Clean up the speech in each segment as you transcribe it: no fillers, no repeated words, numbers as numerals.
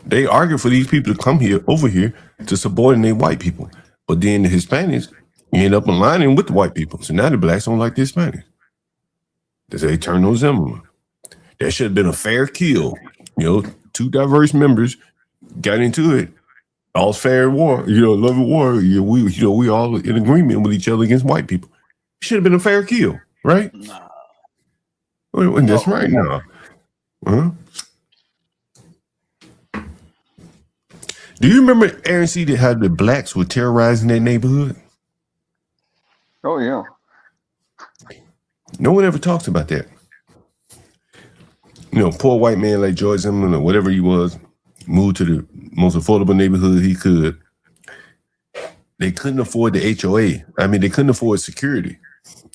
They argue for these people to come here over here to subordinate white people. But then the Hispanics end up aligning with the white people. So now the blacks don't like the Hispanics. They turn on Zimmerman. That should have been a fair kill. Two diverse members got into it. All's fair war. Love and war. We all in agreement with each other against white people. Should have been a fair kill, right? Nah. Well, that's right. No. Huh? Do you remember, Aaron C., how the blacks were terrorizing that neighborhood? Oh, yeah. No one ever talks about that. Poor white man like George Zimmerman or whatever he was, moved to the most affordable neighborhood he could. They couldn't afford the HOA. I mean, they couldn't afford security,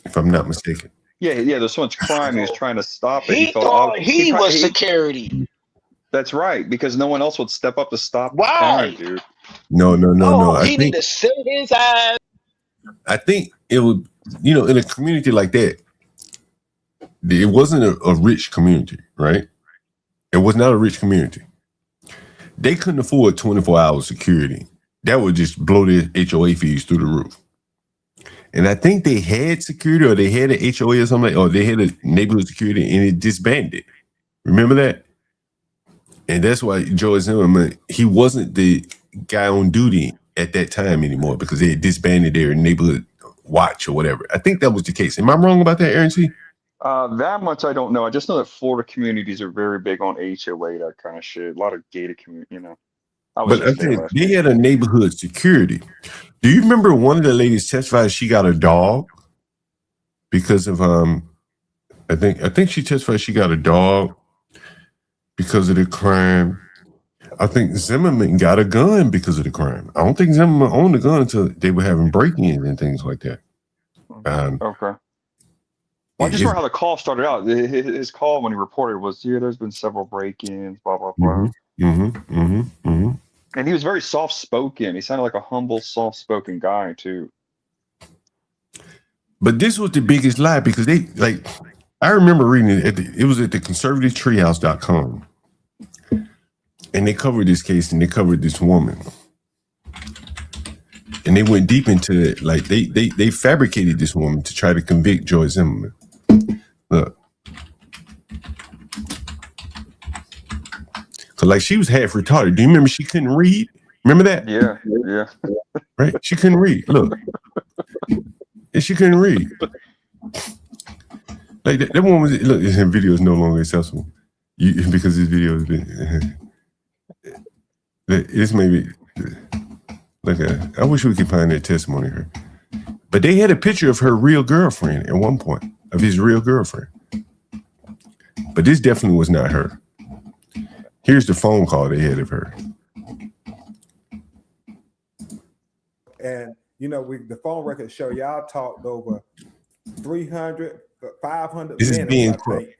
if I'm not mistaken. Yeah. There's so much crime. He was trying to stop it. He thought he was security. That's right, because no one else would step up to stop the Right. crime, dude. No. He need to sit his ass. I think it would, in a community like that, it wasn't a rich community, right? It was not a rich community. They couldn't afford 24-hour security. That would just blow their HOA fees through the roof. And I think they had security, or they had an HOA or something, or they had a neighborhood security, and it disbanded. Remember that? And that's why George Zimmerman, he wasn't the guy on duty at that time anymore, because they had disbanded their neighborhood watch or whatever. I think that was the case. Am I wrong about that, Aaron C.? That much I don't know. I just know that Florida communities are very big on HOA, that kind of shit. A lot of gated community, But I think they had a neighborhood security. Do you remember one of the ladies testified she got a dog because of I think she testified she got a dog because of the crime. I think Zimmerman got a gun because of the crime. I don't think Zimmerman owned a gun until they were having break-ins and things like that. Okay. Well, I just remember how the call started out. His call when he reported was, there's been several break-ins, blah, blah, blah. And he was very soft-spoken. He sounded like a humble, soft-spoken guy, too. But this was the biggest lie, because I remember reading it. It was at the conservativetreehouse.com. And they covered this case, and they covered this woman. And they went deep into it. Like, they fabricated this woman to try to convict George Zimmerman. Look. Because, like, she was half retarded. Do you remember she couldn't read? Remember that? Yeah. Right? She couldn't read. Look. And she couldn't read. Like, that woman was, look, his video is no longer accessible. Because this video has been... This may be... I wish we could find that testimony of her. But they had a picture of her real girlfriend at one point, of his real girlfriend. But this definitely was not her. Here's the phone call they had of her. And, the phone records show y'all talked over 300, 500 this minutes, being I think,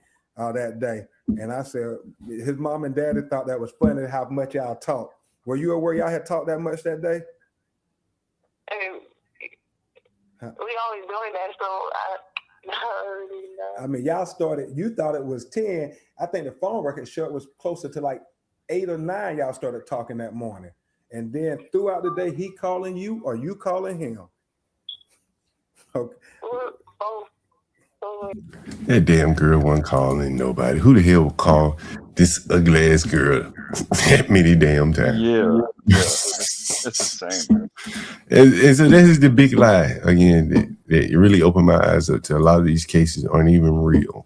that day. And I said, his mom and daddy thought that was funny how much y'all talked. Were you aware y'all had talked that much that day? We always doing that, so I mean, y'all started, you thought it was 10. I think the phone record show it was closer to like 8 or 9 y'all started talking that morning. And then throughout the day, he calling you or you calling him? Okay. That damn girl wasn't calling nobody. Who the hell would call this ugly ass girl that many damn times? Yeah. It's insane, man. And so this is the big lie again that really opened my eyes up to a lot of these cases aren't even real.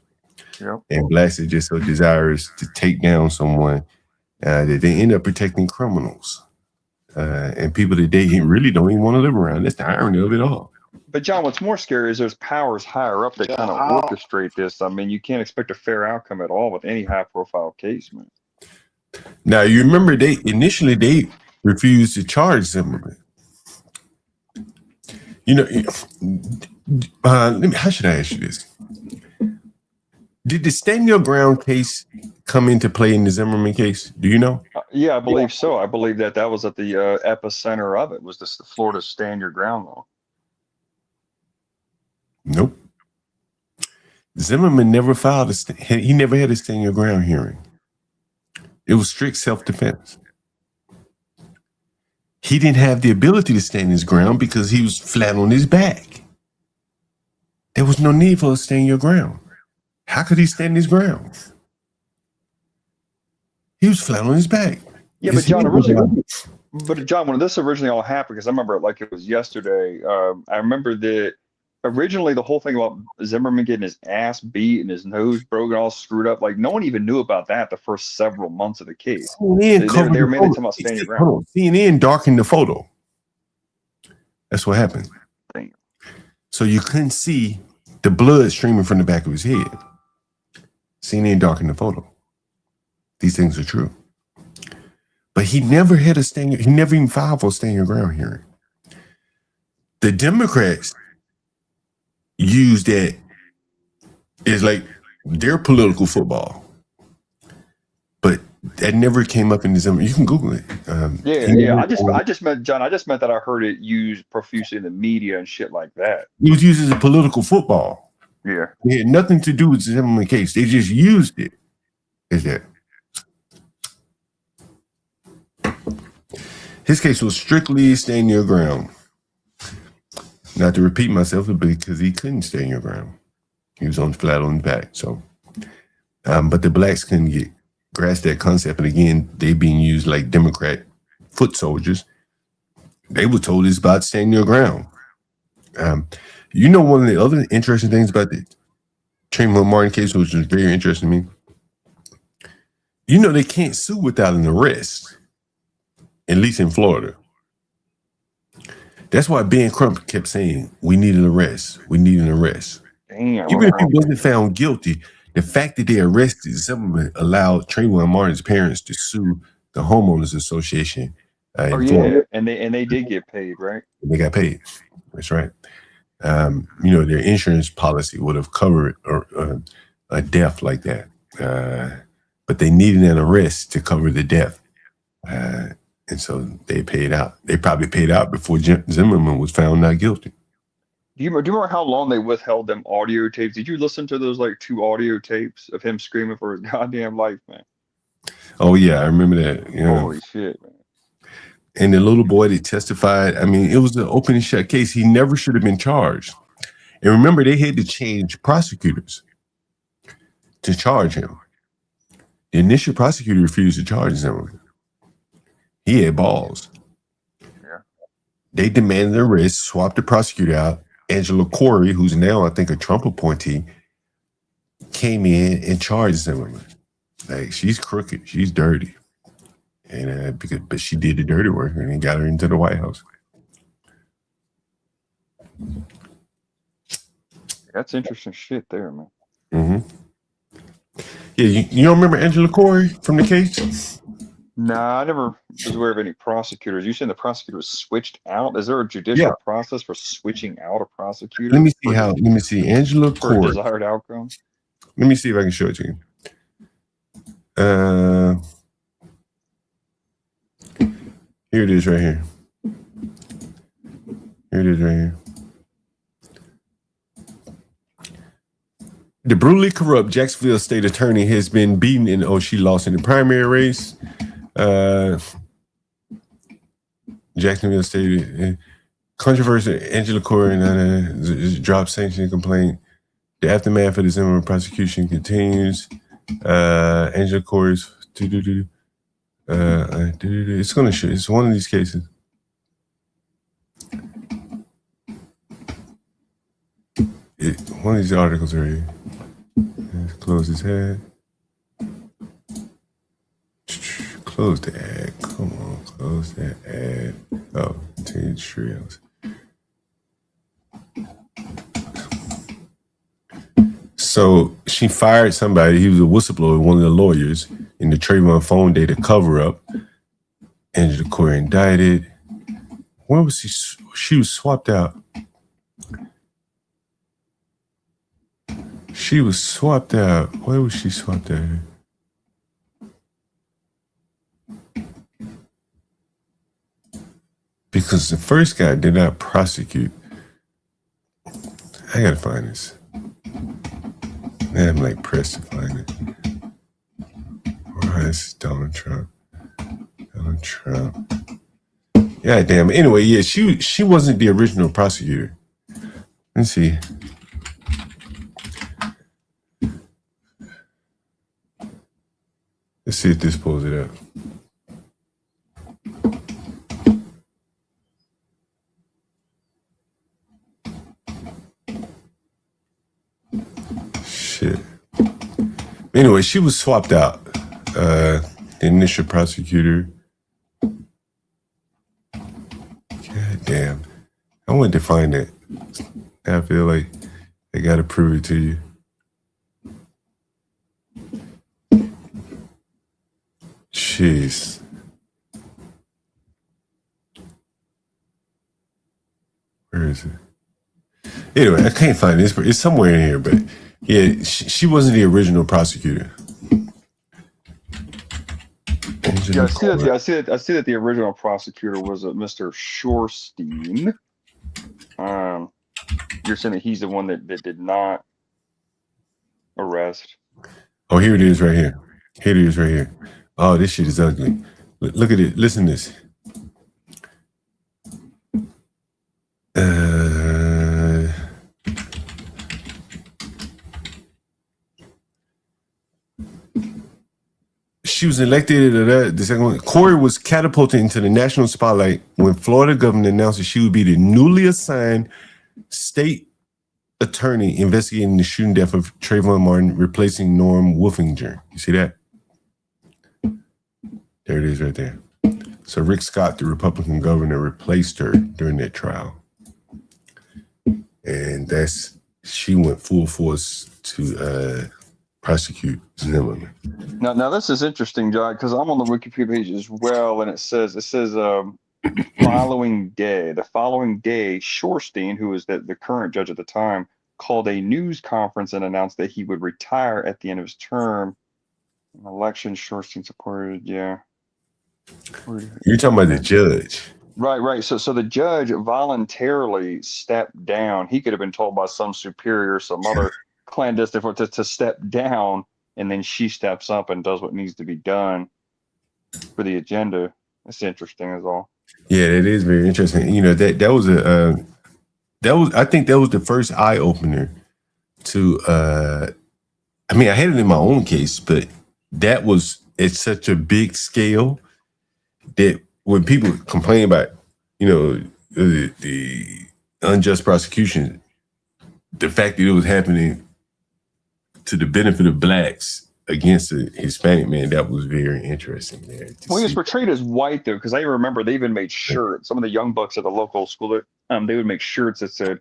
Yep. And blacks are just so desirous to take down someone that they end up protecting criminals and people that they really don't even want to live around. That's the irony of it all. But John, what's more scary is there's powers higher up that kind of orchestrate this. I mean, you can't expect a fair outcome at all with any high-profile case, man. Now, you remember they initially refused to charge Zimmerman. How should I ask you this? Did the stand your ground case come into play in the Zimmerman case? Do you know? Yeah, I believe so. I believe that was at the epicenter of it, was the Florida stand your ground law. Nope. Zimmerman never filed he never had a stand your ground hearing. It was strict self-defense. He didn't have the ability to stand his ground because he was flat on his back. There was no need for us to stand your ground. How could he stand his ground? He was flat on his back. Yeah, but John, when this originally all happened, because I remember it like it was yesterday. I remember that originally the whole thing about Zimmerman getting his ass beat and his nose broken, all screwed up, like no one even knew about that the first several months of the case. They were mainly talking about standing your ground. CNN darkened the photo. That's what happened. Damn. So you couldn't see the blood streaming from the back of his head. CNN darkened the photo. These things are true. But he never had he never even filed for a stand your ground hearing. The Democrats used that as like their political football. But that never came up in December. You can Google it. I just meant, John, that I heard it used profusely in the media and shit like that. It was used as a political football. Yeah. It had nothing to do with the Zimmerman case. They just used it as that. His case was strictly stand your ground. Not to repeat myself, but because he couldn't stand your ground. He was flat on his back. So, but the blacks couldn't grasp that concept. And again, they being used like Democrat foot soldiers. They were told it's about standing your ground. You know, one of the other interesting things about the Trayvon Martin case, which was very interesting to me, you know, they can't sue without an arrest, at least in Florida. That's why Ben Crump kept saying, we need an arrest. We need an arrest. Damn. Even if he wasn't found guilty, the fact that they arrested someone allowed Trayvon Martin's parents to sue the homeowners association. And they did get paid, right? They got paid. That's right. You know, their insurance policy would have covered a death like that, but they needed an arrest to cover the death, and so they paid out. They probably paid out before Zimmerman was found not guilty. Do you remember how long they withheld them audio tapes? Did you listen to those like 2 audio tapes of him screaming for his goddamn life, man? Oh yeah, I remember that. You know? Holy shit, man. And the little boy that testified, I mean, it was an open and shut case. He never should have been charged. And remember, they had to change prosecutors to charge him. The initial prosecutor refused to charge him. He had balls. Yeah. They demanded an arrest, swapped the prosecutor out. Angela Corey, who's now, I think, a Trump appointee, came in and charged Zimmerman. Like, she's crooked. She's dirty. And but she did the dirty work and got her into the White House. That's interesting shit there, man. Mm-hmm. Yeah, you don't remember Angela Corey from the case? Nah, I never was aware of any prosecutors. You saying the prosecutor was switched out? Is there a judicial process for switching out a prosecutor? Let me see. Angela Corey. For a desired outcome? Let me see if I can show it to you. Here it is right here. Here it is right here. The brutally corrupt Jacksonville state attorney has been beaten in, she lost in the primary race. Jacksonville state controversy, Angela Corey dropped sanction complaint. The aftermath of the Zimmerman prosecution continues. Angela Corey's it's going to show. It's one of these cases. One of these articles right here. Close his head. Close the ad. Come on, close that ad. Oh, 10 trails. So she fired somebody. He was a whistleblower, one of the lawyers, in the Trayvon phone data cover up. Angela Corey indicted. Where was she? She was swapped out. She was swapped out. Where was she swapped out? Because the first guy did not prosecute. I gotta find this. I'm like pressed to find it. Why is Donald Trump? Donald Trump God damn. Anyway, yeah, she wasn't the original prosecutor. Let's see. Let's see if this pulls it up. Shit. Anyway, she was swapped out. The initial prosecutor. God damn. I wanted to find it. I feel like I gotta prove it to you. Jeez. Where is it? Anyway, I can't find this, but it's somewhere in here. But yeah, she wasn't the original prosecutor. Yeah, I see that the original prosecutor was Mr. Shorstein. You're saying that he's the one that did not arrest. Oh, here it is right here. Here it is right here. Oh, this shit is ugly. Look at it. Listen to this. She was elected. The second one, Corey was catapulted into the national spotlight when Florida governor announced that she would be the newly assigned state attorney investigating the shooting death of Trayvon Martin, replacing Norm Wolfinger. You see that? There it is right there. So Rick Scott, the Republican governor, replaced her during that trial. And she went full force to prosecute Zimmerman. Now this is interesting, John, because I'm on the Wikipedia page as well, and it says the following day, Shorstein, who was the current judge at the time, called a news conference and announced that he would retire at the end of his term. An election Shorstein supported, yeah. You're talking about the judge. Right. So the judge voluntarily stepped down. He could have been told by some superior, some other clandestine to step down, and then she steps up and does what needs to be done for the agenda. That's interesting, as all. Yeah, that is very interesting. You know, I think that was the first eye opener to. I mean, I had it in my own case, but that was at such a big scale that when people complain about, you know, the unjust prosecution, the fact that it was happening to the benefit of blacks against a Hispanic man, that was very interesting there. Well, he was portrayed as white, though, because I remember they even made shirts. Some of the young bucks at the local school, they would make shirts that said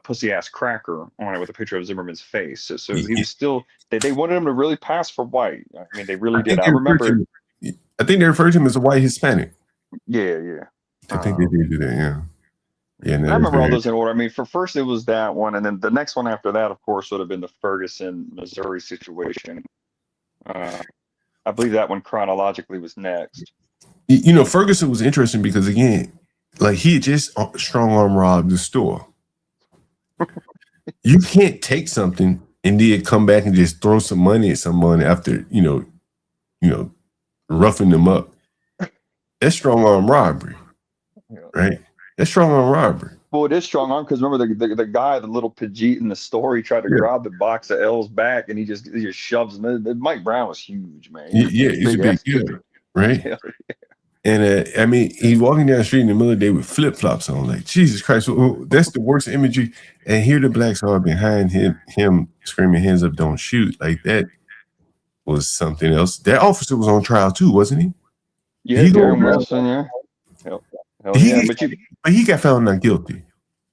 pussy ass cracker on it with a picture of Zimmerman's face. So he was still, they wanted him to really pass for white. I mean, they really did. I remember. I think they referred to him as a white Hispanic. Yeah. I think they did do that, yeah. Yeah, I remember all those in order. I mean, for first it was that one, and then the next one after that, of course, would have been the Ferguson, Missouri situation. I believe that one chronologically was next. You know, Ferguson was interesting because, again, like he had just strong arm robbed the store. You can't take something and then come back and just throw some money at someone after, you know, roughing them up. That's strong arm robbery, right? That's strong arm robbery. Well, it is strong arm because remember the guy, the little Pajit in the story, tried to grab the box of L's back, and he just shoves him. Mike Brown was huge, man. He's a big guy, right? Yeah. And I mean, he's walking down the street in the middle of the day with flip flops on. Like, Jesus Christ, that's the worst imagery. And here the blacks are behind him screaming, "Hands up, don't shoot!" Like that was something else. That officer was on trial too, wasn't he? Yeah, Darren Wilson. Yeah. But he got found not guilty.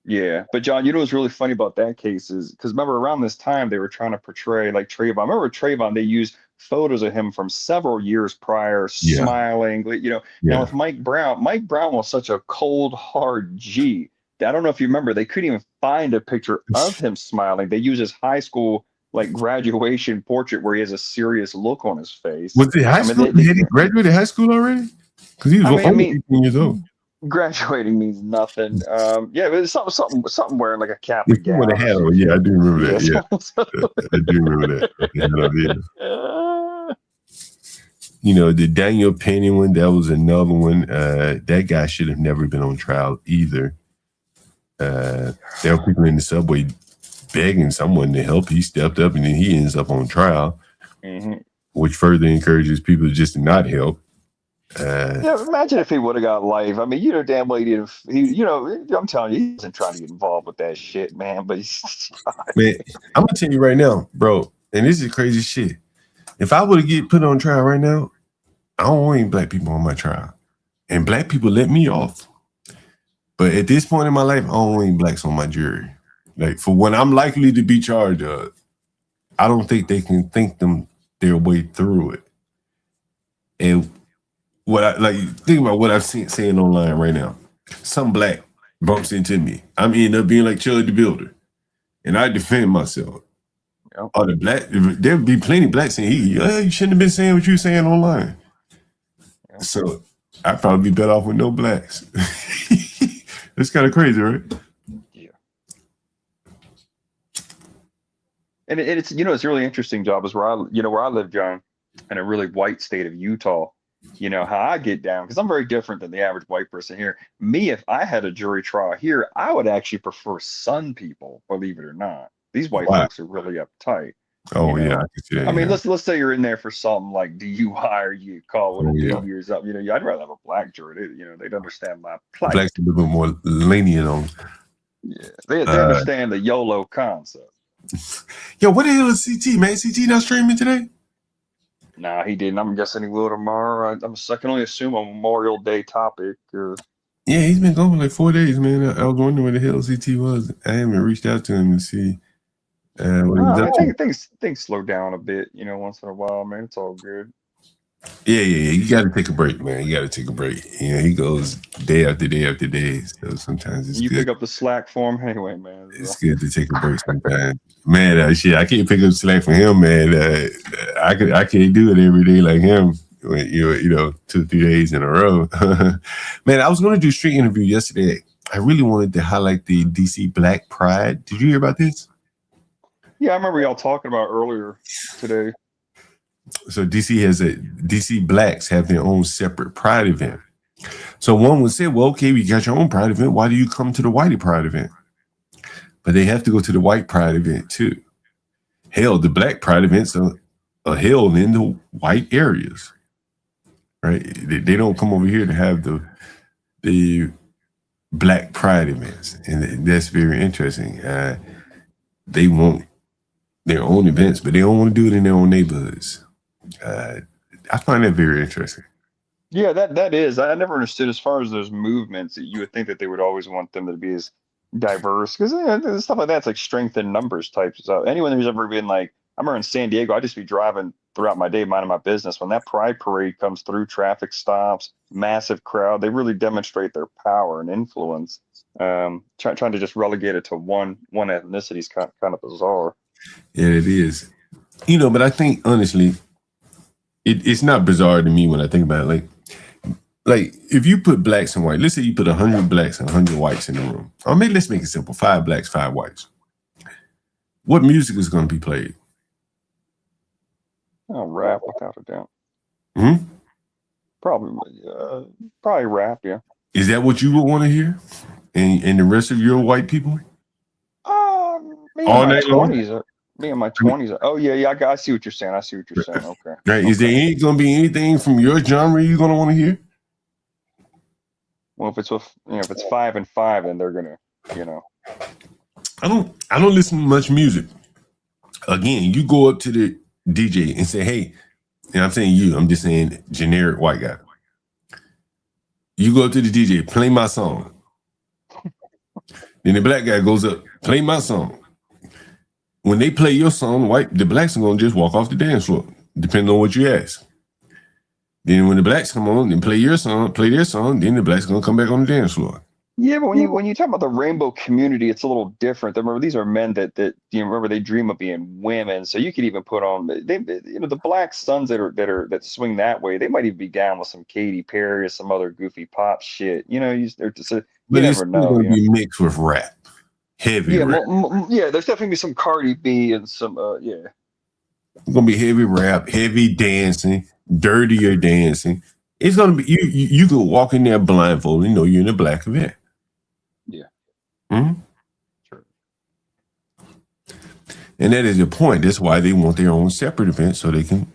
Yeah, but John, you know what's really funny about that case is because remember around this time they were trying to portray like Trayvon. I remember Trayvon, they used photos of him from several years prior, smiling. Now with Mike Brown was such a cold, hard G. I don't know if you remember, they couldn't even find a picture of him smiling. They used his high school graduation portrait where he has a serious look on his face. Was it high school? Had he graduated high school already? Because he was only 18 years old. Graduating means nothing. But it's something wearing like a cap and gown. Yeah, I do remember that. Yeah, I do remember that. The Daniel Penny one, that was another one. That guy should have never been on trial either. There were people in the subway begging someone to help. He stepped up, and then he ends up on trial, which further encourages people just to not help. Imagine if he would have got life. I mean, damn well he didn't. I'm telling you, he wasn't trying to get involved with that shit, man. But man, I'm gonna tell you right now, bro, and this is crazy shit. If I were to get put on trial right now, I don't want any black people on my trial, and black people let me off. But at this point in my life, I don't want any blacks on my jury. Like, for what I'm likely to be charged of, I don't think they can think their way through it. And think about what I've seen saying online right now. Some black bumps into me. I'm ending up being like Chud the Builder, and I defend myself. Yep. Or there'd be plenty of blacks saying, you shouldn't have been saying what you were saying online. Yep. So I'd probably be better off with no blacks. It's kind of crazy, right? Yeah. And it's it's really interesting, Job, is where I live, John, in a really white state of Utah. How I get down, because I'm very different than the average white person here. Me, if I had a jury trial here, I would actually prefer Sun people, believe it or not. These white folks are really uptight. Oh, yeah, I can see that. I mean, let's say you're in there for something like DUI, or you call with a dude years up. I'd rather have a black jury. They'd understand my plight. Blacks a little bit more lenient on. Yeah, they understand the YOLO concept. Yo, what the hell is CT, man? CT not streaming today? Nah, he didn't. I'm guessing he will tomorrow. I can only assume a Memorial Day topic. Yeah, he's been gone for like 4 days, man. I was wondering where the hell CT was. I haven't reached out to him to see. I think things slow down a bit, once in a while, man. It's all good. Yeah. You got to take a break, man. You got to take a break. He goes day after day after day. So sometimes it's good. You pick up the slack for him anyway, man. It's good to take a break sometimes. Man, shit, I can't pick up slack for him, man. I can't do it every day like him. 2-3 days in a row. Man, I was going to do a street interview yesterday. I really wanted to highlight the DC Black Pride. Did you hear about this? Yeah, I remember y'all talking about earlier today. So DC Blacks have their own separate Pride event. So one would say, well, okay, we got your own Pride event. Why do you come to the Whitey Pride event? But they have to go to the White Pride event too. Hell, the Black Pride events are held in the white areas, right? They don't come over here to have the Black Pride events, and that's very interesting. They want their own events, but they don't want to do it in their own neighborhoods. I find that very interesting. Yeah, that is. I never understood, as far as those movements, that you would think that they would always want them to be as diverse, because stuff like that's like strength in numbers type stuff. Anyone who's ever been like, I remember in San Diego, I'd just be driving throughout my day, minding my business. When that Pride Parade comes through, traffic stops, massive crowd, they really demonstrate their power and influence. Trying to just relegate it to one ethnicity is kind of bizarre. Yeah, it is. But I think honestly, it's not bizarre to me when I think about it. Like if you put blacks and whites, let's say you put 100 blacks and 100 whites in the room. Or maybe let's make it simple: 5 blacks, 5 whites. What music is going to be played? Oh, rap, without a doubt. Probably rap. Yeah. Is that what you would want to hear? And the rest of your white people? Me in my 20s. Oh yeah. I see what you're saying. Okay. Right. Is there going to be anything from your genre you're going to want to hear? Well, if it's 5 and 5, then they're gonna, I don't listen to much music. Again, you go up to the DJ and say, hey, and I'm saying I'm just saying generic white guy. You go up to the DJ, play my song. Then the black guy goes up, play my song. When they play your song, the blacks are gonna just walk off the dance floor, depending on what you ask. Then when the blacks come on and play their song, then the blacks are gonna come back on the dance floor. Yeah, but when you talk about the rainbow community, it's a little different. Remember, these are men that remember, they dream of being women. So you could even put on the black sons that swing that way. They might even be down with some Katy Perry or some other goofy pop shit. You never know. Going to be mixed with rap, heavy. Yeah, rap. There's definitely be some Cardi B and some It's gonna be heavy rap, heavy dancing. dirtier dancing. It's gonna be you could walk in there blindfolded, you know you're in a black event. Yeah. Mm-hmm. Sure. And that is the point. That's why they want their own separate event so they can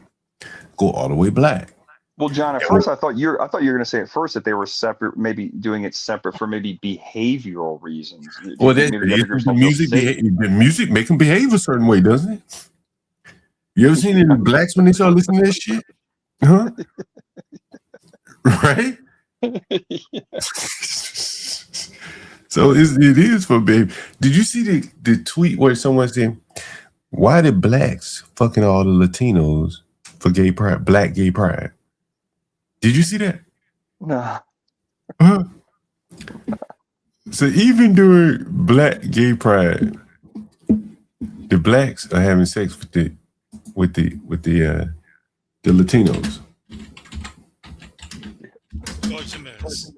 go all the way black. Well, John, at first I thought you were going to say at first that they were separate, maybe doing it separate for maybe behavioral reasons. Well, the music make them behave a certain way, doesn't it? You ever seen any blacks when they start listening to that shit? Huh? Right? So it is for baby. Did you see the tweet where someone said, "Why did blacks fucking all the Latinos for gay pride, black gay pride?" Did you see that? No. Huh? So even during black gay pride, the blacks are having sex with the Latinos. George Simmons.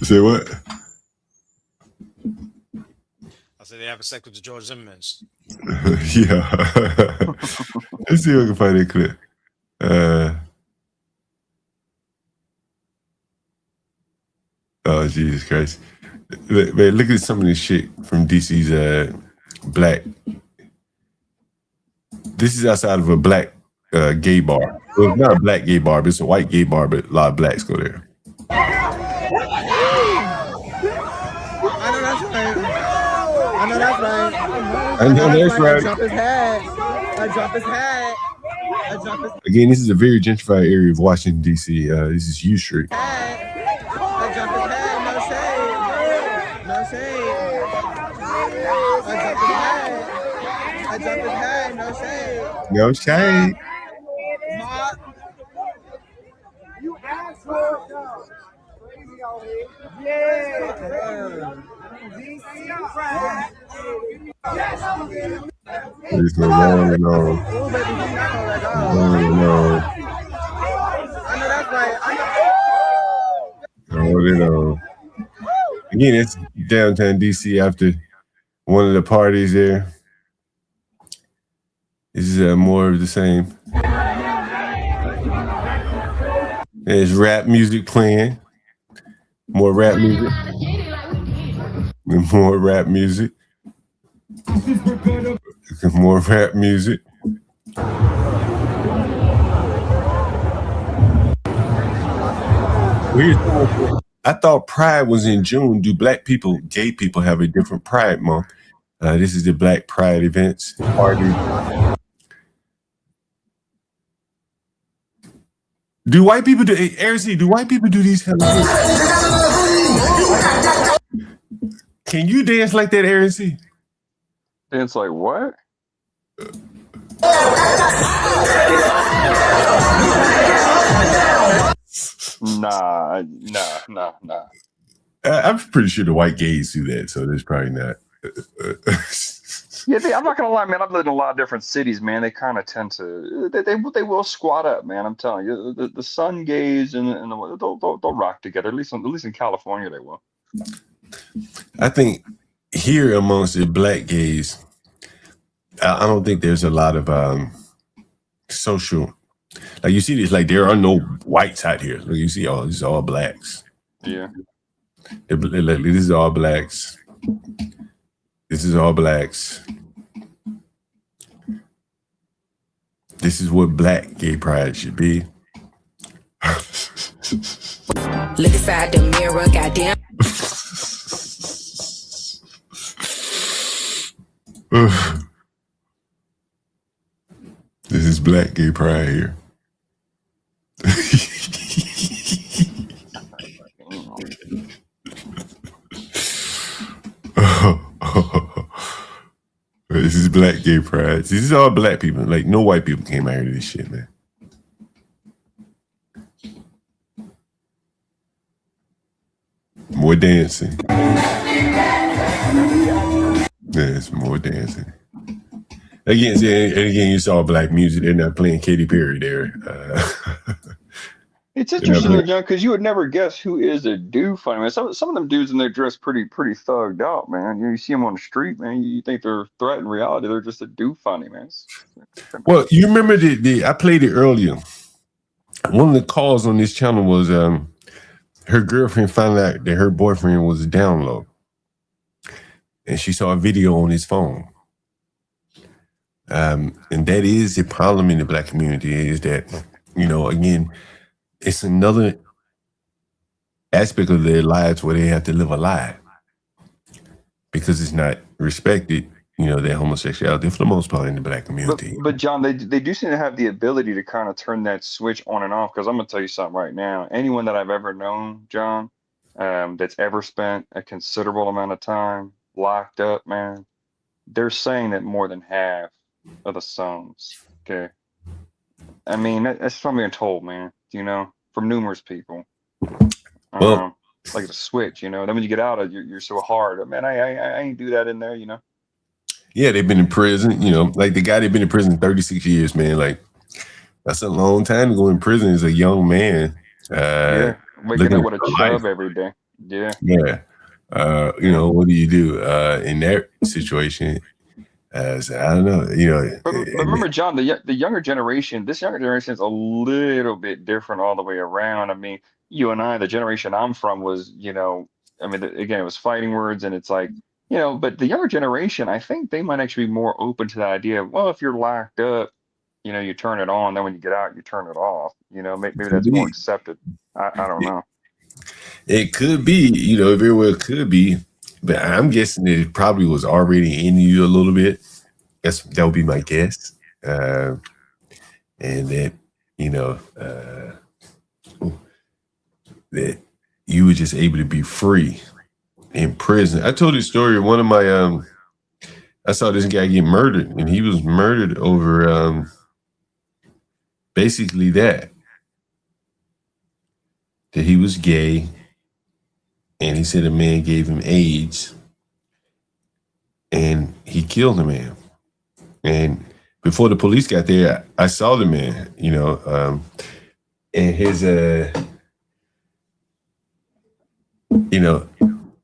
Say what? I said they have sex with the George Simmons. Yeah. Let's see if I can find that clip. Oh, Jesus Christ. Man, look at some of this shit from DC's black. This is outside of a black gay bar. Well, it's not a black gay bar, but it's a white gay bar, but a lot of blacks go there. I know that's right. I know that's right. I drop his head. Again, this is a very gentrified area of Washington, D.C. This is U Street. I drop his head. No shade. I drop his head. No shade. No shade. You asshole. Crazy out here. Yeah. It's going on and on. I know that's right. On and on. Again, it's downtown DC after one of the parties there. This is more of the same. There's rap music playing. More rap music. More rap music. More rap music. I thought Pride was in June. Do black people, gay people have a different Pride month? This is the Black Pride events party. Do white people do RC? Do white people do these kind of things? Can you dance like that, RC? Dance like what? Nah. I'm pretty sure the white gays do that, so there's probably not. Yeah, I'm not gonna lie, man. I've lived in a lot of different cities, man. They kind of tend to they will squat up, man. I'm telling you, the sun gays and they'll rock together. At least in California, they will. I think here amongst the black gays, I don't think there's a lot of social. Like you see this, like there are no whites out here. Like you see, this is all blacks. Yeah. This is all blacks. This is all blacks. This is what black gay pride should be. Look inside the mirror, goddamn. This is black gay pride here. This is black gay pride. This is all black people. Like no white people came out here to this shit, man. More dancing. There's more dancing. Again, you saw black music. They're not playing Katy Perry there. It's interesting though, John, because you would never guess who is a do funny man. Some of them dudes in their dress pretty thugged out, man. You see them on the street, man. You think they're threatening reality. They're just a do funny man. Well, you remember I played it earlier. One of the calls on this channel was her girlfriend found out that her boyfriend was down low, and she saw a video on his phone. And that is the problem in the Black community, is that, again, it's another aspect of their lives where they have to live a lie because it's not respected, their homosexuality for the most part in the Black community. But John, they do seem to have the ability to kind of turn that switch on and off, because I'm going to tell you something right now. Anyone that I've ever known, John, that's ever spent a considerable amount of time locked up, man, they're saying that more than half of the songs. Okay. I mean, that's what I'm being told, man, from numerous people. Like the switch, then when you get out of you're so hard. Man, I ain't do that in there, Yeah, they've been in prison, like the guy, they've been in prison 36 years, man. Like, that's a long time to go in prison as a young man. Waking up with a chub every day. Yeah. Yeah. What do you do in that situation? I don't know, But remember, John, the younger generation, this younger generation is a little bit different all the way around. I mean, you and I, the generation I'm from was, again, it was fighting words, and it's like, but the younger generation, I think they might actually be more open to the idea of, well, if you're locked up, you turn it on, then when you get out, you turn it off. Maybe that's more accepted. I don't know. It could be, it very well could be. But I'm guessing that it probably was already in you a little bit. That would be my guess. And that, that you were just able to be free in prison. I told this story. One of my, I saw this guy get murdered, and he was murdered over basically that he was gay. And he said a man gave him AIDS, and he killed the man. And before the police got there, I saw the man, and his, a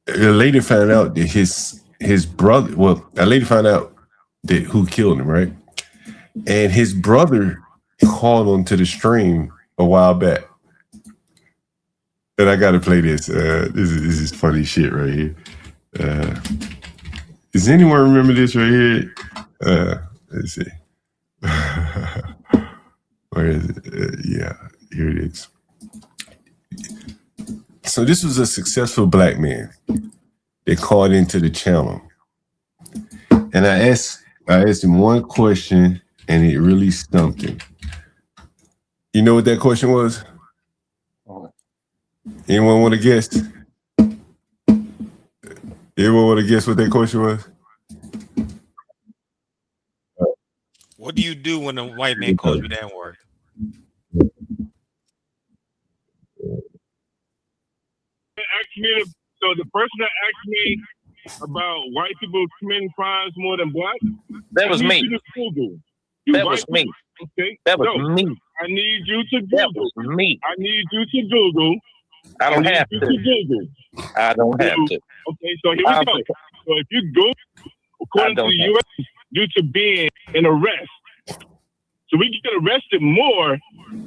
lady found out that his brother, a lady found out that who killed him, right? And his brother called onto the stream a while back. And I gotta play this. This is funny shit right here. Does anyone remember this right here? Let's see. Where is it? Yeah, here it is. So this was a successful Black man that called into the channel, and I asked him one question, and it really stumped him. You know what that question was? Anyone want to guess? Anyone want to guess what that question was? What do you do when a white man calls you the N-word? So the person that asked me about white people committing crimes more than black, that was me. That was me. Okay? That was me. I need you to Google. That was me. I need you to Google. I don't have to. I don't have to. Okay, so here we go. So if you go, according to the U.S., due to being an arrest, so we get arrested more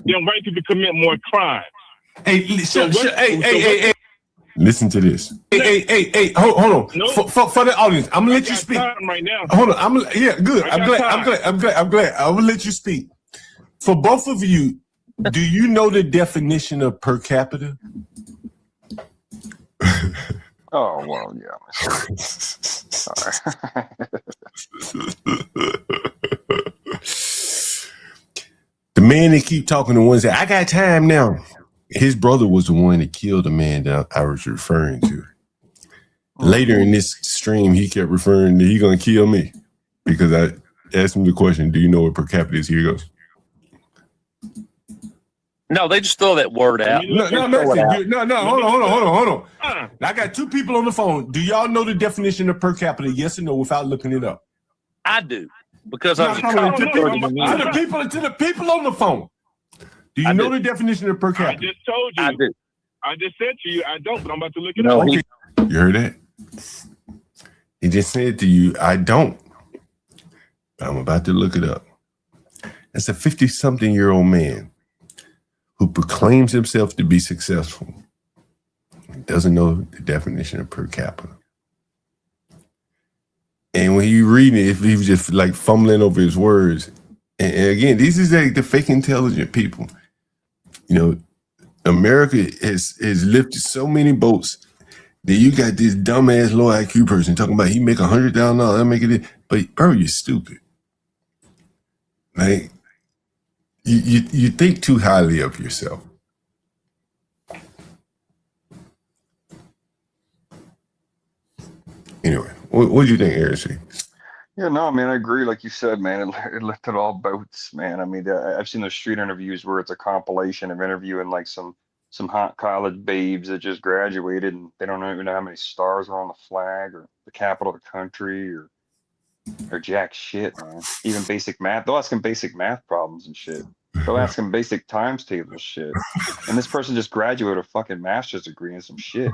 than white people commit more crimes. Hey, listen to this. Hey, hold on. No, for the audience, I'm gonna let you speak right now. Hold on, good. I'm glad. I'm gonna let you speak. For both of you, do you know the definition of per capita? Oh, well, yeah. Sorry. The man that keep talking, the ones that I got time now. His brother was the one that killed the man that I was referring to. Later in this stream, he kept referring to he gonna kill me because I asked him the question, do you know what per capita is? Here he goes. No, they just throw that word out. No, hold on. I got two people on the phone. Do y'all know the definition of per capita? Yes or no, without looking it up? I do, because I was to the people on the phone. Do you know the definition of per capita? I just told you. I did. I just said to you, I don't, but I'm about to look it No, up. Okay. You heard that? He just said to you, I don't. I'm about to look it up. That's a 50-something-year-old man who proclaims himself to be successful. He doesn't know the definition of per capita. And when you read it, if he was just like fumbling over his words, and again, these is like the fake intelligent people. You know, America has lifted so many boats that you got this dumbass low IQ person talking about he make $100,000, I make it, but bro, you're stupid. Like you think too highly of yourself. Anyway, what do you think, Eric? Yeah, no, man, I agree. Like you said, man, it lifted all boats, man. I mean, I've seen those street interviews where it's a compilation of interviewing like some hot college babes that just graduated and they don't even know how many stars are on the flag or the capital of the country or jack shit, man. Even basic math. They'll ask them basic math problems and shit. They'll ask them basic times table shit. And this person just graduated a fucking master's degree in some shit.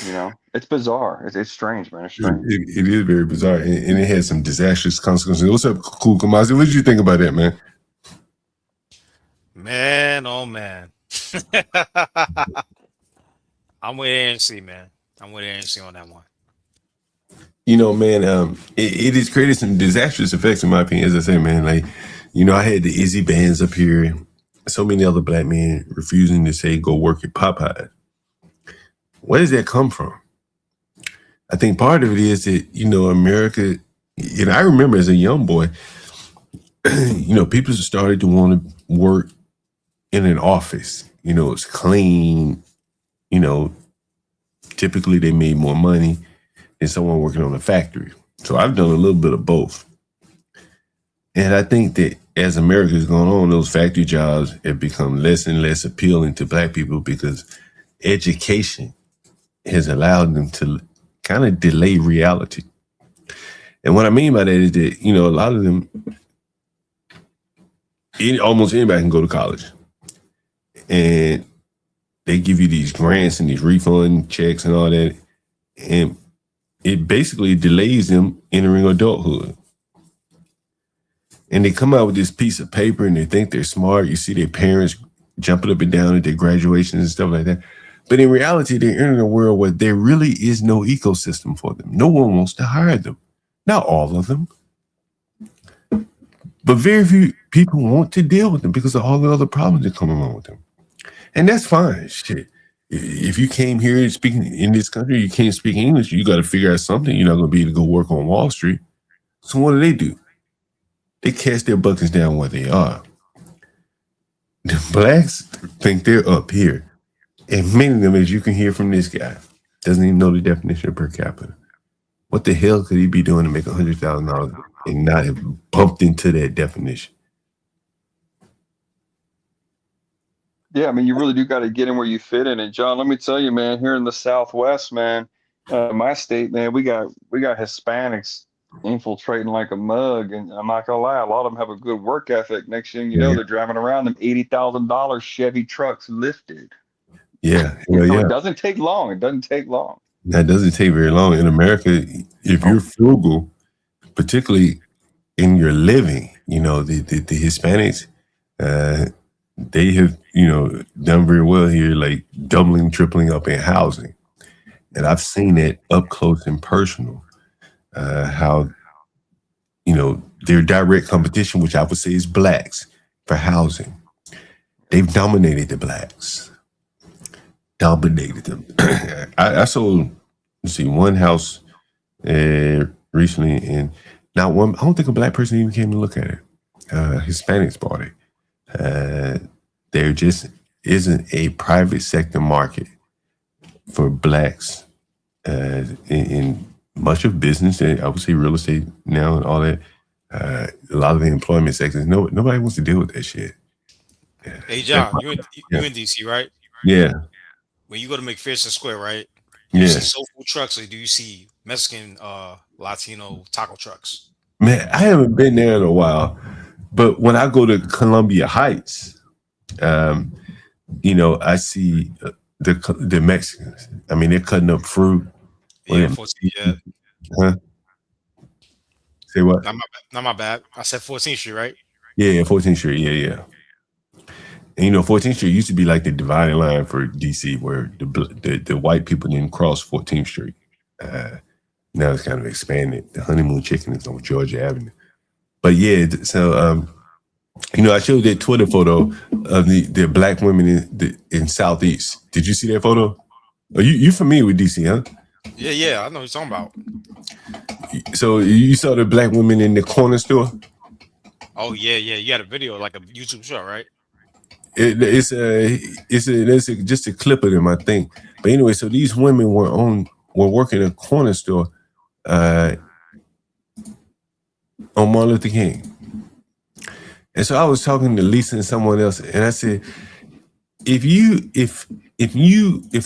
You know, it's bizarre. It's strange, man. It's strange. It is very bizarre, and it has some disastrous consequences. What's up, Cool Kamasi? What did you think about that, man? Man, oh man. I'm with ANC, man. I'm with ANC on that one. You know, man, it has created some disastrous effects, in my opinion. As I say, man, like, you know, I had the Izzy bands up here, so many other black men refusing to say go work at Popeye. Where does that come from? I think part of it is that, you know, America, and I remember as a young boy, you know, people started to want to work in an office. You know, it's clean, you know, typically they made more money than someone working on a factory. So I've done a little bit of both. And I think that as America's gone on, those factory jobs have become less and less appealing to black people because education has allowed them to kind of delay reality. And what I mean by that is that, you know, a lot of them, almost anybody can go to college. And they give you these grants and these refund checks and all that. And it basically delays them entering adulthood. And they come out with this piece of paper and they think they're smart. You see their parents jumping up and down at their graduations and stuff like that. But in reality, they're entering a world where there really is no ecosystem for them. No one wants to hire them. Not all of them. But very few people want to deal with them because of all the other problems that come along with them. And that's fine. Shit. If you came here speaking in this country, you can't speak English, you got to figure out something. You're not going to be able to go work on Wall Street. So what do? They cast their buckets down where they are. The blacks think they're up here. And many of them, as you can hear from this guy, doesn't even know the definition of per capita. What the hell could he be doing to make $100,000 and not have bumped into that definition? Yeah, I mean, you really do got to get in where you fit in. And John, let me tell you, man, here in the Southwest, man, my state, man, we got Hispanics infiltrating like a mug. And I'm not gonna lie, a lot of them have a good work ethic. Next thing you know, they're driving around them $80,000 Chevy trucks lifted. Yeah, It doesn't take long. It doesn't take long. That doesn't take very long. In America, if you're frugal, particularly in your living, you know, the Hispanics, they have, you know, done very well here, like doubling, tripling up in housing. And I've seen it up close and personal, how, you know, their direct competition, which I would say is blacks for housing. They've dominated the blacks. Dominated them. I sold, one house recently, and not one. I don't think a black person even came to look at it. Hispanics bought it. There just isn't a private sector market for blacks in much of business. And I would say real estate now and all that. A lot of the employment sectors. Nobody wants to deal with that shit. Hey John, you in DC, right? Yeah. When you go to McPherson Square, right? Yeah. You see soul food trucks, or do you see Mexican, Latino taco trucks? Man, I haven't been there in a while, but when I go to Columbia Heights, I see the Mexicans. I mean, they're cutting up fruit. Yeah, 14th, yeah. Huh? Say what? Not my bad. I said 14th Street, right? Yeah, 14th Street. Yeah. And 14th Street used to be like the dividing line for DC, where the white people didn't cross 14th Street. Now it's kind of expanded. The honeymoon chicken is on Georgia Avenue. But yeah, so I showed that Twitter photo of the black women in Southeast. Did you see that photo? Are you familiar with DC, huh? Yeah, I know what you're talking about. So you saw the black women in the corner store? Oh yeah. You had a video, like a YouTube show, right? There's just a clip of them, I think. But anyway, so these women were working a corner store on Martin Luther King. And so I was talking to Lisa and someone else, and I said, if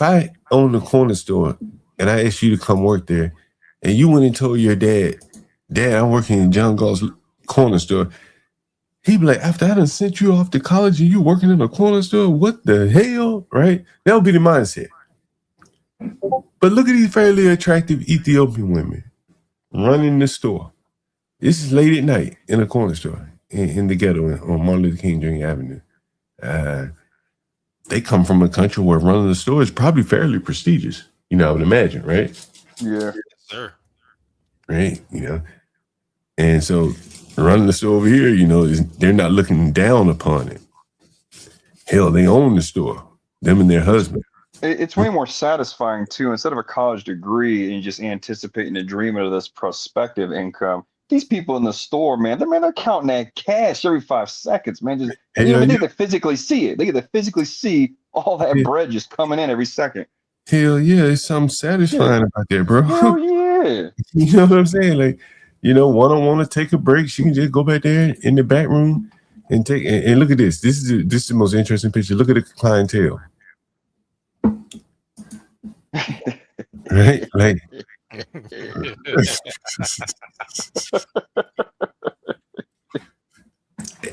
I owned a corner store and I asked you to come work there, and you went and told your dad, I'm working in John Gall's corner store, he'd be like, after I done sent you off to college and you working in a corner store, what the hell, right? That would be the mindset. But look at these fairly attractive Ethiopian women running the store. This is late at night in a corner store in the ghetto on Martin Luther King Jr. Avenue. They come from a country where running the store is probably fairly prestigious. I would imagine, right? Yeah. Yes, sir. Right, And so running the store over here, they're not looking down upon it. Hell, they own the store, them and their husband. It's way more satisfying too. Instead of a college degree and just anticipating and dreaming of this prospective income, these people in the store, man, they're counting that cash every 5 seconds, man. Just they get to physically see it. They get to physically see all that bread just coming in every second. Hell yeah, there's something satisfying about that, bro. Hell yeah. You know what I'm saying? Like, one don't want to take a break. She can just go back there in the back room and take and look at this. This is the most interesting picture. Look at the clientele. Right? Like and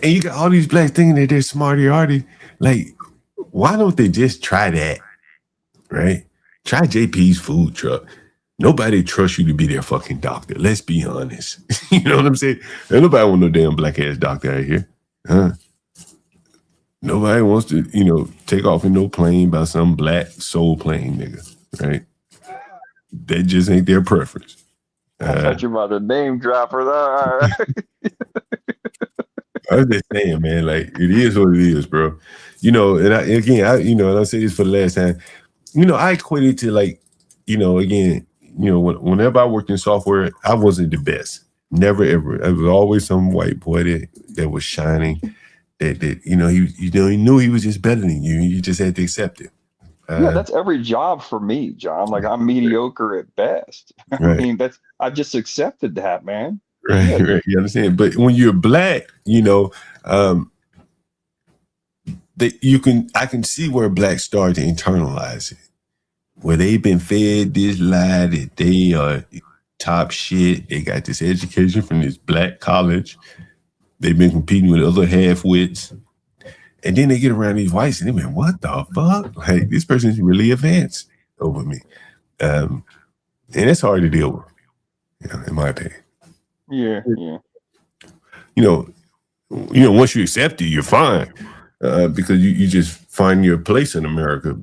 you got all these blacks thinking that they're smarty arty. Like, why don't they just try that? Right? Try JP's food truck. Nobody trusts you to be their fucking doctor. Let's be honest. You know what I'm saying? Ain't nobody want no damn black ass doctor out here. Huh? Nobody wants to, take off in no plane by some black soul plane nigga. Right? That just ain't their preference. I thought you about the name dropper. I was just saying, man, like, it is what it is, bro. And I say this for the last time. I equate it to like, whenever I worked in software, I wasn't the best. Never ever. I was always some white boy that was shining. That he knew he was just better than you. You just had to accept it. Yeah, that's every job for me, John. Like, I'm mediocre at best. Right. I mean, I just accepted that, man. Right, right. You understand? But when you're black, I can see where blacks start to internalize it. Where they've been fed this lie that they are top shit. They got this education from this black college. They've been competing with other half-wits. And then they get around these whites and they mean, what the fuck? Like, this person's really advanced over me. And it's hard to deal with, in my opinion. Yeah. Once you accept it, you're fine. Because you just find your place in America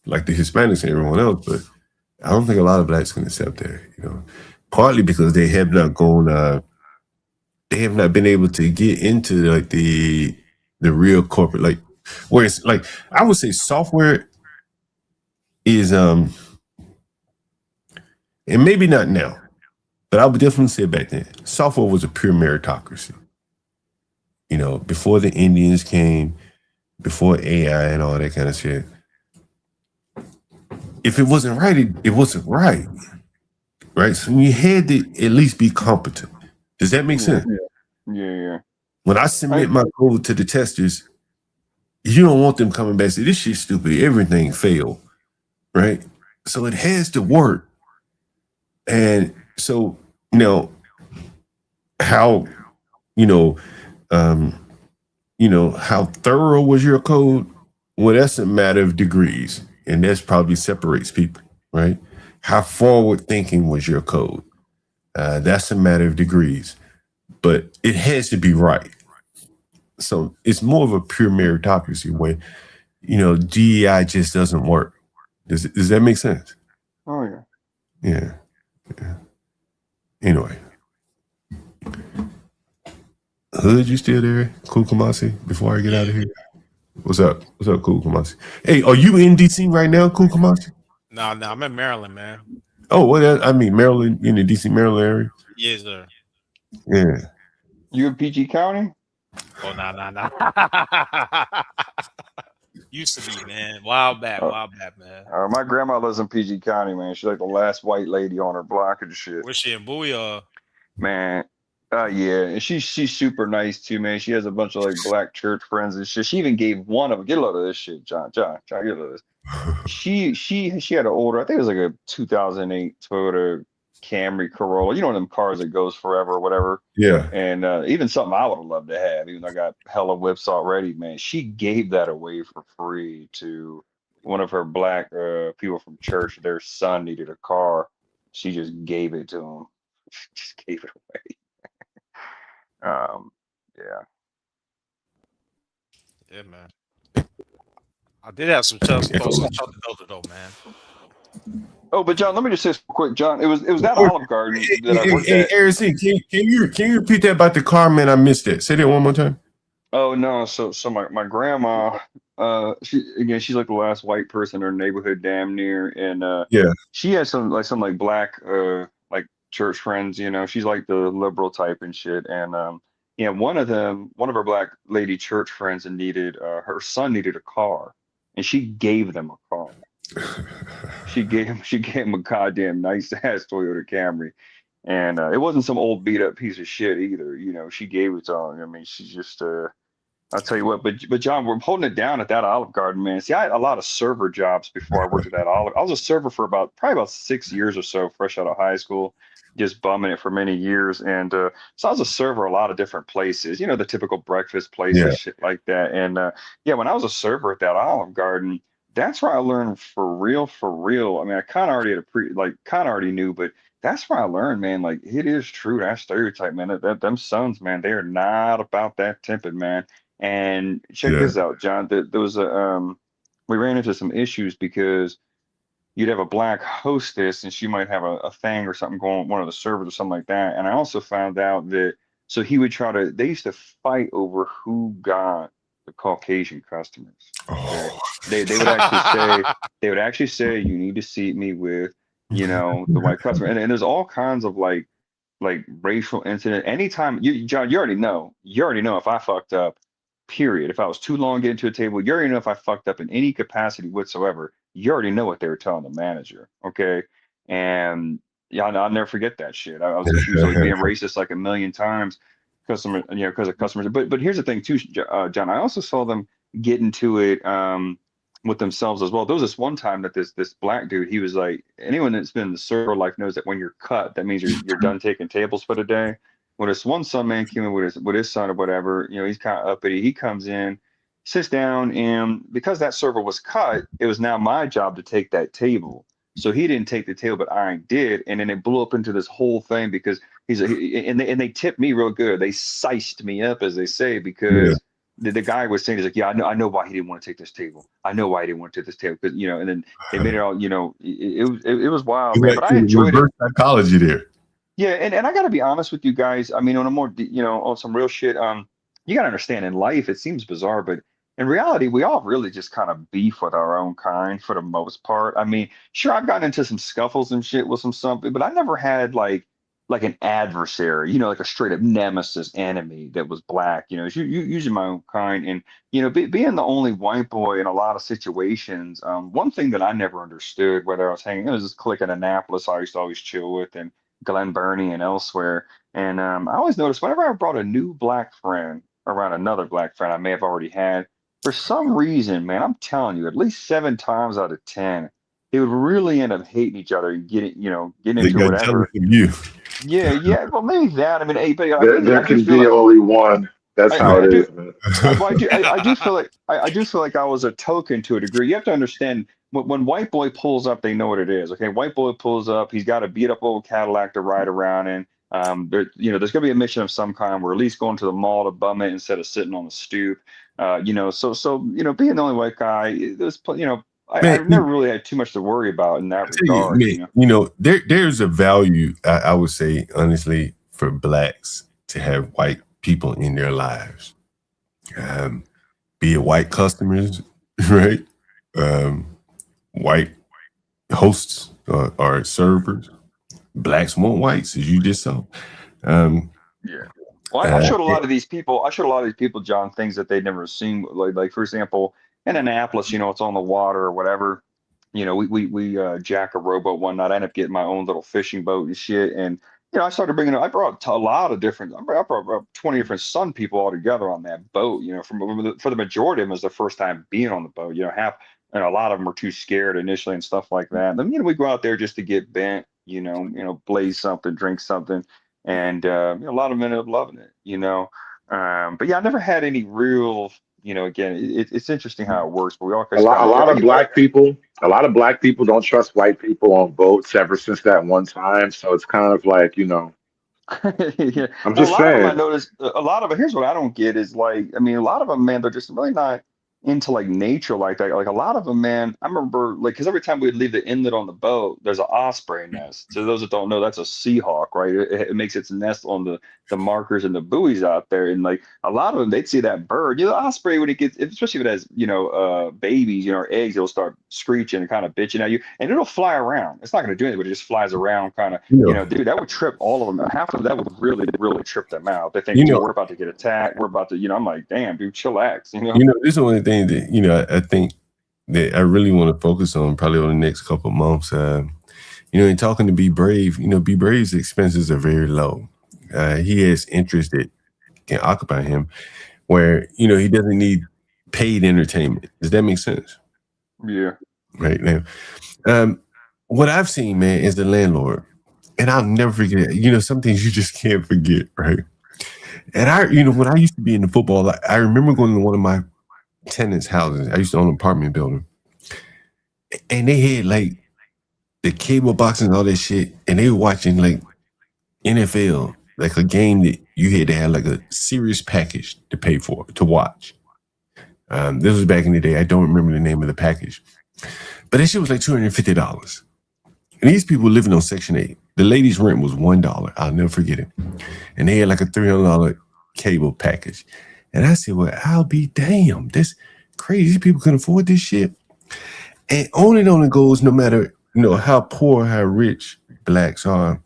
like the Hispanics and everyone else. But I don't think a lot of blacks can accept that, partly because they have not been able to get into like the real corporate, like, where it's like, I would say software is, and maybe not now, but I would definitely say back then, software was a pure meritocracy. Before the Indians came, before AI and all that kind of shit. If it wasn't right, it wasn't right. Right? So you had to at least be competent. Does that make sense? Yeah. When I submit my code to the testers, you don't want them coming back and say, this shit's stupid. Everything failed. Right? So it has to work. And so, how, how thorough was your code? Well, that's a matter of degrees, and that's probably separates people, right? How forward thinking was your code? That's a matter of degrees, but it has to be right. So it's more of a pure meritocracy where, DEI just doesn't work. Does that make sense? Oh yeah. Yeah. Anyway. Hood, you still there? Cool Kamasi, before I get out of here. What's up? What's up, Cool Kamasi? Hey, are you in DC right now, Cool Kamasi? No, I'm in Maryland, man. Oh, well, I mean Maryland, in the DC, Maryland area? Yes, sir. Yeah. You in PG County? Oh, nah. Used to be, man. Wild back, man. My grandma lives in PG County, man. She's like the last white lady on her block and shit. Where's she in Bowie? Man, yeah, and she's super nice too, man. She has a bunch of like black church friends and shit. She even gave one of them. Get a load of this shit, John, get a load of this. She had an older, I think it was like a 2008 Toyota Camry Corolla. You know, them cars that goes forever or whatever. Yeah. And even something I would have loved to have, even though I got hella whips already, man. She gave that away for free to one of her black people from church. Their son needed a car. She just gave it to him. Just gave it away. Yeah, man. I did have some Chelsea though, man. Oh, but John, let me just say quick, John. It was that Olive Garden that I worked at. Aaron, can you repeat that about the car, man? I missed it. Say that one more time. Oh no, so my grandma, she's like the last white person in her neighborhood, damn near, and she has some black like church friends, she's like the liberal type and shit, and one of her black lady church friends needed her son needed a car, and she gave them a car. She gave him a goddamn nice ass Toyota Camry, and it wasn't some old beat up piece of shit either. She gave it to him. I mean, she's just I'll tell you what, but John, we're holding it down at that Olive Garden, man. See, I had a lot of server jobs before I worked at that Olive. I was a server for probably about 6 years or so, fresh out of high school, just bumming it for many years. And so I was a server a lot of different places, the typical breakfast places, shit like that. And when I was a server at that Olive Garden, that's where I learned for real. I mean, I kind of already knew, but that's where I learned, man. Like, it is true, that stereotype, man. That them sons, man, they are not about that temping, man. And check this out, John. There was we ran into some issues because you'd have a black hostess and she might have a thing or something going on with one of the servers or something like that. And I also found out that he would they used to fight over who got the Caucasian customers. Okay? They would actually say you need to seat me with the white customer, and there's all kinds of like racial incident. Anytime John, you already know if I fucked up. Period. If I was too long getting to a table, you already know if I fucked up in any capacity whatsoever. You already know what they were telling the manager. Okay. And I'll never forget that shit. I was accused of being racist like a million times, because of customers. But here's the thing too, John. I also saw them get into it with themselves as well. There was this one time that this black dude, he was like, anyone that's been in the server life knows that when you're cut, that means you're done taking tables for the day. When this one son man came in with his son or whatever, he's kind of uppity. He comes in, sits down, and because that server was cut, it was now my job to take that table. So he didn't take the table, but I did, and then it blew up into this whole thing because and they tipped me real good. They sized me up, as they say, because the guy was saying, he's like, I know why he didn't want to take this table. I know why he didn't want to take this table, because and then they made it all, it was wild, man. But I enjoyed it. Psychology there. Yeah, and I got to be honest with you guys. I mean, on a more, on some real shit, you got to understand, in life, it seems bizarre, but in reality, we all really just kind of beef with our own kind for the most part. I mean, sure, I've gotten into some scuffles and shit with something, but I never had like an adversary, like a straight up nemesis enemy that was black. It's usually my own kind. And, being the only white boy in a lot of situations, one thing that I never understood, whether I was hanging, it was this clique in Annapolis I used to always chill with, and Glen Burnie and elsewhere. And I always noticed whenever I brought a new black friend around another black friend I may have already had, for some reason, man, I'm telling you, at least 7 times out of 10, they would really end up hating each other and getting into whatever. You. Yeah. Well, maybe that. I mean, hey, but there can be only one. That's how it is, man. I do feel like I do feel like I was a token to a degree. You have to understand when white boy pulls up, they know what it is. Okay, white boy pulls up, he's got a beat up old Cadillac to ride around in. There's gonna be a mission of some kind. We're at least going to the mall to bum it instead of sitting on the stoop. Being the only white guy, I've never really had too much to worry about in that regard. There's a value, I would say, honestly, for blacks to have white people in their lives, be it white customers, right? White hosts or servers. Blacks want whites, as you just saw. Well, I showed a lot of these people. John, things that they'd never seen. Like for example, in Annapolis, it's on the water or whatever. We jack a rowboat one night. I ended up getting my own little fishing boat and shit. And I started bringing. I brought a lot of different. I brought about 20 different Sun people all together on that boat. For the majority of them, it was the first time being on the boat. A lot of them were too scared initially and stuff like that. And then we go out there just to get bent. Blaze something, drink something. And a lot of them ended up loving it, but yeah, I never had any real, again, it's interesting how it works, but we all a lot of black people don't trust white people on boats ever since that one time. So it's kind of like, yeah. I'm just Of them, I saying. noticed a lot of it. Here's what I don't get is a lot of them, man, they're just really not into nature like that. Like a lot of them, man, I remember because every time we'd leave the inlet on the boat, there's an osprey nest. So those that don't know, that's a seahawk, right? It makes its nest on the markers and the buoys out there. And a lot of them, they'd see that bird. The osprey, when it gets, especially if it has, babies, or eggs, it'll start screeching and kind of bitching at you, and it'll fly around. It's not going to do anything, but it just flies around kind of, dude, that would trip all of them. Half of that would really, really trip them out. They think, we're about to get attacked. We're about to, I'm like, damn, dude, chillax, This is one of the things that, I think that I really want to focus on probably over the next couple of months. In talking to Be Brave, Be Brave's expenses are very low. He has interests that can occupy him where, he doesn't need paid entertainment. Does that make sense? Yeah. Right now. What I've seen, man, is the landlord. And I'll never forget it. Some things you just can't forget, right? And when I used to be in the football, I remember going to one of my tenants' houses. I used to own an apartment building. And they had the cable boxes and all that shit. And they were watching NFL, a game that you had to have a serious package to pay for, to watch. This was back in the day. I don't remember the name of the package. But that shit was $250. And these people living on Section 8. The lady's rent was $1. I'll never forget it. And they had a $300 cable package. And I said, well, I'll be damned. This crazy. These people couldn't afford this shit. And on it goes, no matter, how poor, how rich blacks are,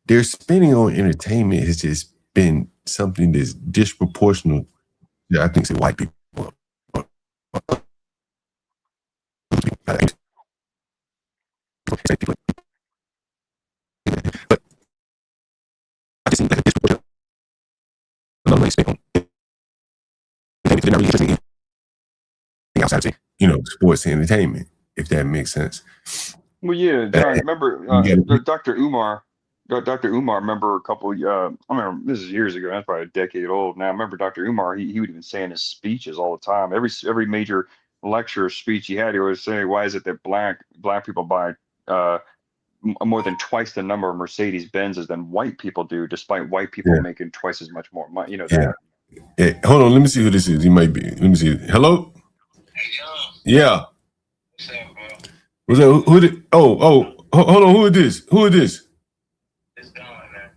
their spending on entertainment has just been something that's disproportional. I think it's white people. But I just think a disproportionate amount of money spent on entertainment. They're not really interested in anything outside of, sports and entertainment, if that makes sense. Well, yeah, John, remember Dr. Umar. Dr. Umar, remember a couple. I remember this is years ago. That's probably a decade old now. I remember Dr. Umar. He would even say in his speeches all the time. Every major lecture or speech he had, he always say, "Why is it that black people buy more than twice the number of Mercedes Benzes than white people do, despite white people making twice as much more money?" That. Yeah. Hold on. Let me see who this is. He might be. Let me see. Hello. Hey, John. Yeah. What's up, bro? What's that? Who did? Oh. Hold on. Who is this? Who is this? It's Don, man.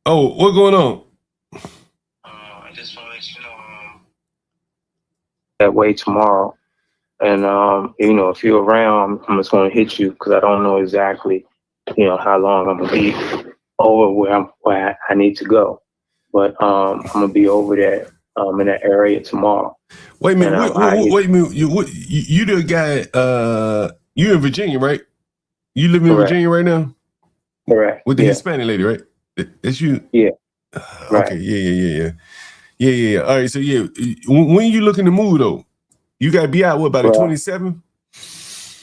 Oh, what's going on? I just want to let you know that way tomorrow. And, if you're around, I'm just going to hit you because I don't know exactly, how long I'm going to be over where I need to go. But I'm going to be over there in that area tomorrow. Wait a minute. Wait a minute. You the guy, you in Virginia, right? You live in Virginia right now? Correct. With the Hispanic lady, right? That's you? Yeah. Okay. Yeah. All right. So, when you looking to move, though? You got to be out, about the 27th?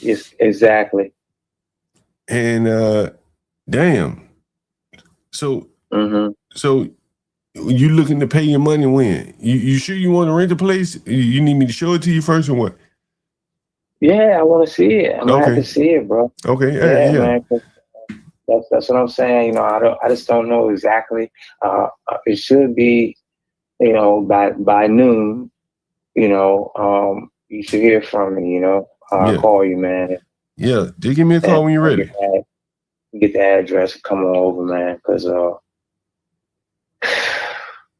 Yes, exactly. And, damn. So, you looking to pay your money when? You sure you want to rent a place? You need me to show it to you first or what? Yeah, I want to see it. I'm gonna have to see it, bro. Okay. Yeah, Yeah. man. That's what I'm saying. You know, I just don't know exactly. It should be, you know, by noon. You know, you should hear from me. You know, I'll call you, man. Yeah, just give me a call when you're ready. Get the address and come on over, man. Because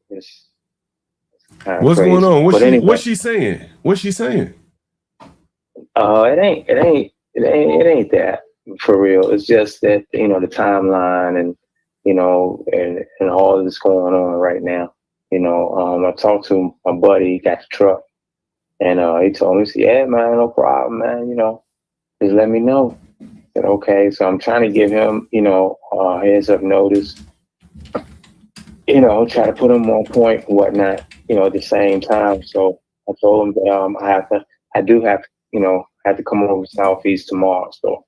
it's what's crazy. going on? Anyway, what's she saying? What's she saying? It ain't that for real. It's just that, you know, the timeline and, you know, and all that's going on right now. You know, I talked to my buddy, he got the truck, and he told me, he said, yeah, man, no problem, man. You know, just let me know. I said, okay. So I'm trying to give him, you know, heads up notice. You know, try to put him on point and whatnot, you know, at the same time. So I told him that I do have to, you know, I have to come over Southeast tomorrow. So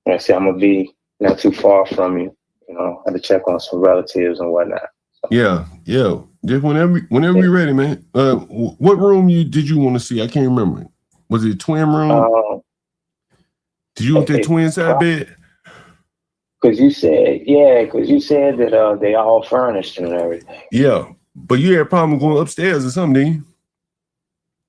I said, I'm gonna be not too far from you. You know, I had to check on some relatives and whatnot. So. Yeah. Just whenever you're ready, man. What room did you want to see? I can't remember. Was it twin room? Did you want that twin side bed? Because you said that they all furnished and everything. Yeah, but you had a problem going upstairs or something, didn't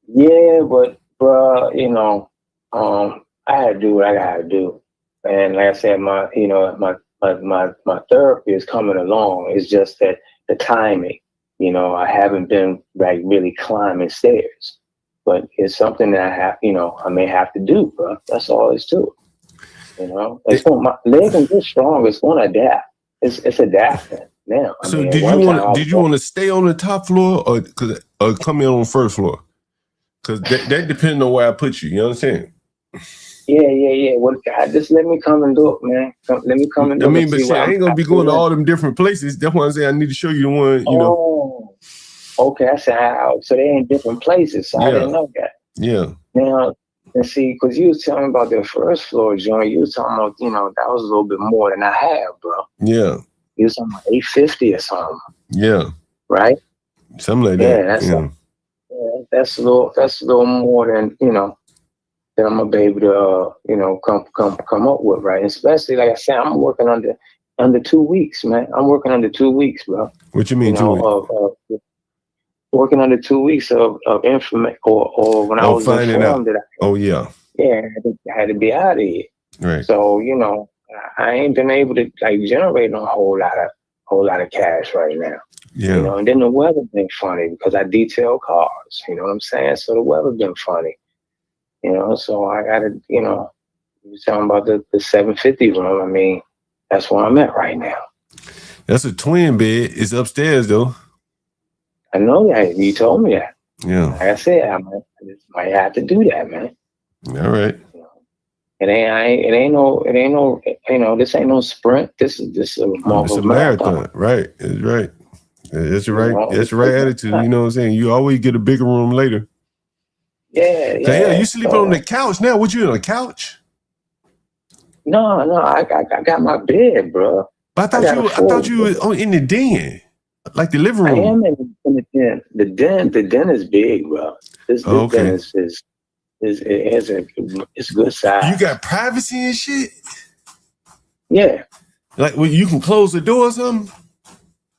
you? Yeah, but bruh, you know, I had to do what I gotta do, and like I said, my therapy is coming along. It's just that the timing, you know, I haven't been like really climbing stairs, but it's something that I may have to do, bro. That's all it's to it. You know, my leg is just strong. It's going to adapt. It's adapting now. So did you want to stay on the top floor or come in on the first floor? Because that depends on where I put you. You understand? Yeah. Well, God, just let me come and do it, man. Let me come and do it. I mean, but shit, I ain't gonna be going to all them different places. That's why I say I need to show you the one. You know. Okay. I said, so they in different places. So I didn't know that. Yeah. Now. And see, because you was telling me about the first floor joint, you was talking about, you know, that was a little bit more than I have, bro. Yeah. You was talking about 850 or something. Yeah. Right? Something like that. That's a little more than, you know, that I'm gonna be able to, you know, come up with, right? And especially, like I said, I'm working under 2 weeks, man. I'm working under 2 weeks, bro. What you mean, 2 weeks? Working under 2 weeks of information, or when I was informed that I had to be out of here. Right. So, you know, I ain't been able to like generate a whole lot of cash right now. Yeah. You know, and then the weather been funny because I detail cars. You know what I'm saying? So the weather been funny. You know, so I gotta, you know, you talking about the 750 room. I mean, that's where I'm at right now. That's a twin bed. It's upstairs though. I know that. You told me that. Yeah. Like I said, I might have to do that, man. All right. You know, it ain't no, you know, this ain't no sprint. This is a marathon. Right. It's right. That's the right. That's the right attitude. You know what I'm saying? You always get a bigger room later. Yeah. You sleep on the couch now. What you on a couch? No. I got my bed, bro. But I thought you were in the den. Like the living room. I am in the den. The den is big, bro. This den is it's good size. You got privacy and shit? Yeah. Like when you can close the door or something?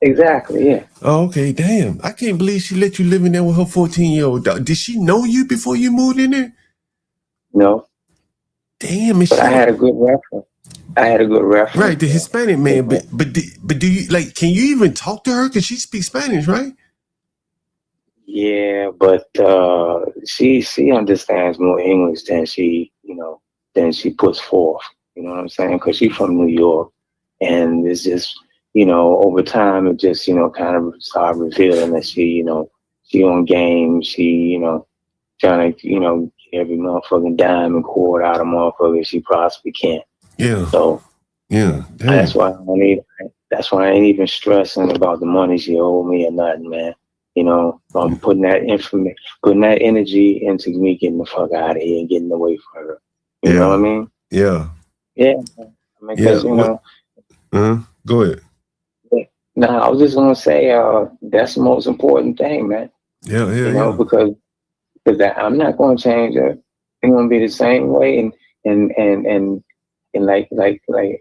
Exactly, yeah. Oh, okay, damn. I can't believe she let you live in there with her 14-year-old dog. Did she know you before you moved in there? No. Damn, but I had a good reference. Right, the Hispanic man, but do you like? Can you even talk to her? Cause she speaks Spanish, right? Yeah, but she understands more English than she puts forth. You know what I'm saying? Because she's from New York, and it's just, you know, over time it just, you know, kind of started revealing that she, you know, she on game. She, you know, trying to, you know, get every motherfucking dime and cord out of motherfucker she possibly can. Yeah. So yeah, that's why I ain't even stressing about the money she owe me or nothing, man. You know, I'm putting that energy into me getting the fuck out of here and getting away from her. You know what I mean? Yeah. Yeah. I mean, because, you know. Go ahead. No, I was just gonna say, that's the most important thing, man. Yeah, you know, because I'm not gonna change her. It's gonna be the same way, and like the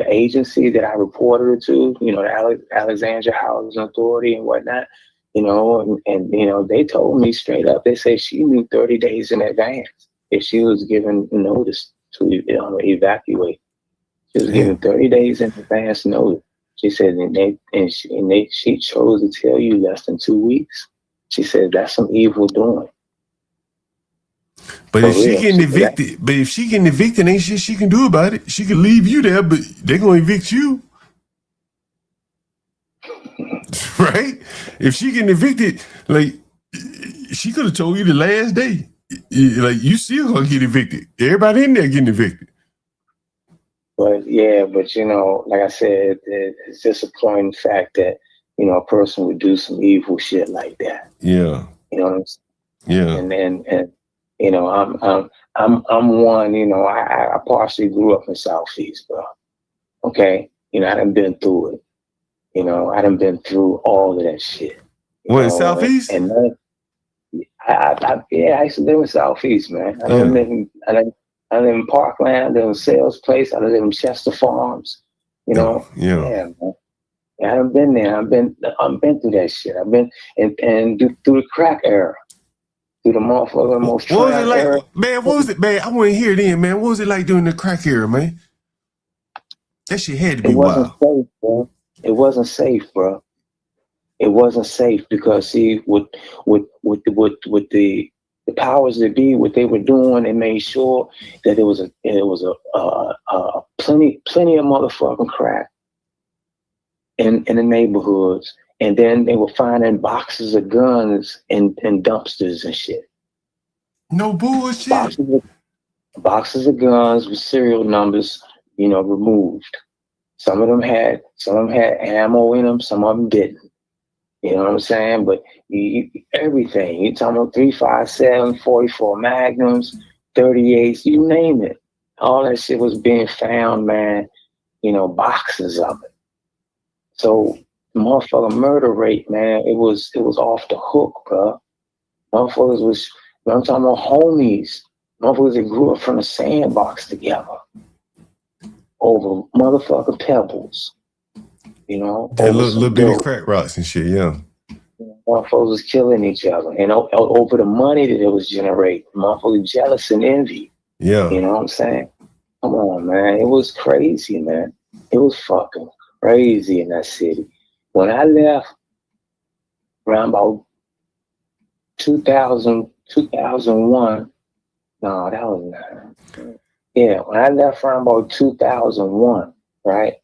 agency that I reported her to, you know, the Alexandria Housing Authority and whatnot, you know, and you know, they told me straight up. They say she knew 30 days in advance if she was given notice to evacuate. She was given 30 days in advance notice. She said, she chose to tell you less than 2 weeks. She said that's some evil doing. But if she getting evicted, ain't shit she can do about it. She can leave you there, but they're gonna evict you. Right? If she getting evicted, like she could have told you the last day. Like you still gonna get evicted. Everybody in there getting evicted. But you know, like I said, it's disappointing fact that, you know, a person would do some evil shit like that. Yeah. You know what I'm saying? Yeah. And you know, I'm one, you know, I partially grew up in Southeast, bro. Okay. You know, I done been through it. You know, I done been through all of that shit. What, in Southeast? And I used to live in Southeast, man. I live in Parkland, I live in Sales Place, I live in Chester Farms, you know. Yeah, man. Yeah, I've been there. I've been through that shit. I've been and through the crack era. Through the motherfucker most what was it like, era. man? What was it, man? I want to hear it in, man. What was it like during the crack era, man? That shit had to be wild. Safe, bro. It wasn't safe, bro. It wasn't safe because see, with the powers that be, what they were doing, they made sure that there was plenty of motherfucking crack in the neighborhoods, and then they were finding boxes of guns in dumpsters and shit. No bullshit. Boxes of guns with serial numbers, you know, removed. Some of them had ammo in them, some of them didn't. You know what I'm saying? But everything, you're talking about 357, 44 Magnums, 38s, you name it. All that shit was being found, man, you know, boxes of it. So motherfucking murder rate, man, it was off the hook, bro. Motherfuckers was, I'm talking about homies. Motherfuckers that grew up from the sandbox together over motherfucking pebbles. You know, that little bitty crack rocks and shit, yeah. Motherfuckers was killing each other, and over the money that it was generating. Motherfuckers jealous and envy. Yeah. You know what I'm saying? Come on, man. It was crazy, man. It was fucking crazy in that city. When I left around about 2001, no, that was not. Yeah, when I left around about 2001, right?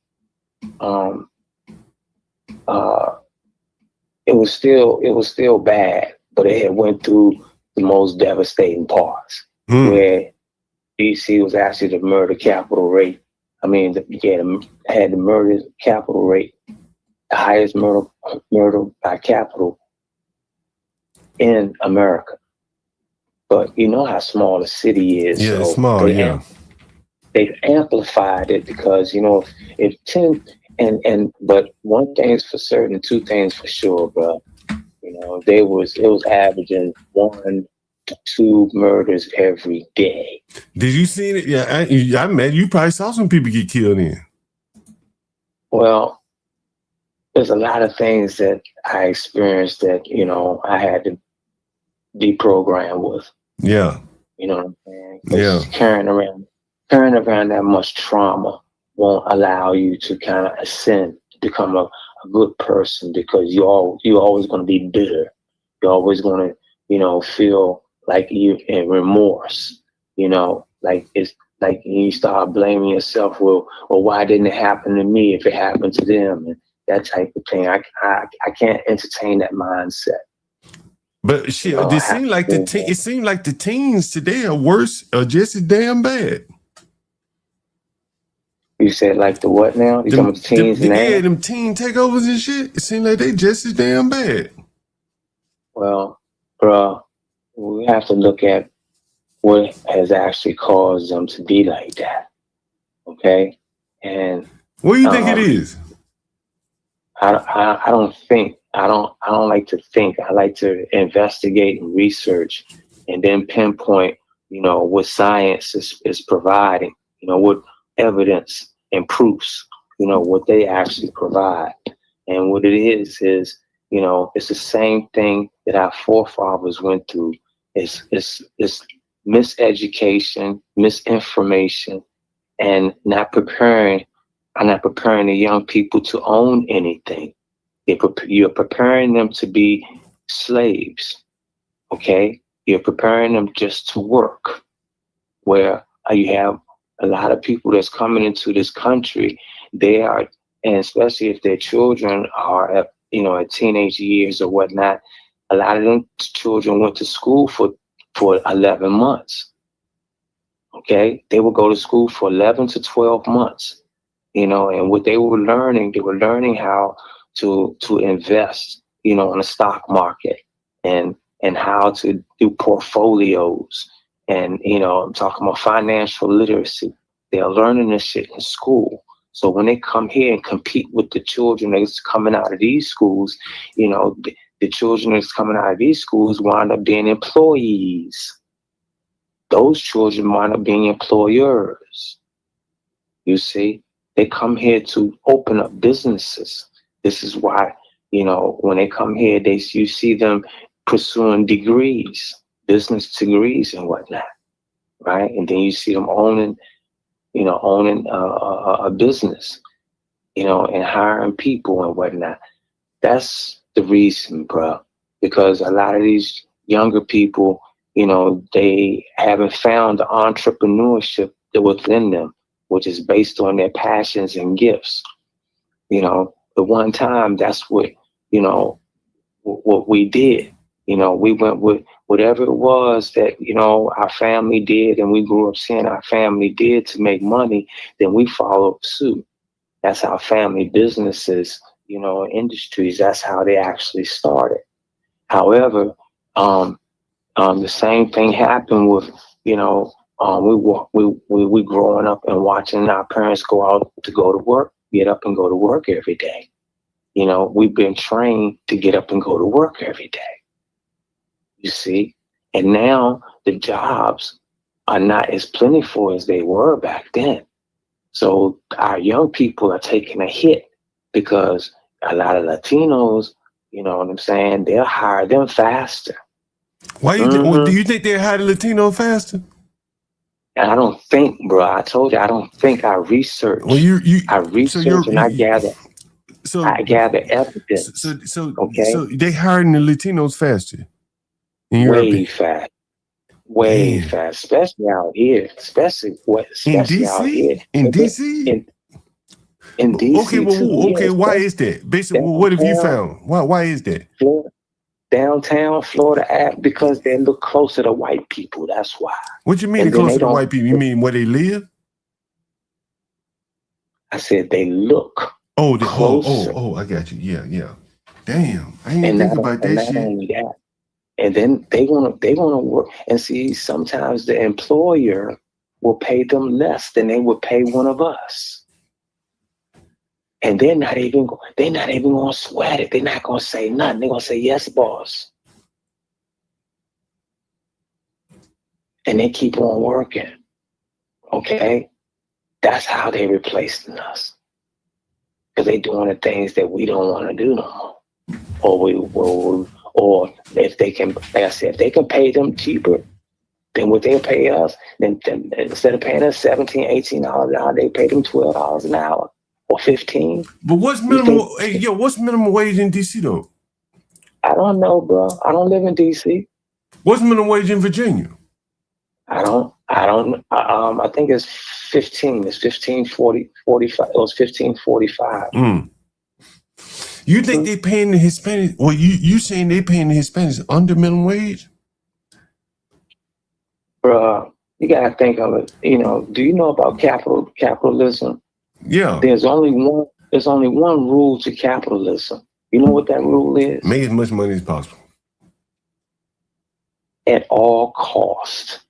It was still bad, but it had went through the most devastating parts where DC was actually the murder capital rate. I mean, had the murder capital rate, the highest murder by capital in America. But you know how small the city is. Yeah, so it's small, they've amplified it because, you know, if 10 but one thing's for certain, two things for sure, bro. You know, it was averaging 1 to 2 murders every day. Did you see it? Yeah, I met you. Probably saw some people get killed in. Well, there's a lot of things that I experienced that, you know, I had to deprogram with. Yeah. You know what I'm saying? Yeah. Carrying around that much trauma won't allow you to kind of ascend, to become a good person, because you're always going to be bitter. You're always going to, you know, feel like you're in remorse. You know, like it's like you start blaming yourself. Well, why didn't it happen to me if it happened to them? And that type of thing. I can't entertain that mindset. But shit, it seemed like the teens today are worse or just as damn bad. You said like the what now? You talking about the teens now? Yeah, them teen takeovers and shit. It seems like they just as damn bad. Well, bro, we have to look at what has actually caused them to be like that. Okay? And what do you think it is? I don't think. I don't like to think. I like to investigate and research, and then pinpoint. What science is providing. What evidence and proofs. What they actually provide, and what it is it's the same thing that our forefathers went through. It's miseducation, misinformation, and not preparing the young people to own anything. You're preparing them to be slaves, okay? You're preparing them just to work, where you have a lot of people that's coming into this country. They are, and especially if their children are at teenage years or whatnot, a lot of them children went to school for 11 months. Okay, they would go to school for 11 to 12 months, and what they were learning how to invest, in the stock market, and how to do portfolios, and I'm talking about financial literacy. They're learning this shit in school. So when they come here and compete with the children that's coming out of these schools, the children that's coming out of these schools wind up being employees. Those children wind up being employers. You see, they come here to open up businesses. This is why, when they come here, you see them pursuing degrees, business degrees and whatnot, right? And then you see them owning a business, and hiring people and whatnot. That's the reason, bro, because a lot of these younger people, they haven't found the entrepreneurship that within them, which is based on their passions and gifts. The one time, that's what we did. We went with whatever it was that, our family did, and we grew up seeing our family did to make money, then we followed suit. That's how family businesses, industries, that's how they actually started. However, the same thing happened with, we growing up and watching our parents go out to go to work, get up and go to work every day. We've been trained to get up and go to work every day. You see? And now the jobs are not as plentiful as they were back then. So our young people are taking a hit because a lot of Latinos, you know what I'm saying, they'll hire them faster. Why do you think they hire the Latino faster? And I don't think, bro. I told you, I don't think. I research. Well, I research and I gather. So I gather evidence. So they hiring the Latinos faster. Way fast. Way fast, especially out here. Especially out here. In DC. In DC. Okay, well, okay. Why is that? Basically, what have you found? Why is that? Florida, downtown Florida, because they look closer to white people. That's why. What you mean closer to white people? You mean where they live? I said they look. Oh, I got you. Yeah. Damn, I didn't think about that shit. Only that. And then they wanna work. And see, sometimes the employer will pay them less than they would pay one of us. And they're not even gonna sweat it. They're not gonna say nothing. They're gonna say, yes, boss. And they keep on working. Okay? That's how they replacing us. Because they doing the things that we don't want to do no more. Or if they can, like I said, if they can pay them cheaper than what they pay us, then instead of paying us $17, $18 an hour, they pay them $12 an hour or $15. But what's minimum? What's minimum wage in DC though? I don't know, bro. I don't live in DC. What's minimum wage in Virginia? I don't. I think it's 15. It's 15.40, 45. It was 15.45. You think they paying the Hispanics? Well, you saying they paying the Hispanics under minimum wage? Bruh, you gotta think of it. Do you know about capitalism? Yeah. There's only one rule to capitalism. You know what that rule is? Make as much money as possible. At all cost.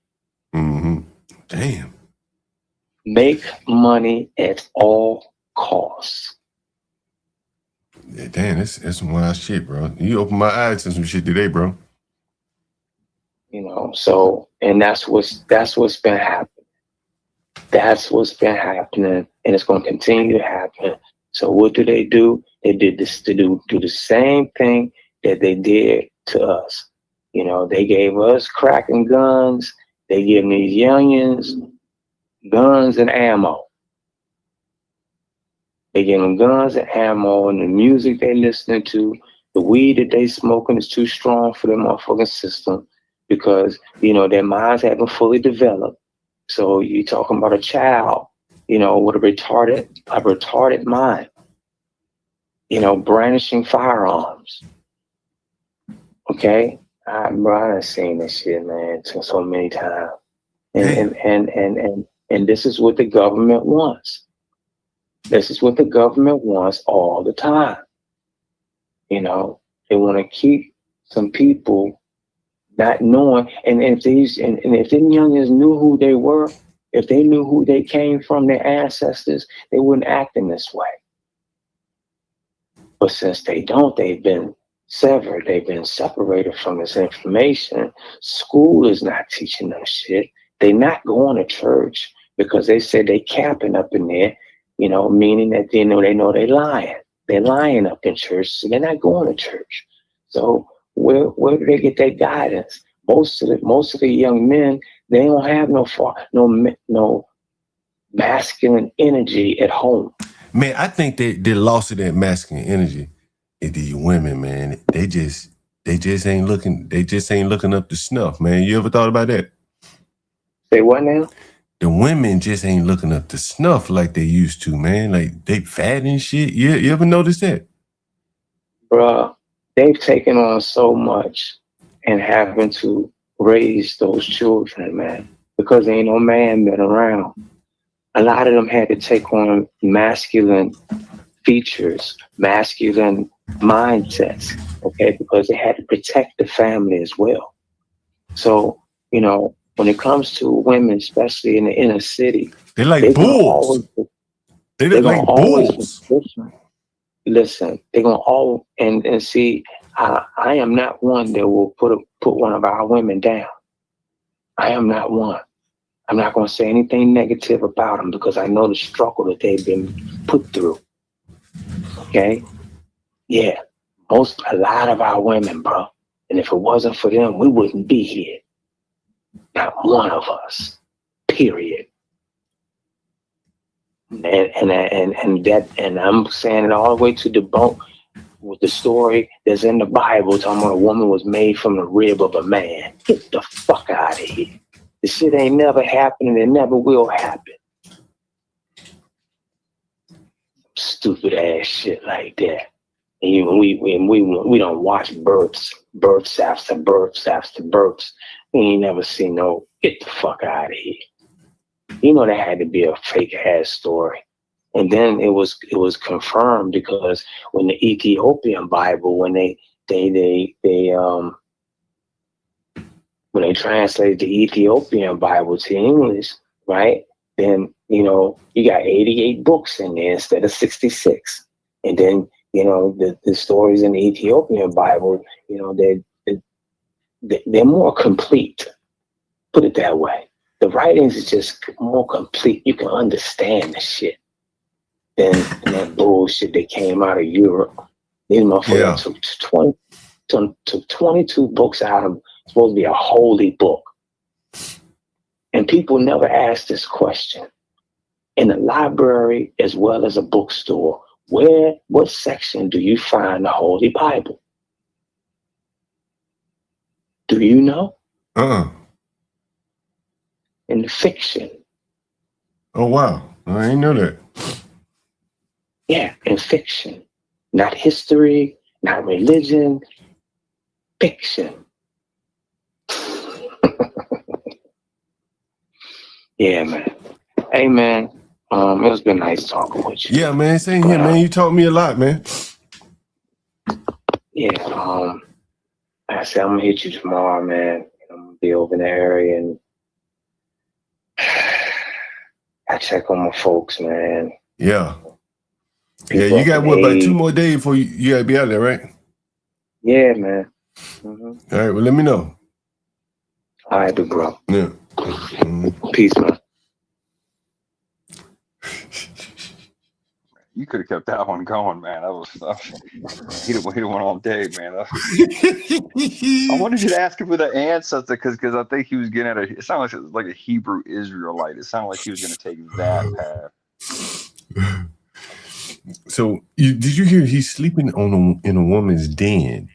Damn. Make money at all costs. Yeah, damn, that's some wild shit, bro. You opened my eyes to some shit today, bro. You know, so and that's what's been happening. That's what's been happening, and it's going to continue to happen. So what do? They did this to do the same thing that they did to us. You know, they gave us crack and guns. They give these youngins guns and ammo. They give them guns and ammo, and the music they listening to, the weed that they smoking is too strong for their motherfucking system because, you know, their minds haven't fully developed. So you talking about a child, you know, with a retarded mind, you know, brandishing firearms. Okay? I've seen this shit, man, so many times. And this is what the government wants. This is what the government wants all the time. You know, they want to keep some people not knowing. And if them youngins knew who they were, if they knew who they came from, their ancestors, they wouldn't act in this way. But since they don't, they've been severed. They've been separated from this information. School is not teaching them shit. They're not going to church because they said they camping up in there, you know, meaning that they know they're lying. They're lying up in church, so they're not going to church. So where do they get their guidance? Most of the young men, they don't have no masculine energy at home. Man, I think they lost of that masculine energy is these women, man. They just ain't looking up to snuff, man. You ever thought about that? Say what now? The women just ain't looking up to snuff like they used to, man. Like they fat and shit. You ever notice that? Bruh, they've taken on so much and having to raise those children, man, because there ain't no man been around. A lot of them had to take on masculine features, masculine mindsets, okay, because they had to protect the family as well. So, you know, when it comes to women, especially in the inner city, they're like bulls. They look like bulls. Listen, they're gonna all and see. I am not one that will put one of our women down. I am not one. I'm not gonna say anything negative about them because I know the struggle that they've been put through. Okay, yeah, a lot of our women, bro. And if it wasn't for them, we wouldn't be here. Not one of us. Period. And I'm saying it all the way to debunk with the story that's in the Bible talking about a woman was made from the rib of a man. Get the fuck out of here. This shit ain't never happened and it never will happen. Stupid ass shit like that. And we don't watch births after births. We ain't never seen no get the fuck out of here. You know that had to be a fake ass story. And then it was confirmed because when the Ethiopian Bible, when they translated the Ethiopian Bible to English, right? Then, you know, you got 88 books in there instead of 66. And then, you know, the stories in the Ethiopian Bible, you know, they're more complete. Put it that way. The writings is just more complete. You can understand the shit than that bullshit that came out of Europe. These motherfuckers took 22 books out of supposed to be a holy book. And people never ask this question. In a library as well as a bookstore, what section do you find the Holy Bible? Do you know? In the fiction. Oh wow. I didn't know that. Yeah, in fiction. Not history, not religion, fiction. Yeah, man. Hey, man. It's been nice talking with you. Yeah, man. Same here, man. You taught me a lot, man. Yeah. I said I'm gonna hit you tomorrow, man. I'm gonna be over in the area and I check on my folks, man. Yeah. Yeah, you got what, about 2 more days before you gotta be out there, right? Yeah, man. Mm-hmm. All right, well, let me know. All right, big bro. Yeah. Peace, man. You could have kept that one going, man. He went all day, man. I wanted you to ask him for the ancestor because I think he was getting at it sounded like it was like a Hebrew Israelite. It sounded like he was going to take that path. So did you hear he's sleeping in a woman's den?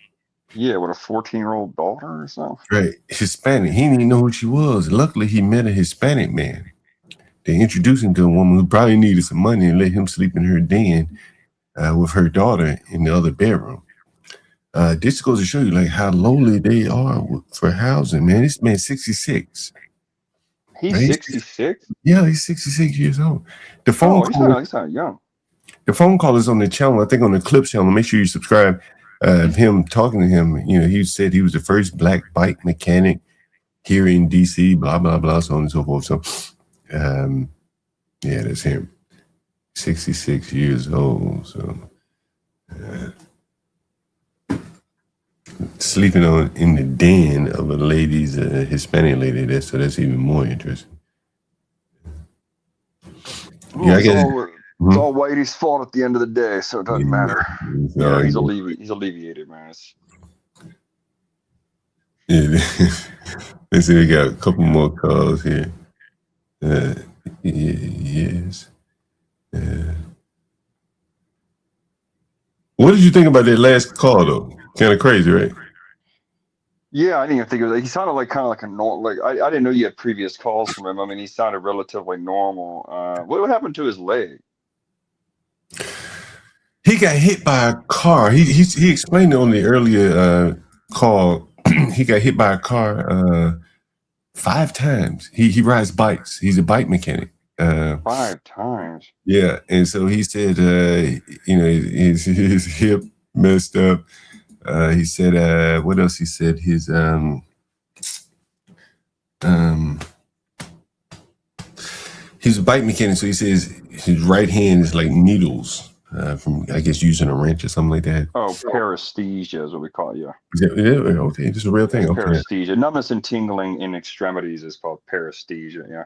Yeah, with a 14-year-old daughter or something. Right, Hispanic. He didn't even know who she was. Luckily, he met a Hispanic man. They introduced him to a woman who probably needed some money and let him sleep in her den with her daughter in the other bedroom. This goes to show you like how lowly they are for housing, man. This man's 66. He's right? 66? Yeah, he's 66 years old. The phone call, he's not young. The phone call is on the channel, I think on the Clips channel. Make sure you subscribe. Him talking to him, he said he was the first black bike mechanic here in DC, blah, blah, blah, so on and so forth. So, yeah, that's him. 66 years old. So, sleeping in the den of a lady's Hispanic lady. That's even more interesting. Yeah, it's all Whitey's fault at the end of the day, so it doesn't matter. He's alleviated, man. Yeah. Let's see, we got a couple more calls here. Yes. What did you think about that last call, though? Kind of crazy, right? Yeah, I didn't even think it was. He sounded like kind of like a normal. Like I didn't know you had previous calls from him. I mean, he sounded relatively normal. What happened to his leg? He got hit by a car. He explained it on the earlier call. He got hit by a car 5 times. He rides bikes. He's a bike mechanic. 5 times. Yeah, and so he said, his hip messed up. He said, what else? He said his he's a bike mechanic, so he says his right hand is like needles from, I guess, using a wrench or something like that. Oh, paresthesia is what we call it. Yeah. Yeah. Okay, this is a real thing. Okay. Paresthesia, numbness and tingling in extremities is called paresthesia. Yeah.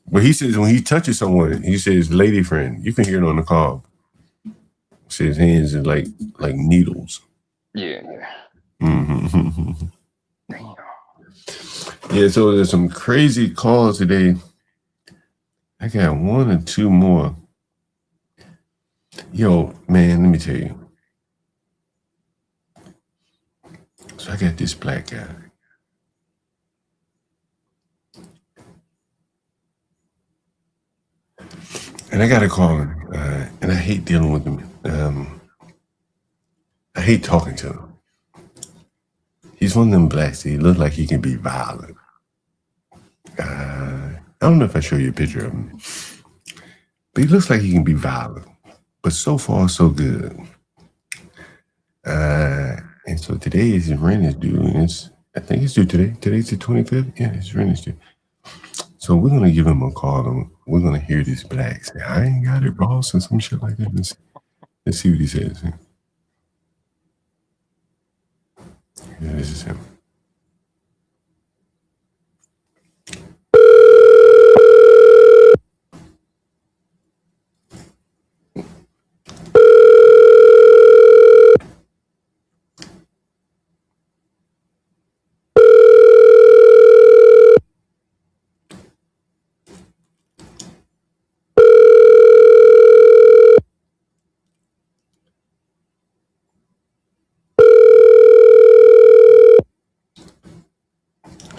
But he says when he touches someone, he says, "Lady friend," you can hear it on the call. He says his hands are like needles. Yeah. Mm-hmm. Damn. Yeah, so there's some crazy calls today. I got 1 or 2 more. Yo, man, let me tell you. So I got this black guy. And I got to call him. And I hate dealing with him. I hate talking to him. He's one of them blacks. He looks like he can be violent. I don't know if I show you a picture of him. But he looks like he can be violent. But so far, so good. And so today his rent is due. And I think it's due today. Today's the 25th. Yeah, his rent is due. So we're going to give him a call. And we're going to hear this black say, "I ain't got it, boss," and some shit like that. Let's see what he says. Yeah, this is him.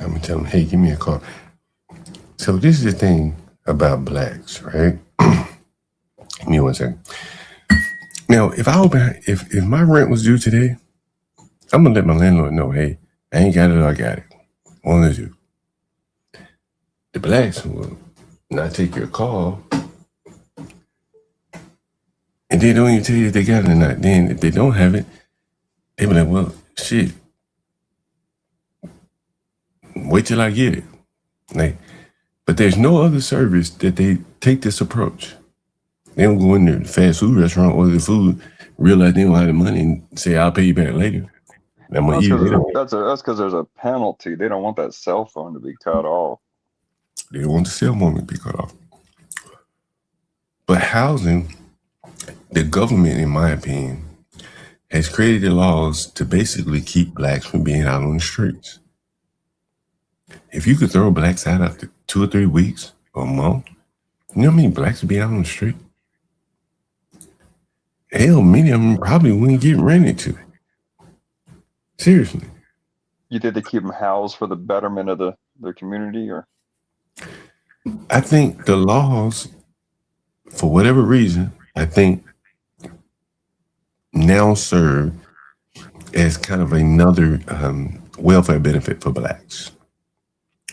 I'm going to tell him, "Hey, give me a call." So this is the thing about blacks, right? Give me 1 second. Now, if my rent was due today, I'm going to let my landlord know, "Hey, I ain't got it, I got it." One of the two. The blacks will not take your call, and they don't even tell you if they got it or not. Then if they don't have it, they be like, "Well, shit, wait till I get it." But there's no other service that they take this approach. They don't go in the fast food restaurant, order the food, realize they don't have the money, and say, "I'll pay you back later." I'm gonna eat it later. That's because there's a penalty. They don't want that cell phone to be cut off. They don't want the cell phone to be cut off. But housing, the government, in my opinion, has created the laws to basically keep blacks from being out on the streets. If you could throw blacks out after 2 or 3 weeks or a month, you know how many blacks would be out on the street? Hell, many of them probably wouldn't get rented to. Seriously. You think they keep them housed for the betterment of the community, or? I think the laws, for whatever reason, I think now serve as kind of another welfare benefit for blacks.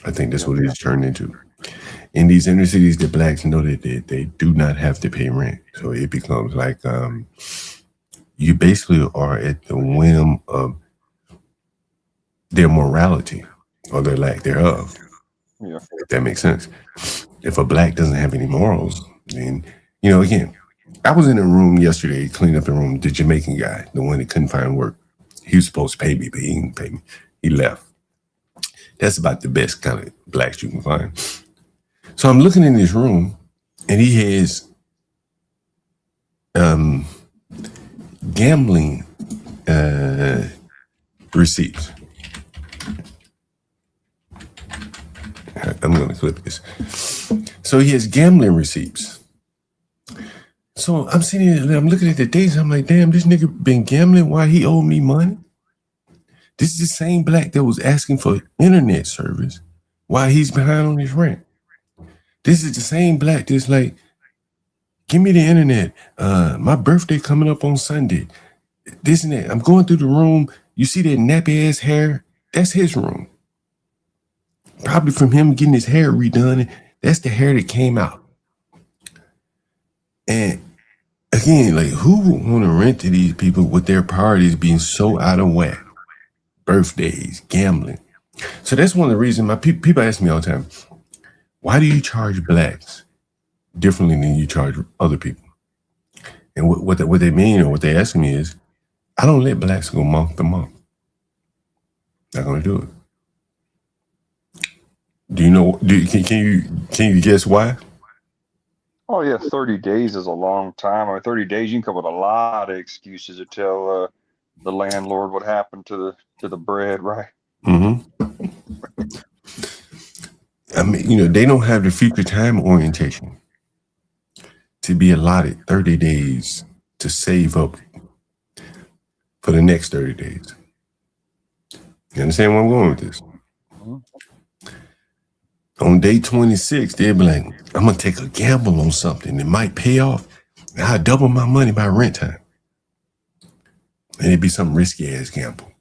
I think that's what it's turned into. In these inner cities, the blacks know that they do not have to pay rent. So it becomes like you basically are at the whim of their morality or their lack thereof. Yeah. If that makes sense. If a black doesn't have any morals, then, you know, again, I was in a room yesterday, cleaning up the room, the Jamaican guy, the one that couldn't find work. He was supposed to pay me, but he didn't pay me. He left. That's about the best kind of blacks you can find. So I'm looking in this room, and he has gambling receipts. I'm going to clip this. So he has gambling receipts. So I'm sitting there, I'm looking at the dates. I'm like, damn, this nigga been gambling while he owed me money. This is the same black that was asking for internet service while he's behind on his rent. This is the same black that's like, give me the internet. My birthday coming up on Sunday. This and that. I'm going through the room. You see that nappy ass hair? That's his room. Probably from him getting his hair redone. That's the hair that came out. And again, like, who would want to rent to these people with their priorities being so out of whack? Birthdays, gambling. So that's one of the reasons my people ask me all the time, why do you charge blacks differently than you charge other people? And what they mean, or what they asking me is, I don't let blacks go month to month. Not gonna do it. Do you know? Can you guess why? Oh yeah, 30 days is a long time. I mean, 30 days you can come up with a lot of excuses to tell the landlord what happened to the bread, right? Mm-hmm. I mean, you know, they don't have the future time orientation to be allotted 30 days to save up for the next 30 days. You understand where I'm going with this? Mm-hmm. On day 26, they'll be like, I'm going to take a gamble on something that might pay off. I'll double my money by rent time. And it'd be some risky ass gamble.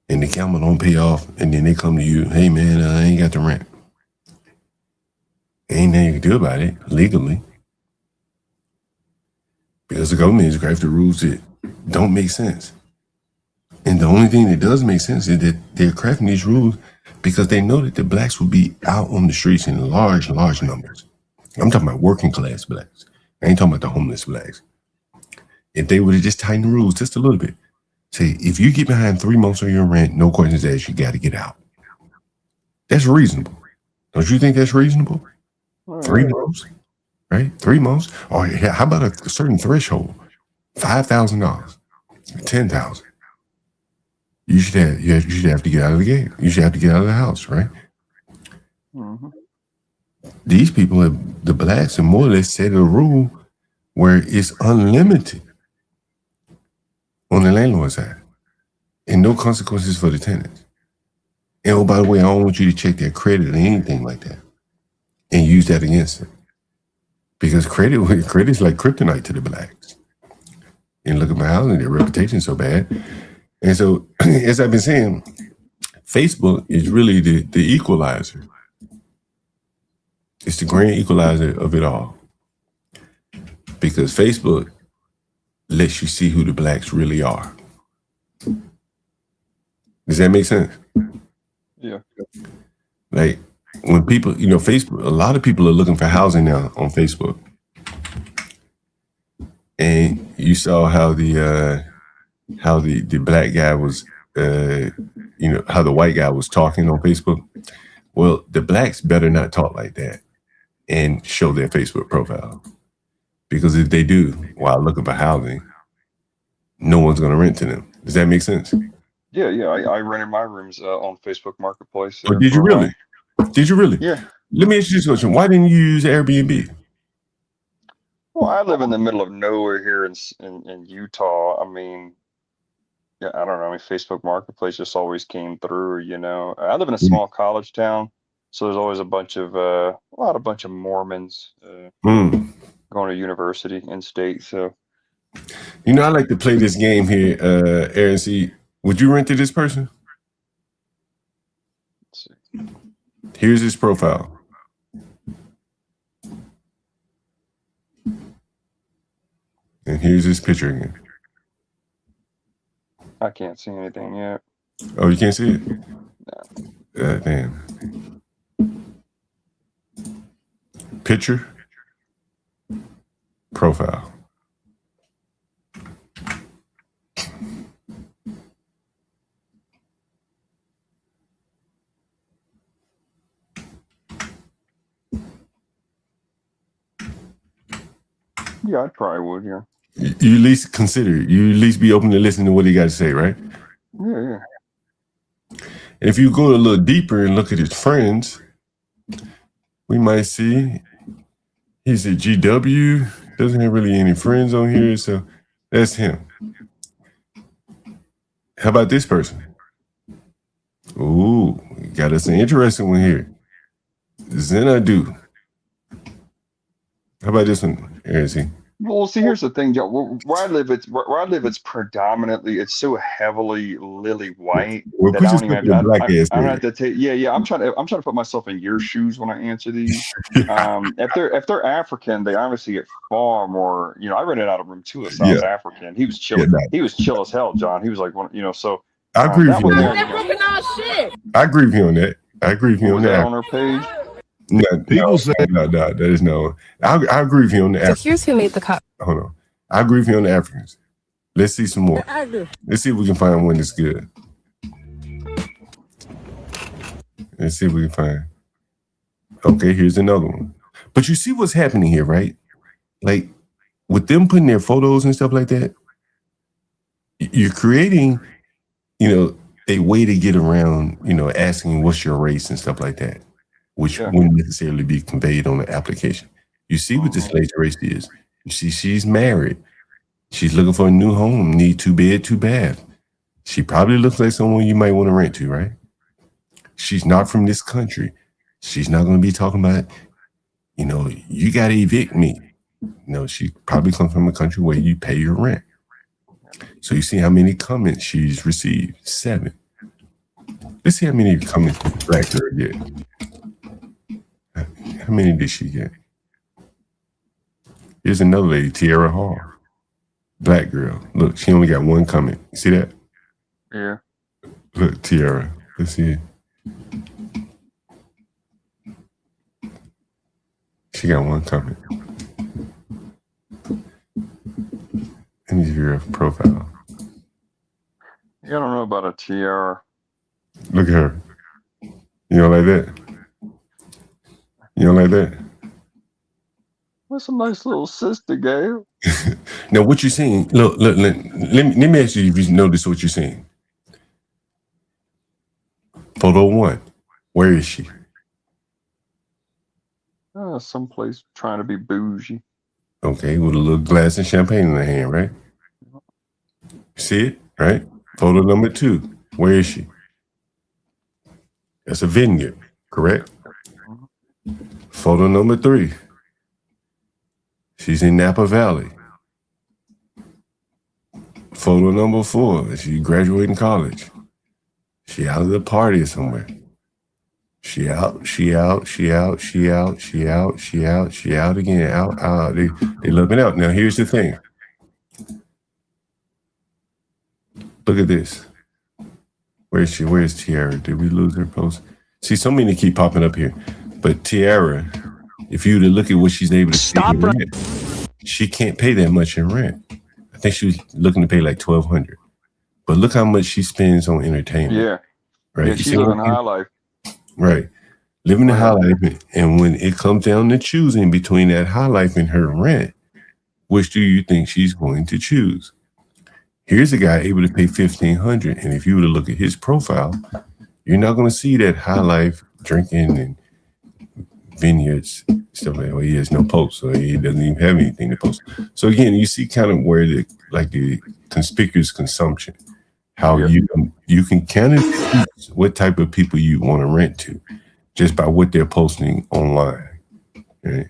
And the gamble don't pay off. And then they come to you, hey man, I ain't got the rent. Ain't nothing you can do about it legally. Because the government has crafted rules that don't make sense. And the only thing that does make sense is that they're crafting these rules because they know that the blacks will be out on the streets in large numbers. I'm talking about working class blacks. I ain't talking about the homeless blacks. If they would have just tightened the rules just a little bit, say, if you get behind 3 months of your rent, no questions asked, you got to get out. That's reasonable. Don't you think that's reasonable? 3 months, right? 3 months. Or how about a certain threshold? $5,000, $10,000. You should have to get out of the game. You should have to get out of the house, right? Mm-hmm. These people, the blacks, have more or less set a rule where it's unlimited on the landlord side and no consequences for the tenants. And oh, by the way, I don't want you to check their credit or anything like that and use that against them. Because credit is like kryptonite to the blacks. And look at my housing, their reputation is so bad. And so, as I've been saying, Facebook is really the equalizer. It's the grand equalizer of it all. Because Facebook lets you see who the blacks really are. Does that make sense? Yeah. Like, when people, Facebook, a lot of people are looking for housing now on Facebook. and you saw how the black guy was, how the white guy was talking on Facebook. Well, the blacks better not talk like that and show their Facebook profile, because if they do, while looking for housing, no one's going to rent to them. Does that make sense? Yeah. I rented my rooms on Facebook Marketplace. Oh, did you really? Did you really? Yeah. Let me ask you this question: why didn't you use Airbnb? Well, I live in the middle of nowhere here in Utah. I mean, yeah, I don't know. I mean, Facebook Marketplace just always came through. I live in a small college town, so there's always a bunch of Mormons going to university in state. So, I like to play this game here, Aaron. See, would you rent to this person? let's see. Here's his profile. And here's his picture again. I can't see anything yet. Oh, you can't see it? No. Damn. Picture. Profile. Yeah, I probably would. Yeah. You at least consider it. You at least be open to listen to what he got to say, right? Yeah. And if you go a little deeper and look at his friends, we might see he's a GW, doesn't have really any friends on here, so that's him. How about this person? Ooh, got us an interesting one here. Xanadu. How about this one, Aaron? Well, see, here's the thing, Joe. Where I live, it's predominantly, it's so heavily lily white Well, that I don't even have, black ass I don't have to take. Yeah. I'm trying to put myself in your shoes when I answer these. If they're African, they obviously get far more. I rented out a room to a South African. He was chill. He was chill as hell, John. He was like, so. I agree with you on that. I agree with you on that. I agree with you on that. On her page. No, people say no. That is no. I agree with you on the Africans. So here's who made the cut. Hold on. I agree with you on the Africans. Let's see some more. Let's see if we can find one that's good. Let's see if we can find. Okay, here's another one. But you see what's happening here, right? Like with them putting their photos and stuff like that, you're creating, a way to get around, asking what's your race and stuff like that, which wouldn't necessarily be conveyed on the application. You see what this lady's race is. You see she's married. She's looking for a new home, need 2 bed, 2 bath. She probably looks like someone you might want to rent to, right? She's not from this country. She's not going to be talking about, you got to evict me. She probably comes from a country where you pay your rent. So you see how many comments she's received? 7. Let's see how many comments the black girl get. How many did she get? Here's another lady, Tiara Hall. Black girl. Look, she only got 1 comment. You see that? Yeah. Look, Tiara. Let's see it. She got 1 comment. Let me see her profile. I don't know about a TR. Look at her. You don't like that? You don't like that? That's a nice little sister, Gail. Now, what you seeing? Look. Let me ask you if you notice what you're seeing. Photo 1. Where is she? Someplace trying to be bougie. Okay, with a little glass of champagne in her hand, right? See it, right? Photo number 2. Where is she? That's a vineyard, correct? Photo number 3. She's in Napa Valley. Photo number 4. She's graduating college. She out of the party somewhere. She out again. Out. They looking out. Now here's the thing. Look at this. Where is she? Where's Tiara? Did we lose her post? See, so many keep popping up here. But Tiara, if you were to look at what she's able to Stop see, she can't pay that much in rent. I think she was looking to pay like $1,200. But look how much she spends on entertainment. Yeah. Right. Yeah, she's living high life. Right. Living the high life. And when it comes down to choosing between that high life and her rent, which do you think she's going to choose? Here's a guy able to pay $1,500. And if you were to look at his profile, you're not going to see that high life drinking and vineyards, stuff like that. Well, he has no post, so he doesn't even have anything to post. So again, you see kind of where the conspicuous consumption, how you can kind of choose what type of people you want to rent to just by what they're posting online. Right?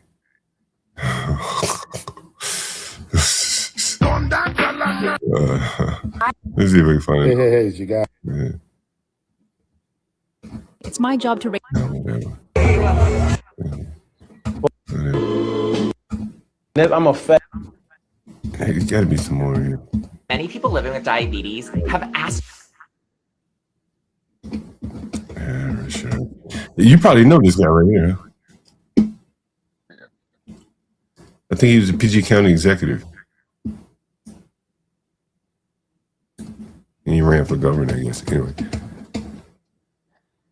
Let's see if we can find it. Hey, you got it. It's my job to I'm a fat. Hey, there's got to be some more here. Many people living with diabetes have asked. Yeah, sure. You probably know this guy right here. I think he was a PG County executive. And he ran for governor, I guess. Anyway.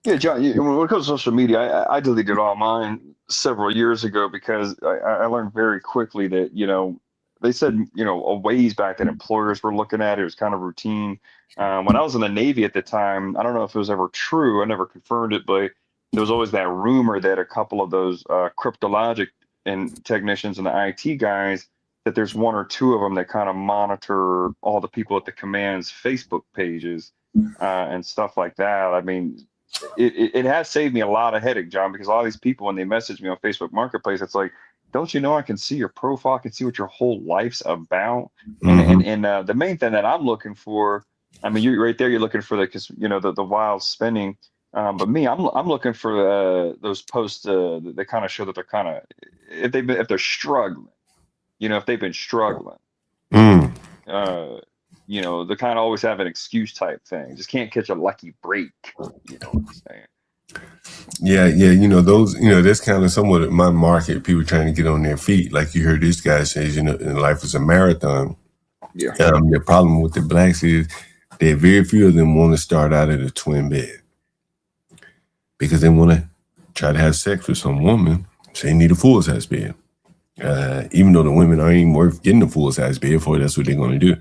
Yeah, John, when it comes to social media, I deleted all mine several years ago because I learned very quickly that, they said, a ways back that employers were looking at it. It was kind of routine. When I was in the Navy at the time, I don't know if it was ever true. I never confirmed it, but there was always that rumor that a couple of those cryptologic and technicians and the IT guys, that there's one or two of them that kind of monitor all the people at the command's Facebook pages and stuff like that. I mean, it has saved me a lot of headache, John, because a lot of these people, when they message me on Facebook Marketplace, it's like, don't you know I can see your profile, I can see what your whole life's about. And the main thing that I'm looking for, I mean, you're right there, you're looking for the wild spending. But me, I'm looking for those posts that kind of show that they're kind of, if they're struggling, if they've been struggling, they kind of always have an excuse type thing. Just can't catch a lucky break. You know what I'm saying? Yeah. Those, that's kind of somewhat my market. People trying to get on their feet. Like you heard this guy says, life is a marathon. Yeah. The problem with the blacks is that very few of them want to start out at a twin bed because they want to try to have sex with some woman. So they need a full size bed. Even though the women aren't even worth getting a full size bed for, that's what they're going to do.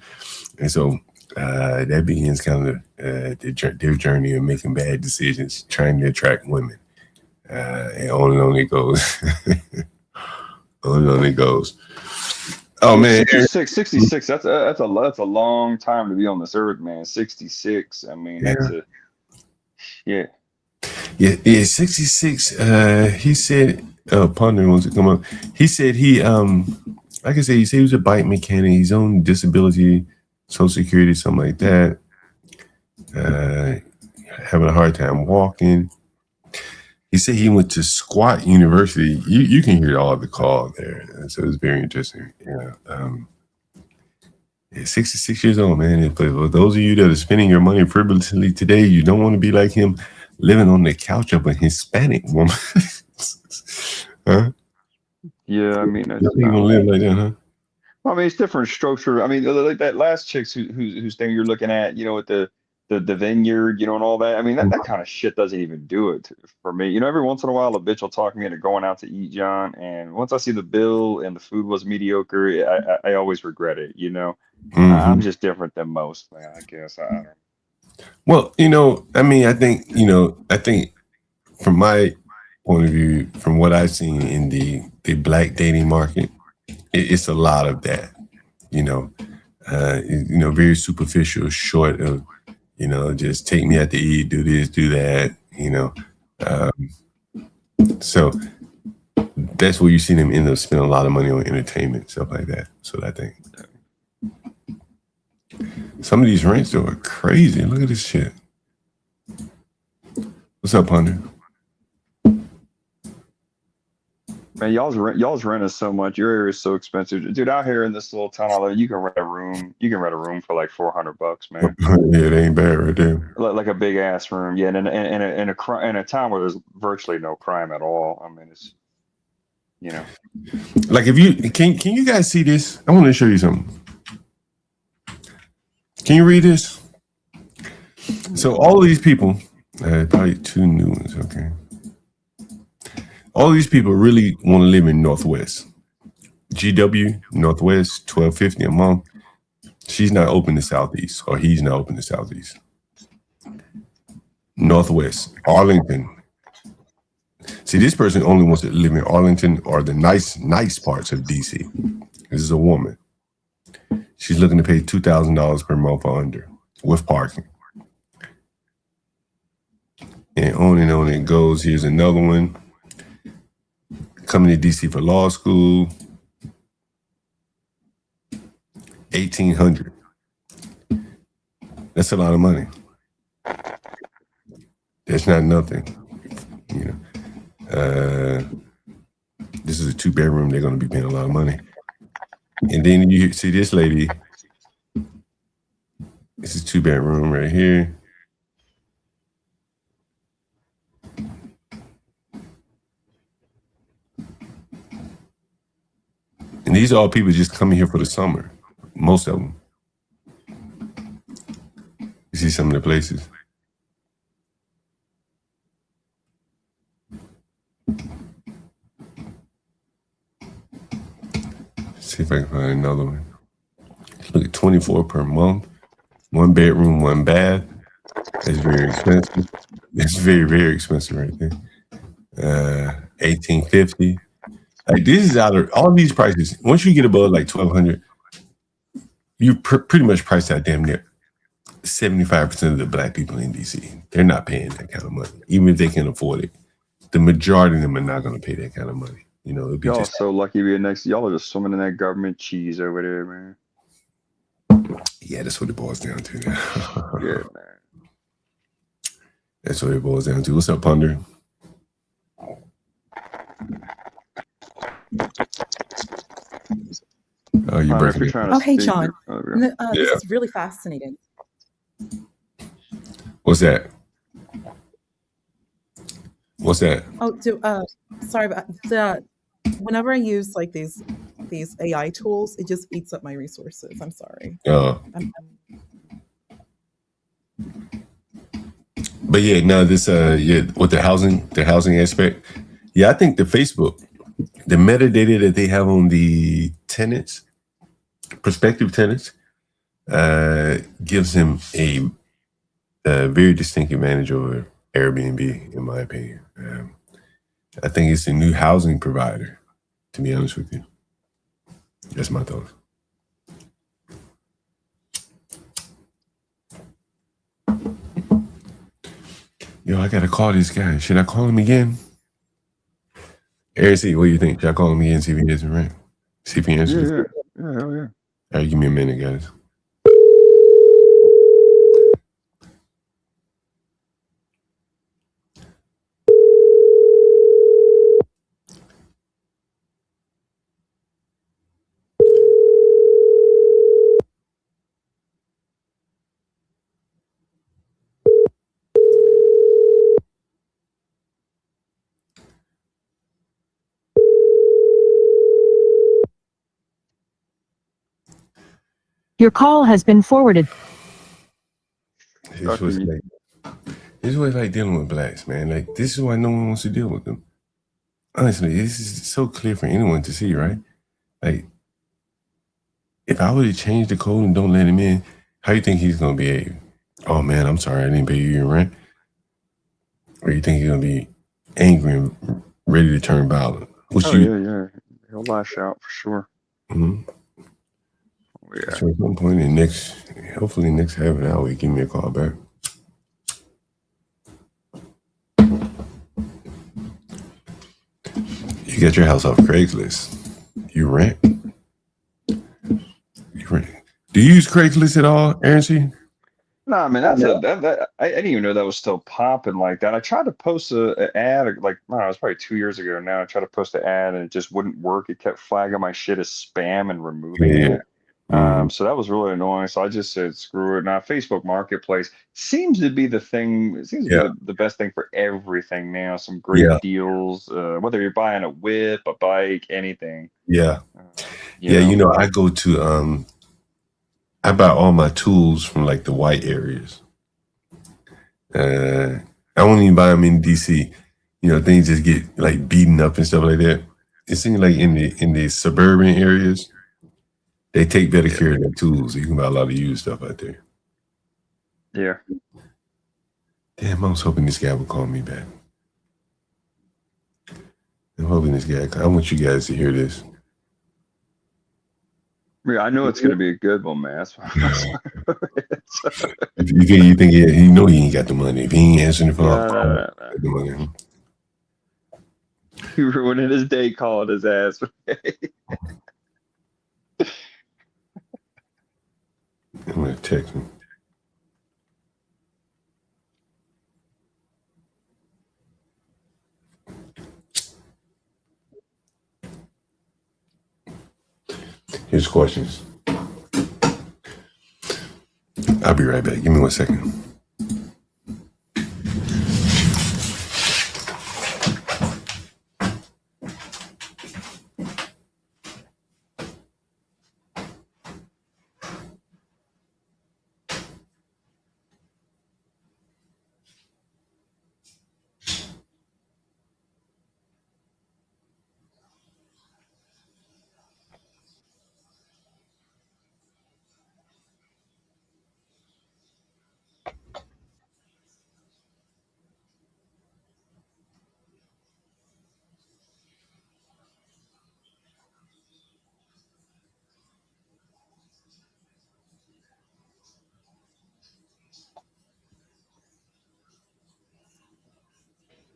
And so that begins kind of their journey of making bad decisions, trying to attract women. And on it goes. On it goes. Oh man, 66. That's a long time to be on this earth, man. 66. I mean, that's yeah. 66. He said, Ponder wants to come up. He said he like I said, he said he was a bike mechanic. He's on disability, Social Security, something like that. Having a hard time walking. He said he went to Squat University. You can hear all of the call there. So it's very interesting. Yeah. 66 years old, man. And for those of you that are spending your money frivolously today, you don't want to be like him, living on the couch of a Hispanic woman. Huh? Yeah, I mean, you gonna live like that, huh? I mean, it's different strokes for. I mean, like that last chick whose thing you're looking at, with the vineyard, and all that. I mean, that kind of shit doesn't even do it for me. Every once in a while, a bitch will talk me into going out to eat, John. And once I see the bill and the food was mediocre, I always regret it. I'm just different than most, man. I guess I don't. Well, I mean, I think from my point of view, from what I've seen in the black dating market, it's a lot of that. Very superficial, short of. Just take me out to eat, do this, do that, so that's where you see them end up spending a lot of money on entertainment, stuff like that. So I think some of these rents though are crazy. Look at this shit. What's up, Ponder? Man, y'all's rent is so much. Your area is so expensive, dude. Out here in this little town I live, you can rent a room. You can rent a room for like $400, man. Yeah, it ain't bad right there. Like a big ass room, yeah. And in a town where there's virtually no crime at all. I mean, You know, like if you can you guys see this? I want to show you something. Can you read this? So all these people, probably 2 new ones. Okay. All these people really want to live in Northwest. GW Northwest, $12.50 a month. She's not open to Southeast, or he's not open to Southeast. Northwest, Arlington. See, this person only wants to live in Arlington or the nice parts of DC. This is a woman. She's looking to pay $2,000 per month or under with parking. And on it goes. Here's another one. Coming to DC for law school. $1,800. That's a lot of money. That's not nothing. You know. This is a 2-bedroom. They're going to be paying a lot of money. And then you see this lady. This is 2-bedroom right here. And these are all people just coming here for the summer. Most of them. You see some of the places. See if I can find another one. Look at 24 per month. 1 bedroom, 1 bath. That's very expensive. That's very, very expensive right there. $1,850. Like this is out of all these prices. Once you get above like $1,200, you pretty much priced out damn near 75% of the black people in DC. They're not paying that kind of money, even if they can afford it. The majority of them are not going to pay that kind of money. You know, it'd be y'all just so lucky being next. Y'all are just swimming in that government cheese over there, man. Yeah, that's what it boils down to. Yeah, man. That's what it boils down to. What's up, Ponder? Oh, you breaking it. Oh, hey, John. Yeah. This is really fascinating. What's that? What's that? Oh, sorry about that. Whenever I use like these AI tools, it just eats up my resources. I'm sorry. But yeah, no, this with the housing aspect, yeah, I think the Facebook, the metadata that they have on the tenants, prospective tenants, gives him a very distinct advantage over Airbnb, in my opinion. I think it's a new housing provider, to be honest with you. That's my thoughts. Yo, I gotta call this guy. Should I call him again? Aaron C, what do you think? Should I call him again, see if he doesn't ring? See if he answers? Yeah, hell yeah. All right, give me a minute, guys. Your call has been forwarded. This is what it's like dealing with blacks, man. Like, this is why no one wants to deal with them. Honestly, this is so clear for anyone to see, right? Like, if I were to change the code and don't let him in, how you think he's going to behave? Oh, man, I'm sorry, I didn't pay you your rent. Or you think he's going to be angry and ready to turn violent? Yeah. He'll lash out for sure. Mm-hmm. Yeah. So at some point hopefully next half an hour, you give me a call back. You got your house off Craigslist. You rent. Do you use Craigslist at all, Aaron C? Nah, man, I didn't even know that was still popping like that. I tried to post an ad, like, I don't know, it was probably 2 years ago now. I tried to post an ad and it just wouldn't work. It kept flagging my shit as spam and removing it. So that was really annoying. So I just said, screw it. Now, Facebook Marketplace seems to be the thing. It seems to be the best thing for everything now. Some great deals, whether you're buying a whip, a bike, anything. Yeah. You know? I go to, I buy all my tools from like the white areas. I won't even buy them in DC. You know, things just get like beaten up and stuff like that. It seems like in the suburban areas, they take better care of their tools. You can buy a lot of used stuff out there. Yeah. Damn, I was hoping this guy would call me back. I'm hoping this guy. I want you guys to hear this. Yeah, I know it's going to be a good one, man. You think you know he ain't got the money. If he ain't answering the phone, No. the money. He ruining his day calling his ass. I'm gonna text him. Here's questions. I'll be right back. Give me 1 second.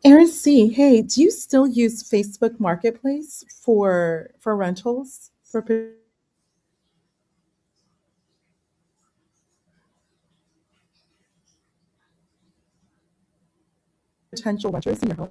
Aaron C, hey, do you still use Facebook Marketplace for rentals for potential renters in your home?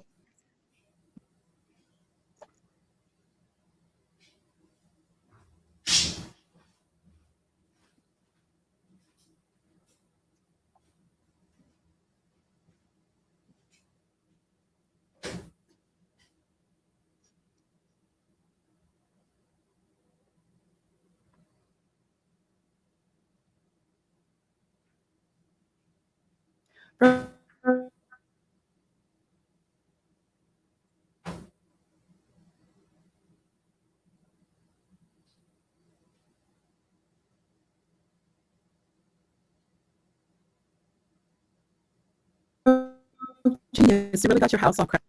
Genius, you really got your house on credit.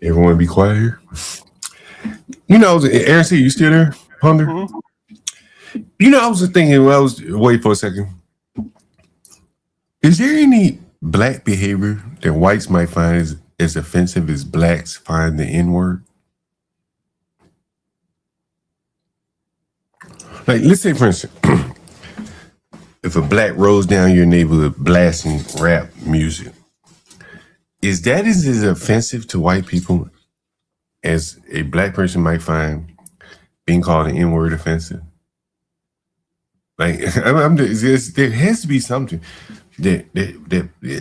Everyone be quiet here. You know, Aaron C, you still there? Ponder? Mm-hmm. You know, I was thinking, wait for a second. Is there any black behavior that whites might find as offensive as blacks find the N-word? Like, let's say, for instance, if a black rolls down your neighborhood blasting rap music, is that as offensive to white people as a black person might find being called an N-word offensive? Like, there has to be something that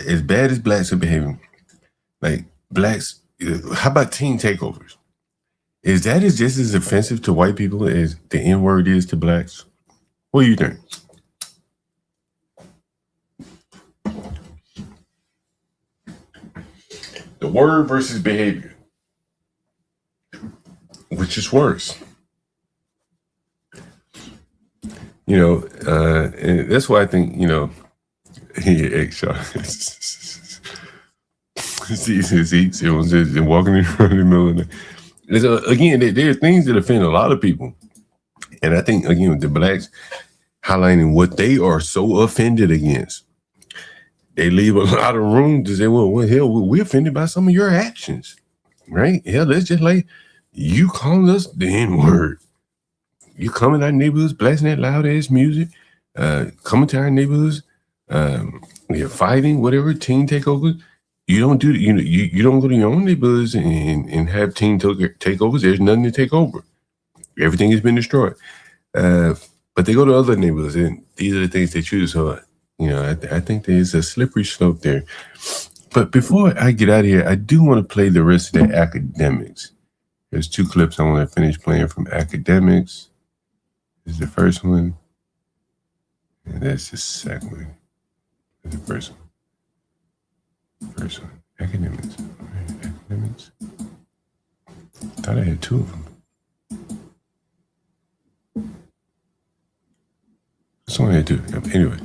as bad as blacks are behaving, like blacks, how about teen takeovers? Is that just as offensive to white people as the N-word is to blacks? What do you think? The word versus behavior. Which is worse? You know, and that's why I think, you know, Shaw. See, walking in front of the middle of the night. Again, there are things that offend a lot of people. And I think, again, the blacks highlighting what they are so offended against. They leave a lot of room to say, well, hell, we're offended by some of your actions, right? Hell, that's just like you calling us the N-word. You come in our neighborhoods, blasting that loud ass music, coming to our neighborhoods, you're fighting, whatever, teen takeovers. You don't do, you don't go to your own neighborhoods and have teen takeovers. There's nothing to take over. Everything has been destroyed. But they go to other neighborhoods, and these are the things they choose. So, you know, I think there's a slippery slope there. But before I get out of here, I do want to play the rest of the academics. There's 2 clips I want to finish playing from academics. This is the first one. And that's the second one. That's the first one. First one. Academics. Right, academics. Thought I had 2 of them. That's all I had 2. Anyway.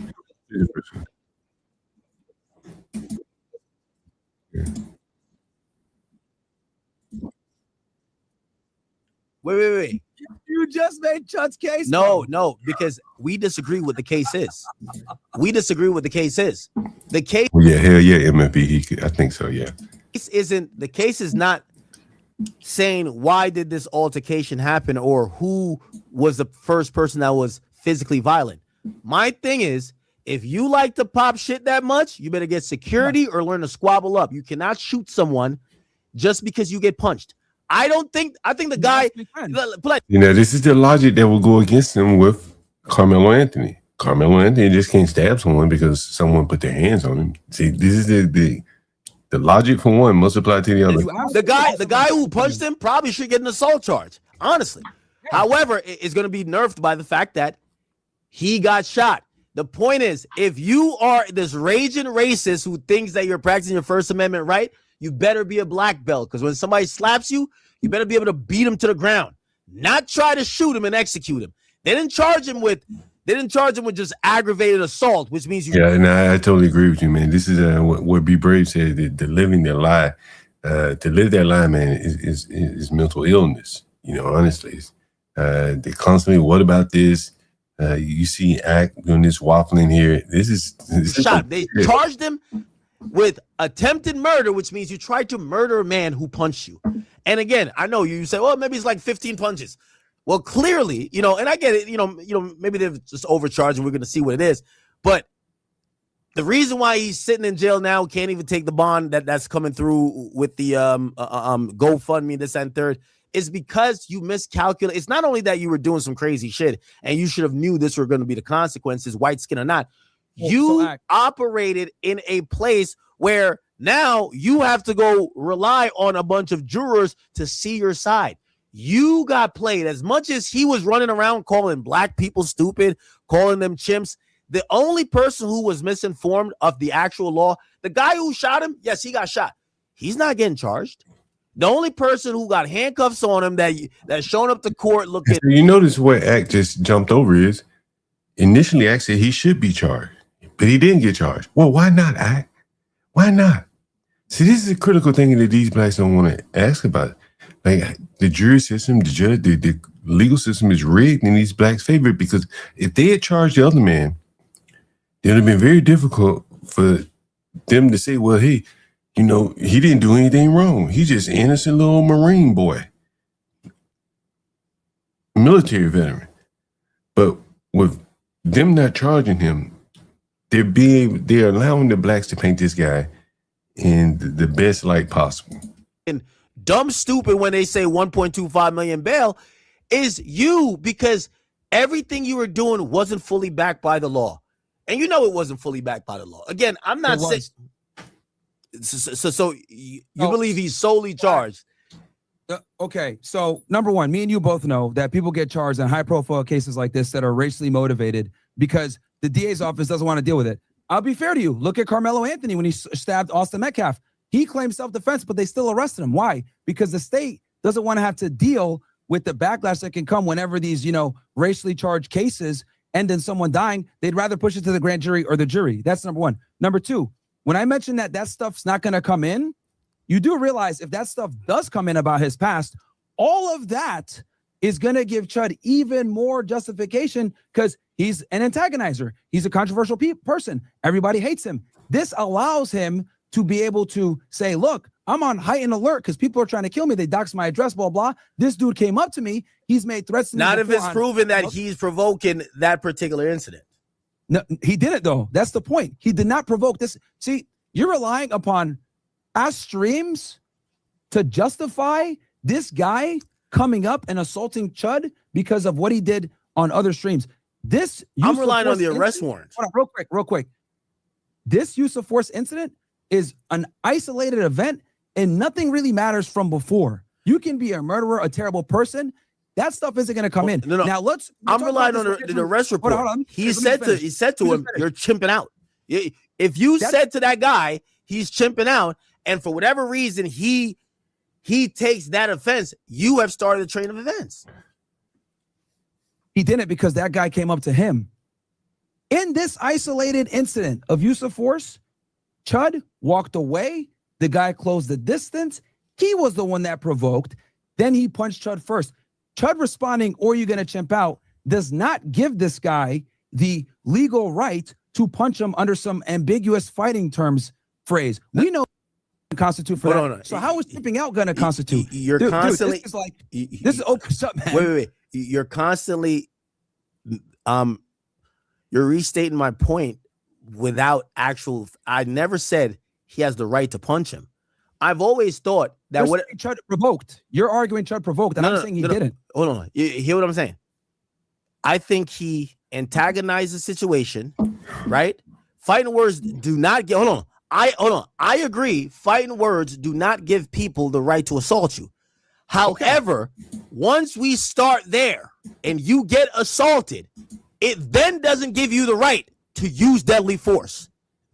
Here's the first one. Yeah. Wait. You just made Chud's case? No, because we disagree what the case is. The case. Well, yeah, hell yeah, MFB. I think so, yeah. The case is not saying why did this altercation happen or who was the first person that was physically violent. My thing is, if you like to pop shit that much, you better get security or learn to squabble up. You cannot shoot someone just because you get punched. I think the guy. You know, this is the logic that will go against him with Carmelo Anthony. Carmelo Anthony just can't stab someone because someone put their hands on him. See, this is the logic for one must apply to the other. The guy who punched him probably should get an assault charge, honestly. However, it's going to be nerfed by the fact that he got shot. The point is, if you are this raging racist who thinks that you're practicing your First Amendment right, you better be a black belt, because when somebody slaps you, you better be able to beat him to the ground, not try to shoot him and execute him. They didn't charge him with just aggravated assault, which means you. Yeah, and I totally agree with you, man. This is what Be Brave said. The living their lie, to live their lie, man, is mental illness. You know, honestly, they constantly. What about this? You see, Act doing this waffling here. This is shot. They charged him with attempted murder, which means you tried to murder a man who punched you. And again, I know you say, well, maybe it's like 15 punches. Well, clearly, you know, and I get it, you know, maybe they've just overcharged and we're going to see what it is. But the reason why he's sitting in jail now, can't even take the bond that's coming through with the GoFundMe, this and third, is because you miscalculate. It's not only that you were doing some crazy shit and you should have knew this were going to be the consequences, white skin or not. You operated in a place where now you have to go rely on a bunch of jurors to see your side. You got played. As much as he was running around calling black people stupid, calling them chimps, the only person who was misinformed of the actual law, the guy who shot him, yes, he got shot. He's not getting charged. The only person who got handcuffs on him that shown up to court looking. So you notice what Act just jumped over is initially Act said he should be charged, but he didn't get charged. Well, why not, Act? Why not? See, this is a critical thing that these blacks don't want to ask about. Like the jury system, the judge, the legal system is rigged in these blacks' favor, because if they had charged the other man, it would have been very difficult for them to say, well, hey, you know, he didn't do anything wrong. He's just an innocent little Marine boy, military veteran. But with them not charging him, they're allowing the blacks to paint this guy in the best light possible. And dumb stupid when they say 1.25 million bail is you, because everything you were doing wasn't fully backed by the law. And you know it wasn't fully backed by the law. Again, I'm not saying so you believe he's solely charged. Okay, so number one, me and you both know that people get charged in high-profile cases like this that are racially motivated because the DA's office doesn't want to deal with it. I'll be fair to you. Look at Carmelo Anthony when he stabbed Austin Metcalf. He claimed self-defense, but they still arrested him. Why? Because the state doesn't want to have to deal with the backlash that can come whenever these, you know, racially charged cases end in someone dying. They'd rather push it to the grand jury or the jury. That's number one. Number two, when I mentioned that stuff's not going to come in, you do realize if that stuff does come in about his past, all of that is going to give Chud even more justification because he's an antagonizer. He's a controversial person. Everybody hates him. This allows him to be able to say, look, I'm on heightened alert because people are trying to kill me. They doxed my address, blah, blah. This dude came up to me. He's made threats to me. Not if it's proven that he's provoking that particular incident. No, he didn't, though. That's the point. He did not provoke this. See, you're relying upon our streams to justify this guy coming up and assaulting Chud because of what he did on other streams. This I'm relying on the arrest warrant. Hold on, real quick. This use of force incident is an isolated event and nothing really matters from before. You can be a murderer, a terrible person. That stuff isn't going to come in. No. Now I'm relying on the arrest report. Hold on. He said to him, "You're chimping out." If you said to that guy, he's chimping out, and for whatever reason he takes that offense, you have started a train of events. He didn't, because that guy came up to him. In this isolated incident of use of force, Chud walked away. The guy closed the distance. He was the one that provoked. Then he punched Chud first. Chud responding, or you going to chimp out, does not give this guy the legal right to punch him under some ambiguous fighting terms phrase. We know constitute for that. No. So how is chipping out going to constitute? You're constantly this is like this is open up, man. Wait. You're constantly you're restating my point without actual. I never said he has the right to punch him. I've always thought that what Chud provoked. You're arguing Chud provoked, and I'm saying he didn't. Hold on. You hear what I'm saying? I think he antagonized the situation, right? Fighting words do not get. Hold on. I agree. Fighting words do not give people the right to assault you. However, once we start there and you get assaulted, it then doesn't give you the right to use deadly force.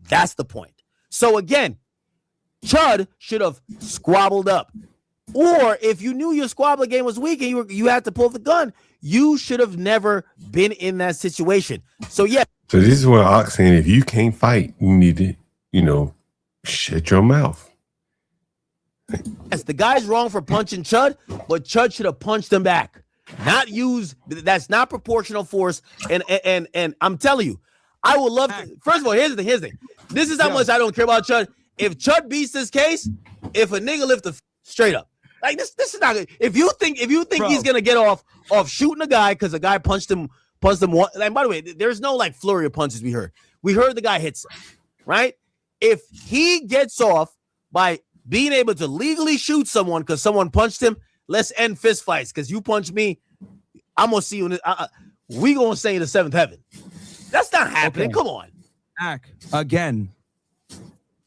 That's the point. So again, Chud should have squabbled up. Or if you knew your squabbling game was weak and you had to pull the gun, you should have never been in that situation. So yeah. So this is what Ox saying: if you can't fight, you need to, shut your mouth. Yes, the guy's wrong for punching Chud, but Chud should have punched him back. Not use that's not proportional force. And I'm telling you, I would love to, first of all, here's the thing. This is how much I don't care about Chud. If Chud beats this case, if a nigga lift the straight up. Like this is not good. If you think Bro. He's gonna get off shooting a guy because a guy punched him one. And by the way, there's no like flurry of punches we heard. We heard the guy hits him, right? If he gets off by being able to legally shoot someone because someone punched him, let's end fist fights. Because you punch me, I'm gonna see you. We gonna say in the seventh heaven. That's not happening. Okay. Come on. Again,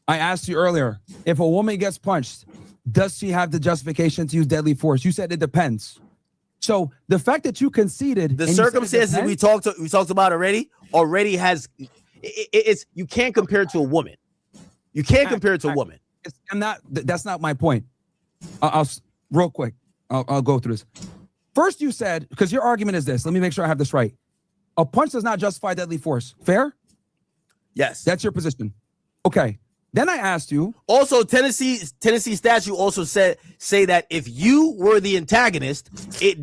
I asked you earlier, if a woman gets punched, does she have the justification to use deadly force? You said it depends. So the fact that you conceded the circumstances we talked about already has it's you can't compare it to a woman. You can't compare it to a woman. That's not my point. I'll real quick. I'll go through this. First, you said, because your argument is this. Let me make sure I have this right. A punch does not justify deadly force. Fair? Yes. That's your position. Okay. Then I asked you. Also, Tennessee statute also say that if you were the antagonist, you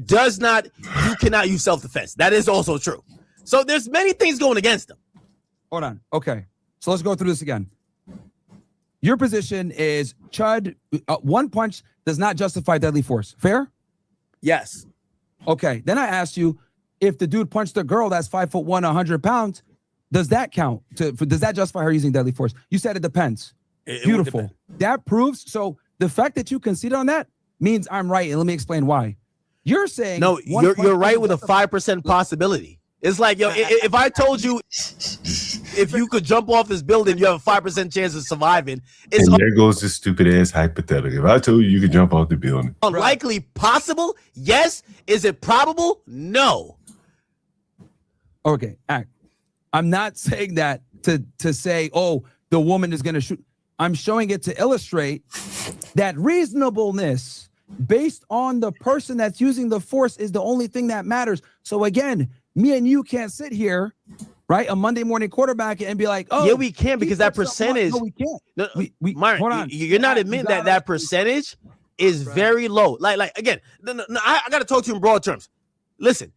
cannot use self-defense. That is also true. So there's many things going against them. Hold on. Okay. So let's go through this again. Your position is Chud, one punch does not justify deadly force. Fair? Yes. Okay. Then I asked you, if the dude punched a girl that's 5'1", 100 pounds, does that count? Does that justify her using deadly force? You said it depends. Beautiful. That proves. So the fact that you conceded on that means I'm right. And let me explain why. You're saying no. You're right with a 5% possibility. It's like, yo, if I told you if you could jump off this building, you have a 5% chance of surviving. And there goes this stupid ass hypothetical. If I told you could jump off the building, unlikely possible? Yes. Is it probable? No. Okay. I'm not saying that to say, oh, the woman is going to shoot. I'm showing it to illustrate that reasonableness based on the person that's using the force is the only thing that matters. So again, me and you can't sit here, right, a Monday morning quarterback and be like, oh, yeah, we can, because that percentage. No, we can't. No, Myron, hold on. You're not admitting that percentage is very low. Like again, I got to talk to you in broad terms. Listen,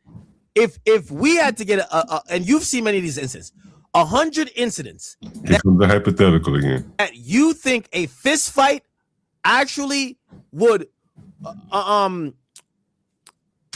if we had to get and you've seen many of these incidents, 100 incidents. Here comes the hypothetical again. That you think a fist fight actually would,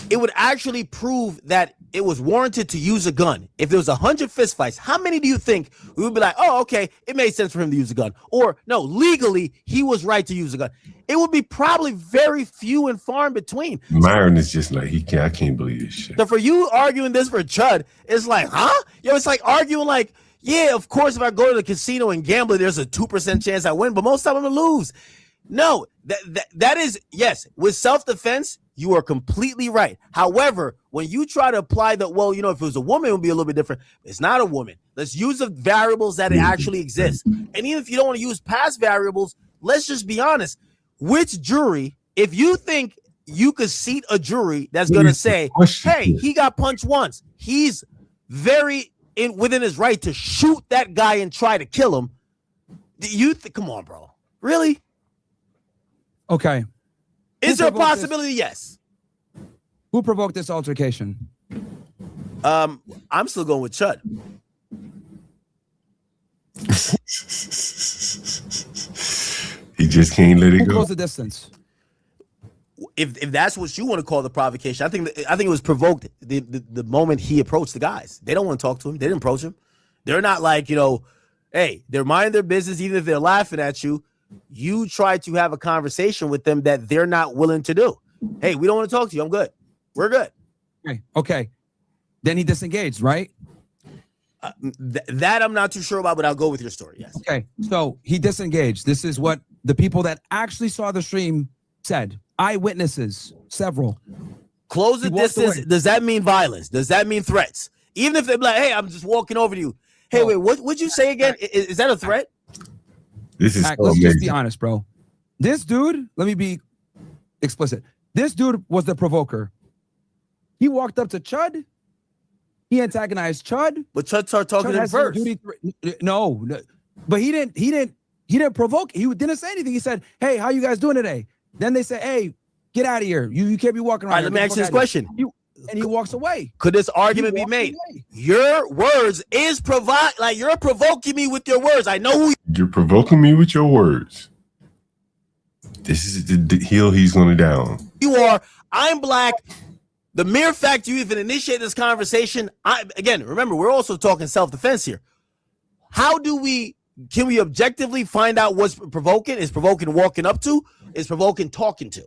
it would actually prove that it was warranted to use a gun. If there was 100 fist fights, how many do you think we would be like, oh, okay, it made sense for him to use a gun? Or no, legally, he was right to use a gun. It would be probably very few and far in between. Myron is just like, I can't believe this shit. So for you arguing this for Chud, it's like, huh? Yo, it's like arguing like, yeah, of course, if I go to the casino and gamble, there's a 2% chance I win, but most of the time I'm gonna lose. No, that is, yes, with self-defense, you are completely right. However, when you try to apply the, well, you know, if it was a woman, it would be a little bit different. It's not a woman. Let's use the variables that it actually exists. And even if you don't want to use past variables, let's just be honest. Which jury, if you think you could seat a jury that's going to say, hey, he got punched once, he's very within his right to shoot that guy and try to kill him. Come on, bro. Really? Okay. Is there a possibility? Yes. Who provoked this altercation? I'm still going with Chud. He just can't let it Who go. goes the distance? If that's what you want to call the provocation, I think it was provoked the moment he approached the guys. They don't want to talk to him. They didn't approach him. They're not like, you know, hey, they're minding their business, even if they're laughing at you. You try to have a conversation with them that they're not willing to do. Hey, we don't want to talk to you. I'm good. We're good. Okay. Then he disengaged, right? That I'm not too sure about, but I'll go with your story. Yes. Okay. So he disengaged. This is what the people that actually saw the stream said. Eyewitnesses, several. Close the distance. Does that mean violence? Does that mean threats? Even if they're like, hey, I'm just walking over to you. Hey, wait, what would you say again? Is that a threat? This is let's just be honest, bro. This dude, let me be explicit. This dude was the provoker. He walked up to Chud. He antagonized Chud. But Chud started talking to him first. No, but he didn't provoke. He didn't say anything. He said, hey, how you guys doing today? Then they said, hey, get out of here. You can't be walking around. All right, let me ask you this question. And he walks away. Could this argument be made? Your words is like you're provoking me with your words. I know who you're provoking me with your words. This is the hill he's going to down. You are. I'm black. The mere fact you even initiate this conversation. Again, remember, we're also talking self-defense here. How can we objectively find out what's provoking? Is provoking walking up to? Is provoking talking to?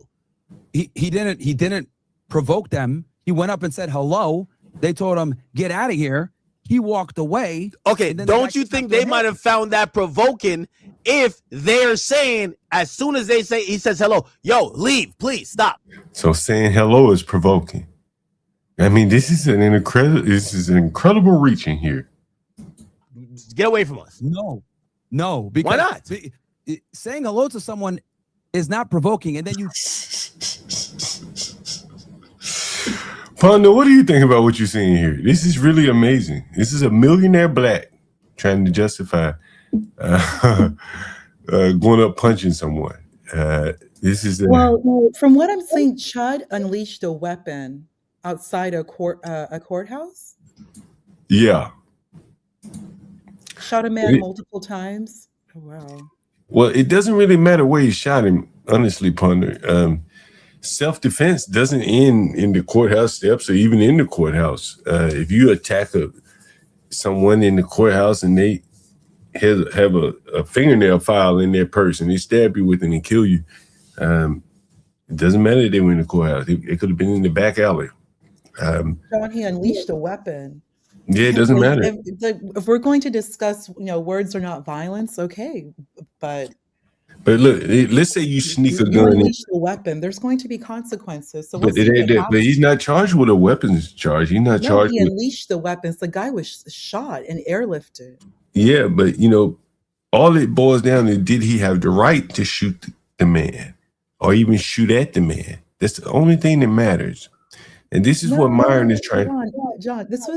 He didn't provoke them. He went up and said hello. They told him, get out of here. He walked away. Okay, don't you think they might have found that provoking if they're saying, as soon as they say, he says hello, yo, leave, please, stop. So saying hello is provoking. I mean, this is an incredible reaching here. Get away from us. No. Because why not? Saying hello to someone is not provoking, and then you... Pondo, what do you think about what you're seeing here? This is really amazing. This is a millionaire black trying to justify going up punching someone. This is well, from what I'm saying, Chud unleashed a weapon outside a courthouse. Yeah. Shot a man multiple times. Oh, wow. Well, it doesn't really matter where he shot him, honestly, Ponder. Self-defense doesn't end in the courthouse steps or even in the courthouse. If you attack someone in the courthouse and they have a fingernail file in their purse and they stab you with it and kill you, it doesn't matter if they were in the courthouse. It could have been in the back alley. John, he unleashed a weapon. Yeah, it doesn't matter. If we're going to discuss, words are not violence, okay, but look, let's say you sneak a gun. You unleash a weapon. There's going to be consequences. So we'll see what happens. But he's not charged with a weapons charge. He's not charged. He unleashed the weapons. The guy was shot and airlifted. Yeah, but all it boils down to, did he have the right to shoot the man or even shoot at the man? That's the only thing that matters. And this is what Myron is trying. John, this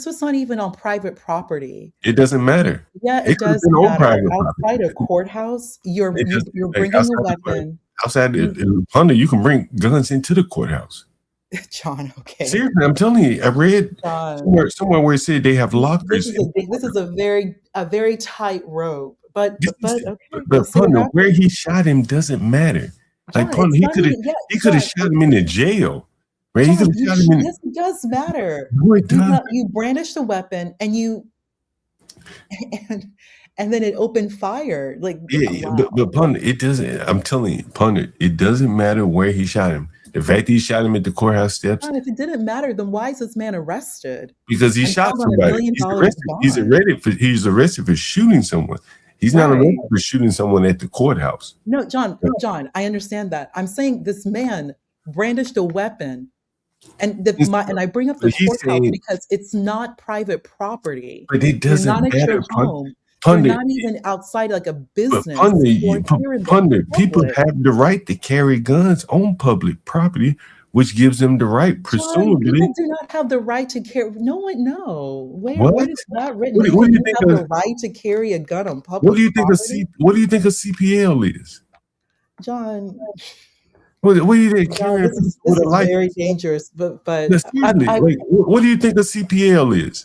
was not even on private property. It doesn't matter. Yeah, it does matter. Outside a courthouse, you're bringing a weapon. Outside Ponder, you can bring guns into the courthouse. John, okay. Seriously, I'm telling you, I read somewhere where it said they have lockers. This is a very tight rope. But Ponder, where he shot him doesn't matter. John, like Ponder, he could have shot him in the jail. Right? John, yes, it does matter. No, it does. You brandished a weapon and then it opened fire. Like, wow. but Ponder, it doesn't. I'm telling you, Ponder, it doesn't matter where he shot him. The fact that he shot him at the courthouse steps. John, if it didn't matter, then why is this man arrested? Because he shot somebody. He's arrested for shooting someone. He's not arrested for shooting someone at the courthouse. No, John, I understand that. I'm saying this man brandished a weapon. And I bring up the courthouse because it's not private property. But it doesn't matter. You're not at your home. You're not even outside like a business. Ponder, people have the right to carry guns on public property, which gives them the right, presumably. People do not have the right to carry. No one, no. Where is that written? What do you think have the right to carry a gun on public property? What do you think a CPL is? John. What do you think? This is very dangerous, but what do you think a CPL is?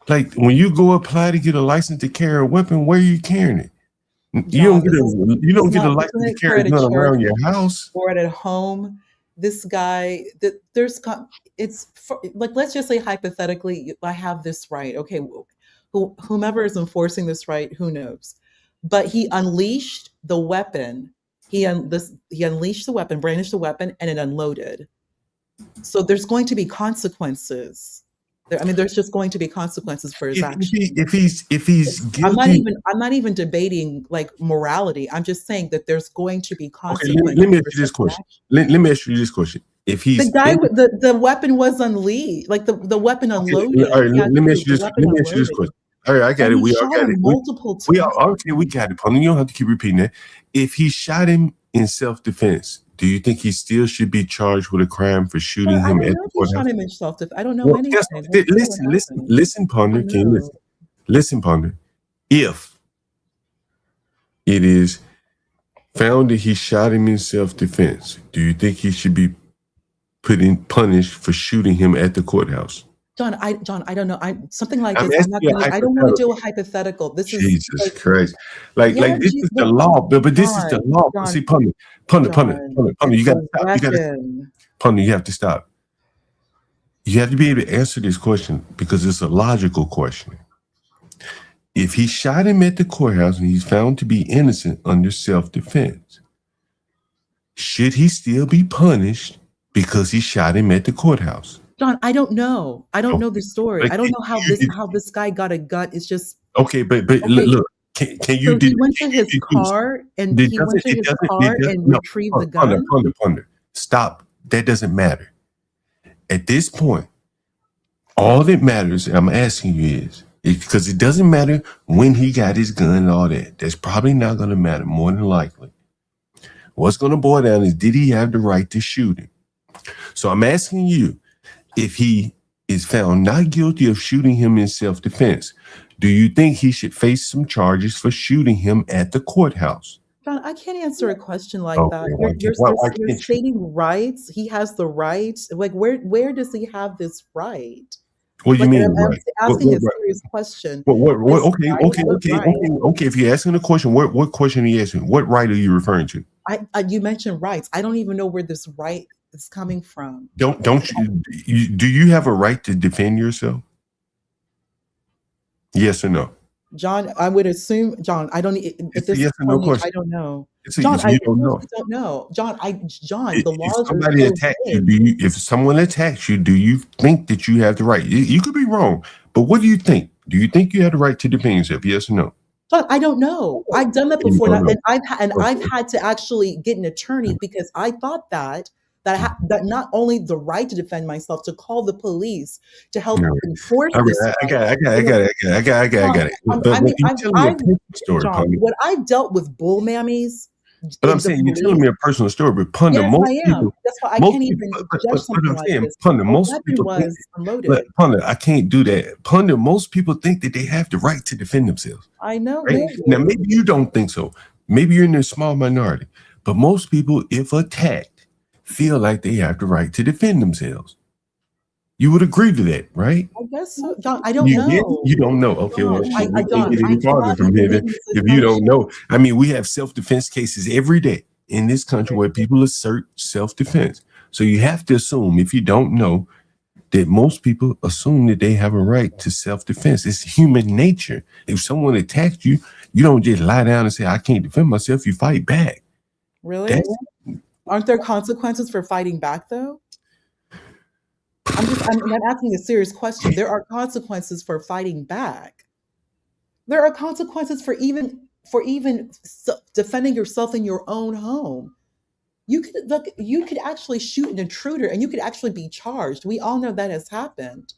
Like when you go apply to get a license to carry a weapon, where are you carrying it? You don't get a license to carry a gun around your house or at home. This guy, let's just say hypothetically, I have this right. Okay, whomever is enforcing this right, who knows? But he unleashed the weapon. He unleashed the weapon, brandished the weapon, and it unloaded. So there's going to be consequences. There's just going to be consequences for his actions. If he's guilty, I'm not even debating like morality. I'm just saying that there's going to be consequences. Okay, let me ask you this question. Let me ask you this question. If he's the guy with the weapon was unleashed, like the weapon unloaded. All right, let me ask you this question. All right, I got it. We all got it. We got it. You don't have to keep repeating that. If he shot him in self-defense, do you think he still should be charged with a crime for shooting him at the courthouse? Shot him in self-defense. I don't know anything. Listen, Ponder. Can you listen, Ponder? If it is found that he shot him in self-defense, do you think he should be punished for shooting him at the courthouse? John, I don't know. Something like this. I don't want to do a hypothetical. This is Jesus Christ. Like this is the law, but this is the law. See, Ponder, you got to stop. Ponder, you have to stop. You have to be able to answer this question because it's a logical question. If he shot him at the courthouse and he's found to be innocent under self-defense, should he still be punished because he shot him at the courthouse? John, I don't know. I don't know the story. I don't know how this guy got a gun. It's just okay. But look, can you? So he went to his car and retrieved the gun. Ponder. Stop. That doesn't matter. At this point, all that matters, and I'm asking you is because it doesn't matter when he got his gun and all that. That's probably not going to matter. More than likely, what's going to boil down is did he have the right to shoot him? So I'm asking you. If he is found not guilty of shooting him in self-defense, do you think he should face some charges for shooting him at the courthouse? John, I can't answer a question like Okay, that. why You're can't you? stating rights. He has the right. Like, where does he have this right? What do you Like, mean, I'm right? asking a What, serious question. what, This okay, right, okay, what okay, right? okay. If you're asking a question, what question are you asking? What right are you referring to? You mentioned rights. I don't even know where this right is coming from. Don't you do you have a right to defend yourself? Yes or no? John, I would assume, John, I don't, at It's a this yes or no point, question. I don't know. It's a, John, if I you don't know. seriously don't know. John, the If laws are somebody so attacks you, vague. if someone attacks you, do you think that you have the right? You could be wrong, but what do you think? Do you think you have the right to defend yourself? Yes or no? John, I don't know. I've done that You before, don't know. and I've Okay. had to actually get an attorney because I thought that that not only the right to defend myself, to call the police to help All right. enforce All this right. I right. got it. But you telling me a personal story, John, Punda. when I've dealt with bull mammies But in I'm the saying you're telling police, me a personal story, but Punda, yes, I am. That's why I can't even judge but something I'm like saying, this. Punda, A most weapon people think, was unloaded. look, Punda, I can't do that. Punda, most people think that they have the right to defend themselves. I know Right? they do. Now, maybe you don't think so. Maybe you're in a small minority, but most people, if attacked, feel like they have the right to defend themselves. You would agree to that, right? I guess so. John, I don't You know. don't know. Okay, well, John, we can't get any farther cannot from even here make this if you don't assumption. know. I mean, we have self-defense cases every day in this country where people assert self-defense. So you have to assume, if you don't know, that most people assume that they have a right to self-defense. It's human nature. If someone attacks you, you don't just lie down and say, I can't defend myself. You fight back. Really? Aren't there consequences for fighting back, though? I'm asking a serious question. There are consequences for fighting back. There are consequences for even defending yourself in your own home. You could actually shoot an intruder and you could actually be charged. We all know that has happened.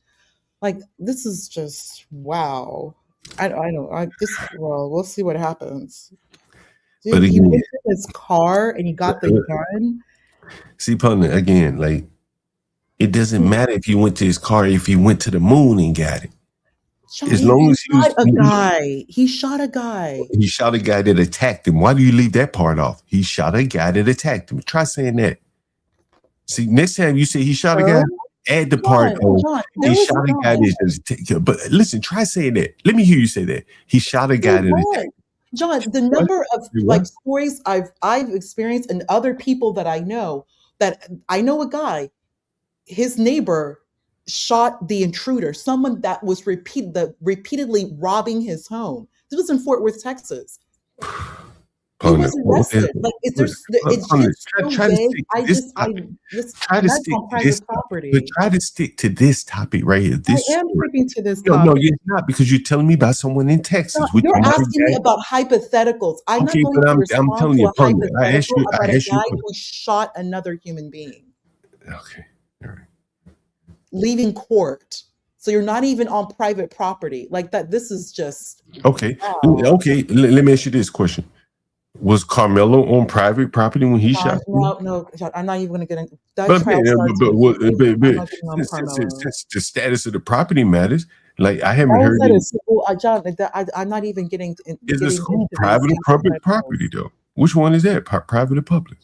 Like, this is just wow. We'll see what happens. Dude, But he again, went to his car and he got the gun. see, partner, again, like, it doesn't matter if he went to his car, if he went to the moon and got it. John, As long as he shot a guy. He shot a guy. He shot a guy that attacked him. Why do you leave that part off? He shot a guy that attacked him. Try saying that. See, next time you say he shot a guy, add the part of he shot a guy that. But listen, try saying that. Let me hear you say that. He shot a guy that attacked him. John, the number of like stories I've experienced and other people that I know a guy, his neighbor shot the intruder, someone that was repeatedly robbing his home. This was in Fort Worth, Texas. He was arrested. Like, try to stick to this topic right here. I am sticking to this topic. No, you're not, because you're telling me about someone in Texas. You're asking me about hypotheticals. I'm not going to respond to a hypothetical about a guy who shot another human being. Okay. All right. Leaving court. So you're not even on private property like that. This is just okay. Okay. Let me ask you this question. Was Carmelo on private property when he shot? No, I'm not even going to get into that. Since the status of the property matters, like I haven't heard. John, I'm not even getting. Is the school private or public property though? Which one is that? Private or public?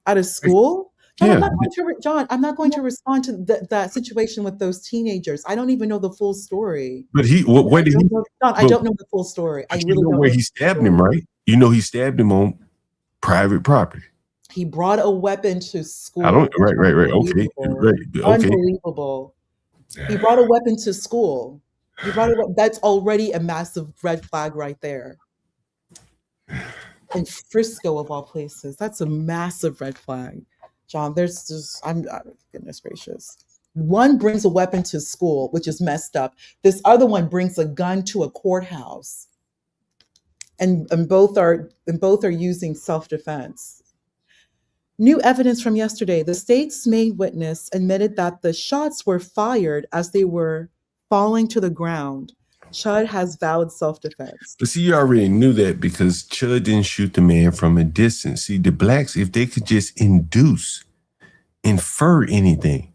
At a school? John, Yeah. I'm not going to respond to that situation with those teenagers. I don't even know the full story. But where did he? John, I don't know the full story. I really don't know where he stabbed him, right? You know he stabbed him on private property. He brought a weapon to school. Right. Okay. Unbelievable. He brought a weapon to school. That's already a massive red flag right there. In Frisco, of all places, that's a massive red flag. John, goodness gracious. One brings a weapon to school, which is messed up. This other one brings a gun to a courthouse. And both are using self-defense. New evidence from yesterday. The state's main witness admitted that the shots were fired as they were falling to the ground. Chud has valid self-defense. But see, you already knew that because Chud didn't shoot the man from a distance. See, the blacks, if they could just infer anything,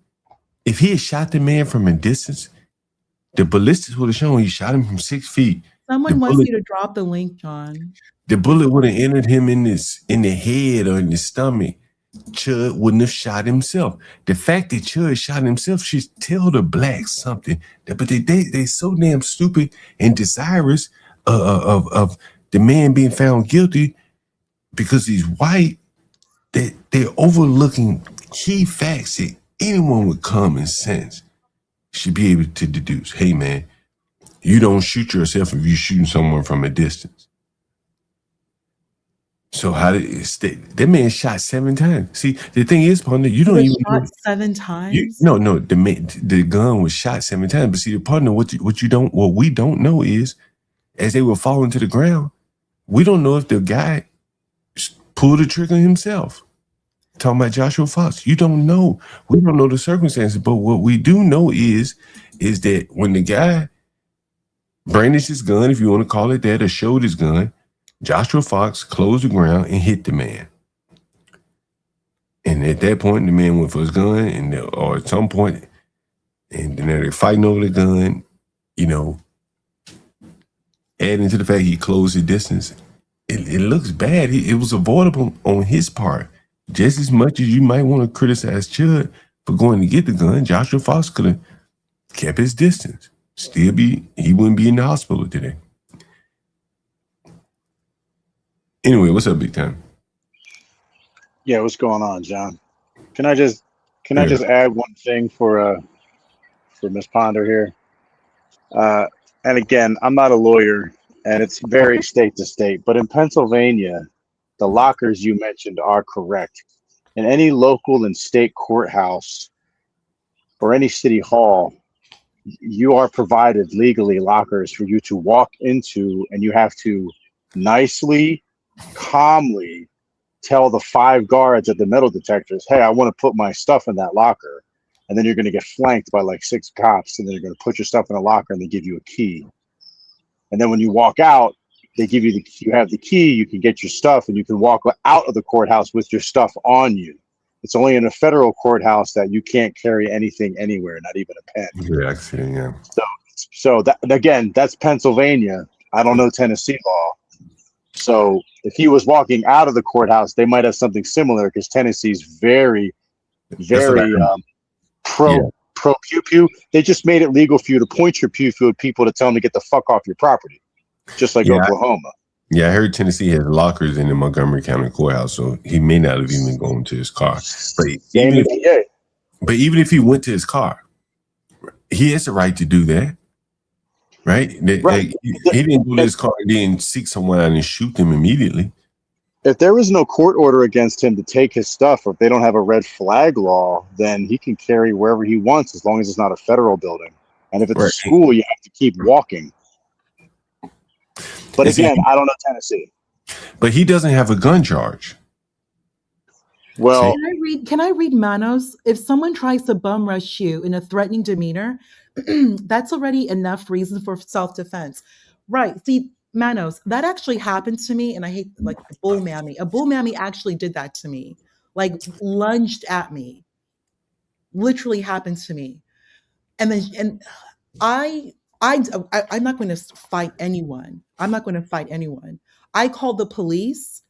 If he had shot the man from a distance, the ballistics would have shown he shot him from 6 feet. Someone wants you to drop the link, John. The bullet would have entered him in the head or in the stomach. Chud wouldn't have shot himself. The fact that Chud shot himself should tell the blacks something. But they so damn stupid and desirous of the man being found guilty because he's white that they're overlooking key facts that anyone with common sense should be able to deduce. Hey, man, you don't shoot yourself if you're shooting someone from a distance. So how did that man shot 7 times? See, the thing is, partner, you don't even shot 7 times. No, the gun was shot 7 times. But see, the partner, what we don't know is, as they were falling to the ground, we don't know if the guy pulled the trigger himself. Talking about Joshua Fox, you don't know. We don't know the circumstances, but what we do know is that when the guy brandished his gun, if you want to call it that, or showed his gun, Joshua Fox closed the ground and hit the man. And at that point, the man went for his gun, or at some point, and then they're fighting over the gun, adding to the fact he closed the distance. It looks bad. It was avoidable on his part. Just as much as you might want to criticize Chud for going to get the gun, Joshua Fox could have kept his distance. He wouldn't be in the hospital today. Anyway, what's up, Big Time? Yeah, what's going on, John? Can I just add one thing for Ms. Ponder here? And again, I'm not a lawyer, and it's very state to state, but in Pennsylvania, the lockers you mentioned are correct. In any local and state courthouse or any city hall, you are provided legally lockers for you to walk into, and you have to nicely, calmly tell the 5 guards at the metal detectors, hey, I want to put my stuff in that locker. And then you're going to get flanked by like 6 cops, and then you're going to put your stuff in a locker, and they give you a key. And then when you walk out, they give you you have the key, you can get your stuff, and you can walk out of the courthouse with your stuff on you. It's only in a federal courthouse that you can't carry anything anywhere, not even a pen. Yeah, I see, yeah. So that, again, that's Pennsylvania. I don't know Tennessee law. So if he was walking out of the courthouse, they might have something similar, because Tennessee's very, very pro pew pew. They just made it legal for you to point your pew pew at people to tell them to get the fuck off your property, just like Oklahoma. I heard Tennessee has lockers in the Montgomery County Courthouse, so he may not have even gone to his car. But even if he went to his car, he has the right to do that, right? He didn't go to his car and then seek someone out and shoot them immediately. If there was no court order against him to take his stuff, or if they don't have a red flag law, then he can carry wherever he wants, as long as it's not a federal building. And if it's a school, you have to keep walking. But again, I don't know Tennessee. But he doesn't have a gun charge. Well, can I read Manos? If someone tries to bum rush you in a threatening demeanor, that's already enough reason for self-defense. Right. See, Manos, that actually happened to me, and I hate a bull mammy. A bull mammy actually did that to me, lunged at me. Literally happened to me. And I'm not going to fight anyone. I'm not going to fight anyone. I called the police,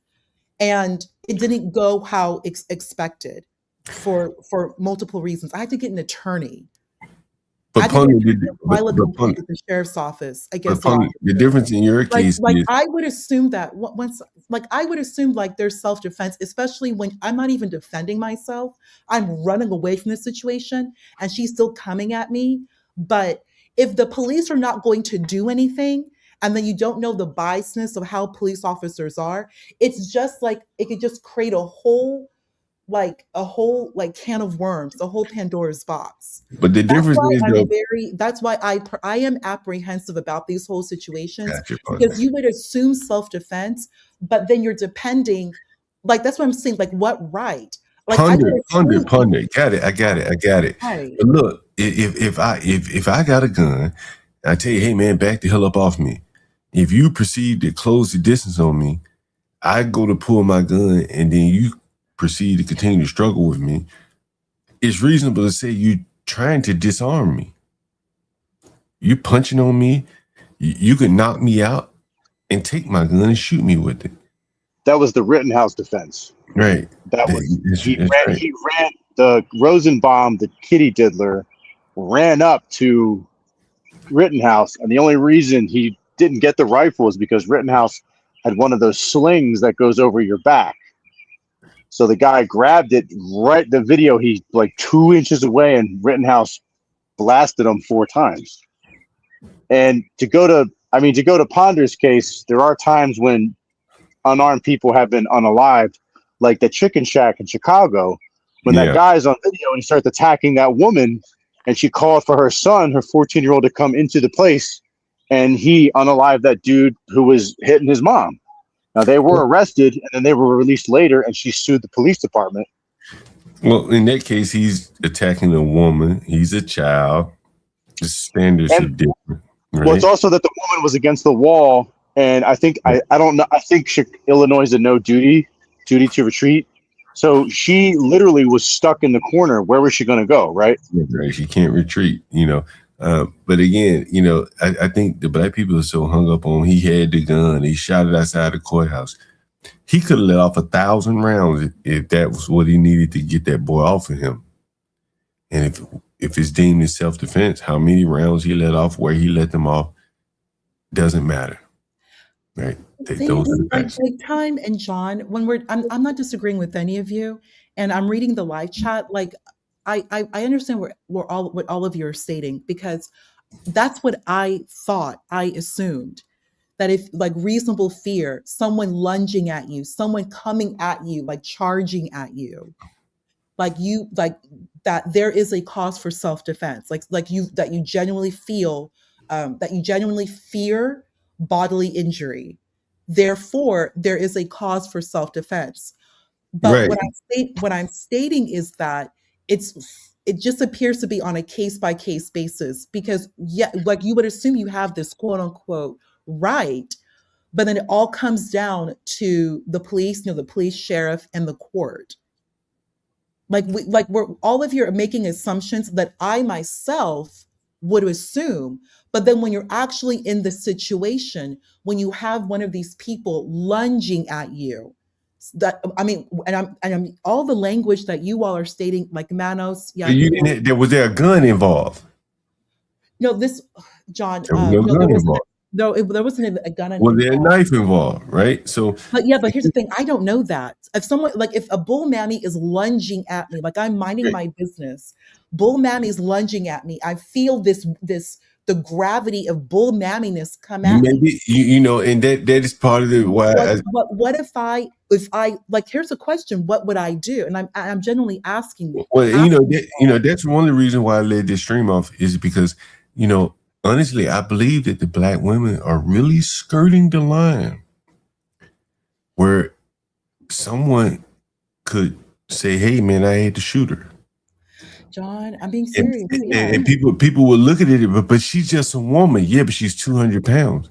and it didn't go how expected for multiple reasons. I had to get an attorney. But the sheriff's office against the difference in your case is, I would assume that there's self-defense, especially when I'm not even defending myself. I'm running away from the situation, and she's still coming at me. But if the police are not going to do anything, and then you don't know the biasness of how police officers are, it's just it could just create a whole can of worms, a whole Pandora's box. But the difference that's why I am apprehensive about these whole situations, because you would assume self-defense, but then you're depending, that's what I'm saying, what right? Ponder. Got it. I got it. Right. But look, if I got a gun, I tell you, hey man, back the hell up off me. If you proceed to close the distance on me, I go to pull my gun, and then you proceed to continue to struggle with me. It's reasonable to say you trying to disarm me. You punching on me, you could knock me out and take my gun and shoot me with it. That was the Rittenhouse defense. Right. That was he ran the Rosenbaum, the kitty diddler, ran up to Rittenhouse, and the only reason he didn't get the rifle is because Rittenhouse had one of those slings that goes over your back. So the guy grabbed it right. The video, he like 2 inches away, and Rittenhouse blasted him 4 times. And to go to Ponder's case, there are times when unarmed people have been unalived, like the Chicken Shack in Chicago, when that guy's on video and he starts attacking that woman, and she called for her son, her 14-year-old, to come into the place, and he unalived that dude who was hitting his mom. Now, they were arrested, and then they were released later, and she sued the police department. Well, in that case, he's attacking a woman. He's a child. The standards are different. Right? Well, it's also that the woman was against the wall, and I think I don't know. I think Illinois is a no duty to retreat. So she literally was stuck in the corner. Where was she going to go? Right? Right. She can't retreat. But again, I think the black people are so hung up on he had the gun. He shot it outside the courthouse. He could have let off 1,000 rounds if that was what he needed to get that boy off of him. And if it's deemed as self-defense, how many rounds he let off, where he let them off, doesn't matter. Right? Those are the facts. Like Time and John, when I'm not disagreeing with any of you, and I'm reading the live chat. Like, I understand what all of you are stating, because that's what I thought. I assumed that if, like, reasonable fear, someone lunging at you, someone coming at you, like charging at you, like that there is a cause for self-defense, that you genuinely feel, that you genuinely fear bodily injury. Therefore, there is a cause for self-defense. But what I'm stating is that it just appears to be on a case-by-case basis, because like you would assume you have this quote unquote right, but then it all comes down to the police, the police, sheriff, and the court. We're all of you are making assumptions that I myself would assume, but then when you're actually in the situation, when you have one of these people lunging at you, I'm all the language that you all are stating, like Manos. Yeah, Was there a gun involved? No, John. There wasn't a gun involved. Was there a knife involved? Right. So, but here's the thing: I don't know that. If a bull mammy is lunging at me, like I'm minding my business, bull mammy's lunging at me, I feel the gravity of bull mamminess come at me. And that is part of the why. What if I here's a question: what would I do? And I'm genuinely asking. Well, that's one of the reasons why I led this stream off, is because honestly, I believe that the black women are really skirting the line where someone could say, "Hey, man, I had to shoot her." John, I'm being serious. And people will look at it, but she's just a woman. Yeah, but she's 200 pounds.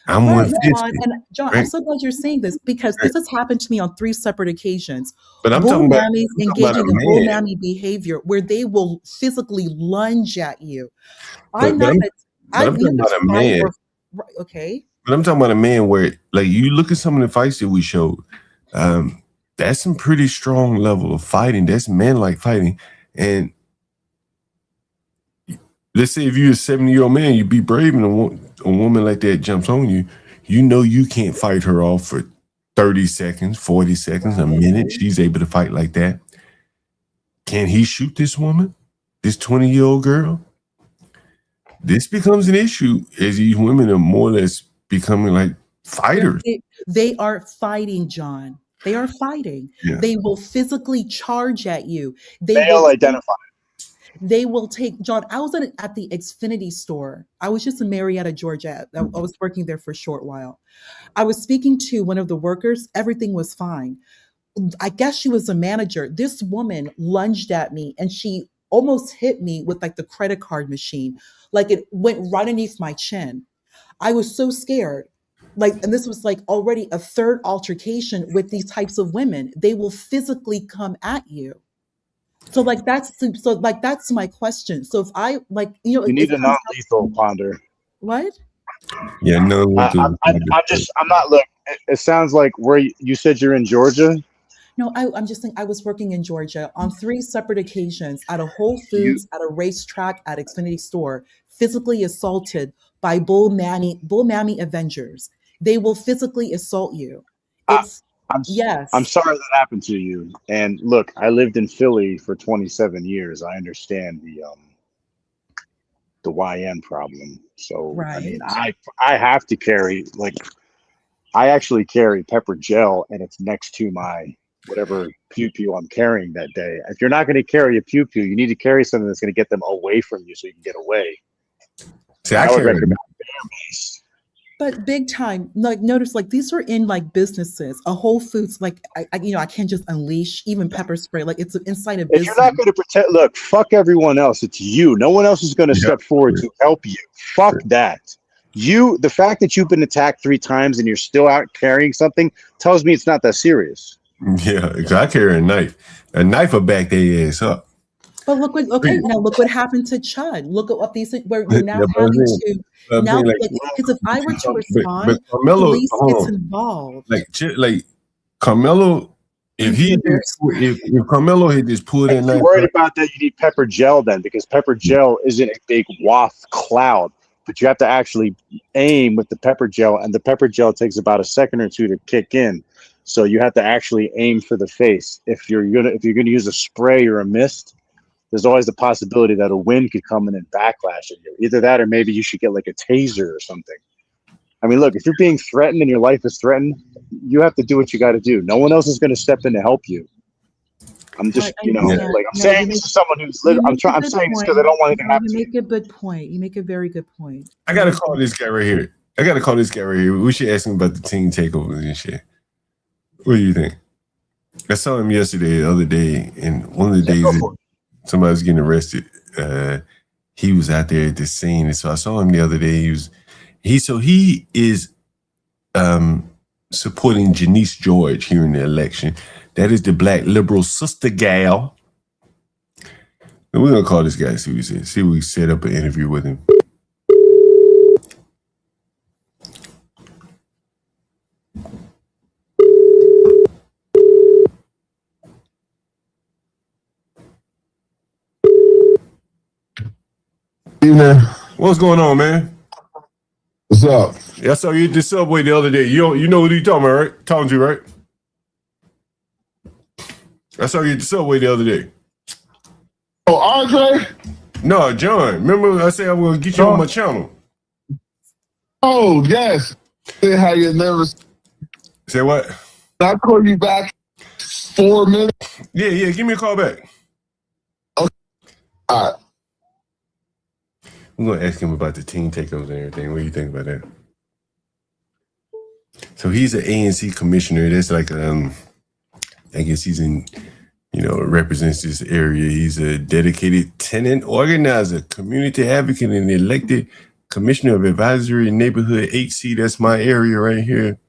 I'm 150. John, I'm so glad you're saying this, because this has happened to me on 3 separate occasions. But I'm talking about engaging in bull mammy behavior, where they will physically lunge at you. I'm talking about a man. Okay. But I'm talking about a man where, like, you look at some of the fights that we showed. That's some pretty strong level of fighting. That's man-like fighting. And let's say if you're a 70-year-old man, you be brave, and a woman like that jumps on you, you can't fight her off for 30 seconds, 40 seconds, a minute. She's able to fight like that. Can he shoot this woman, this 20-year-old girl? This becomes an issue as these women are more or less becoming like fighters. They are fighting, John. They are fighting. Yeah. They will physically charge at you. They will identify. They will take, John, I was at the Xfinity store. I was just in Marietta, Georgia. I was working there for a short while. I was speaking to one of the workers. Everything was fine. I guess she was a manager. This woman lunged at me, and she almost hit me with like the credit card machine. Like, it went right underneath my chin. I was so scared. And this was like already a 3rd altercation with these types of women. They will physically come at you. So like that's my question. So if I like, you know, You need a non-lethal Ponder. What? Yeah, no. I'm not. Look, it sounds like where you said you're in Georgia. No, I'm just saying I was working in Georgia on 3 separate occasions at a Whole Foods, at a racetrack, at Xfinity store, physically assaulted by bull mammy Avengers. They will physically assault you. Yes. I'm sorry that happened to you. And look, I lived in Philly for 27 years. I understand the YN problem. So I mean, I have to carry, like, I actually carry pepper gel, and it's next to my whatever pew pew I'm carrying that day. If you're not going to carry a pew pew, you need to carry something that's going to get them away from you so you can get away. See, I would recommend. But big time, like notice, like these are in like businesses, a Whole Foods, like I can't just unleash even pepper spray, like it's inside a business. If you're not going to protect, look, fuck everyone else. It's you. No one else is going to step forward to help you. Fuck that. The fact that you've been attacked 3 times and you're still out carrying something tells me it's not that serious. Yeah, because I carry a knife. A knife will back their ass up. But look what happened to Chud. Look at what these where you're now having to now, because if I were to respond, police gets involved. Like Carmelo, if Carmelo had just pulled in, if you're worried about that, you need pepper gel then, because pepper gel isn't a big waft cloud, but you have to actually aim with the pepper gel, and the pepper gel takes about a second or 2 to kick in. So you have to actually aim for the face. If you're gonna use a spray or a mist, there's always the possibility that a wind could come in and backlash at you. Either that, or maybe you should get like a taser or something. I mean, look, if you're being threatened and your life is threatened, you have to do what you got to do. No one else is going to step in to help you. I'm just, I'm saying this to someone who's I'm saying this because I don't want it to happen. You make a good point. You make a very good point. I got to call this guy right here. We should ask him about the team takeovers and shit. What do you think? I saw him yesterday, the other day, and one of the days that somebody was getting arrested, he was out there at the scene. And so I saw him the other day. He is supporting Janice George here in the election. That is the black liberal sister gal. And we're gonna call this guy, see what he says. See if we set up an interview with him. Evening. What's going on, man? What's up? Yeah, I saw you at the subway the other day. You know what you talking about, right? Talking to you, right? I saw you at the subway the other day. Oh, Andre? No, John. Remember I said I'm gonna get you on my channel. Oh, yes. How you never say what? I call you back 4 minutes. Yeah. Give me a call back. Okay. All right. I'm gonna ask him about the team takeovers and everything. What do you think about that? So he's an ANC commissioner. That's like I guess he's in, represents this area. He's a dedicated tenant organizer, community advocate, and elected commissioner of advisory neighborhood HC. That's my area right here.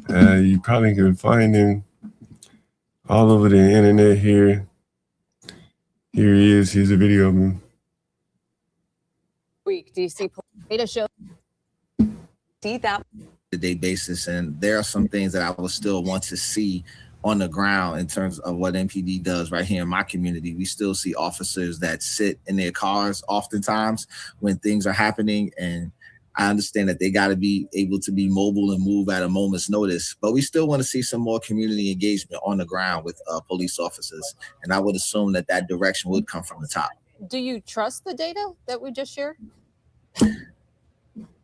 You probably can find him all over the internet here. Here he is. Here's a video of him. Week, do you see data show? See that day basis, and there are some things that I will still want to see on the ground in terms of what MPD does right here in my community. We still see officers that sit in their cars oftentimes when things are happening, and I understand that they got to be able to be mobile and move at a moment's notice, but we still want to see some more community engagement on the ground with police officers, and I would assume that direction would come from the top. Do you trust the data that we just shared?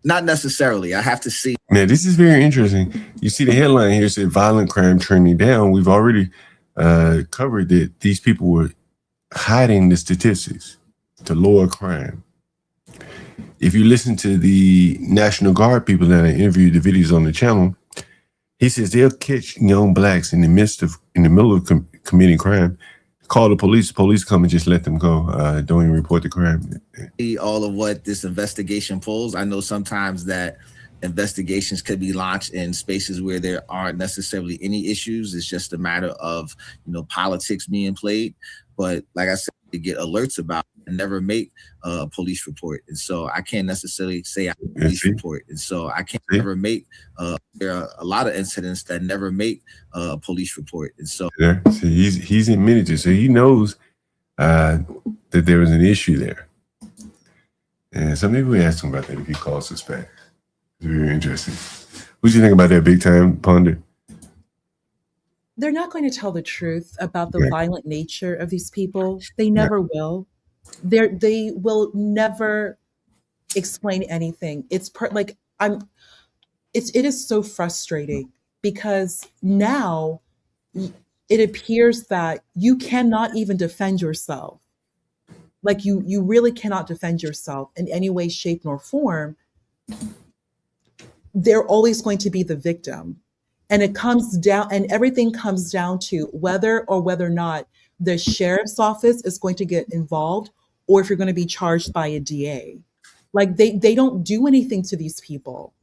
Not necessarily. I have to see. Now, this is very interesting. You see the headline here said violent crime trending down. We've already covered that these people were hiding the statistics to lower crime. If you listen to the National Guard people that I interviewed, the videos on the channel, he says they'll catch young blacks in the middle of committing crime, call the police come and just let them go. Don't even report the crime. All of what this investigation pulls. I know sometimes that investigations could be launched in spaces where there aren't necessarily any issues. It's just a matter of, politics being played. but like I said, they get alerts about it and never make a police report. And so I can't necessarily say I police report. And so I can't never make there are a lot of incidents that never make a police report. And so he's admitted to, so he knows that there was an issue there. And so maybe we asked him about that if he calls us back. It's very interesting. What do you think about that, Big Time Ponder? They're not going to tell the truth about the violent nature of these people. They never will. They will never explain anything. It is so frustrating because now it appears that you cannot even defend yourself. Like you really cannot defend yourself in any way, shape, nor form. They're always going to be the victim. And it comes down, and everything comes down to whether or not the sheriff's office is going to get involved, or if you're going to be charged by a DA. Like they don't do anything to these people.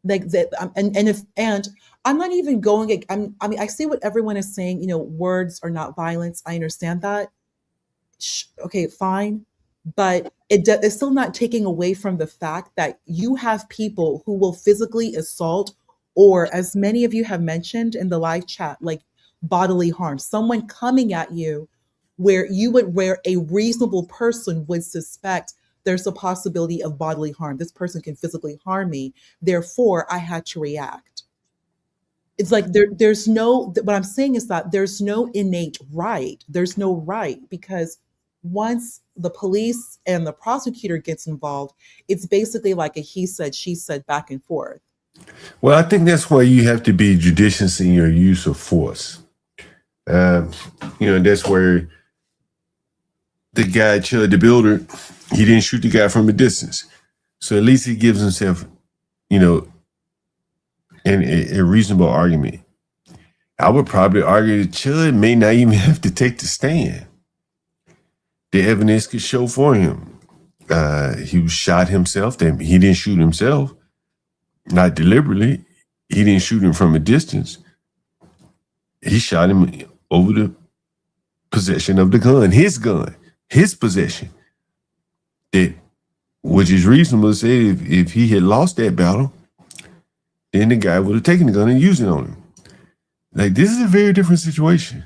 Like that, and I'm not even going. I see what everyone is saying. You know, words are not violence. I understand that. Okay, fine. But it's still not taking away from the fact that you have people who will physically assault, or as many of you have mentioned in the live chat, like bodily harm, someone coming at you where a reasonable person would suspect there's a possibility of bodily harm. This person can physically harm me. Therefore, I had to react. It's like there's no, what I'm saying is that there's no innate right. There's no right, because once the police and the prosecutor gets involved, it's basically like a he said, she said back and forth. Well, I think that's why you have to be judicious in your use of force. That's where the guy, Chud the Builder, he didn't shoot the guy from a distance. So at least he gives himself, a reasonable argument. I would probably argue that Chud may not even have to take the stand. The evidence could show for him. He shot himself. He didn't shoot himself. Not deliberately. He didn't shoot him from a distance. He shot him over the possession of the gun, his possession. Which is reasonable to say if he had lost that battle, then the guy would have taken the gun and used it on him. Like, this is a very different situation.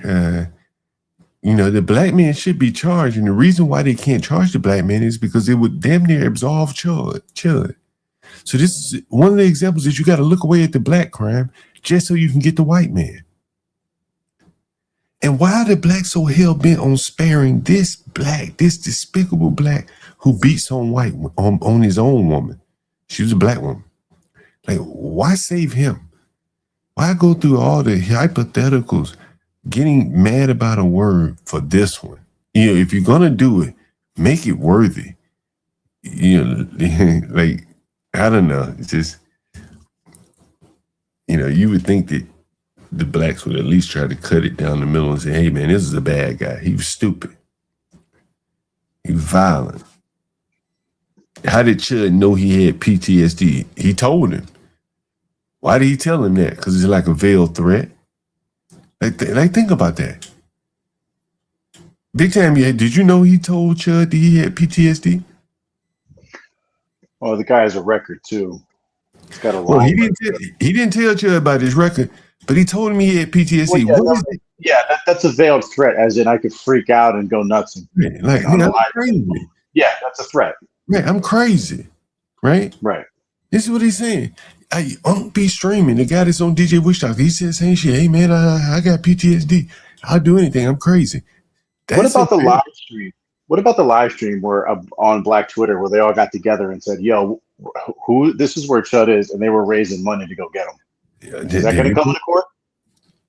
The black man should be charged, and the reason why they can't charge the black man is because it would damn near absolve Chud. So this is one of the examples that you got to look away at the black crime just so you can get the white man. And why are the blacks so hell-bent on sparing this despicable black who beats on his own woman? She was a black woman. Like, why save him? Why go through all the hypotheticals, getting mad about a word for this one? If you're going to do it, make it worthy. Like, I don't know. It's just, you would think that the blacks would at least try to cut it down the middle and say, hey, man, this is a bad guy. He was stupid. He was violent. How did Chud know he had PTSD? He told him. Why did he tell him that? Because it's like a veiled threat. Like, think about that. Big Time, did you know he told Chud that he had PTSD? Well, the guy has a record too. He's got a he didn't tell Chud about his record, but he told him he had PTSD. Well, that's a veiled threat, as in I could freak out and go nuts. I'm crazy. Yeah, that's a threat. Right, I'm crazy. Right? Right. This is what he's saying. I won't be streaming. The guy that's on DJ Wish Talk, he says same shit. Hey man, I got PTSD. I'll do anything. I'm crazy. What about the live stream? What about the live stream where on Black Twitter where they all got together and said, "Yo, this is where Chud is," and they were raising money to go get him? Is that going to come into court?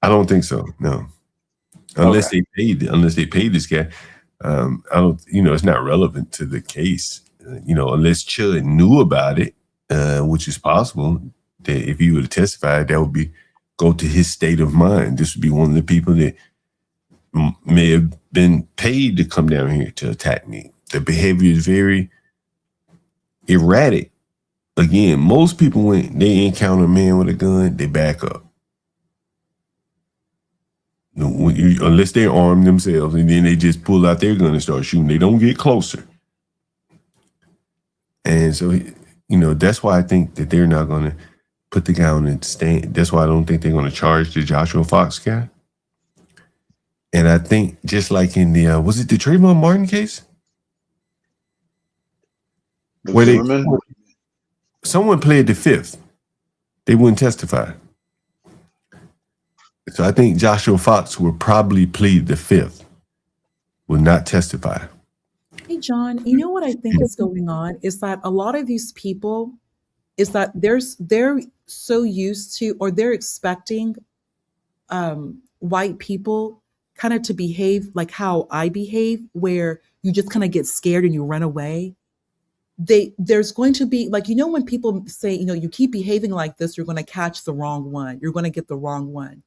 I don't think so. No, unless they paid this guy. I don't. It's not relevant to the case. Unless Chud knew about it, which is possible. That if he would have testified, that would go to his state of mind. This would be one of the people that may have been paid to come down here to attack me. The behavior is very erratic. Again, most people, when they encounter a man with a gun, they back up. Unless they arm themselves and then they just pull out their gun and start shooting. They don't get closer. And so, that's why I think that they're not going to put the guy on the stand. That's why I don't think they're going to charge the Joshua Fox guy. And I think just like in the, was it the Trayvon Martin case? Where someone pled the fifth. They wouldn't testify. So I think Joshua Fox will probably plead the fifth, will not testify. Hey, John, you know what I think is going on is that a lot of these people is that they're so used to, or they're expecting white people kind of to behave like how I behave, where you just kind of get scared and you run away. There's going to be like, when people say, you keep behaving like this, you're going to catch the wrong one. You're going to get the wrong one.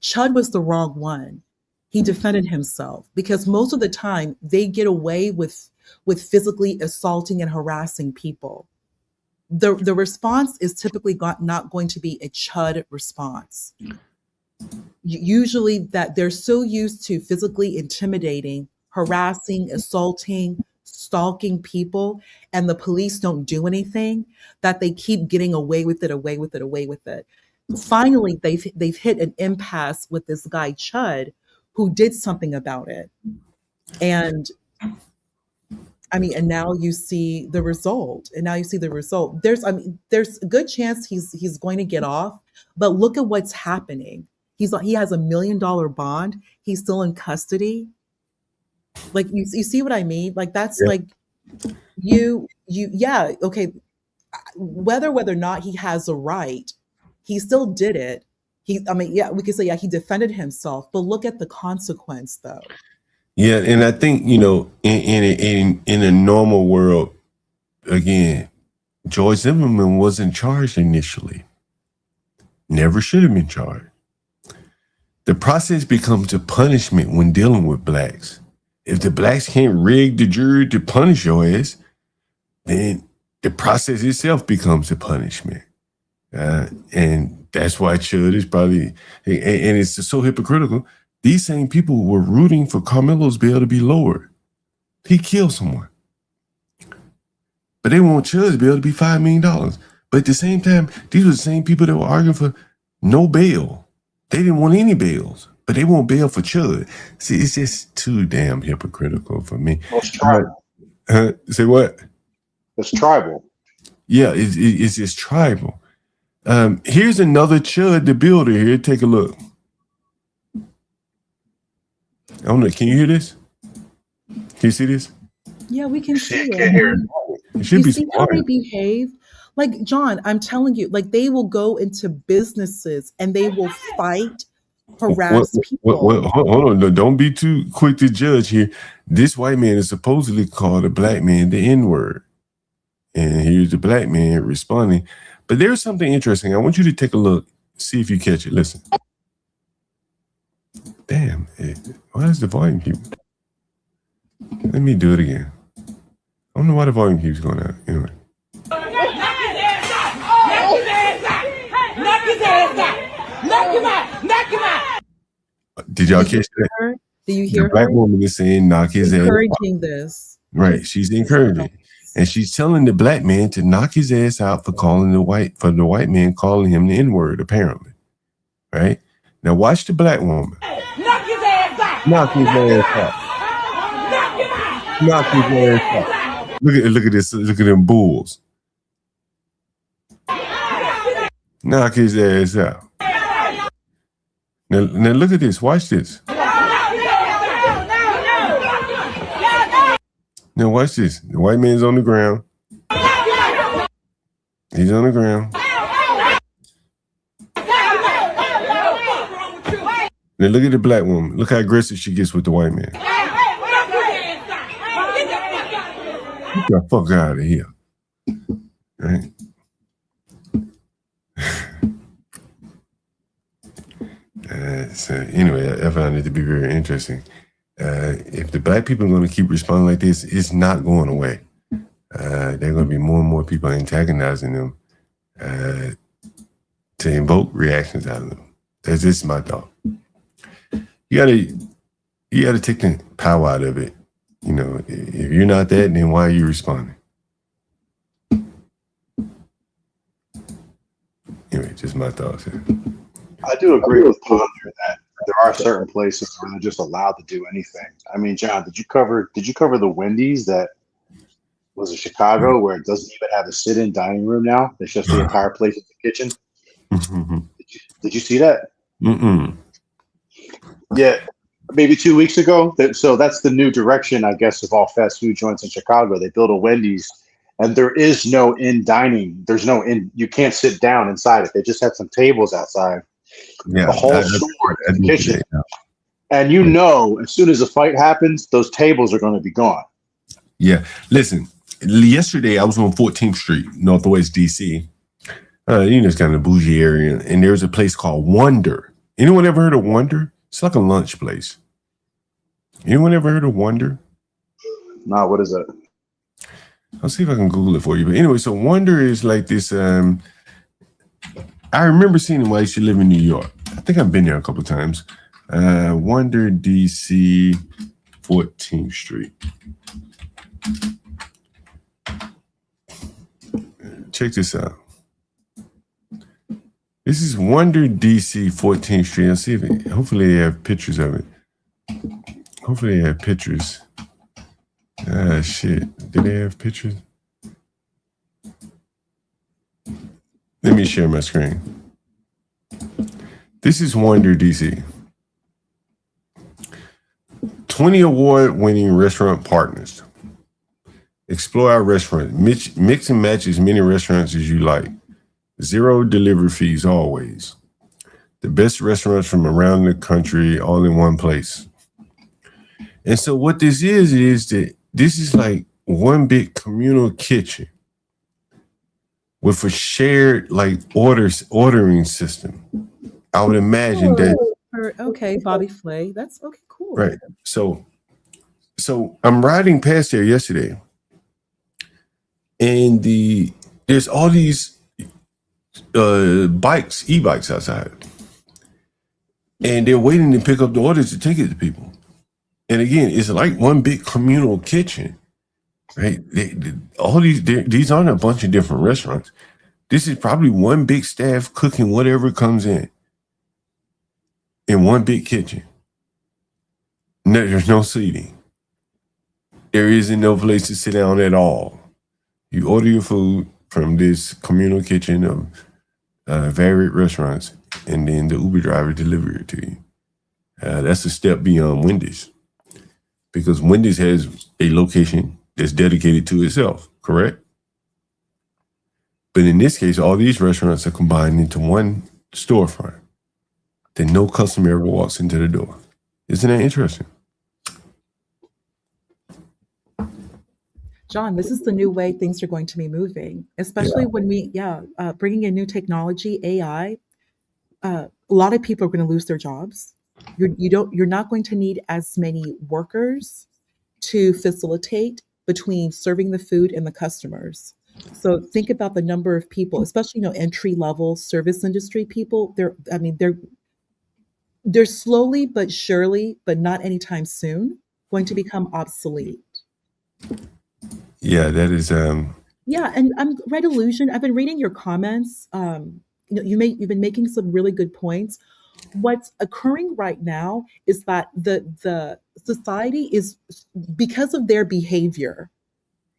Chud was the wrong one. He defended himself because most of the time they get away with physically assaulting and harassing people. The response is typically not going to be a Chud response. Usually that they're so used to physically intimidating, harassing, assaulting, stalking people, and the police don't do anything, that they keep getting away with it. Finally, they've hit an impasse with this guy Chud, who did something about it. And now you see the result. There's a good chance he's going to get off, but look at what's happening. He has $1 million bond. He's still in custody. Like you see what I mean? Like that's like okay. Whether or not he has a right, he still did it. We could say he defended himself, but look at the consequence though. Yeah, and I think in a normal world, again, George Zimmerman wasn't charged initially. Never should have been charged. The process becomes a punishment when dealing with blacks. If the blacks can't rig the jury to punish your ass, then the process itself becomes a punishment. And that's why Chud is probably, and it's so hypocritical. These same people were rooting for Carmelo's bail to be lowered. He killed someone. But they want Chud's bail to be $5 million. But at the same time, these were the same people that were arguing for no bail. They didn't want any bails, but they want bail for Chud. See, it's just too damn hypocritical for me. Well, it's tribal. Say what? It's tribal. Yeah, it's just tribal. Here's another Chud the builder here. Take a look. I don't know. Can you hear this? Can you see this? Yeah, we can see it. It should be see how they behave? Like, John, I'm telling you, like they will go into businesses and they will fight, harass people. Hold on. Don't be too quick to judge here. This white man is supposedly called a black man the N-word. And here's the black man responding. But there's something interesting. I want you to take a look, see if you catch it. Listen. Damn, why is the volume keep? Let me do it again. I don't know why the volume keeps going out. Anyway. Did y'all catch that? Do you hear the black woman is saying knock his ass out. Encouraging this. Right. She's encouraging. And she's telling the black man to knock his ass out for the white man calling him the N-word, apparently. Right? Now watch the black woman. Knock his ass out. Knock his ass out. Knock his ass out. Look at this. Look at them bulls. Knock his ass out. Now look at this. Watch this. Now watch this. The white man's on the ground. He's on the ground. Now look at the black woman. Look how aggressive she gets with the white man. Get the fuck out of here. Right? So anyway, I found it to be very interesting. If the black people are going to keep responding like this, it's not going away. There are going to be more and more people antagonizing them to invoke reactions out of them. This is my thought. you gotta take the power out of it. You know, if you're not that, then why are you responding? Anyway, just my thoughts here. I do agree with Ponder that there are certain places where they're just allowed to do anything. I mean, John, did you cover the Wendy's that was in Chicago where it doesn't even have a sit-in dining room now? It's just the entire place is the kitchen. Did you see that? Yeah, maybe 2 weeks ago. So that's the new direction, I guess, of all fast food joints in Chicago. They built a Wendy's, and there is no in dining. There's no in. You can't sit down inside it. They just had some tables outside. Yeah, the whole store is the kitchen. And you know, as soon as a fight happens, those tables are going to be gone. Yeah, listen. Yesterday, I was on 14th Street, Northwest DC. You know, it's kind of a bougie area, and there's a place called Wonder. Anyone ever heard of Wonder? It's like a lunch place. Anyone ever heard of Wonder? No, what is it? I'll see if I can Google it for you. But anyway, so Wonder is like this. I remember seeing it when I used to live in New York. I think I've been there a couple of times. Wonder DC, 14th Street. Check this out. This is Wonder DC, 14th Street. I'll see if hopefully they have pictures of it. Hopefully they have pictures. Shit. Do they have pictures? Let me share my screen. This is Wonder DC. 20 award-winning restaurant partners. Explore our restaurant. Mix and match as many restaurants as you like. 0 delivery fees always. The best restaurants from around the country all in one place. And so what this is that this is like one big communal kitchen with a shared like ordering system. I would imagine that. Okay, Bobby Flay. That's okay, cool. Right. So I'm riding past there yesterday, and there's all these e-bikes outside, and they're waiting to pick up the orders to take it to people. And again, it's like one big communal kitchen, right? These aren't a bunch of different restaurants. This is probably one big staff cooking whatever comes in one big kitchen. No, there's no seating. There isn't no place to sit down at all. You order your food from this communal kitchen of varied restaurants, and then the Uber driver delivers it to you. That's a step beyond Wendy's, because Wendy's has a location that's dedicated to itself, correct? But in this case, all these restaurants are combined into one storefront that no customer ever walks into the door. Isn't that interesting? John, this is the new way things are going to be moving, especially when bringing in new technology, AI. A lot of people are going to lose their jobs. You're not going to need as many workers to facilitate between serving the food and the customers. So think about the number of people, especially entry level service industry people. They're slowly but surely, but not anytime soon, going to become obsolete. Yeah, that is. Yeah, and I'm Red Illusion. I've been reading your comments. You've been making some really good points. What's occurring right now is that the society is, because of their behavior,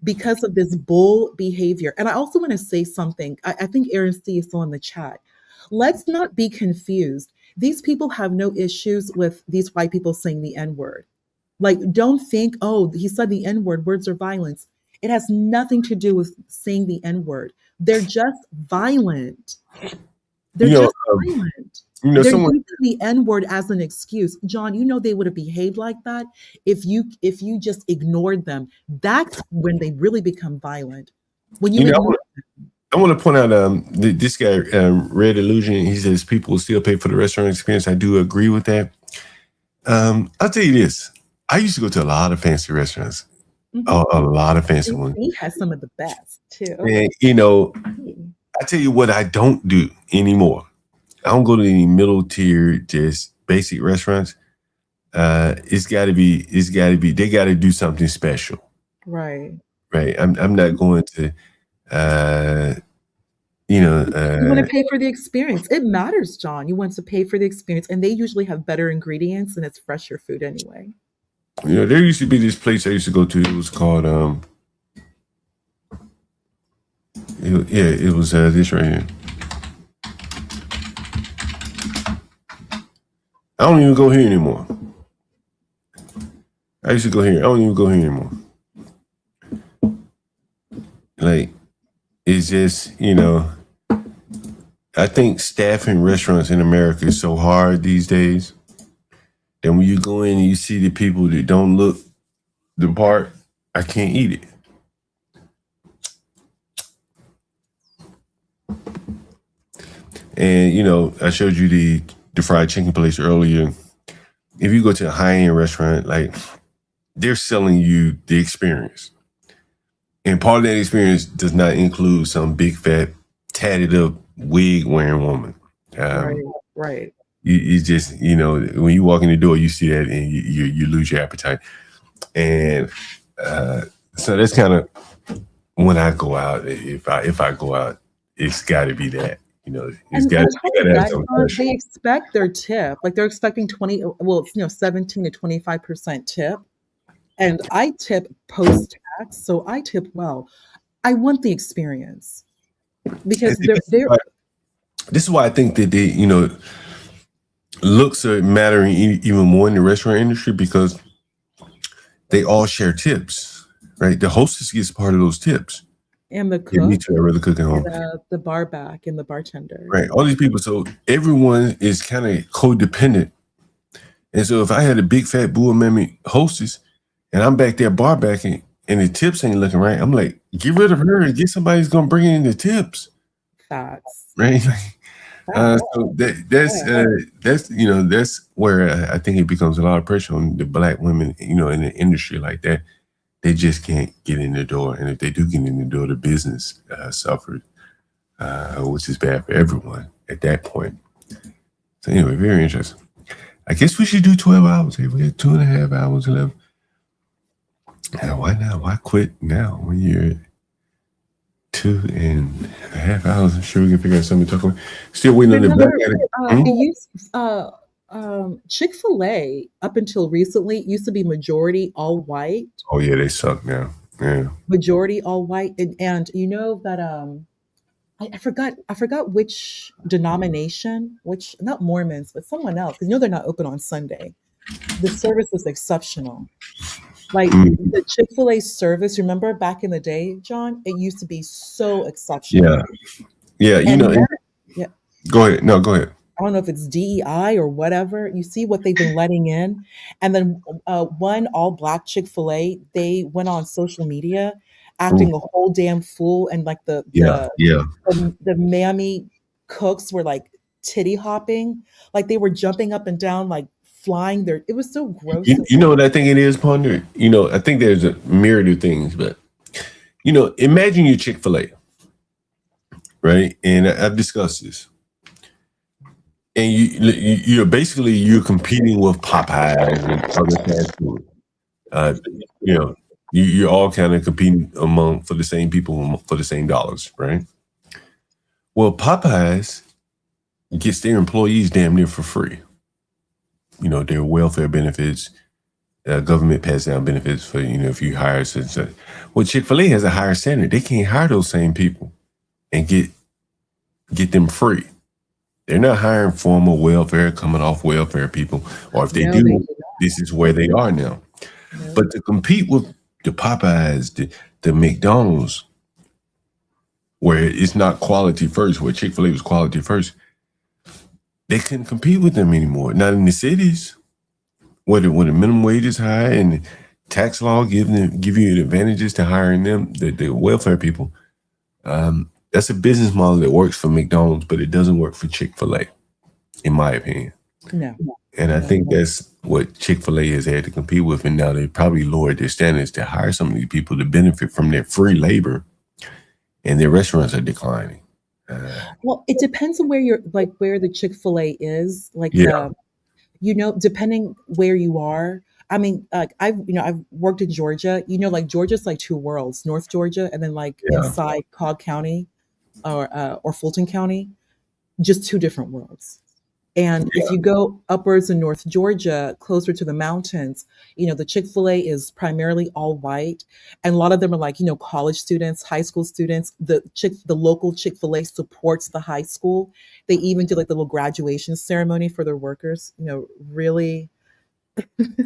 because of this bull behavior. And I also want to say something. I think Aaron C is still in the chat. Let's not be confused. These people have no issues with these white people saying the N-word. Like, don't think, oh, he said the N-word, words are violence. It has nothing to do with saying the N-word. They're just violent. They're just violent. They're using the N-word as an excuse. John, they would have behaved like that if you just ignored them. That's when they really become violent. When you ignore them. I want to point out this guy, Red Illusion. He says people will still pay for the restaurant experience. I do agree with that. I'll tell you this. I used to go to a lot of fancy restaurants. A lot of fancy ones. He has some of the best too. And I tell you what I don't do anymore. I don't go to any middle tier, just basic restaurants. it's got to be. They got to do something special. Right. Right. I'm not going to. You want to pay for the experience. It matters, John. You want to pay for the experience, and they usually have better ingredients and it's fresher food anyway. There used to be this place I used to go to. It was called it was this right here. I don't even go here anymore. I used to go here. I don't even go here anymore. Like, it's just, I think staffing restaurants in America is so hard these days. And when you go in and you see the people that don't look the part, I can't eat it. And, I showed you the fried chicken place earlier. If you go to a high-end restaurant, like, they're selling you the experience. And part of that experience does not include some big, fat, tatted up, wig-wearing woman. Right. You just, when you walk in the door, you see that and you lose your appetite. And so that's kind of when I go out. If I go out, it's got to be that. It's got to have something special. They expect their tip, like they're expecting 17 to 25% tip, and I tip post-tax, so I tip well. I want the experience because they're. This is why I think that they, looks are mattering even more in the restaurant industry because they all share tips, right? The hostess gets part of those tips. And the cook. Yeah, me too. I rather cook at home. The bar back and the bartender. Right. All these people. So everyone is kind of codependent. And so if I had a big fat bull mammy hostess and I'm back there bar backing and the tips ain't looking right, I'm like, get rid of her and get somebody who's going to bring in the tips. Facts. Right. So that's where I think it becomes a lot of pressure on the black women, in the industry like that. They just can't get in the door. And if they do get in the door, the business suffered, which is bad for everyone at that point. So anyway, very interesting. I guess we should do 12 hours. Hey, we got 2.5 hours left. Now, why not? Why quit now when you're at 2.5 hours? I'm sure we can figure out something to talk about. Still waiting on the back. Chick-fil-A, up until recently, used to be majority all white. Oh yeah, they suck now. Yeah, majority all white, and you know that I forgot which denomination, which not Mormons, but someone else, because they're not open on Sunday. The service was exceptional. Like the Chick-fil-A service, remember back in the day, John? It used to be so exceptional. Yeah. Yeah. Go ahead. No, go ahead. I don't know if it's DEI or whatever. You see what they've been letting in. And then one all-black Chick-fil-A, they went on social media acting a whole damn fool. And like the mammy cooks were like titty hopping. Like they were jumping up and down, like flying there. It was so gross. You know what I think it is, Ponder? I think there's a myriad of things, but, imagine your Chick-fil-A, right? And I've discussed this. And you're competing with Popeyes and other fast food. You're all kind of competing for the same people for the same dollars, right? Well, Popeyes gets their employees damn near for free. Their welfare benefits, government pass down benefits for if you hire such. Well, Chick-fil-A has a higher standard. They can't hire those same people and get them free. They're not hiring formal welfare, coming off welfare people. Or if they do, this is where they are now. No. But to compete with the Popeyes, the McDonald's, where it's not quality first, where Chick-fil-A was quality first, they couldn't compete with them anymore. Not in the cities, where the minimum wage is high and the tax law give you advantages to hiring them, the welfare people. That's a business model that works for McDonald's, but it doesn't work for Chick-fil-A, in my opinion. No. And I think that's what Chick-fil-A has had to compete with. And now they probably lowered their standards to hire some of these people to benefit from their free labor, and their restaurants are declining. Well, it depends on where the Chick-fil-A is. Like, depending where you are. I mean, I've worked in Georgia. Like Georgia's like two worlds: North Georgia, and then like inside Cobb County or Fulton County, just two different worlds. And if you go upwards in North Georgia, closer to the mountains, the Chick-fil-A is primarily all white. And a lot of them are like, college students, high school students. The local Chick-fil-A supports the high school. They even do like the little graduation ceremony for their workers. Really.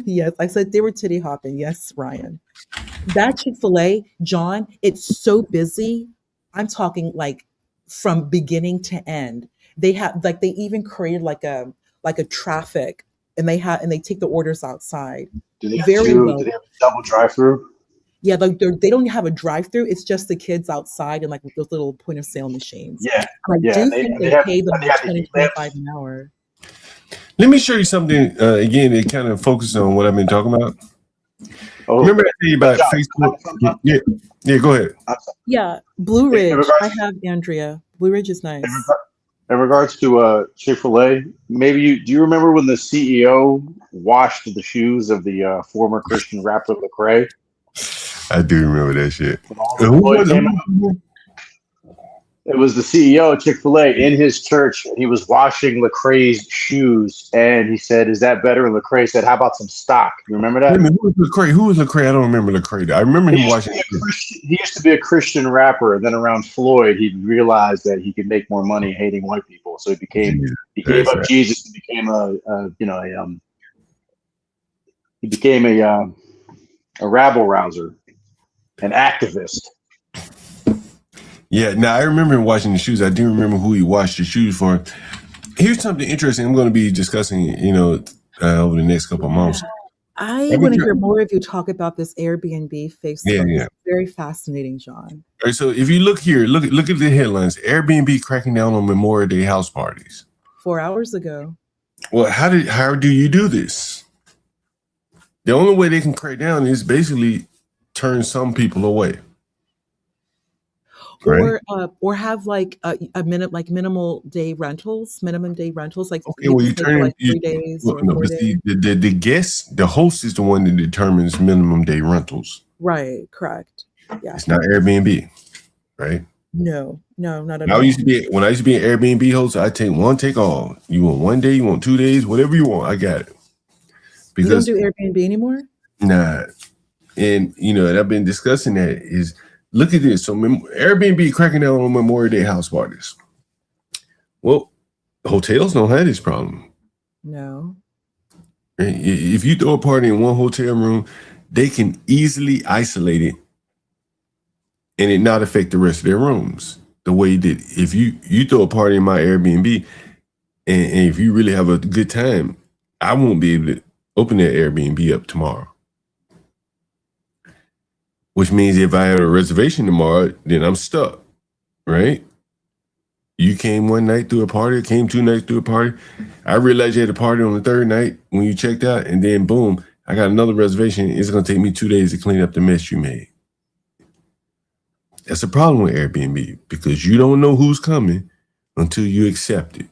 Yes, I said they were titty hopping. Yes, Ryan. That Chick-fil-A, John, it's so busy. I'm talking like from beginning to end. They have like they even created like a traffic, and they take the orders outside. Do they have Very two? well. Do they have a double drive-through? Yeah, like they don't have a drive-through. It's just the kids outside and like those little point of sale machines. Yeah, And I yeah. do They, think and they they have, pay them and they like have the 20, heat lamps. 25 an hour. Let me show you something. Again, it kind of focuses on what I've been talking about. Oh, remember I tell you about John, Facebook? Yeah, go ahead. Yeah, Blue Ridge. regards- I have Andrea. Blue Ridge is nice. In regards to Chick-fil-A, maybe do you remember when the CEO washed the shoes of the former Christian rapper Lecrae? I do remember that shit. Who was it? It was the CEO of Chick-fil-A in his church. And he was washing Lecrae's shoes, and he said, "Is that better?" And Lecrae said, "How about some stock?" You remember that? Wait a minute, who was Lecrae? I don't remember Lecrae. I remember him watching. He used to be a Christian rapper, and then around Floyd, he realized that he could make more money hating white people. So he gave up Jesus and became a rabble rouser, an activist. Yeah, now I remember him washing the shoes. I do remember who he washed the shoes for. Here's something interesting I'm going to be discussing, over the next couple of months. I want to hear more of you talk about this Airbnb Facebook. Yeah. It's very fascinating, John. All right, so if you look here, look at the headlines. Airbnb cracking down on Memorial Day house parties. 4 hours ago. Well, how do you do this? The only way they can crack down is basically turn some people away. Right? Or have like minimum day rentals, like okay, well, you stay turn for like you, 3 days well, or no, 4 but days. see, the guest, the host is the one that determines minimum day rentals. Right, correct. Yeah. It's not Airbnb, right? No, not at When all. I used to be an Airbnb host, I take one, take all. You want 1 day, you want 2 days, whatever you want, I got it. You don't do Airbnb anymore? Nah, and and I've been discussing that is. Look at this. So Airbnb cracking down on Memorial Day house parties. Well, hotels don't have this problem. No. If you throw a party in one hotel room, they can easily isolate it and it not affect the rest of their rooms. The way that if you throw a party in my Airbnb and if you really have a good time, I won't be able to open that Airbnb up tomorrow. Which means if I have a reservation tomorrow, then I'm stuck, right? You came one night through a party, came 2 nights through a party. I realized you had a party on the 3rd night when you checked out, and then boom, I got another reservation. It's going to take me 2 days to clean up the mess you made. That's a problem with Airbnb because you don't know who's coming until you accept it.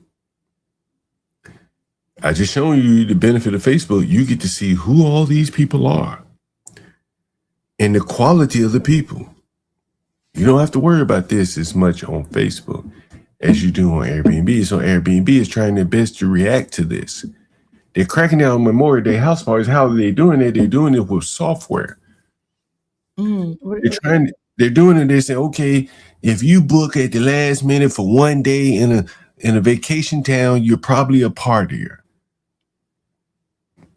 I just shown you the benefit of Facebook. You get to see who all these people are. And the quality of the people. You don't have to worry about this as much on Facebook as you do on Airbnb. So Airbnb is trying their best to react to this. They're cracking down on Memorial Day house parties. How are they doing it? They're doing it with software. They're doing it. They say, okay, if you book at the last minute for 1 day in a vacation town, you're probably a partier.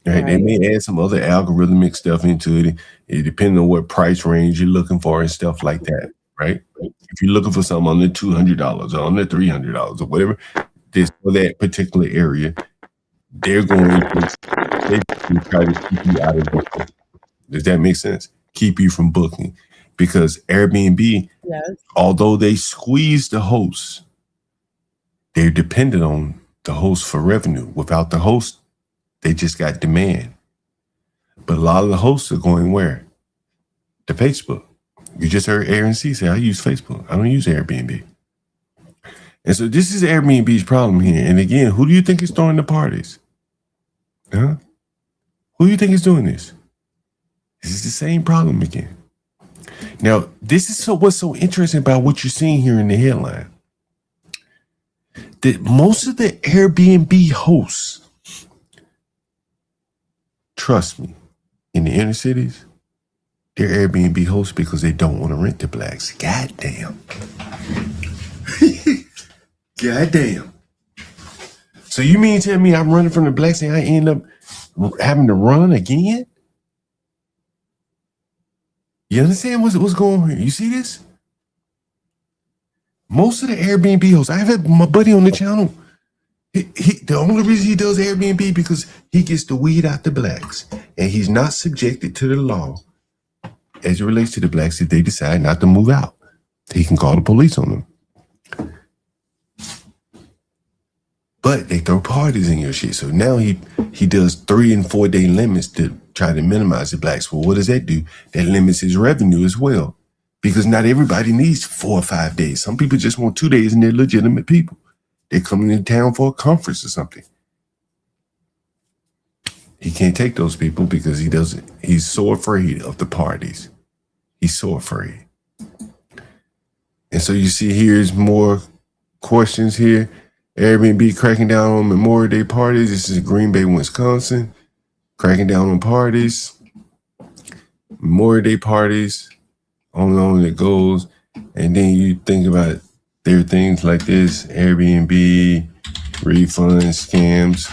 Right? They may add some other algorithmic stuff into it. It depends on what price range you're looking for and stuff like that, right? If you're looking for something under $200 or under $300 or whatever, this for that particular area, they're going to basically try to keep you out of booking. Does that make sense? Keep you from booking. Because Airbnb, although they squeeze the hosts, they're dependent on the host for revenue. Without the host, they just got demand. But a lot of the hosts are going where? To Facebook. You just heard Aaron C say, I use Facebook. I don't use Airbnb. And so this is Airbnb's problem here. And again, who do you think is throwing the parties? Huh? Who do you think is doing this? This is the same problem again. Now, this is what's so interesting about what you're seeing here in the headline. That most of the Airbnb hosts, trust me, in the inner cities, they're Airbnb hosts because they don't want to rent to blacks. Goddamn. Goddamn. So you mean tell me I'm running from the blacks and I end up having to run again? You understand what's going on here? You see this? Most of the Airbnb hosts, I have had my buddy on the channel. The only reason he does Airbnb because he gets to weed out the blacks, and he's not subjected to the law as it relates to the blacks if they decide not to move out. He can call the police on them. But they throw parties in your shit. So now he does 3 and 4 day limits to try to minimize the blacks. Well, what does that do? That limits his revenue as well. Because not everybody needs 4 or 5 days. Some people just want 2 days and they're legitimate people. They're coming in town for a conference or something. He can't take those people because he's so afraid of the parties. He's so afraid. And so you see here's more questions here. Airbnb cracking down on Memorial Day parties. This is Green Bay, Wisconsin. Cracking down on parties. Memorial Day parties. On and on it goes. And then you think about there are things like this. Airbnb, refund scams.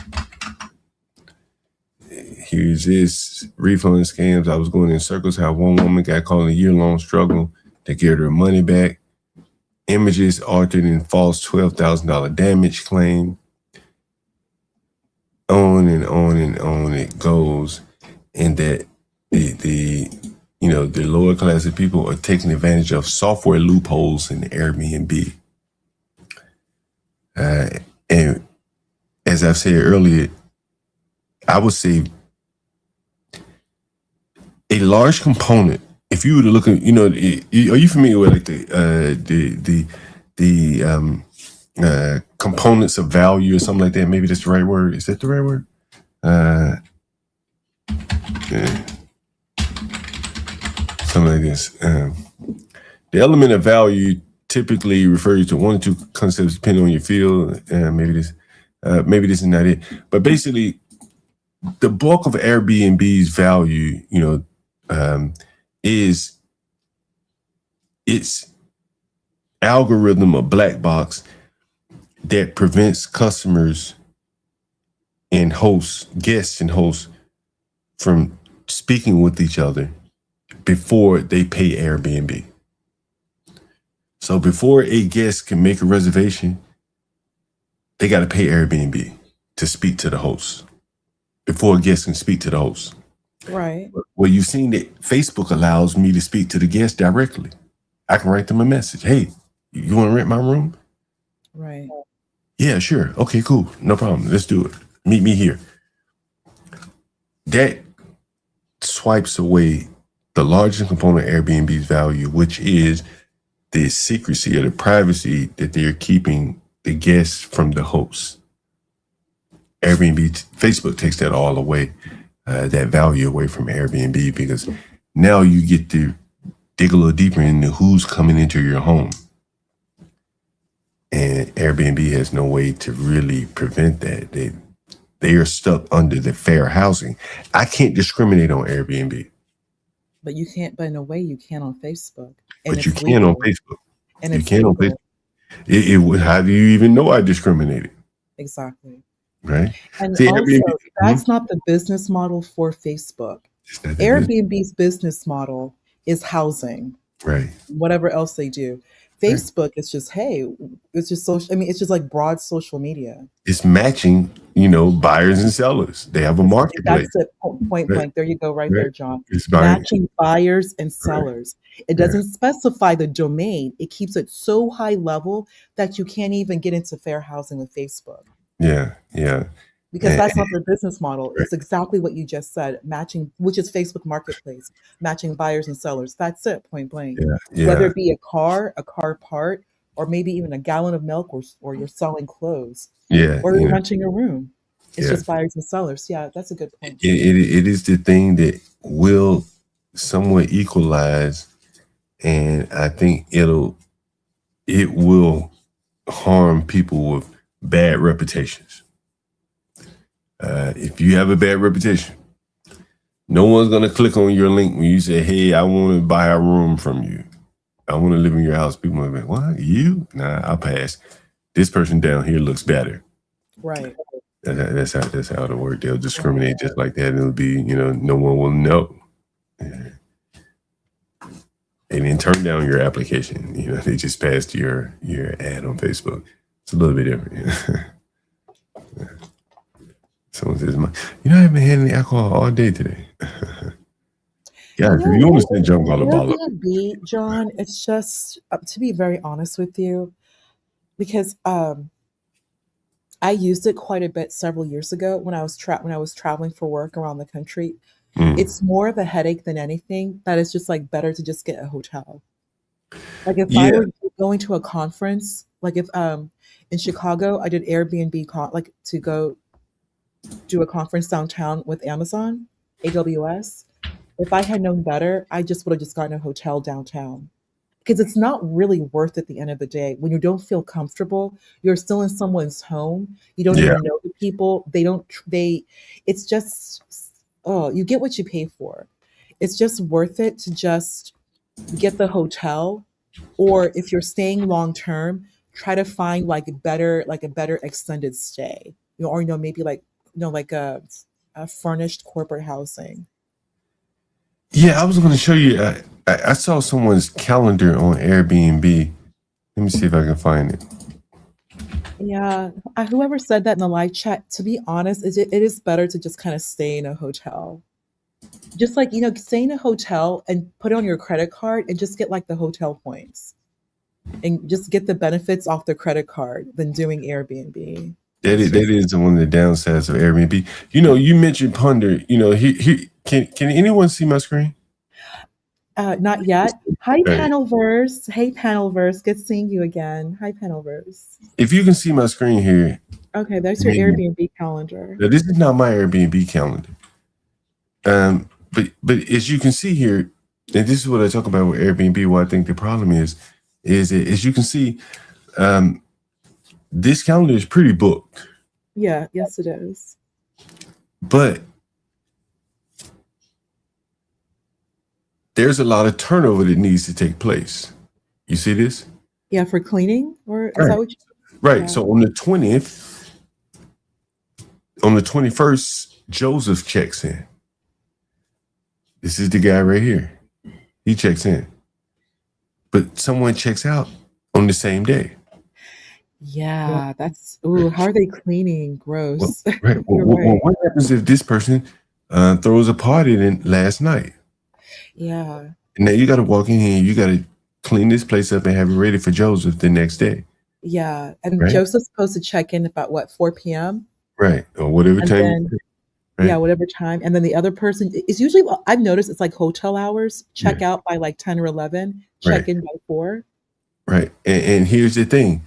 Here's this. Refund scams. I was going in circles how one woman got caught in a year-long struggle to get her money back. Images altered in false $12,000 damage claim. On and on and on it goes. And that the lower class of people are taking advantage of software loopholes in Airbnb. And as I've said earlier, I would say a large component, if you were to look at, are you familiar with like the components of value or something like that? Maybe that's the right word. Is that the right word? Yeah. Something like this. The element of value typically refers to one or two concepts depending on your field. Maybe this is not it. But basically, the bulk of Airbnb's value, is its algorithm, a black box that prevents customers and guests and hosts from speaking with each other before they pay Airbnb. So before a guest can make a reservation, they got to pay Airbnb to speak to the host before a guest can speak to the host. Right. Well, you've seen that Facebook allows me to speak to the guest directly. I can write them a message. Hey, you want to rent my room? Right. Yeah, sure. Okay, cool. No problem. Let's do it. Meet me here. That swipes away the largest component of Airbnb's value, which is the secrecy or the privacy that they're keeping the guests from the hosts. Facebook takes that all away, that value away from Airbnb, because now you get to dig a little deeper into who's coming into your home. And Airbnb has no way to really prevent that. They are stuck under the fair housing. I can't discriminate on Airbnb. But you can't, but in a way you can on Facebook. But you can on Facebook. And you it's can on Facebook. How do you even know I discriminated? Exactly. Right. And See, also, Airbnb, that's not the business model for Facebook. Airbnb's business model is housing. Right. Whatever else they do. Facebook is just, hey, it's just social. I mean, it's just like broad social media. It's matching, buyers and sellers. They have a marketplace. That's it. Point blank. There you go, right there, John. It's matching buyers and sellers. It doesn't specify the domain. It keeps it so high level that you can't even get into fair housing with Facebook. Yeah. Because that's not their business model. It's exactly what you just said, matching, which is Facebook Marketplace, matching buyers and sellers. That's it, point blank. Yeah. Whether it be a car part, or maybe even a gallon of milk, or you're selling clothes. Yeah. Or you're renting a room. It's just buyers and sellers. Yeah, that's a good point. It is the thing that will somewhat equalize, and I think it will harm people with bad reputations. If you have a bad reputation, no one's gonna click on your link when you say, "Hey, I want to buy a room from you. I want to live in your house." People will be like, "What? You? Nah, I'll pass. This person down here looks better." Right. That's how it'll work. They'll discriminate just like that, and it'll be, no one will know. And then turn down your application. They just passed your ad on Facebook. It's a little bit different. Someone says, I haven't had any alcohol all day today. Yeah, if you understand junk all about it. Airbnb, John, it's just, to be very honest with you, because I used it quite a bit several years ago when I was traveling for work around the country. It's more of a headache than anything. That it's just like better to just get a hotel. Like if I were going to a conference, like if in Chicago, I did Airbnb like to go do a conference downtown with Amazon, AWS. If I had known better, I just would have just gotten a hotel downtown. Because it's not really worth it at the end of the day. When you don't feel comfortable, you're still in someone's home. You don't even know the people. It's just, you get what you pay for. It's just worth it to just get the hotel, or if you're staying long term, try to find like a better extended stay. Or maybe like a furnished corporate housing. Yeah, I was going to show you. I saw someone's calendar on Airbnb. Let me see if I can find it. Yeah, whoever said that in the live chat, to be honest, it is better to just kind of stay in a hotel. Just like, stay in a hotel and put it on your credit card and just get like the hotel points and just get the benefits off the credit card than doing Airbnb. That is one of the downsides of Airbnb. You mentioned Ponder. Can anyone see my screen? Not yet. Hi, Panelverse. Hey, Panelverse. Good seeing you again. Hi, Panelverse. If you can see my screen here. Okay, that's your Airbnb calendar. Now, this is not my Airbnb calendar. But as you can see here, and this is what I talk about with Airbnb, what I think the problem is as you can see, this calendar is pretty booked. Yeah, yes, it is. But there's a lot of turnover that needs to take place. You see this? Yeah, for cleaning? Or is that what you... Right. Yeah. So on the 20th, on the 21st, Joseph checks in. This is the guy right here. He checks in. But someone checks out on the same day. Yeah, that's... Ooh, how are they cleaning? Gross. Right. Well, what happens if this person throws a party last night? Yeah. And now you got to walk in here, you got to clean this place up and have it ready for Joseph the next day. Yeah. And Right. Joseph's supposed to check in about 4 p.m.? Right. Or whatever And time. then, Right. yeah, whatever time. And then the other person is usually, I've noticed it's like hotel hours, check out by like 10 or 11, check Right. in by 4. Right. And here's the thing.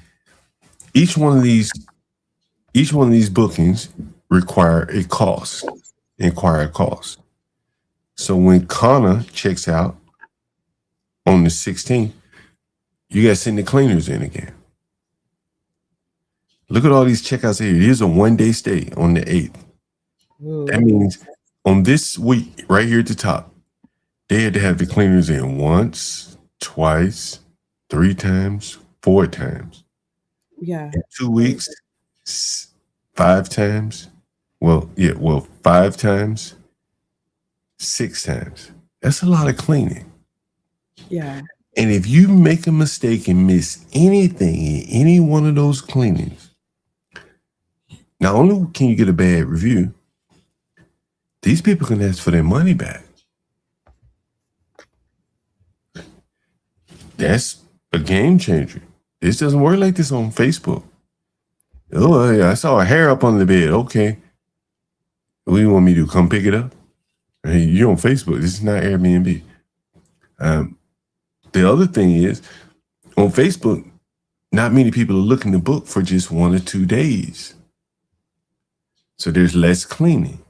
Each one of these bookings require a cost. So when Connor checks out on the 16th, you got to send the cleaners in again. Look at all these checkouts here. Here's a 1-day stay on the 8th. Ooh. That means on this week, right here at the top, they had to have the cleaners in once, twice, 3 times, 4 times. Yeah. In 2 weeks, 5 times. 5 times, 6 times. That's a lot of cleaning. Yeah. And if you make a mistake and miss anything in any one of those cleanings, not only can you get a bad review, these people can ask for their money back. That's a game changer. This doesn't work like this on Facebook. Oh, yeah, I saw a hair up on the bed. Okay. What do you want me to do? Come pick it up? Hey, you're on Facebook. This is not Airbnb. The other thing is, on Facebook, not many people are looking to book for just 1 or 2 days. So there's less cleaning.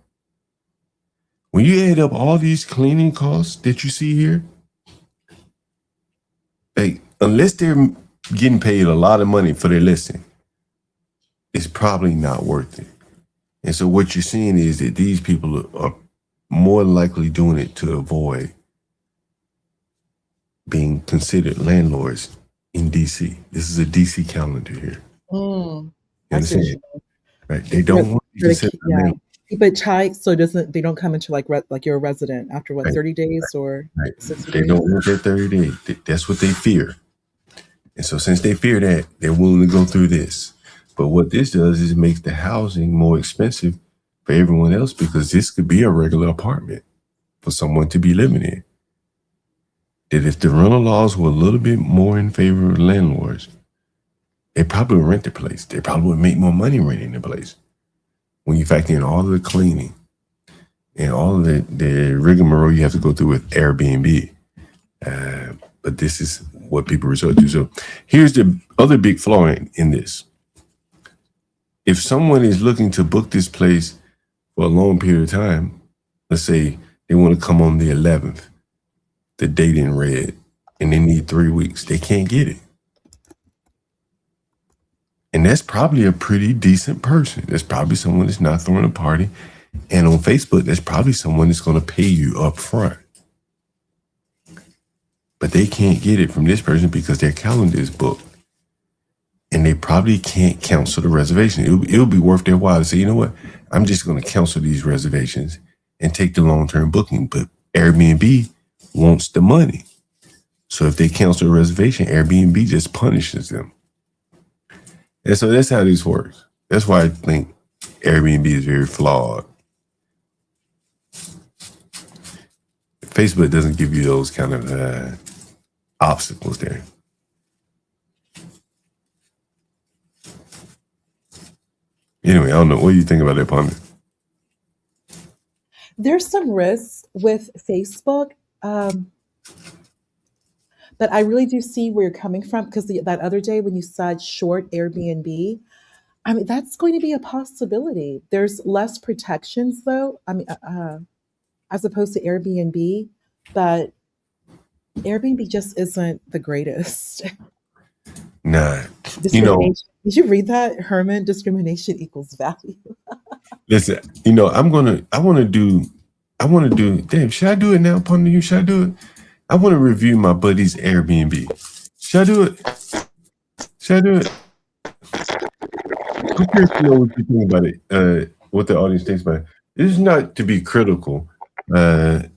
When you add up all these cleaning costs that you see here, like, unless they're getting paid a lot of money for their listing, it's probably not worth it. And so what you're seeing is that these people are more likely doing it to avoid being considered landlords in DC. This is a DC calendar here. You understand? Right? They don't want to be considered a landlord. Keep it tight so they don't come into like you're a resident after what, 30 days or 60 They days? don't want that 30 days. That's what they fear. And so since they fear that, they're willing to go through this. But what this does is it makes the housing more expensive for everyone else, because this could be a regular apartment for someone to be living in. That if the rental laws were a little bit more in favor of landlords, they probably would rent the place. They probably would make more money renting the place. When you factor in all of the cleaning and all of the rigmarole you have to go through with Airbnb. But this is what people resort to. So here's the other big flaw in this. If someone is looking to book this place for a long period of time, let's say they want to come on the 11th, the date in red, and they need 3 weeks, they can't get it. And that's probably a pretty decent person. That's probably someone that's not throwing a party. And on Facebook, that's probably someone that's going to pay you up front. But they can't get it from this person because their calendar is booked. And they probably can't cancel the reservation. It'll be worth their while to say, you know what? I'm just going to cancel these reservations and take the long-term booking. But Airbnb wants the money. So if they cancel a reservation, Airbnb just punishes them. And so that's how this works. That's why I think Airbnb is very flawed. Facebook doesn't give you those kind of obstacles there. Anyway, I don't know. What do you think about that, Ponder? There's some risks with Facebook, but I really do see where you're coming from, because that other day when you said short Airbnb, I mean, that's going to be a possibility. There's less protections, though, I mean, as opposed to Airbnb, but Airbnb just isn't the greatest. Nah. Discrimination. Did you read that, Herman? Discrimination equals value. Listen, I want to do, damn, should I do it now, Ponder? You should I do it? I want to review my buddy's Airbnb. Should I do it? Should I do it? I'm curious to know what you think about it, what the audience thinks about it. This is not to be critical. His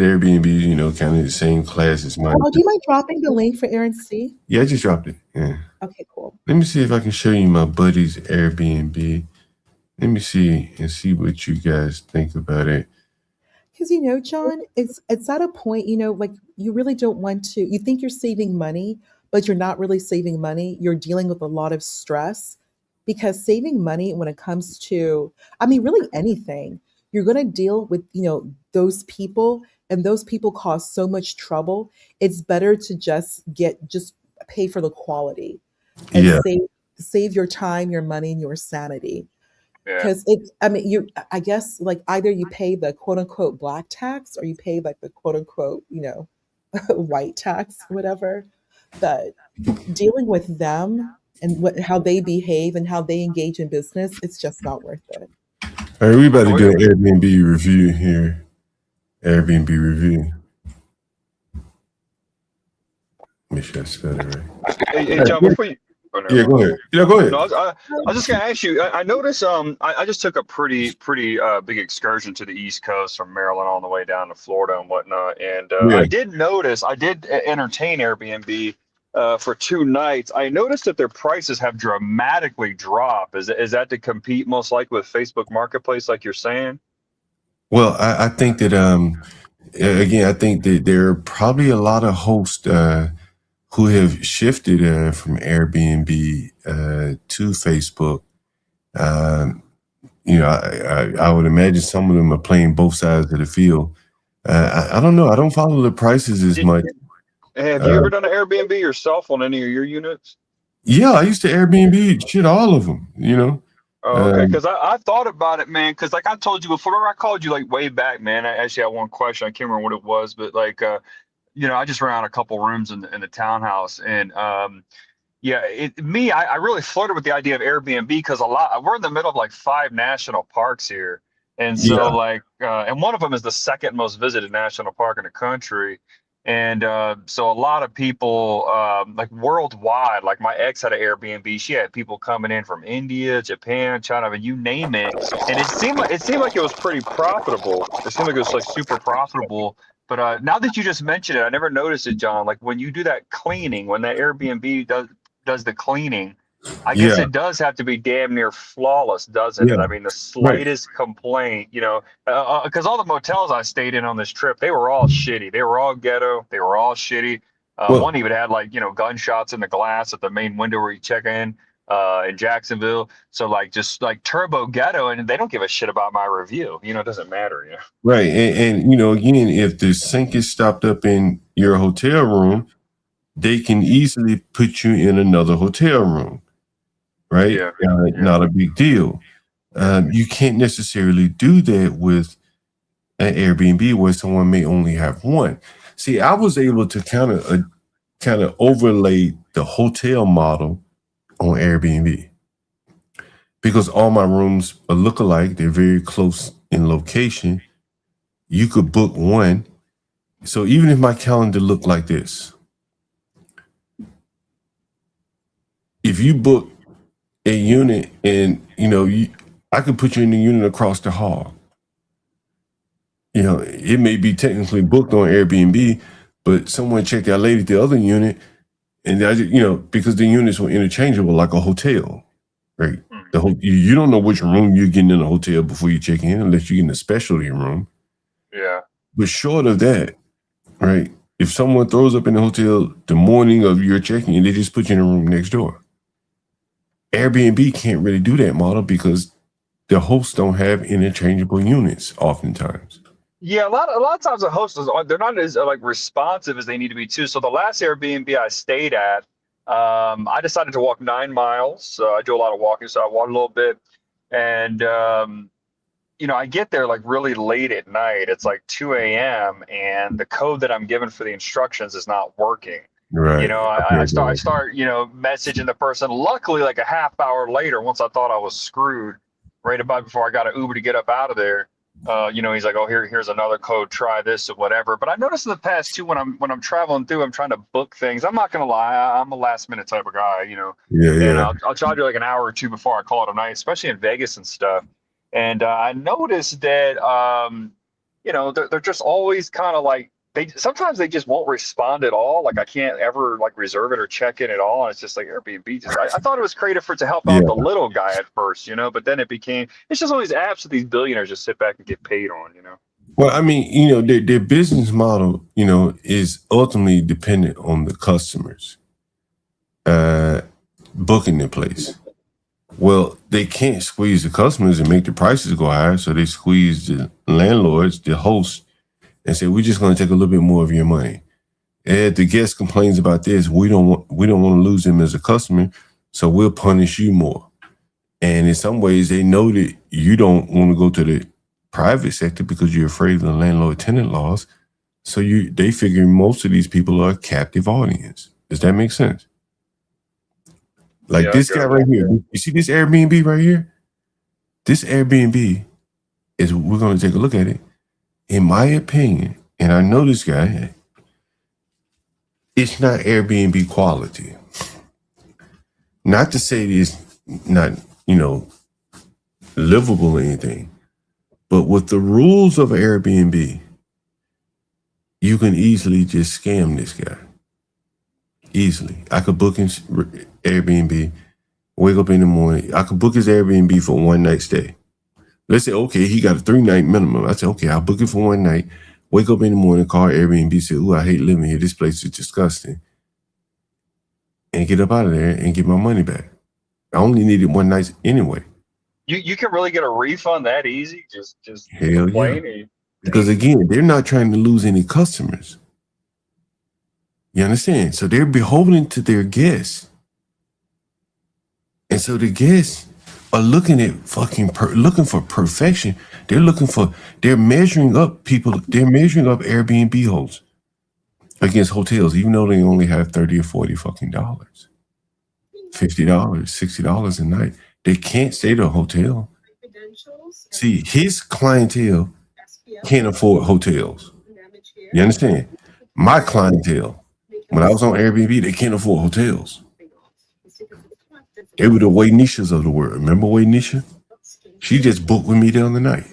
Airbnb, kind of the same class as mine. Oh, do you mind dropping the link for Aaron C? Yeah, I just dropped it. Yeah. Okay, cool. Let me see if I can show you my buddy's Airbnb. Let me see what you guys think about it. Because John, it's at a point, like you really don't want to. You think you're saving money, but you're not really saving money. You're dealing with a lot of stress, because saving money when it comes to, I mean, really anything, you're going to deal with, those people, and those people cause so much trouble. It's better to just pay for the quality and save your time, your money, and your sanity. Because I guess like either you pay the quote unquote black tax, or you pay like the quote unquote, white tax, whatever. But dealing with them and how they behave and how they engage in business, it's just not worth it. All right, we about to do an Airbnb review here. Airbnb review. Make sure I spell it right. Hey, John, before you... Yeah, go ahead. Yeah, go ahead. No, I was just gonna ask you. I noticed. I just took a pretty big excursion to the East Coast from Maryland all the way down to Florida and whatnot. And I did notice. I did entertain Airbnb for 2 nights. I noticed that their prices have dramatically dropped. Is that to compete most likely with Facebook Marketplace, like you're saying? Well, I think that again, I think that there are probably a lot of hosts who have shifted from Airbnb to Facebook. I would imagine some of them are playing both sides of the field. I don't know. I don't follow the prices as much. Have you ever done an Airbnb yourself on any of your units? Yeah, I used to Airbnb shit all of them. Oh, okay, because I thought about it, man. Because like I told you before, remember I called you like way back, man. I actually had one question. I can't remember what it was, but like, I just ran out a couple rooms in the townhouse, and yeah, I really flirted with the idea of Airbnb because we're in the middle of like 5 national parks here, and so Yeah. like, and one of them is the second most visited national park in the country. And so a lot of people, like worldwide, like my ex had an Airbnb. She had people coming in from India, Japan, China, I mean, you name it. And it seemed like it was pretty profitable. It seemed like it was like super profitable. But now that you just mentioned it, I never noticed it, John. Like when you do that cleaning, when that Airbnb does the cleaning, I guess Yeah. it does have to be damn near flawless, doesn't it? Yeah. I mean, the Right. slightest complaint, because all the motels I stayed in on this trip, they were all shitty. They were all ghetto. They were all shitty. Well, One even had like, gunshots in the glass at the main window where you check in Jacksonville. So like just like turbo ghetto, and they don't give a shit about my review. It doesn't matter. right. And again, if the sink is stopped up in your hotel room, they can easily put you in another hotel room, right? Yeah. Not a big deal. You can't necessarily do that with an Airbnb where someone may only have one. See, I was able to kind of overlay the hotel model on Airbnb because all my rooms are look-alike. They're very close in location. You could book one. So even if my calendar looked like this, if you book a unit and, I could put you in the unit across the hall. It may be technically booked on Airbnb, but someone checked out late at the other unit, and because the units were interchangeable like a hotel, right? You don't know which room you're getting in a hotel before you check in, unless you're in a specialty room. Yeah. But short of that, right? If someone throws up in the hotel the morning of your checking in, they just put you in a room next door. Airbnb can't really do that model because the hosts don't have interchangeable units oftentimes. Yeah, a lot of times the hosts they're not as like responsive as they need to be too. So the last Airbnb I stayed at, I decided to walk 9 miles. So I do a lot of walking, so I walked a little bit, and I get there like really late at night. It's like 2 a.m. and the code that I'm given for the instructions is not working. Right. I start messaging the person. Luckily, like a half hour later, once I thought I was screwed, right about before I got an Uber to get up out of there, he's like, "Oh, here's another code. Try this or whatever." But I noticed in the past too, when I'm traveling through, I'm trying to book things. I'm not gonna lie, I'm a last minute type of guy, And I'll try to do like an hour or two before I call it a night, especially in Vegas and stuff. And I noticed that they're just always kind of like sometimes they just won't respond at all. Like I can't ever like reserve it or check in at all. And it's just like Airbnb. I thought it was created for it to help out the little guy at first, but then it's just all these apps that these billionaires just sit back and get paid on, Well, I mean, their business model, is ultimately dependent on the customers booking their place. Well, they can't squeeze the customers and make the prices go higher, so they squeeze the landlords, the hosts, and say, "We're just going to take a little bit more of your money." And if the guest complains about this, we don't want to lose them as a customer, so we'll punish you more. And in some ways, they know that you don't want to go to the private sector because you're afraid of the landlord-tenant laws. So they figure most of these people are a captive audience. Does that make sense? Like this guy right here. You see this Airbnb right here? This Airbnb we're going to take a look at it. In my opinion, and I know this guy, it's not Airbnb quality. Not to say it's not, livable or anything, but with the rules of Airbnb, you can easily just scam this guy. Easily. I could book his Airbnb, wake up in the morning. I could book his Airbnb for one night stay. Let's say, okay, he got a 3-night minimum. I say, okay, I'll book it for one night. Wake up in the morning, call Airbnb, say, "Ooh, I hate living here. This place is disgusting." And get up out of there and get my money back. I only needed one night anyway. You can really get a refund that easy? Just Hell yeah. Because again, they're not trying to lose any customers. You understand? So they're beholden to their guests. And so the guests are looking at looking for perfection. They're measuring up people. They're measuring up Airbnb hosts against hotels, even though they only have $30 or $40 fucking dollars, $50, $60 a night. They can't stay at a hotel. See, his clientele can't afford hotels. You understand? My clientele, when I was on Airbnb, they can't afford hotels. They were the Waynishas of the world. Remember Waynisha? She just booked with me the other night.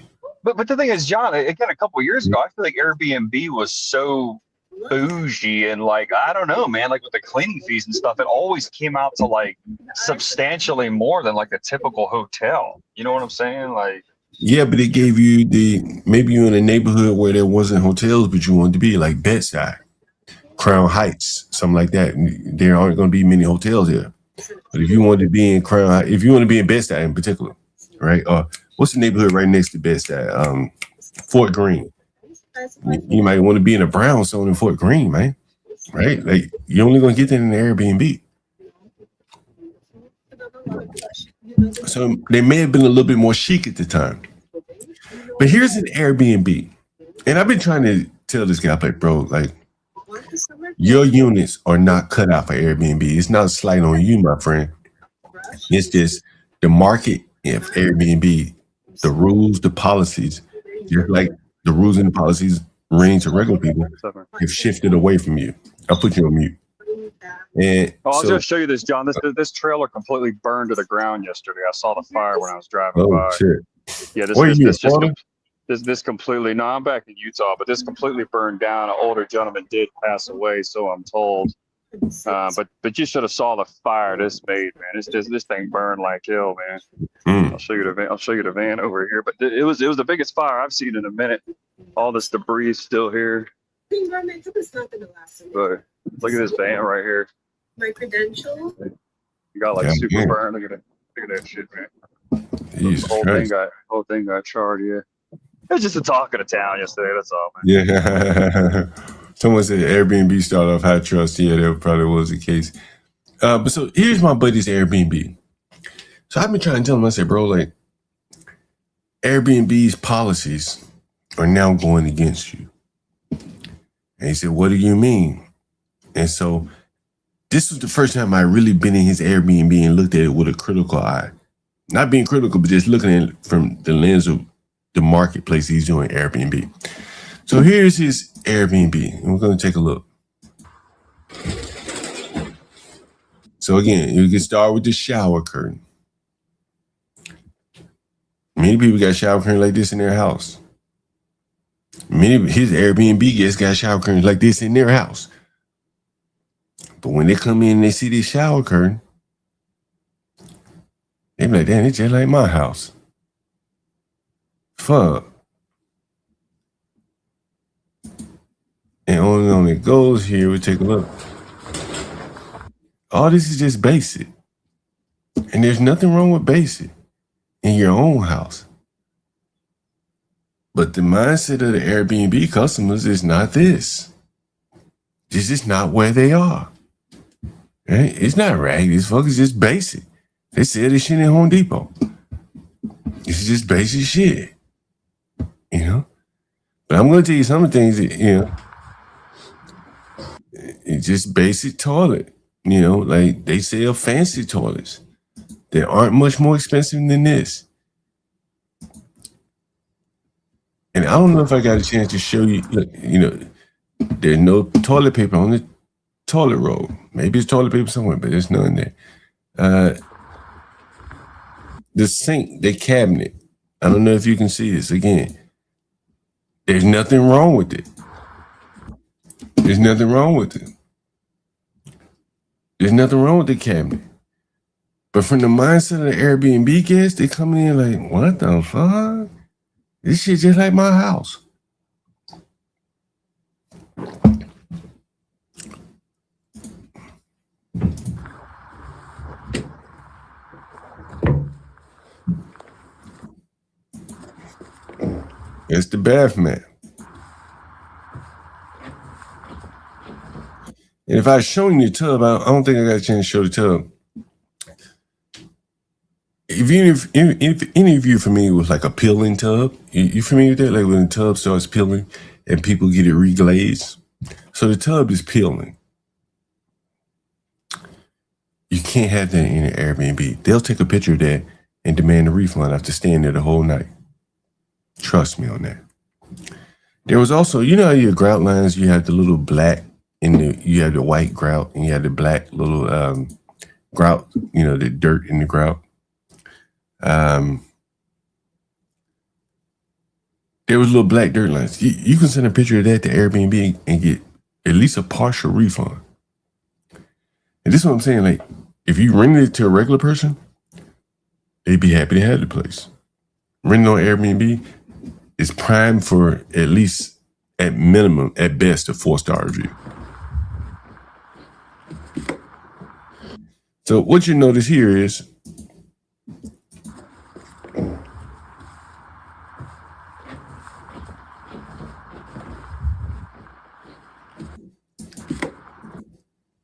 But the thing is, John, again, a couple of years ago, I feel like Airbnb was so bougie and like, I don't know, man, like with the cleaning fees and stuff, it always came out to like substantially more than like a typical hotel. You know what I'm saying? Like, yeah, but it gave you maybe you're in a neighborhood where there wasn't hotels, but you wanted to be like Bedside, Crown Heights, something like that. There aren't going to be many hotels there. But if you want to be in if you want to be in Bed-Stuy in particular, right? What's the neighborhood right next to Bed-Stuy? Fort Greene. You might want to be in a brownstone in Fort Greene, man. Right? Like you're only going to get that in the Airbnb. So they may have been a little bit more chic at the time. But here's an Airbnb. And I've been trying to tell this guy, like, bro, like, your units are not cut out for Airbnb. It's not a slight on you, my friend. It's just the market of Airbnb, the rules, the policies, just like the rules and the policies range to regular people, have shifted away from you. I'll put you on mute. And I was going to show you this, John. This trailer completely burned to the ground yesterday. I saw the fire when I was driving by. Oh, shit. Yeah, this completely. No, I'm back in Utah, but this completely burned down. An older gentleman did pass away, so I'm told. But you should have saw the fire this made, man. This thing burned like hell, man. I'll show you the van. I'll show you the van over here. But it was the biggest fire I've seen in a minute. All this debris is still here. But look at this van right here. My credentials. You got like super burn. Look at that shit, man. The whole thing got charred. Yeah. It was just a talk of the town yesterday. That's all, man. Yeah. Someone said Airbnb started off high trust. Yeah, that probably was the case. But so here's my buddy's Airbnb. So I've been trying to tell him, I said, bro, like Airbnb's policies are now going against you. And he said, what do you mean? And so this was the first time I really been in his Airbnb and looked at it with a critical eye. Not being critical, but just looking at it from the lens of the marketplace he's doing Airbnb. So here's his Airbnb, and we're going to take a look. So again, you can start with the shower curtain. Many people got shower curtains like this in their house. Many of his Airbnb guests got shower curtains like this in their house. But when they come in and they see this shower curtain, they be like, damn, it's just like my house. Fuck. And on it goes here, we take a look. All this is just basic. And there's nothing wrong with basic in your own house. But the mindset of the Airbnb customers is not this. This is not where they are. Right? It's not raggedy as fuck, it's just basic. They sell this shit in Home Depot. It's just basic shit. You know? But I'm going to tell you some of the things that, you know, it's just basic toilet. You know, like they sell fancy toilets that aren't much more expensive than this. And I don't know if I got a chance to show you, look, you know, there's no toilet paper on the toilet roll. Maybe it's toilet paper somewhere, but there's none there. The sink, the cabinet. I don't know if you can see this again. There's nothing wrong with it. There's nothing wrong with it. There's nothing wrong with the cabinet. But from the mindset of the Airbnb guests, they come in like, what the fuck? This shit just like my house. It's the bath mat. And if I was showing you the tub, I don't think I got a chance to show the tub. If if any of you familiar with like a peeling tub, you familiar with that? Like when the tub starts peeling and people get it reglazed. So the tub is peeling. You can't have that in an Airbnb. They'll take a picture of that and demand a refund after staying there the whole night. Trust me on that. There was also, you know how your grout lines, you have the little black you have the white grout and you have the black little grout, you know, the dirt in the grout. There was little black dirt lines. You can send a picture of that to Airbnb and get at least a partial refund. And this is what I'm saying. Like, if you rented it to a regular person, they'd be happy to have the place. Renting on Airbnb is prime for at least, at minimum, at best, a 4-star review. So what you notice here is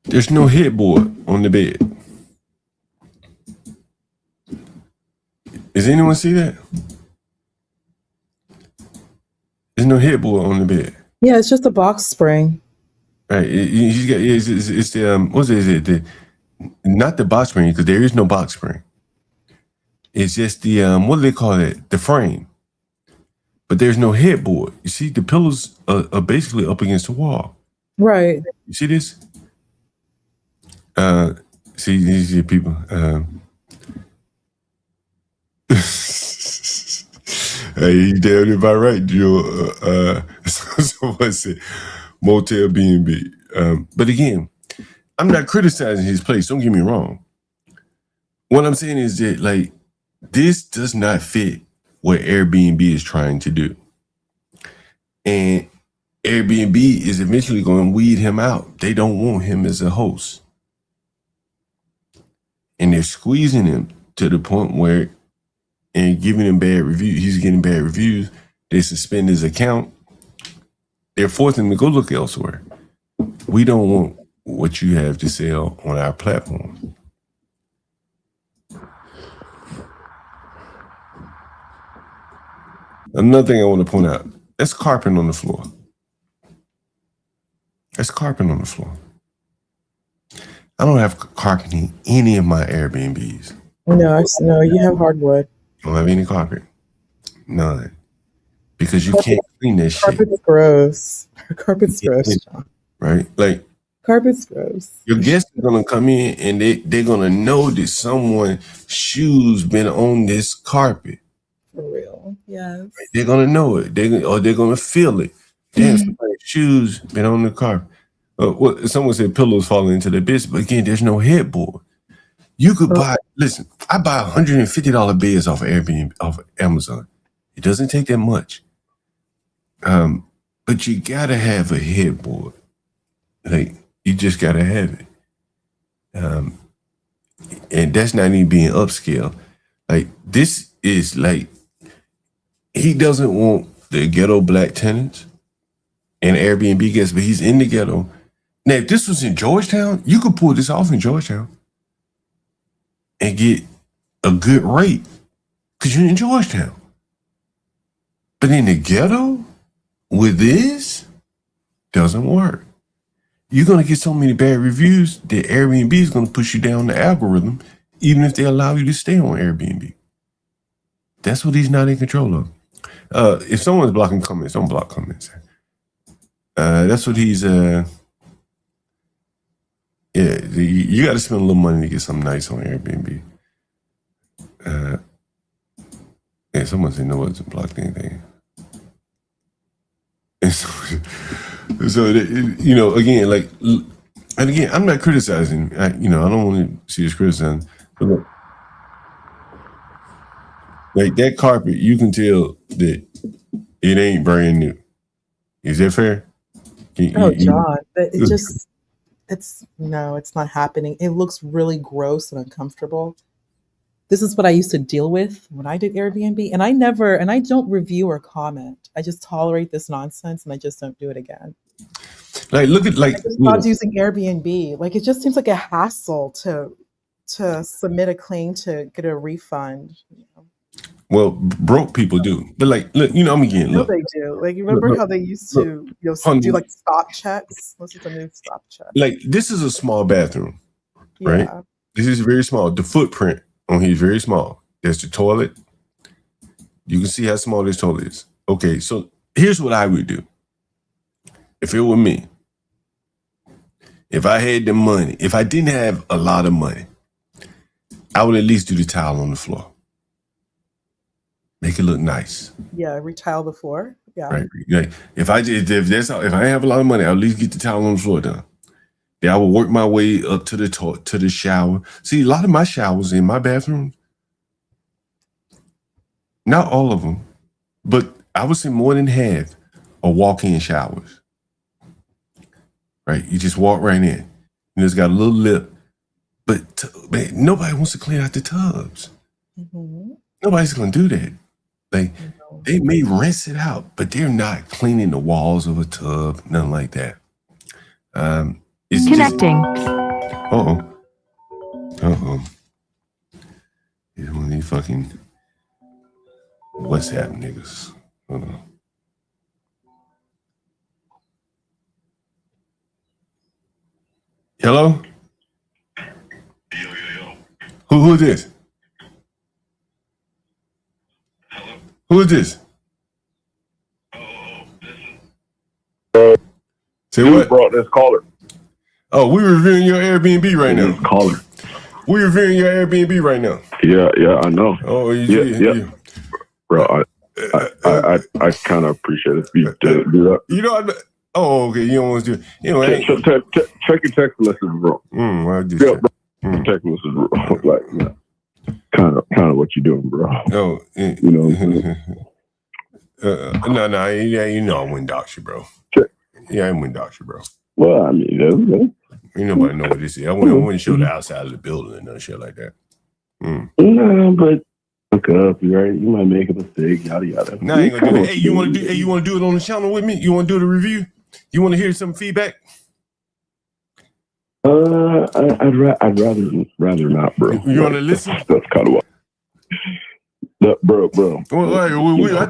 there's no headboard on the bed. Does anyone see that? There's no headboard on the bed. Yeah, it's just a box spring. Right. It's the what is it? Not the box spring, because there is no box spring. It's just the what do they call it? The frame. But there's no headboard. You see, the pillows are basically up against the wall. Right. You see this? See these people. Hey, you damn about right, Joe. Someone said Motel B&B. But again, I'm not criticizing his place. Don't get me wrong. What I'm saying is that, like, this does not fit what Airbnb is trying to do. And Airbnb is eventually going to weed him out. They don't want him as a host. And they're squeezing him to the point where, and giving him bad reviews, he's getting bad reviews. They suspend his account. They're forcing him to go look elsewhere. We don't want what you have to sell on our platform. Another thing I want to point out, that's carpet on the floor. That's carpet on the floor. I don't have carpet in any of my Airbnbs. No, you have hardwood. I don't have any carpet. None. Because you can't clean that shit. Carpet's gross. Carpet's gross, John. Right? Like, carpet's gross. Your guests are gonna come in and they're gonna know that someone's shoes been on this carpet. For real. Yes. Right? They're gonna know it. They're gonna feel it. Damn, somebody's shoes been on the carpet. Someone said pillows falling into the abyss, but again, there's no headboard. You could buy, listen, I buy $150 beds off of Airbnb, off of Amazon. It doesn't take that much. But you gotta have a headboard. Like, you just gotta have it. And that's not even being upscale. Like, this is like, he doesn't want the ghetto black tenants and Airbnb guests, but he's in the ghetto. Now, if this was in Georgetown, you could pull this off in Georgetown and get a good rate because you're in Georgetown. But in the ghetto with this, doesn't work. You're going to get so many bad reviews that Airbnb is going to push you down the algorithm, even if they allow you to stay on Airbnb. That's what he's not in control of. If someone's blocking comments, don't block comments. That's what he's... Yeah, you got to spend a little money to get something nice on Airbnb. Yeah, someone said no one's blocked anything. And so you know, again, like, and again, I'm not criticizing. I don't want to see us criticizing. But look, like that carpet, you can tell that it ain't brand new. Is that fair? John, it just... it's not happening. It looks really gross and uncomfortable. This is what I used to deal with when I did Airbnb, and I don't review or comment. I just tolerate this nonsense, and I just don't do it again. Like, look at, like, I just stopped using Airbnb. Like, it just seems like a hassle to to submit a claim to get a refund. Well, broke people do, but like, look, you know, I'm again. No, Look, they do. Like, you remember how they used to, do like stop checks? This is the new stop check. like this is a small bathroom, right? Yeah. This is very small. The footprint on here is very small. There's the toilet. You can see how small this toilet is. Okay, so here's what I would do. If it were me, if I had the money, if I didn't have a lot of money, I would at least do the tile on the floor. Make it look nice. Yeah, retile the floor. Yeah. Right. Like if I have a lot of money, I'll at least get the towel on the floor done. Then I will work my way up to the shower. See, a lot of my showers in my bathroom, not all of them, but I would say more than half are walk-in showers. Right? You just walk right in. And it's got a little lip. But man, nobody wants to clean out the tubs. Mm-hmm. Nobody's going to do that. Like, they may rinse it out, but they're not cleaning the walls of a tub, nothing like that. It's Connecting. It's one of these fucking WhatsApp niggas. Hold on. Hello? Who is this? Who is this? Say what? Brought this caller. Oh, we're reviewing your Airbnb right now. Caller. We're reviewing your Airbnb right now. Yeah, I know. Oh, yeah. Bro, I kind of appreciate it if you did do that. You know, okay, you don't want to do it. Anyway, check your text message, bro. I just text message, bro. Like, kind of what you doing, bro. Oh, you know. No, yeah, you know I wouldn't dox you, bro. Yeah, I wouldn't dox you, bro. Well, I mean, ain't nobody know what this is. I wouldn't show the outside of the building and no shit like that. No, but look up, right? You might make a mistake, yada yada. No, I ain't gonna do that. Hey, you want to do it on the channel with me? You want to do the review? You want to hear some feedback? I'd rather not, bro. You want to listen? That's kind of what. Bro. Well, I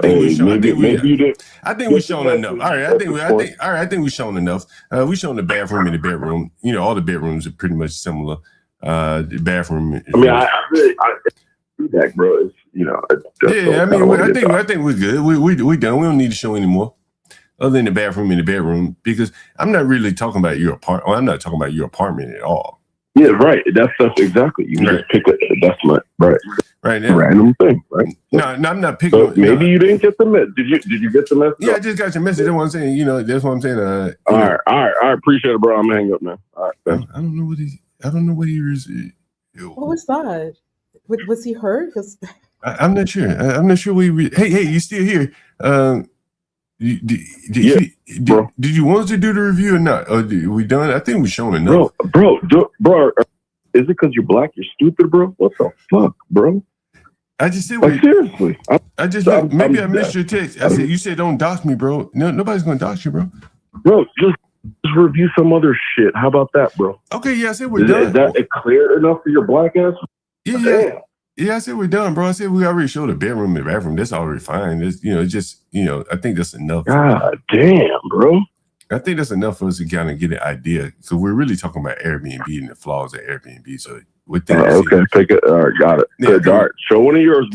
think we've shown enough. All right, I think we've shown enough. We've shown the bathroom and the bedroom. You know, all the bedrooms are pretty much similar. The bathroom. I really feedback, bro. Is, you know. Yeah, I think we're good. We done. We don't need to show anymore. Other than the bathroom and the bedroom, because I'm not really talking about your apartment. I'm not talking about your apartment at all. Yeah, right. That's exactly. You can just pick it. That's my right now. Random thing, right? No, I'm not picking. Maybe you didn't get the message. Did you get the message? Yeah, I just got your message. That's what I'm saying. You know, that's what I'm saying. All right. I appreciate it, bro. I'm gonna hang up now. All right. I don't know what he was. What was that? Was he hurt? I'm not sure. I'm not sure what he. Hey, you still here? Did you want us to do the review or not? Or we done? I think we've shown enough. Bro. Is it because you're black? You're stupid, bro? What the fuck, bro? I just said, seriously. I missed your text. I said, you said don't dox me, bro. No, nobody's gonna dox you, bro. Bro, just review some other shit. How about that, bro? Okay, yeah, I said we're done. Is that clear enough for your black ass? Yeah, I said we're done, bro. I said we already showed the bedroom and the bathroom. That's already fine. It's, I think that's enough. God damn, bro. I think that's enough for us to kind of get an idea. So we're really talking about Airbnb and the flaws of Airbnb. So with that, okay, take it. All right, got it. Yeah, all right, show one of yours.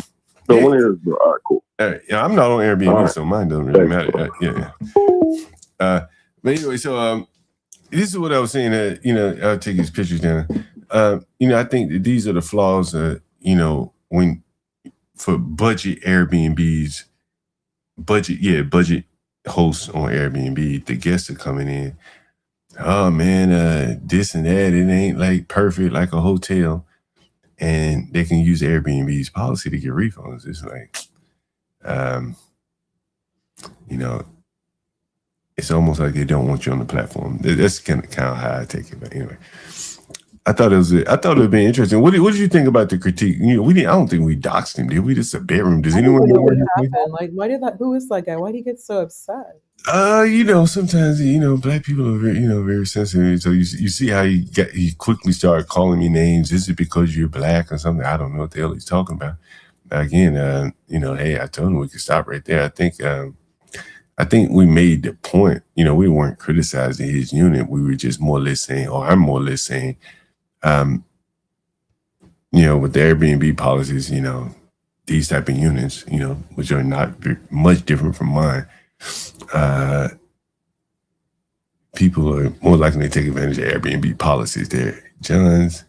Show one of yours, bro. All right, cool. Yeah, I'm not on Airbnb, so mine doesn't really matter. Yeah. But anyway, so this is what I was saying. I'll take these pictures down. I think that these are the flaws. When for budget Airbnbs, budget hosts on Airbnb, the guests are coming in. Oh man, this and that, it ain't like perfect like a hotel, and they can use Airbnb's policy to get refunds. It's like, it's almost like they don't want you on the platform. That's kind of how I take it. But anyway, I thought it would be interesting. What did you think about the critique? I don't think we doxed him, did we? This is a bedroom. Does anyone know what happened? Like, why did that? Who is that guy? Why did he get so upset? Sometimes black people are very sensitive. So you see how he quickly started calling me names. Is it because you're black or something? I don't know what the hell he's talking about. Again, hey, I told him we could stop right there. I think we made the point. We weren't criticizing his unit. We were just more or less saying, or I'm more or less saying, with the Airbnb policies, these type of units, which are not much different from mine, people are more likely to take advantage of Airbnb policies there. John's,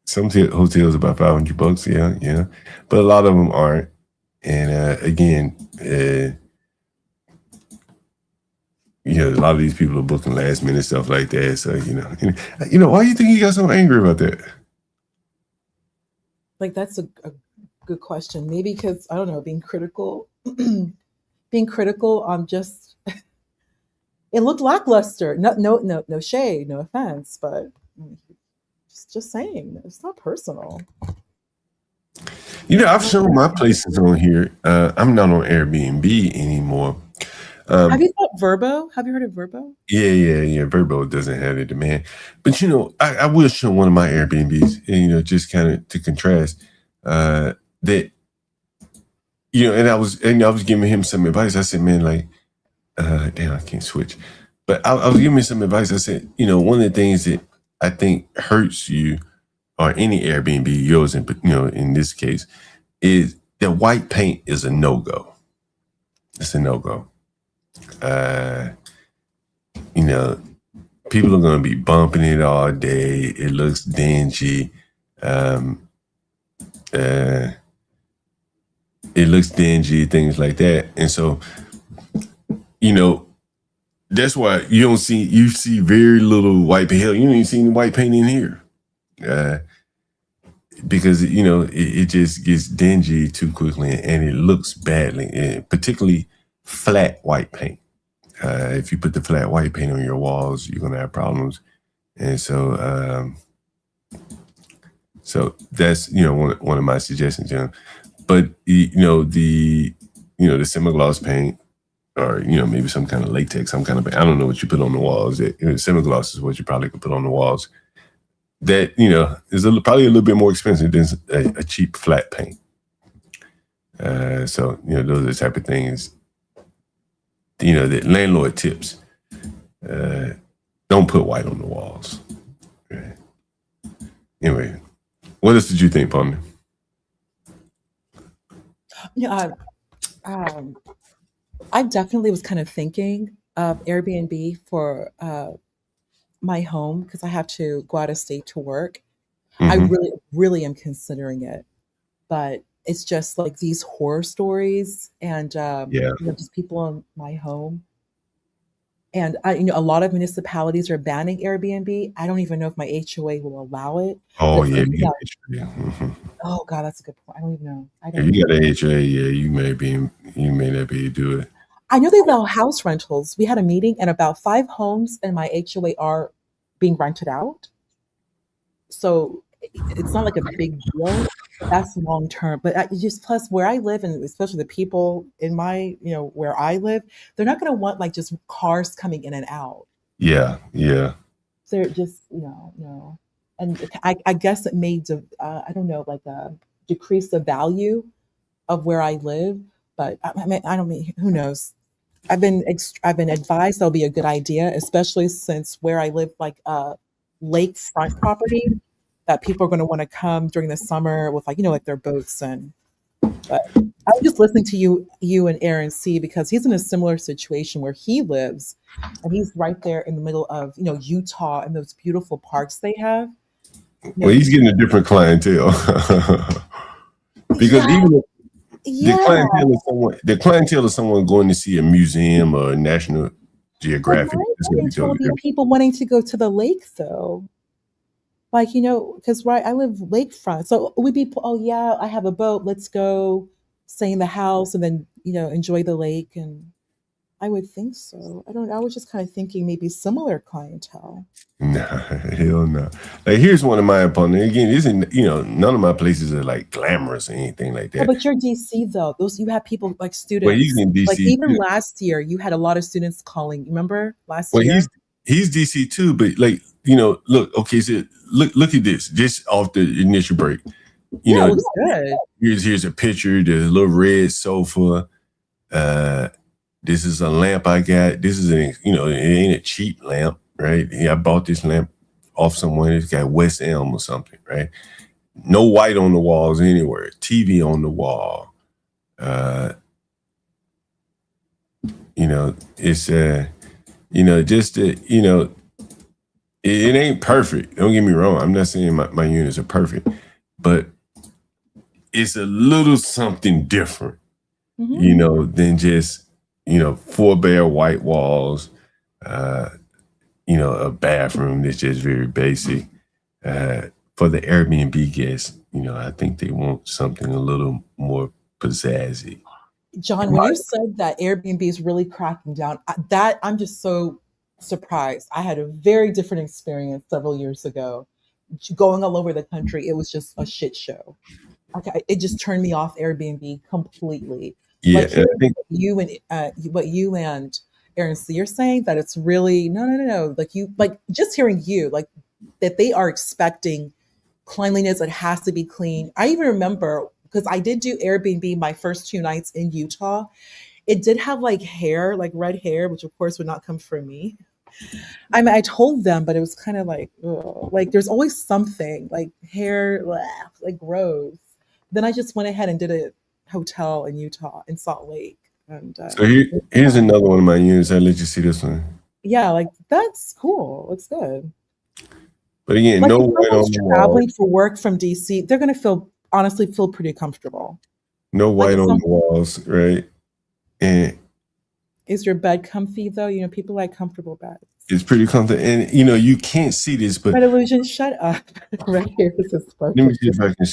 some hotels about $500, yeah, but a lot of them aren't. And again, a lot of these people are booking last minute stuff like that. So why do you think he got so angry about that? Like that's a good question. Maybe because I don't know, being critical, on just it looked lackluster. No shade, no offense, but just saying, it's not personal. I've shown my places on here. I'm not on Airbnb anymore. Have you thought Verbo? Have you heard of Verbo? Yeah. Verbo doesn't have the demand, but I will show one of my Airbnbs, and just kind of to contrast that. And I was giving him some advice. I said, man, like, damn, I can't switch. But I was giving him some advice. I said, one of the things that I think hurts you, or any Airbnb, yours, in this case, is that white paint is a no-go. It's a no-go. People are going to be bumping it all day. It looks dingy. Things like that. And so, that's why you see very little white paint. Hell, you don't even see any white paint in here. Because it just gets dingy too quickly, and it looks badly, and particularly flat white paint. If you put the flat white paint on your walls, you're gonna have problems. And so that's one of my suggestions, But the semi-gloss paint, or maybe some kind of latex, I don't know what you put on the walls. Semi-gloss is what you probably could put on the walls. That is probably a little bit more expensive than a cheap flat paint. So those are the type of things that landlord tips. Don't put white on the walls. Right. Anyway, what else did you think, Ponder? I definitely was kind of thinking of Airbnb for my home because I have to go out of state to work. I really am considering it, but it's just like these horror stories and just people in my home. And a lot of municipalities are banning Airbnb. I don't even know if my HOA will allow it. Oh yeah, Oh God, that's a good point. I don't even know. If you got an HOA, you may not be able to do it. I know they allow house rentals. We had a meeting, and about 5 homes in my HOA are being rented out. So it's not like a big deal. But that's long term. But just plus where I live, and especially the people in my where I live, they're not going to want like just cars coming in and out. Yeah. They're just and I guess it may I don't know, like decrease the value of where I live. But I don't mean, who knows. I've been advised that'll be a good idea, especially since where I live, like lakefront property, that people are going to want to come during the summer with like their boats. But I was just listening to you and Aaron C, because he's in a similar situation where he lives, and he's right there in the middle of Utah and those beautiful parks they have. Well, he's getting a different clientele because even the clientele of someone going to see a museum or a National Geographic. There'll be people wanting to go to the lake though. Like, because I live lakefront. So we'd be, oh yeah, I have a boat. Let's go stay in the house and then, enjoy the lake. And I would think so. I don't. I was just kind of thinking maybe similar clientele. Nah, hell no. Like here's one of my opponents. Again, isn't none of my places are like glamorous or anything like Well, that. but you're DC though. Those you have people like Well, he's students. in Like DC even too. last year, you had a lot of students calling. Remember last Well, year? he's DC too, but like look, okay, so look at this, just off the initial break. Yeah, it looks good. Here's a picture. There's a little red sofa. This is a lamp I got. This is it ain't a cheap lamp, right? Yeah, I bought this lamp off someone. It's got West Elm or something, right? No white on the walls anywhere. TV on the wall. It's just it ain't perfect. Don't get me wrong. I'm not saying my units are perfect, but it's a little something different, than just, four bare white walls, a bathroom that's just very basic. For the Airbnb guests, I think they want something a little more pizzazzy. John, when you said that Airbnb is really cracking down, I'm just so surprised. I had a very different experience several years ago, going all over the country. It was just a shit show. Okay, it just turned me off Airbnb completely. Yeah, Like and I think what you and Aaron C are saying, that it's really no. Like just hearing you like that they are expecting cleanliness. It has to be clean. I even remember because I did do Airbnb my first 2 nights in Utah. It did have like hair, like red hair, which of course would not come from me. I mean, I told them, but it was kind of like, ugh. Like there's always something like hair, bleh, like gross. Then I just went ahead and did a hotel in Utah in Salt Lake. And so. Here's another one of my units. I'll let you see this one. yeah, like that's cool. Looks good. But again, Like no if white on someone's the traveling walls. for work from DC, they're gonna honestly feel pretty comfortable. No Like white if on the walls, right? And is your bed comfy though? People like comfortable beds. it's pretty comfortable. And you can't see this, but Red Illusion, shut up. Right here is a let me see if I can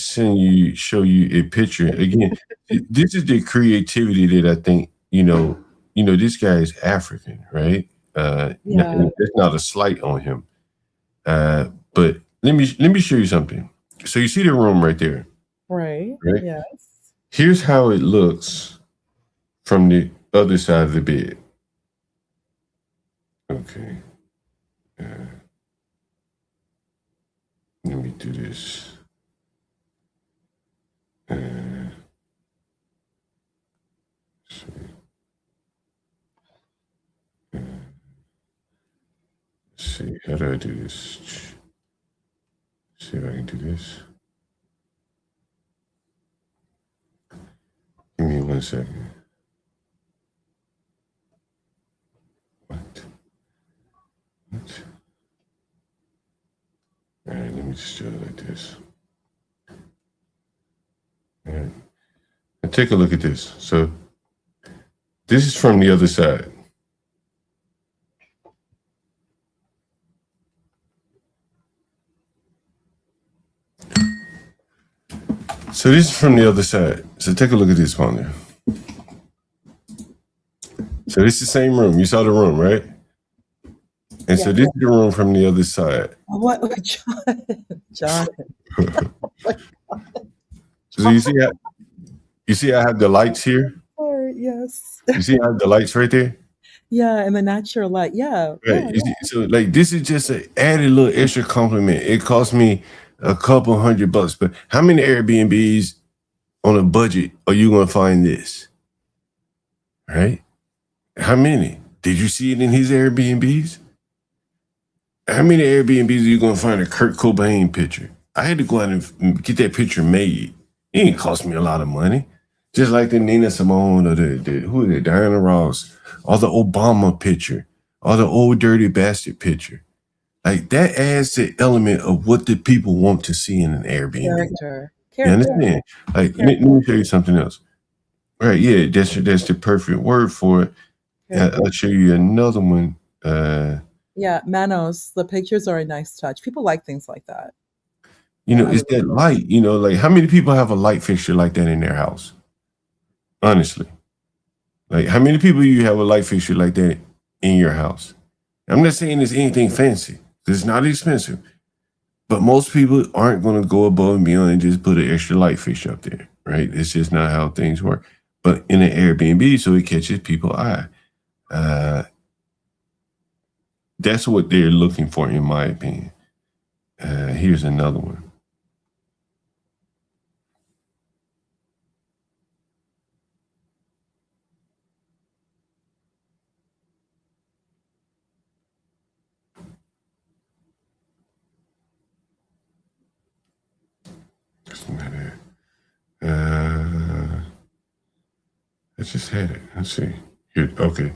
show you a picture. Again, this is the creativity that I think, this guy is African, right? Yeah. That's not a slight on him. But let me show you something. So you see the room right there. Right. Right? Yes. Here's how it looks from the other side of the bed. Okay. Let me do this. See, how do I do this? See if I can do this. Give me 1 second. What? All right, let me just do it like this. All right. Now take a look at this. So this is from the other side. So this is from the other side. So take a look at this, Ponder. So this is the same room. You saw the room, right? And so this is the room from the other side. What, John? So you see I have the lights here? Yes. You see I have the lights right there? Yeah, and the natural light. Yeah. Right. Yeah. So like this is just an added little extra compliment. It cost me a couple $100, but how many Airbnbs on a budget are you gonna find this? Right? How many? Did you see it in his Airbnbs? How many Airbnbs are you gonna find a Kurt Cobain picture? I had to go out and get that picture made. It didn't cost me a lot of money. Just like the Nina Simone or who is it, Diana Ross, or the Obama picture, or the old dirty bastard picture. Like that adds the element of what the people want to see in an Airbnb. Character. You understand? Like let me show you something else. Right? Yeah, that's the perfect word for it. I'll show you another one. Yeah, Manos. The pictures are a nice touch. People like things like that. It's that light. Like how many people have a light fixture like that in their house? Honestly, Like, how many people you have a light fixture like that in your house? I'm not saying it's anything fancy. It's not expensive. But most people aren't going to go above and beyond and just put an extra light fixture up there, right? It's just not how things work. But in an Airbnb, so it catches people's eye. That's what they're looking for, in my opinion. Here's another one. That's not it. I just had it. Let's see. Here, okay.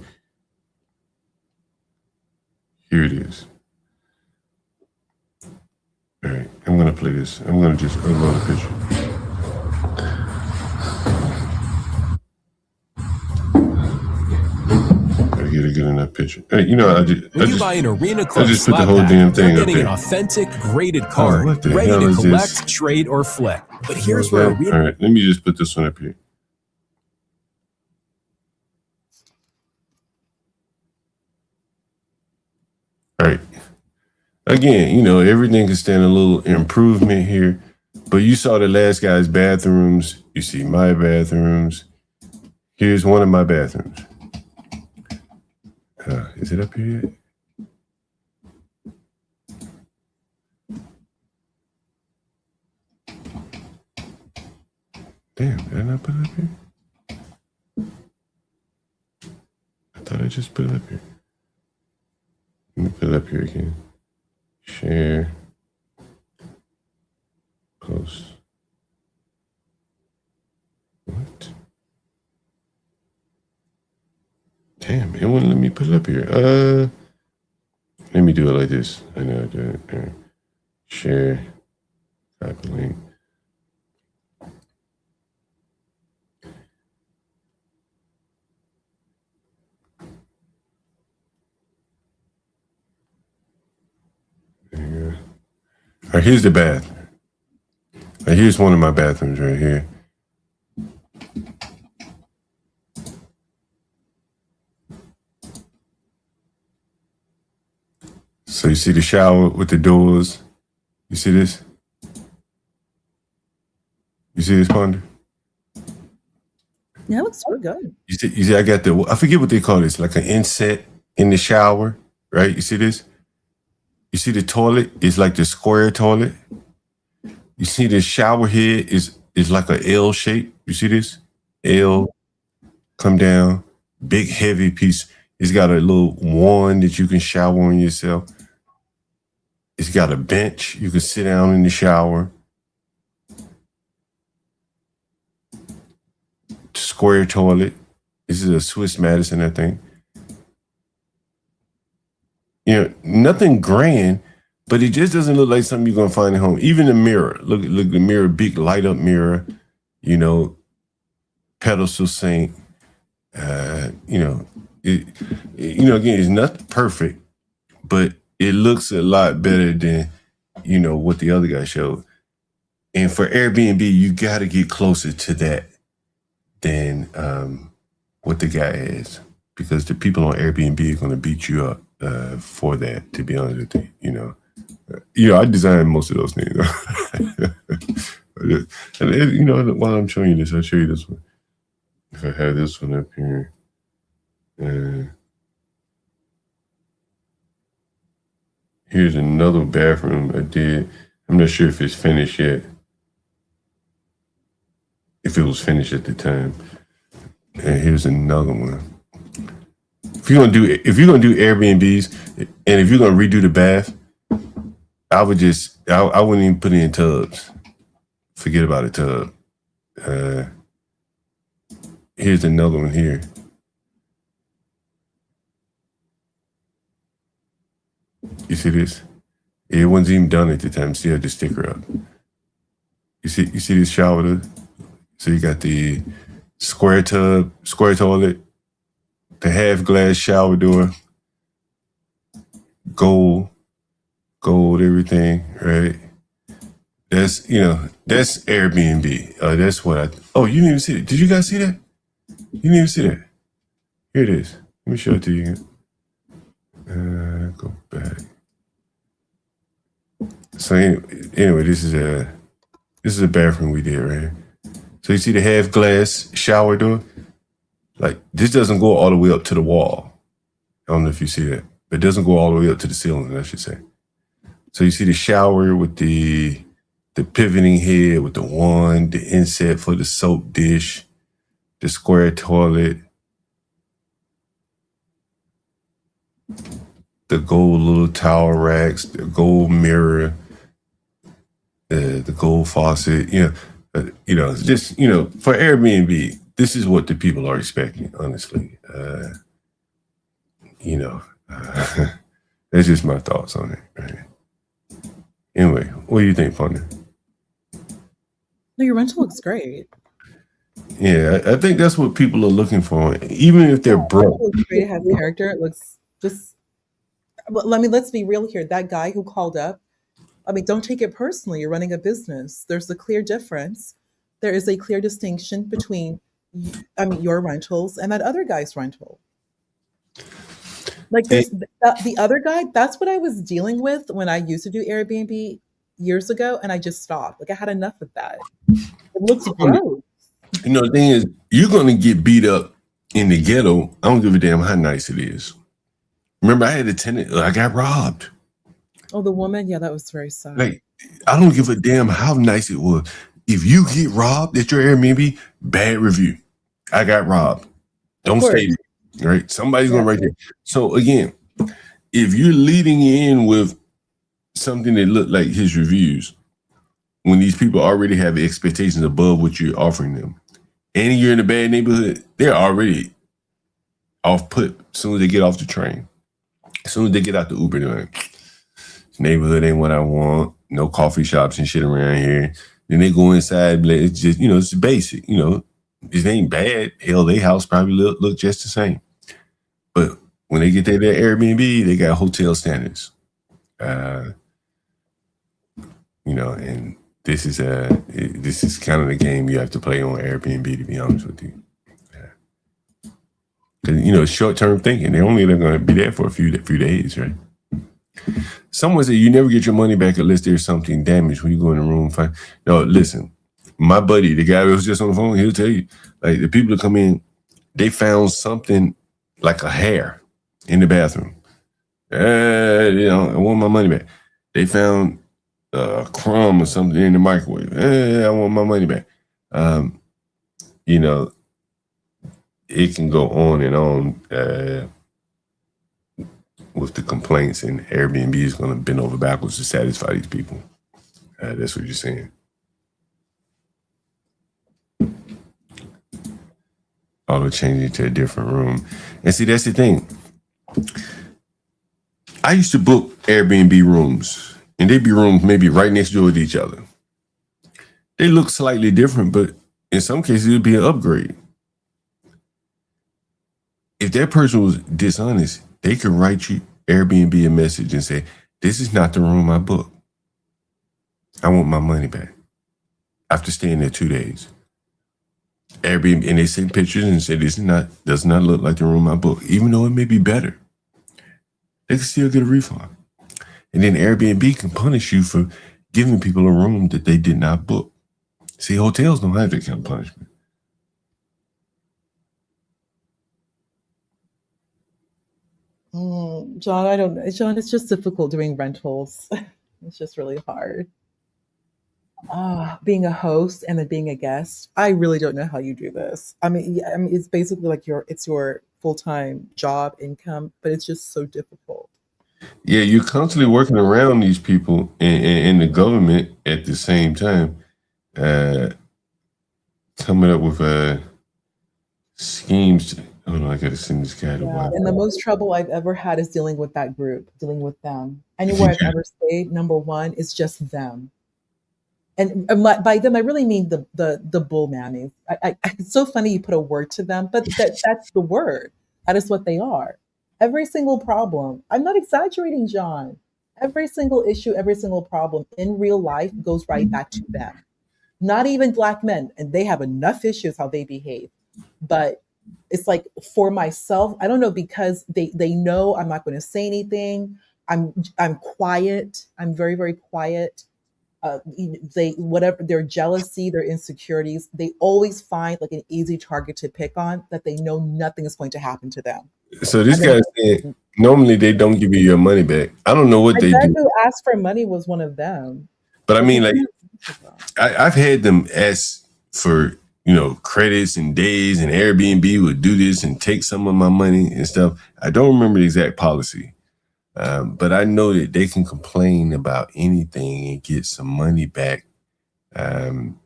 Here it is. All right, I'm gonna play this. I'm gonna upload a picture. Gotta get a good enough picture. Hey, you know, When you buy an Arena Club just put the slap whole pack, damn you're thing up getting an there. authentic graded card, what the ready hell to is collect, this? trade, or flip. But here's All where right, Arena let me just put this one up here. All right. Again, you know, everything can stand a little improvement here, but you saw the last guy's bathrooms. You see my bathrooms. Here's one of my bathrooms. Is it up here yet? Damn, did I not put it up here? I thought I just put it up here. Let me put it up here again. Share. Post. What? Damn, it wouldn't let me put it up here. Let me do it like this. I know I do it. All right. Share. Copy link. There you go. All right, here's the bath. All right, here's one of my bathrooms right here. So you see the shower with the doors. You see this? You see this, Ponder? Yeah, it looks so good. You see, I got I forget what they call this, like an inset in the shower, right? You see this? You see the toilet is like the square toilet. You see the shower head is like an L shape. You see this? L, come down, big heavy piece. It's got a little wand that you can shower on yourself. It's got a bench. You can sit down in the shower. Square toilet. This is a Swiss Madison, I think. You know, nothing grand, but it just doesn't look like something you're gonna find at home. Even the mirror. Look, the mirror, big light up mirror. You know, pedestal sink. You know, again, it's not perfect, but it looks a lot better than, you know, what the other guy showed. And for Airbnb, you got to get closer to that than what the guy has, because the people on Airbnb are going to beat you up for that, to be honest with you. You know, I designed most of those things. And, you know, while I'm showing you this, I'll show you this one. If I have this one up here. Here's another bathroom I did. I'm not sure if it's finished yet. If it was finished at the time. And here's another one. If you're gonna do Airbnbs, and if you're gonna redo the bath, I wouldn't even put it in tubs. Forget about a tub. Here's another one here. You see this? It wasn't even done at the time. See, I had the sticker up. You see this shower? So you got the square tub, square toilet, the half glass shower door, gold, everything, right? That's Airbnb. That's what you didn't even see it. Did you guys see that? You didn't even see that. Here it is. Let me show it to you again. Go back. So anyway, this is a bathroom we did right here. So you see the half glass shower door? Like this doesn't go all the way up to the wall. I don't know if you see that, but it doesn't go all the way up to the ceiling, I should say. So you see the shower with the pivoting head with the wand, the inset for the soap dish, the square toilet, the gold little towel racks, the gold mirror, the gold faucet. Just for Airbnb, this is what the people are expecting. Honestly, that's just my thoughts on it. Right? Anyway, what do you think, partner? No, your rental looks great. Yeah, I think that's what people are looking for, even if they're broke. It looks great. It has character. It looks just. Well, let's be real here. That guy who called up, don't take it personally. You're running a business. There's a clear difference. There is a clear distinction between, your rentals and that other guy's rental. Like there's the other guy. That's what I was dealing with when I used to do Airbnb years ago, and I just stopped. Like I had enough of that. It looks gross. The thing is, you're going to get beat up in the ghetto. I don't give a damn how nice it is. Remember, I had a tenant. I got robbed. Oh, the woman? Yeah, that was very sad. Like, I don't give a damn how nice it was. If you get robbed at your Airbnb, bad review. I got robbed. Don't stay there, right? Somebody's going to write there. So again, if you're leading in with something that looked like his reviews, when these people already have expectations above what you're offering them, and you're in a bad neighborhood, they're already off put as soon as they get off the train. As soon as they get out the Uber, they're like, this neighborhood ain't what I want. No coffee shops and shit around here. Then they go inside, it's just, it's basic. It ain't bad. Hell, their house probably look just the same. But when they get their Airbnb, they got hotel standards. And this is kind of the game you have to play on Airbnb, to be honest with you. Because short-term thinking. They're going to be there for a few days, right? Someone said you never get your money back unless there's something damaged when you go in the room. No, listen, my buddy, the guy who was just on the phone, he'll tell you, like the people that come in, they found something like a hair in the bathroom. I want my money back. They found a crumb or something in the microwave. I want my money back. It can go on and on with the complaints, and Airbnb is going to bend over backwards to satisfy these people. That's what you're saying. Auto changing to a different room. And see, that's the thing. I used to book Airbnb rooms, and they'd be rooms maybe right next door to each other. They look slightly different, but in some cases, it'd be an upgrade. If that person was dishonest, they could write you Airbnb a message and say, this is not the room I booked. I want my money back. After staying there 2 days. Airbnb, and they send pictures and say, this does not look like the room I booked, even though it may be better. They can still get a refund. And then Airbnb can punish you for giving people a room that they did not book. See, hotels don't have that kind of punishment. John, John, it's just difficult doing rentals. It's just really hard. Being a host and then being a guest, I really don't know how you do this. It's basically like it's your full-time job income, but it's just so difficult. Yeah, you're constantly working around these people and the government at the same time, coming up with schemes. Oh no, I gotta send this guy to Wi-Fi. And the most trouble I've ever had is dealing with that group, dealing with them. Anywhere I've ever stayed, number one, is just them. And by them, I really mean the bull mammies. It's so funny you put a word to them, but that's the word. That is what they are. Every single problem, I'm not exaggerating, John. Every single issue, every single problem in real life goes right back to them. Not even Black men, and they have enough issues how they behave. But it's like for myself, I don't know, because they know I'm not going to say anything. I'm quiet. I'm very, very quiet. They, whatever their jealousy, their insecurities, they always find like an easy target to pick on that they know nothing is going to happen to them. So this guy said normally they don't give you your money back. I don't know what My they dad do. who asked for money was one of them. But I mean, like, I've had them ask for, credits and days, and Airbnb would do this and take some of my money and stuff. I don't remember the exact policy, but I know that they can complain about anything and get some money back. And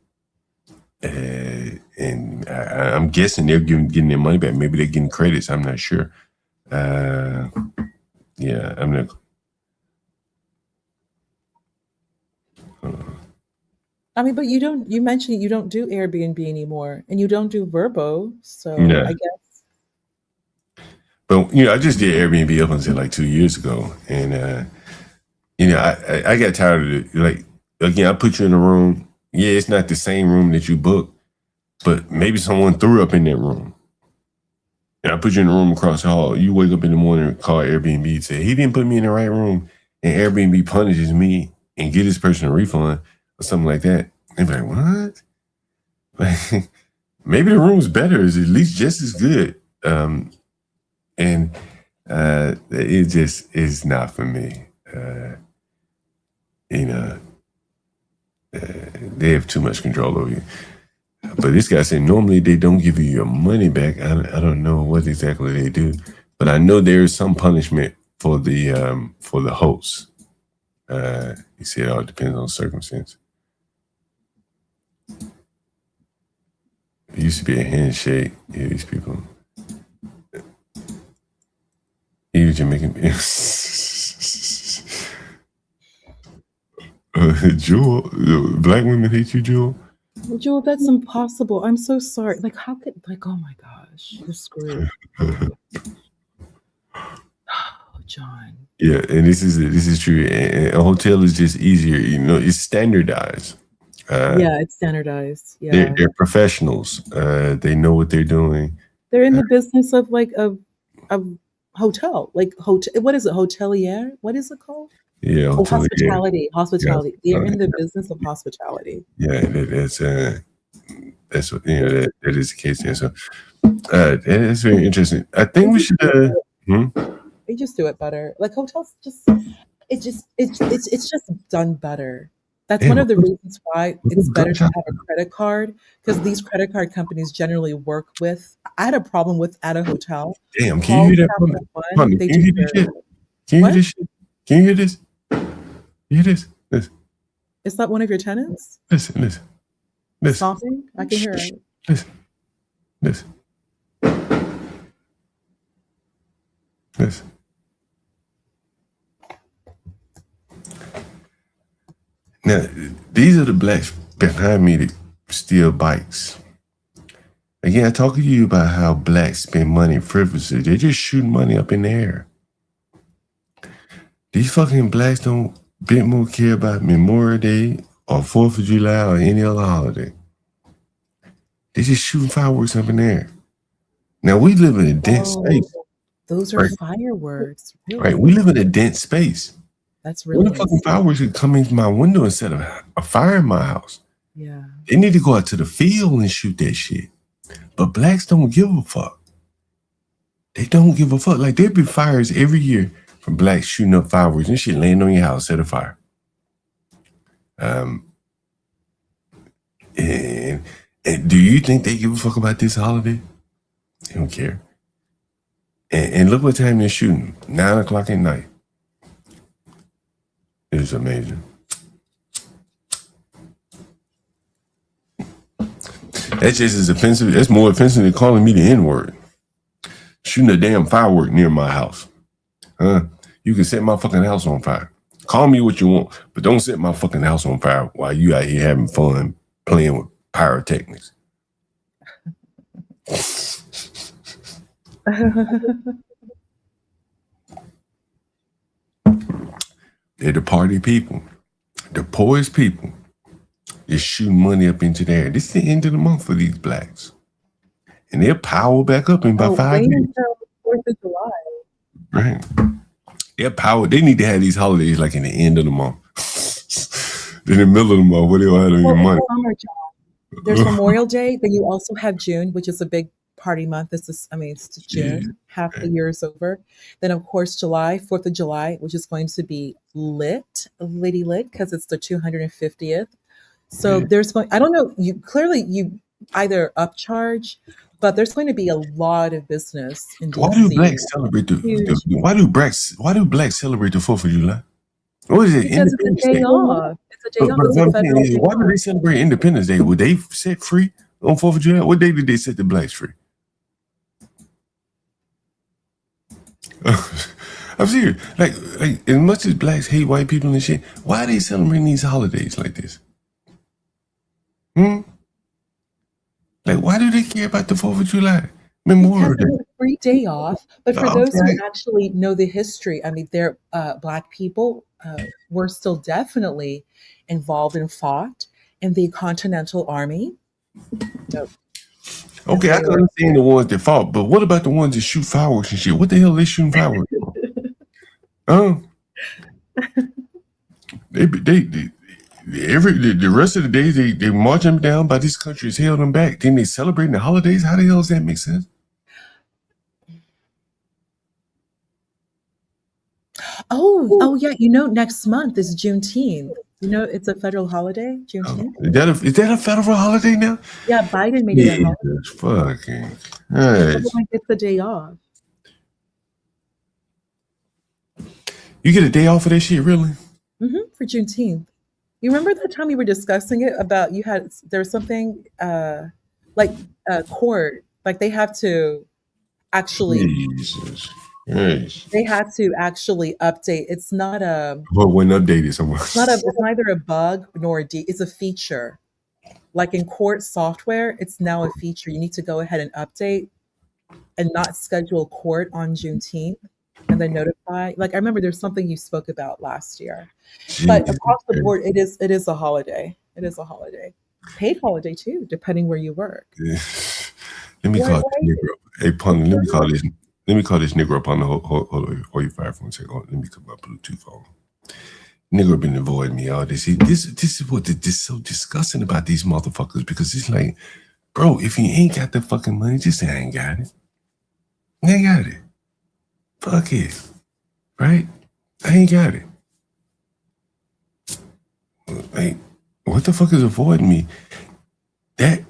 I'm guessing they're getting their money back. Maybe they're getting credits. I'm not sure. Yeah, I'm not. I mean, but you mentioned you don't do Airbnb anymore and you don't do Verbo. So Yeah. I guess. But, I just did Airbnb up until like 2 years ago. And, I got tired of it. Like, again, I put you in a room. Yeah, it's not the same room that you booked, but maybe someone threw up in that room. And I put you in a room across the hall. You wake up in the morning and call Airbnb and say, he didn't put me in the right room. And Airbnb punishes me and get this person a refund or something like that. They'd be like, what? Like, maybe the room's better. It's at least just as good. And it just is not for me. They have too much control over you. But this guy said normally they don't give you your money back. I don't know what exactly they do, but I know there is some punishment for the host. He said it all depends on circumstance. It used to be a handshake. Yeah, these people. He was Jamaican. Jewel, black women hate you, Jewel. Jewel, that's impossible. I'm so sorry. Like, how could, like, oh my gosh, you're screwed. Oh, John. Yeah, and this is true. And a hotel is just easier. It's standardized. Yeah, it's standardized. Yeah, they're professionals. They know what they're doing. they're in the business of like a hotel, like hotel. What is it? Hotelier? What is it called? Yeah, hospitality. Hospitality. Yeah, They're in the business of hospitality. Yeah, that's what that is the case there. So that's very interesting. I think we should. They just do it better. Like hotels, it's just done better. That's one of the reasons why it's better to have a credit card, because these credit card companies generally work with. I had a problem with at a hotel. Damn, can you hear that? Can you hear this shit? Can you hear this shit? Can you hear this? You hear this? Listen. Is that one of your tenants? Listen. Stomping? I can hear it. Listen. Now, these are the blacks behind me that steal bikes. Again, I talk to you about how blacks spend money frivolously. They're just shooting money up in the air. These fucking blacks don't bit more care about Memorial Day or 4th of July or any other holiday. They're just shooting fireworks up in the air. Now, we live in a dense space. Those are fireworks. Really? Right, we live in a dense space. That's really What the fucking fireworks could come into my window instead of a fire in my house? Yeah. They need to go out to the field and shoot that shit. But blacks don't give a fuck. They don't give a fuck. Like, there'd be fires every year from blacks shooting up fireworks and shit, laying on your house, set afire. And do you think they give a fuck about this holiday? They don't care. And look what time they're shooting. 9 o'clock at night. It is amazing. That's just as offensive. That's more offensive than calling me the N-word. Shooting a damn firework near my house. Huh? You can set my fucking house on fire. Call me what you want, but don't set my fucking house on fire while you out here having fun playing with pyrotechnics. They're the party people. The poorest people is shooting money up into the air. This is the end of the month for these blacks. and they'll power back up in about 5 wait years. until 4th of July. Right. They're power. They need to have these holidays like in the end of the month. In the middle of the month, where they don't have any money. Summer, John. There's Memorial Day, then you also have June, which is a big party month. It's June. Half the year is over. Then, of course, July, 4th of July, which is going to be lit, because it's the 250th. So there's going, I don't know, you either upcharge, but there's going to be a lot of business in DC. Why do blacks celebrate why do blacks celebrate the 4th of July? What is it? Because it's a day off. It's a day off. It's a federal day Why do off. they celebrate Independence Day? Were they set free on 4th of July? What day did they set the blacks free? I'm serious. Like as much as blacks hate white people and shit, why are they celebrating these holidays like this? Like, why do they care about the 4th of July? Memorial Day. It's a free day off. But for those who actually know the history, I mean, they're black people were still definitely involved and fought in the Continental Army. Okay, I can understand the ones that fought, but what about the ones that shoot fireworks and shit? What the hell are they shooting fireworks for? The rest of the days they march them down by these countries, held them back. Then they celebrating the holidays. How the hell does that make sense? Oh yeah. Next month is Juneteenth. It's a federal holiday, Juneteenth. Is that a federal holiday now? Yeah, Biden made it a holiday. Fucking Everyone gets the day off. You get a day off of that shit, really? For Juneteenth. You remember that time we were discussing it about there was something like court, like they have to actually they had to actually update. It's not a when updated somewhere. It's neither a bug nor it's a feature. Like in court software, it's now a feature. You need to go ahead and update and not schedule court on Juneteenth and then notify. Like I remember there's something you spoke about last year. But across the board, it is a holiday. It is a holiday. Paid holiday too, depending where you work. Let me call this Negro. Hey, pun. Let me call this Negro upon the hold your fire for a second. Let me cut my Bluetooth on. Negro been avoiding me all this. This is what is so disgusting about these motherfuckers, because it's like, bro, if you ain't got the fucking money, just say I ain't got it. I ain't got it. Fuck it. Right? I ain't got it. Like, what the fuck is avoiding me? That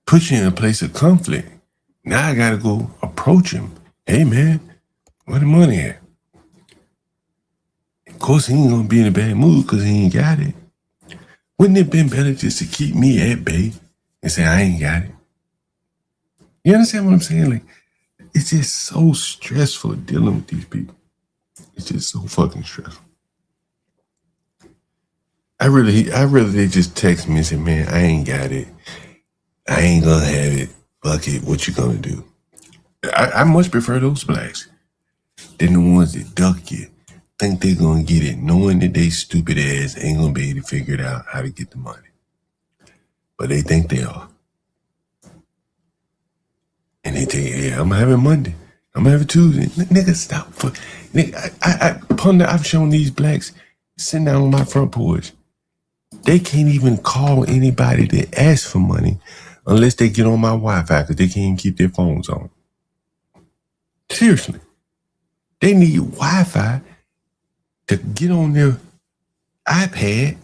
puts you in a place of conflict. Now I gotta go approach him. Hey man, where the money at? Of course he ain't gonna be in a bad mood because he ain't got it. Wouldn't it have been better just to keep me at bay and say I ain't got it? You understand what I'm saying? Like, it's just so stressful dealing with these people. It's just so fucking stressful. I really they just text me and say, man, I ain't got it. I ain't gonna have it. Fuck it. What you gonna do? I much prefer those blacks than the ones that duck you, think they're gonna get it, knowing that they stupid ass ain't gonna be able to figure it out how to get the money. But they think they are. And they think, yeah, I'm gonna have it Monday. I'm gonna have it Tuesday. Nigga, stop. I've shown these blacks sitting down on my front porch. They can't even call anybody to ask for money unless they get on my Wi-Fi, because they can't even keep their phones on. Seriously. They need Wi-Fi to get on their iPad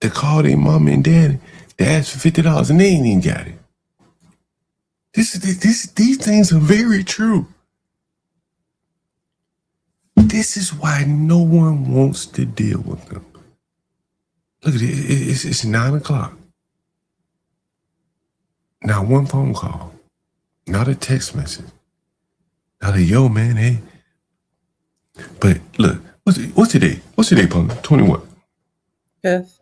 to call their mom and daddy to ask for $50, and they ain't even got it. These things are very true. This is why no one wants to deal with them. Look at it. It's 9 o'clock. Not one phone call. Not a text message. Not a yo, man, hey. But look, what's today? What's today, Punk? 20 what? 5th.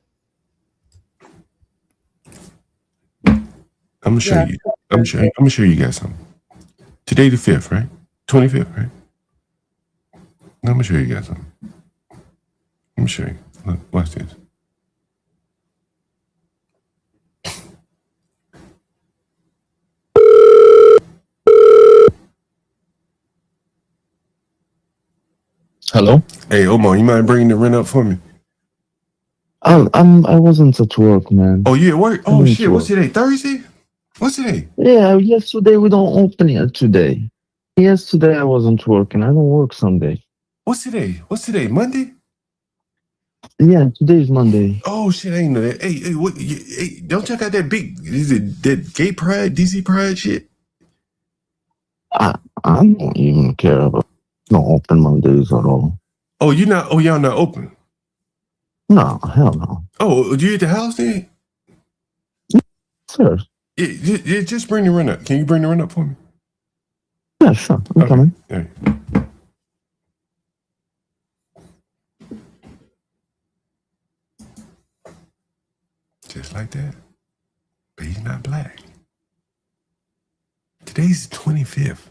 I'm gonna show you. I'm gonna show you guys something. Today the 5th, right? 25th, right? I'm gonna show you guys something. Let me show you. Look, watch this. Hello? Hey, Omar, you mind bringing the rent up for me? I wasn't at work, man. Oh, you at work? I Oh, didn't shit. What's work. today? Thursday? What's today? Yeah, yesterday we don't open it today. Yesterday I wasn't working. I don't work Sunday. What's today? What's today? Monday? Yeah, today is Monday. Oh, shit. I ain't know that. Hey, what? Hey, don't check out that big, is it that gay pride, DC pride shit? I don't even care about no open Mondays at all. Oh, y'all not open? No, hell no. Oh, you at the house then? Sir. Yeah, just bring the rent up. Can you bring the rent up for me? Yeah, sure. I'm coming. Hey. Just like that. But he's not black. Today's the 25th.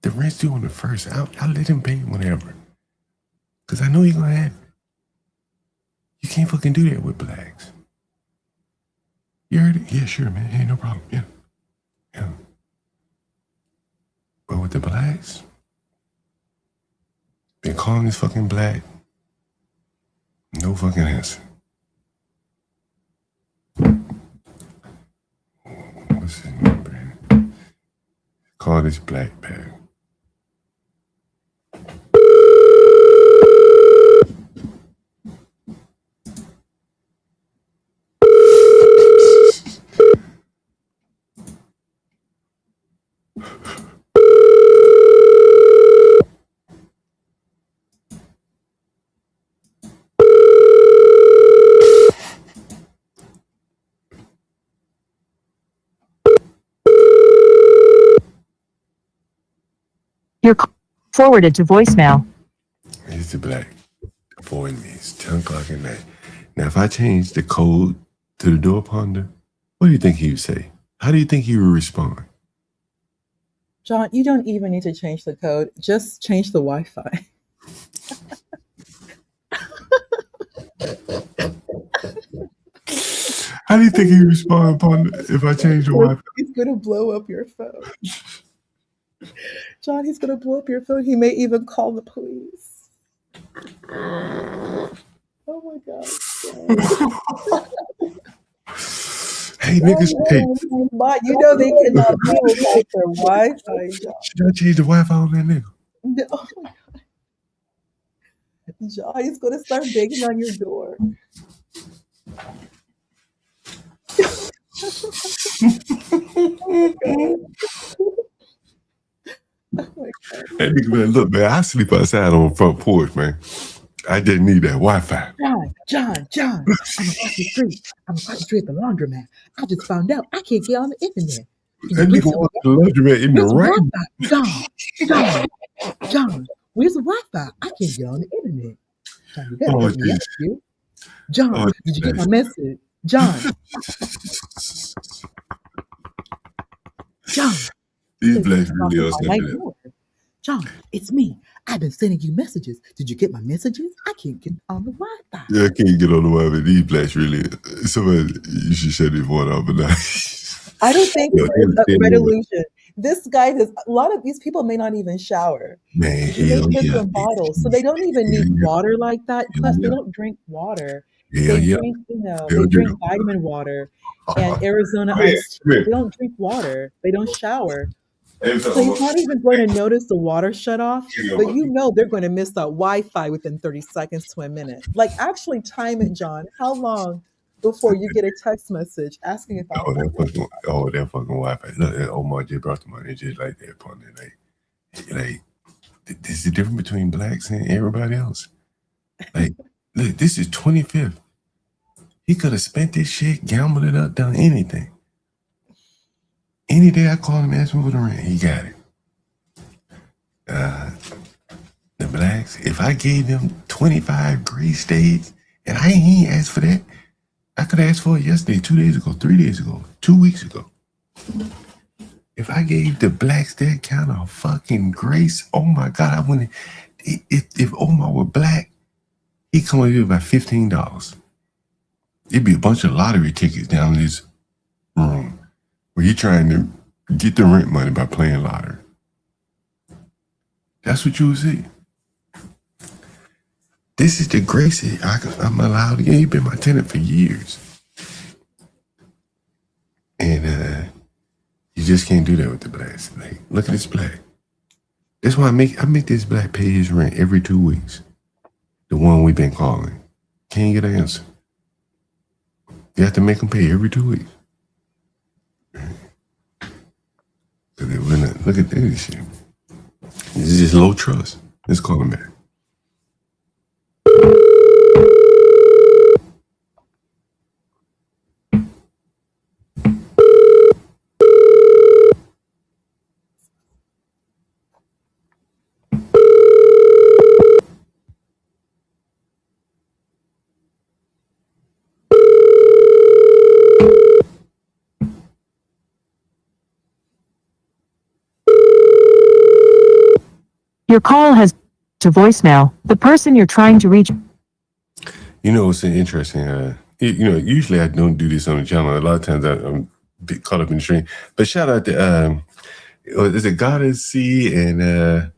The rent's due on the 1st. I'll let him pay whenever. Because I know he's going to have it. You can't fucking do that with blacks. You heard it? Yeah, sure, man. Hey, no problem. Yeah. But with the blacks, been calling this fucking black. No fucking answer. What's his number? Call this black back. You're forwarded to voicemail. Here's the black. Avoid me. It's 10 o'clock at night. Now, if I change the code to the door ponder, what do you think he would say? How do you think he would respond? John, you don't even need to change the code. Just change the Wi-Fi. How do you think he would respond ponder if I change the Wi-Fi? He's going to blow up your phone. John, he's going to blow up your phone. He may even call the police. Oh my God. Hey, niggas. Hey. But you know they cannot deal without their Wi-Fi, John. Should I change the Wi-Fi on that nigga? No. Oh my God. John, he's going to start banging on your door. Oh my God. That nigga, man, look, man, I sleep outside on the front porch, man. I didn't need that Wi-Fi. John, I'm across the street. I'm across the street at the laundromat. I just found out I can't get on the internet. That nigga wants the laundromat in the rain. John, where's the Wi-Fi? I can't get on the internet. John, you better let me ask you. John, did you get my message? John. These blacks really are something. John, it's me. I've been sending you messages. Did you get my messages? I can't get on the Wi-Fi. Yeah, I can't get on the Wi-Fi. These blacks really. Somebody, you should shut this one off. But now. I don't think it's a red illusion. This guy does. A lot of these people may not even shower. Man, they put them bottles, so they don't even need water like that. Plus, they don't drink water. They drink, they drink vitamin water and Arizona iced tea. They don't drink water. They don't shower. So he's not even going to notice the water shut off, but you know they're going to miss that Wi-Fi within 30 seconds to a minute. Like, actually time it, John. How long before you get a text message asking if I that fucking Wi-Fi. Look, Omar just brought the money just like that upon it. Like, this is the difference between blacks and everybody else. Like, look, this is 25th. He could have spent this shit, gambled it up, done anything. Any day I call him, ask me for the rent, he got it. The blacks, if I gave them 25 grace days, and I ain't asked for that, I could ask for it yesterday, 2 days ago, 3 days ago, 2 weeks ago. If I gave the blacks that kind of fucking grace, oh my God, I wouldn't. If Omar were black, he'd come over here about $15. It'd be a bunch of lottery tickets down in this room where he trying to get the rent money by playing lottery. That's what you would see. This is the Gracie I'm allowed to get. He's been my tenant for years. And you just can't do that with the blacks. Like, look at this black. That's why I make this black pay his rent every 2 weeks. The one we've been calling. Can't get an answer. You have to make them pay every 2 weeks. Look at this shit. This is just low trust. Let's call him back. Your call has to voicemail. The person you're trying to reach. You know, it's interesting. Usually I don't do this on the channel. A lot of times I'm caught up in the stream. But shout out to is it Goddess C and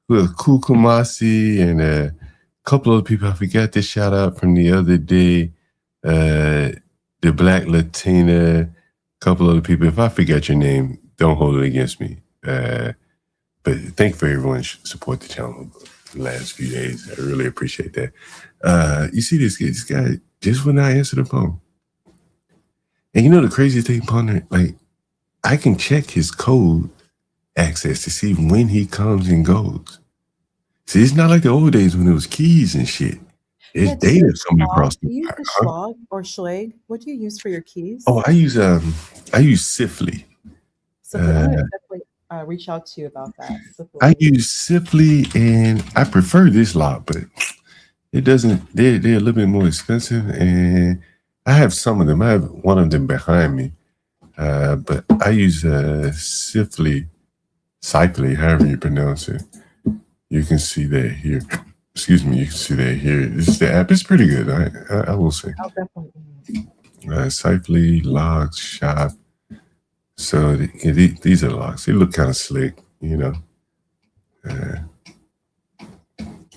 Kukumasi and a couple of people I forgot to shout out from the other day. The Black Latina, a couple other people. If I forget your name, don't hold it against me. But thank you for everyone's support the channel the last few days. I really appreciate that. You see this guy just would not answer the phone. And you know the craziest thing, partner, like I can check his code access to see when he comes and goes. See, it's not like the old days when it was keys and shit. It's data coming across. Do you use the Schlag or Schlag? What do you use for your keys? Oh, I use Sifly. So I'm gonna definitely reach out to you about that. I use Sifly, and I prefer this lock, but it doesn't. They're a little bit more expensive, and I have some of them. I have one of them behind me, but I use Sifly, however you pronounce it. You can see that here. Excuse me, you can see that here. This is the app. It's pretty good. I will say. I'll definitely. Sifely, Logs, Shop. So these are locks. They look kind of slick, you know. Yeah,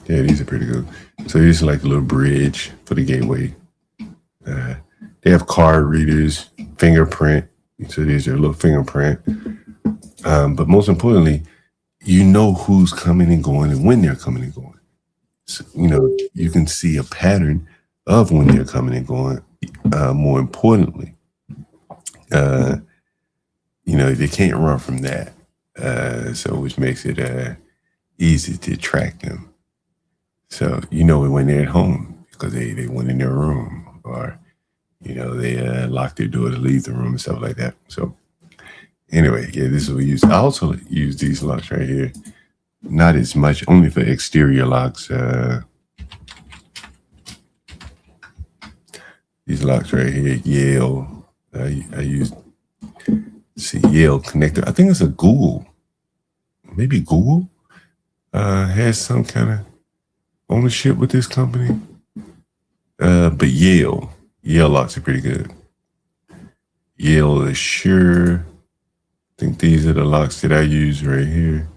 these are pretty good. So these are like a little bridge for the gateway. They have card readers, fingerprint. So these are a little fingerprint. But most importantly, you know who's coming and going and when they're coming and going. So, you know, you can see a pattern of when they're coming and going. More importantly, you know, they can't run from that. So which makes it easy to track them. So you know when they're at home because they went in their room, or you know they locked their door to leave the room and stuff like that. So anyway, yeah, this is what we use. I also use these locks right here. Not as much, only for exterior locks. These locks right here, Yale. I use Yale connector. I think it's a Google. Maybe Google has some kind of ownership with this company. But Yale locks are pretty good. Yale is sure. I think these are the locks that I use right here.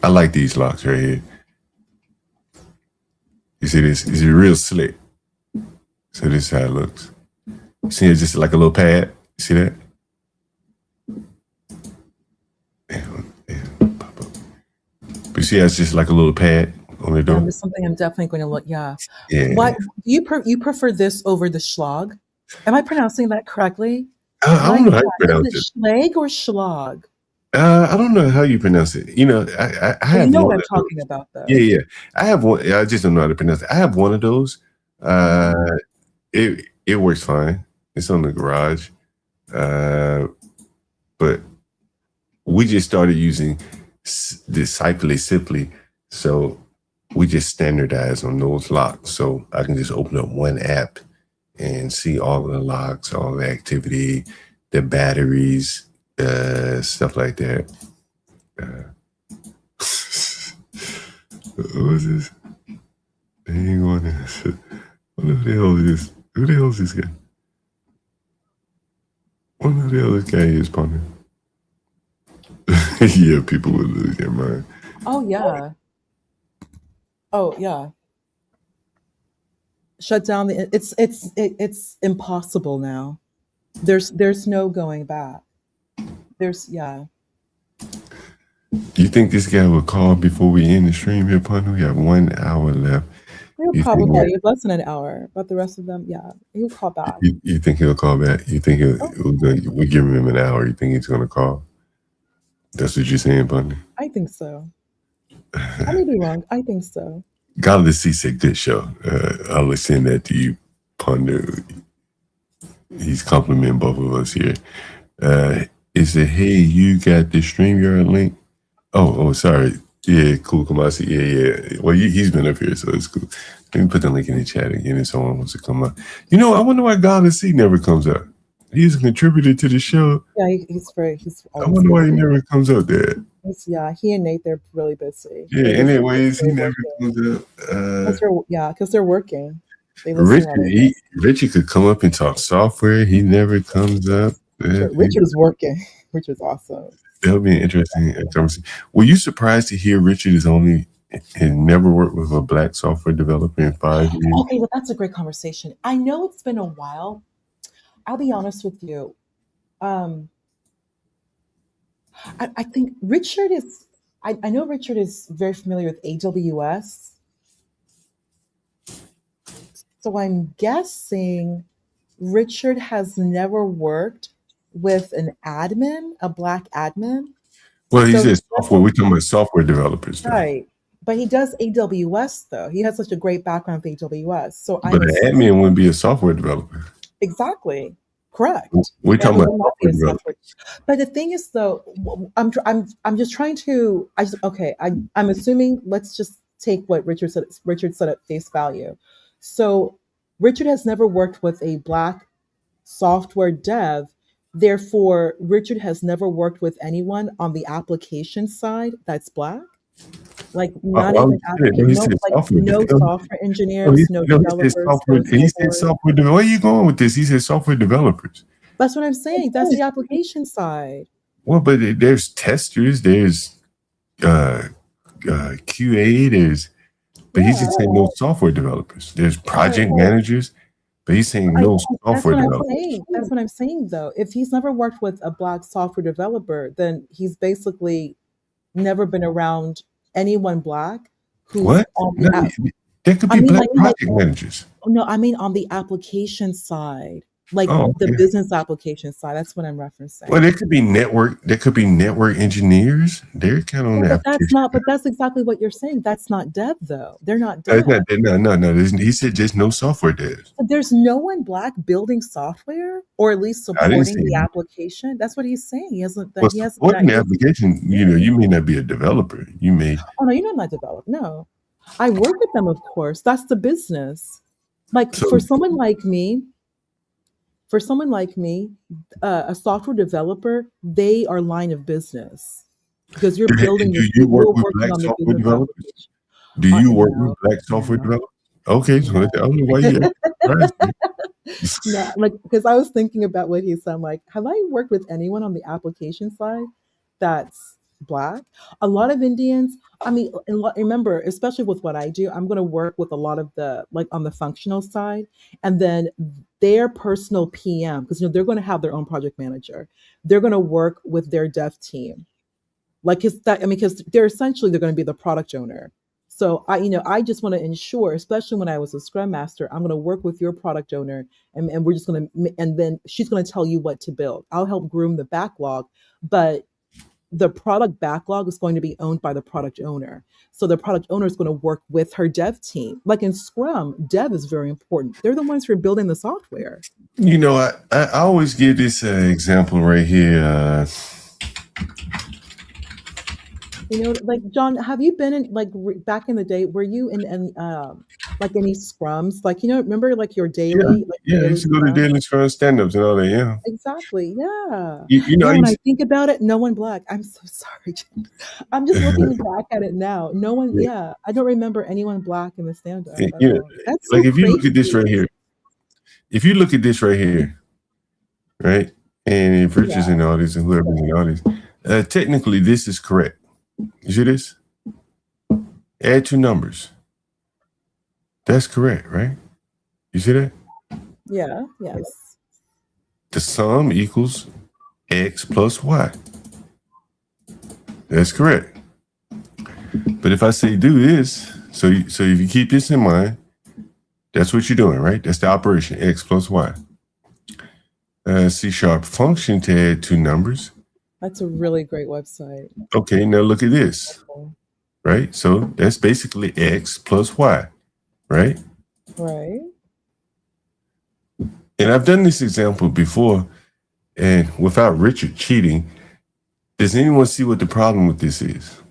I like these locks right here. You see this? It's real slick. So this is how it looks. See, it's just like a little pad. You see that? Pop up. But you see how it's just like a little pad on the door? There's something I'm definitely going to look. Yeah. Yeah. What you prefer this over the Schlag? Am I pronouncing that correctly? I don't know how you pronounce it. Schlag or Schlag? I don't know how you pronounce it. You know, I have. You know what I'm talking about, though. Yeah. I have one. I just don't know how to pronounce it. I have one of those. It works fine. It's on the garage. But we just started using this Sifly, so we just standardize on those locks. So I can just open up one app and see all of the locks, all the activity, the batteries, stuff like that. What is this? Hang on. What the hell is this? Who the hell is this guy? What the hell this guy is, partner? Yeah, people would lose their mind. Oh yeah. Oh yeah. Shut down the. It's impossible now. There's no going back. There's yeah. You think this guy will call before we end the stream here, Pun? We have 1 hour left. He'll You think, probably less than an hour, but the rest of them, yeah, he'll call back. you think he'll call back? You think we give him an hour? You think he's going to call? That's what you're saying, Pun? I think so. I may be wrong. I think so. Galaxy said good show. I'll send that to you, Ponder. He's complimenting both of us here. It said, hey, you got the StreamYard link? Oh, sorry. Yeah, cool, Kamasi. Yeah. Well, he's been up here, so it's cool. Let me put the link in the chat again if someone wants to come up. You know, I wonder why Galaxy never comes up. He's a contributor to the show. Yeah, he's I wonder why he never comes up there. He and Nate, they're really busy. Yeah, anyways, he never comes up. Because they're working. Richard could come up and talk software. He never comes up. Richard is working. Richard's awesome. That'll be an interesting conversation. Were you surprised to hear Richard had never worked with a black software developer in 5 years? Okay, well, that's a great conversation. I know it's been a while. I'll be honest with you. I think Richard is. I know Richard is very familiar with AWS. So I'm guessing Richard has never worked with an admin, a black admin. Well, he says software. We're talking about software developers, though. Right? But he does AWS though. He has such a great background with AWS. So, but an admin wouldn't be a software developer. Exactly. Correct. We're talking about software developers. But the thing is, though, I'm just trying to. I'm assuming. Let's just take what Richard said. Richard said at face value. So Richard has never worked with a black software dev. Therefore, Richard has never worked with anyone on the application side that's black. Like not even no software engineers, no developers. He said software. Where are you going with this? He said software developers. That's what I'm saying. That's the application side. Well, but there's testers, there's QA, but he's just saying no software developers. There's project managers, but he's saying no software developers. That's what I'm saying, though. If he's never worked with a black software developer, then he's basically never been around anyone black who's on the there could be black project managers. No, I mean on the application side. Like the business application side. That's what I'm referencing. Well, there could be network engineers. They're kind of on that. But that's exactly what you're saying. That's not dev though. They're not dev. No. He said just no software devs. But there's no one black building software or at least supporting the application. That's what he's saying. He hasn't supporting the application, you may not be a developer. You may. Oh no, you're not a developer. No. I work with them, of course. That's the business. For someone like me, a software developer, they are line of business because you're building. Do you work with black software developers? Do you work with black software developers? Okay, so I don't know why you. No, because I was thinking about what he said. Like, have I worked with anyone on the application side that's black? A lot of Indians. I mean, remember, especially with what I do, I'm going to work with a lot of on the functional side, and then their personal PM, because they're going to have their own project manager. They're going to work with their dev team, because they're going to be the product owner. So I just want to ensure, especially when I was a Scrum Master, I'm going to work with your product owner, and we're just going to, and then she's going to tell you what to build. I'll help groom the backlog, but the product backlog is going to be owned by the product owner. So the product owner is going to work with her dev team. Like in Scrum, dev is very important. They're the ones who are building the software. I always give this example right here. John, have you been in back in the day? Were you in any scrums? Remember your daily? Yeah, I used to go to daily scrum stand-ups and all that. Yeah, exactly. Yeah. When I think about it, no one black. I'm so sorry, John. I'm just looking back at it now. No one. Yeah, I don't remember anyone black in the stand-up. That's so if you look at this right here, right, and if Richard's in the audience and whoever's in the audience. Technically, this is correct. You see this? Add two numbers. That's correct, right? You see that? Yeah, yes. The sum equals x plus y. That's correct. But if I say do this, so if you keep this in mind, that's what you're doing, right? That's the operation, x plus y. C# function to add two numbers. That's a really great website. Okay, now look at this, right? So that's basically x plus y, right? Right. And I've done this example before, and without Richard cheating, does anyone see what the problem with this is?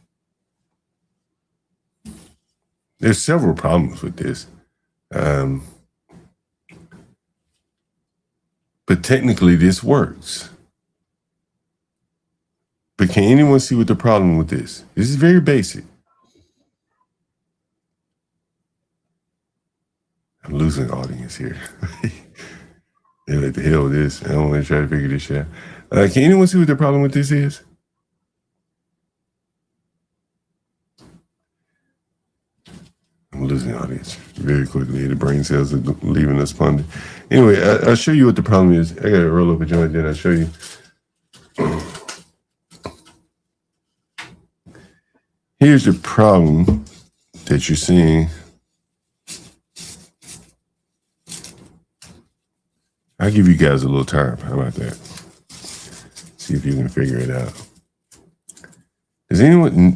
There's several problems with this. But technically this works. But can anyone see what the problem with this? This is very basic. I'm losing audience here. They're like, the hell with this. I don't want to try to figure this shit out. Can anyone see what the problem with this is? I'm losing audience very quickly. The brain cells are leaving us pondering. Anyway, I'll show you what the problem is. I got to roll up a joint, then I'll show you. Here's the problem that you're seeing. I'll give you guys a little time. How about that? See if you can figure it out. Does anyone,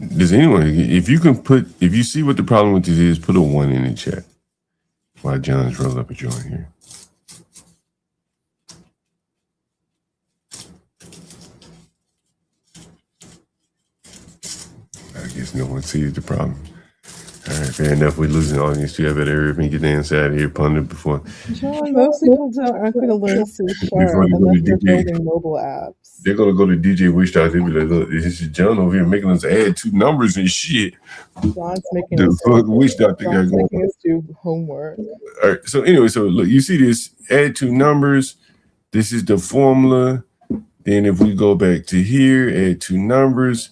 if you see what the problem with this is, put a 1 in the chat. While John's rolling up a joint here. I guess no one sees the problem. All right, fair enough. We're losing audience too. I better hurry up and get the inside of here, ponder before. John, most people aren't going to learn C# unless they're building mobile apps. They're gonna go to DJ Wishdog. They'll be like, "Look, this is John over here making us add two numbers and shit." John's making the us fuck Wishdog think I John's going? making us do homework. All right. So anyway, so look, you see this? Add two numbers. This is the formula. Then if we go back to here, add two numbers.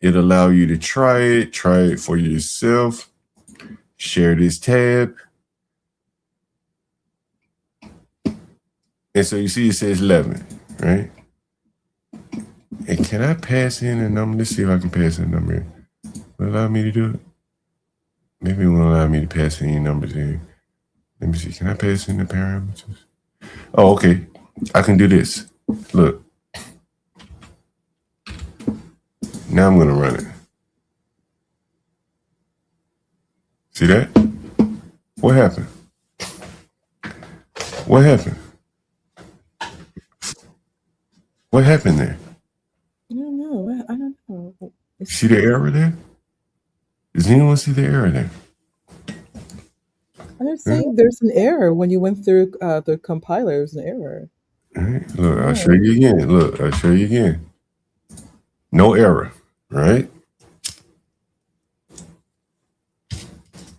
It'll allow you to try it for yourself. Share this tab. And so you see it says 11, right? And can I pass in a number? Let's see if I can pass in a number. Will it allow me to do it? Maybe it won't allow me to pass in any numbers here. Let me see. Can I pass in the parameters? Oh, okay. I can do this. Look. Now I'm going to run it. See that? What happened? What happened? What happened there? I don't know. I don't know. See the error there? Does anyone see the error there? I'm saying there's an error when you went through the compiler. There's an error. All right. Look, I'll show you again. Look, I'll show you again. No error, right?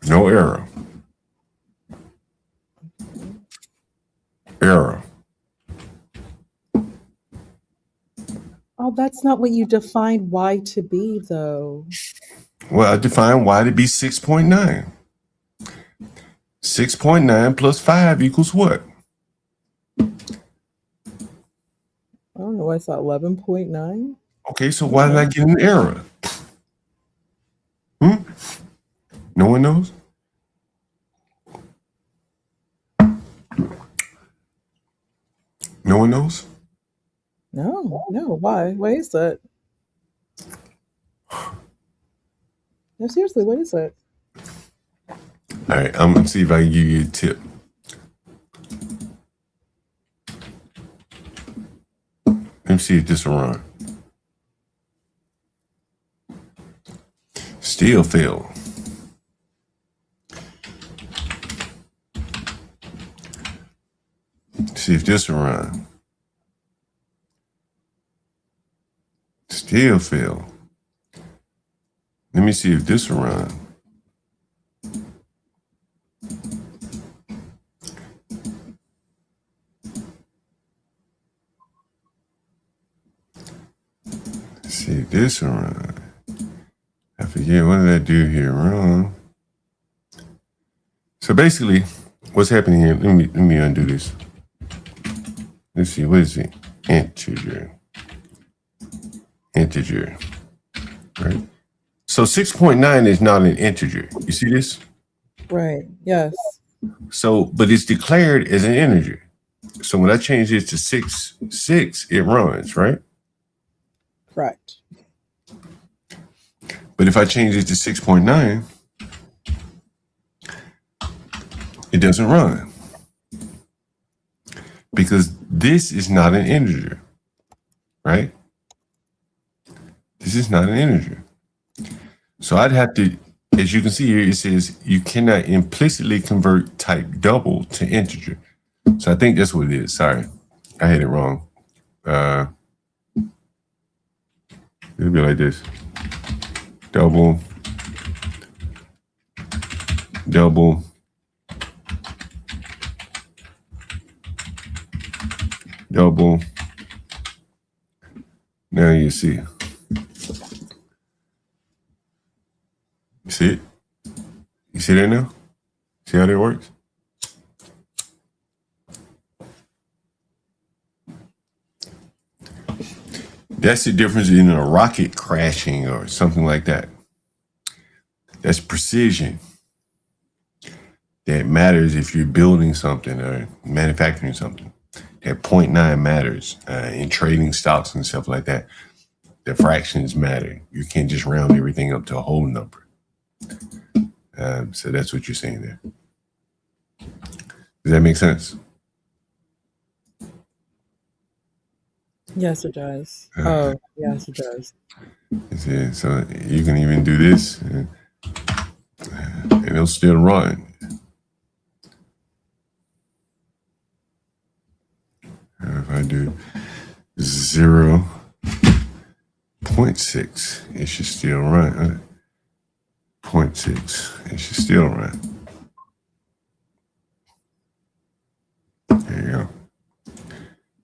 No error. Error. Oh, that's not what you defined Y to be, though. Well, I defined Y to be 6.9. 6.9 plus 5 equals what? I don't know why it's 11.9. Okay, so why did I get an error? No one knows? No one knows? No. Why? Why is that? No, seriously, what is it? All right, I'm going to see if I can give you a tip. Let me see if this will run. Still fail. See if this will run. Still fail. Let me see if this will run. see this one. I forget, what did I do here wrong? So basically, what's happening here? Let me undo this. Let's see, what is it? Integer. Right? So 6.9 is not an integer. You see this? Right. Yes. So, but it's declared as an integer. So when I change this to 6, it runs, right? Correct. But if I change it to 6.9, it doesn't run. Because this is not an integer, right? This is not an integer. So I'd have to, as you can see here, it says you cannot implicitly convert type double to integer. So I think that's what it is. Sorry, I had it wrong. It'll be like this. Double. Now you see. You see it? You see that now? See how that works? That's the difference in a rocket crashing or something like that. That's precision. That matters if you're building something or manufacturing something. That 0.9 matters in trading stocks and stuff like that. The fractions matter. You can't just round everything up to a whole number. So that's what you're saying there. Does that make sense? Yes, it does. Oh, yes, it does. See, so you can even do this and it'll still run. If I do 0.6, it should still run. 0.6, it should still run. There you go.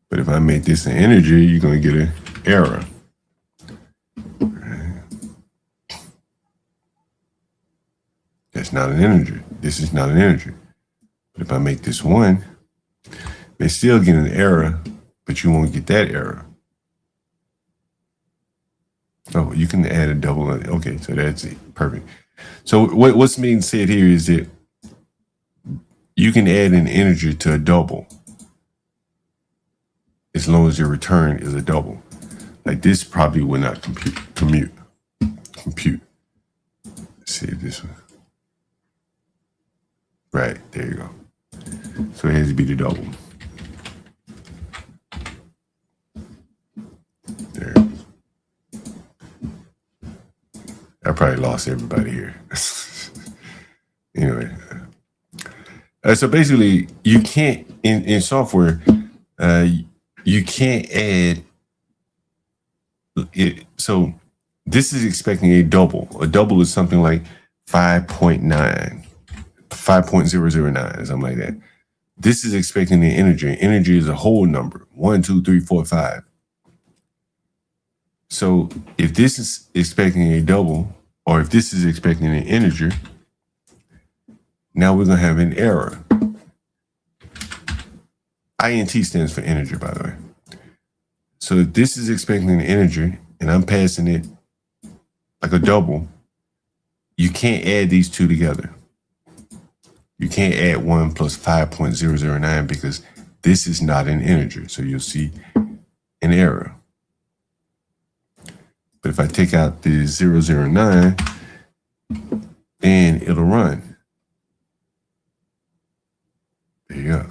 But if I make this an integer, you're going to get an error. Right. That's not an integer. This is not an integer. But if I make this 1, they still get an error, but you won't get that error. Oh, you can add a double. Okay, so that's it. Perfect. So what's being said here is that you can add an integer to a double as long as your return is a double. Like this probably will not compute. Let's see this one. Right, there you go. So it has to be the double. There. I probably lost everybody here. Anyway. So basically, you can't, in software, you can't add it. So this is expecting a double. A double is something like 5.9, 5.009, something like that. This is expecting an integer. Integer is a whole number, 1, 2, 3, 4, 5. So if this is expecting a double, or if this is expecting an integer, now we're going to have an error. INT stands for integer, by the way. So if this is expecting an integer and I'm passing it like a double, you can't add these two together. You can't add 1 plus 5.009 because this is not an integer. So you'll see an error. But if I take out the 009, then it'll run. There you go.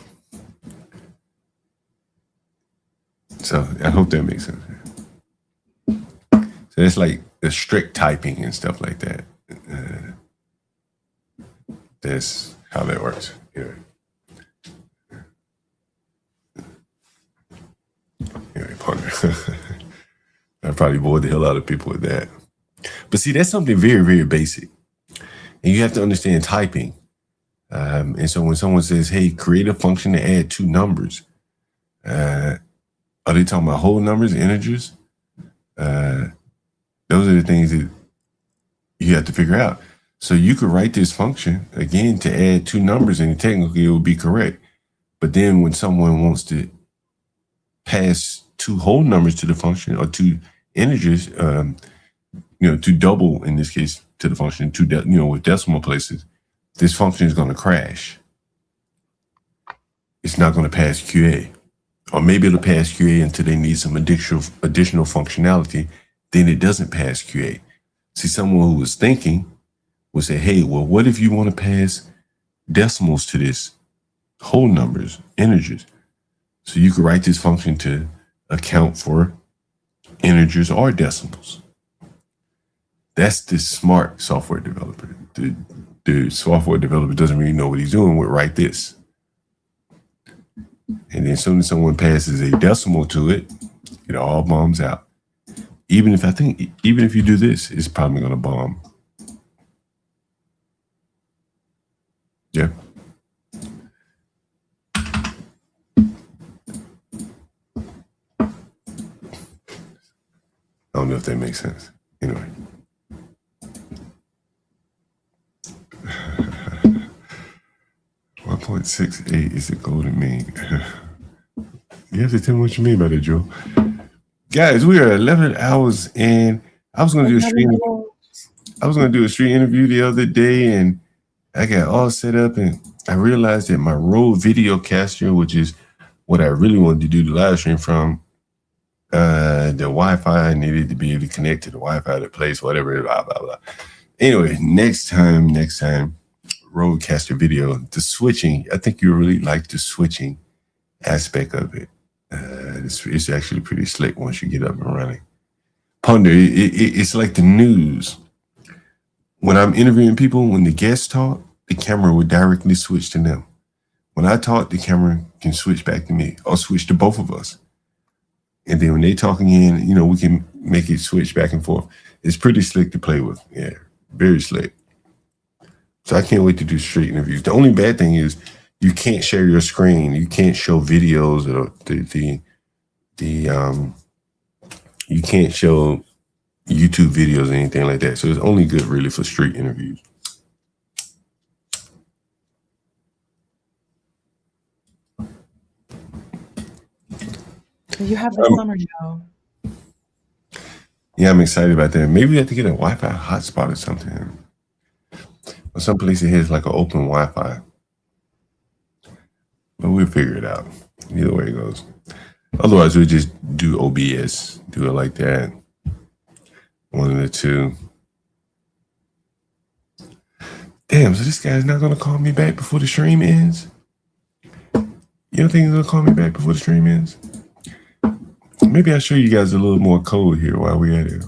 So I hope that makes sense. So it's like the strict typing and stuff like that. That's how that works. Anyway, partner. I probably bored the hell out of people with that. But see, that's something very, very basic. And you have to understand typing. And so when someone says, hey, create a function to add 2 numbers, are they talking about whole numbers, integers? Those are the things that you have to figure out. So you could write this function again to add two numbers, and technically it would be correct. But then when someone wants to pass two whole numbers to the function, or two integers, to double in this case to the function, with decimal places, this function is going to crash. It's not going to pass QA. Or maybe it'll pass QA until they need some additional functionality. Then it doesn't pass QA. See, someone who was thinking would say, hey, well, what if you want to pass decimals to this, whole numbers, integers? So you could write this function to account for integers or decimals. That's the smart software developer. The software developer doesn't really know what he's doing, would write this. And then as soon as someone passes a decimal to it, it all bombs out. Even if you do this, it's probably going to bomb. Yeah. I don't know if that makes sense. Anyway. 1.68 is the golden mean. You have to tell me what you mean by that, Joe. Guys, we are 11 hours in. I was going to do a street interview the other day, and I got all set up, and I realized that my Rode video caster, which is what I really wanted to do the live stream from, the Wi-Fi needed to be able to connect to the Wi-Fi that place, whatever, blah, blah, blah. Anyway, next time, Rodecaster video, the switching, I think you really like the switching aspect of it. It's actually pretty slick once you get up and running. Ponder, it's like the news. When I'm interviewing people, when the guests talk, the camera would directly switch to them. When I talk, the camera can switch back to me or switch to both of us. And then when they talking in, we can make it switch back and forth. It's pretty slick to play with. Yeah, very slick. So I can't wait to do street interviews. The only bad thing is you can't share your screen. You can't show videos or you can't show YouTube videos or anything like that. So it's only good really for street interviews. You have the summer, Joe. Yeah, I'm excited about that. Maybe we have to get a Wi-Fi hotspot or something. Or some place here is like an open Wi-Fi. But we'll figure it out. Either way it goes. Otherwise, we'll just do OBS. Do it like that. One of the two. Damn, so this guy's not going to call me back before the stream ends? You don't think he's going to call me back before the stream ends? Maybe I'll show you guys a little more code here while we're at it.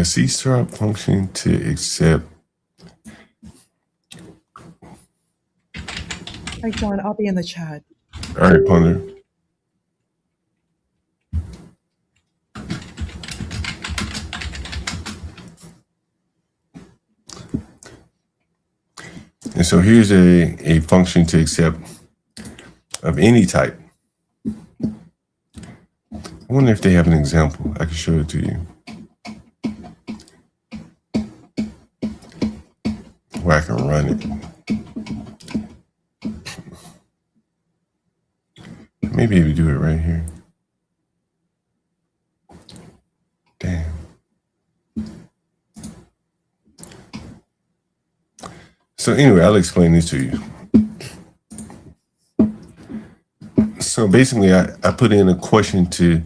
C# function to accept. Hi, John. I'll be in the chat. All right, Ponder. And so here's a function to accept of any type. I wonder if they have an example. I can show it to you. Where I can run it. Maybe we do it right here. Damn. So anyway, I'll explain this to you. So basically, I put in a question to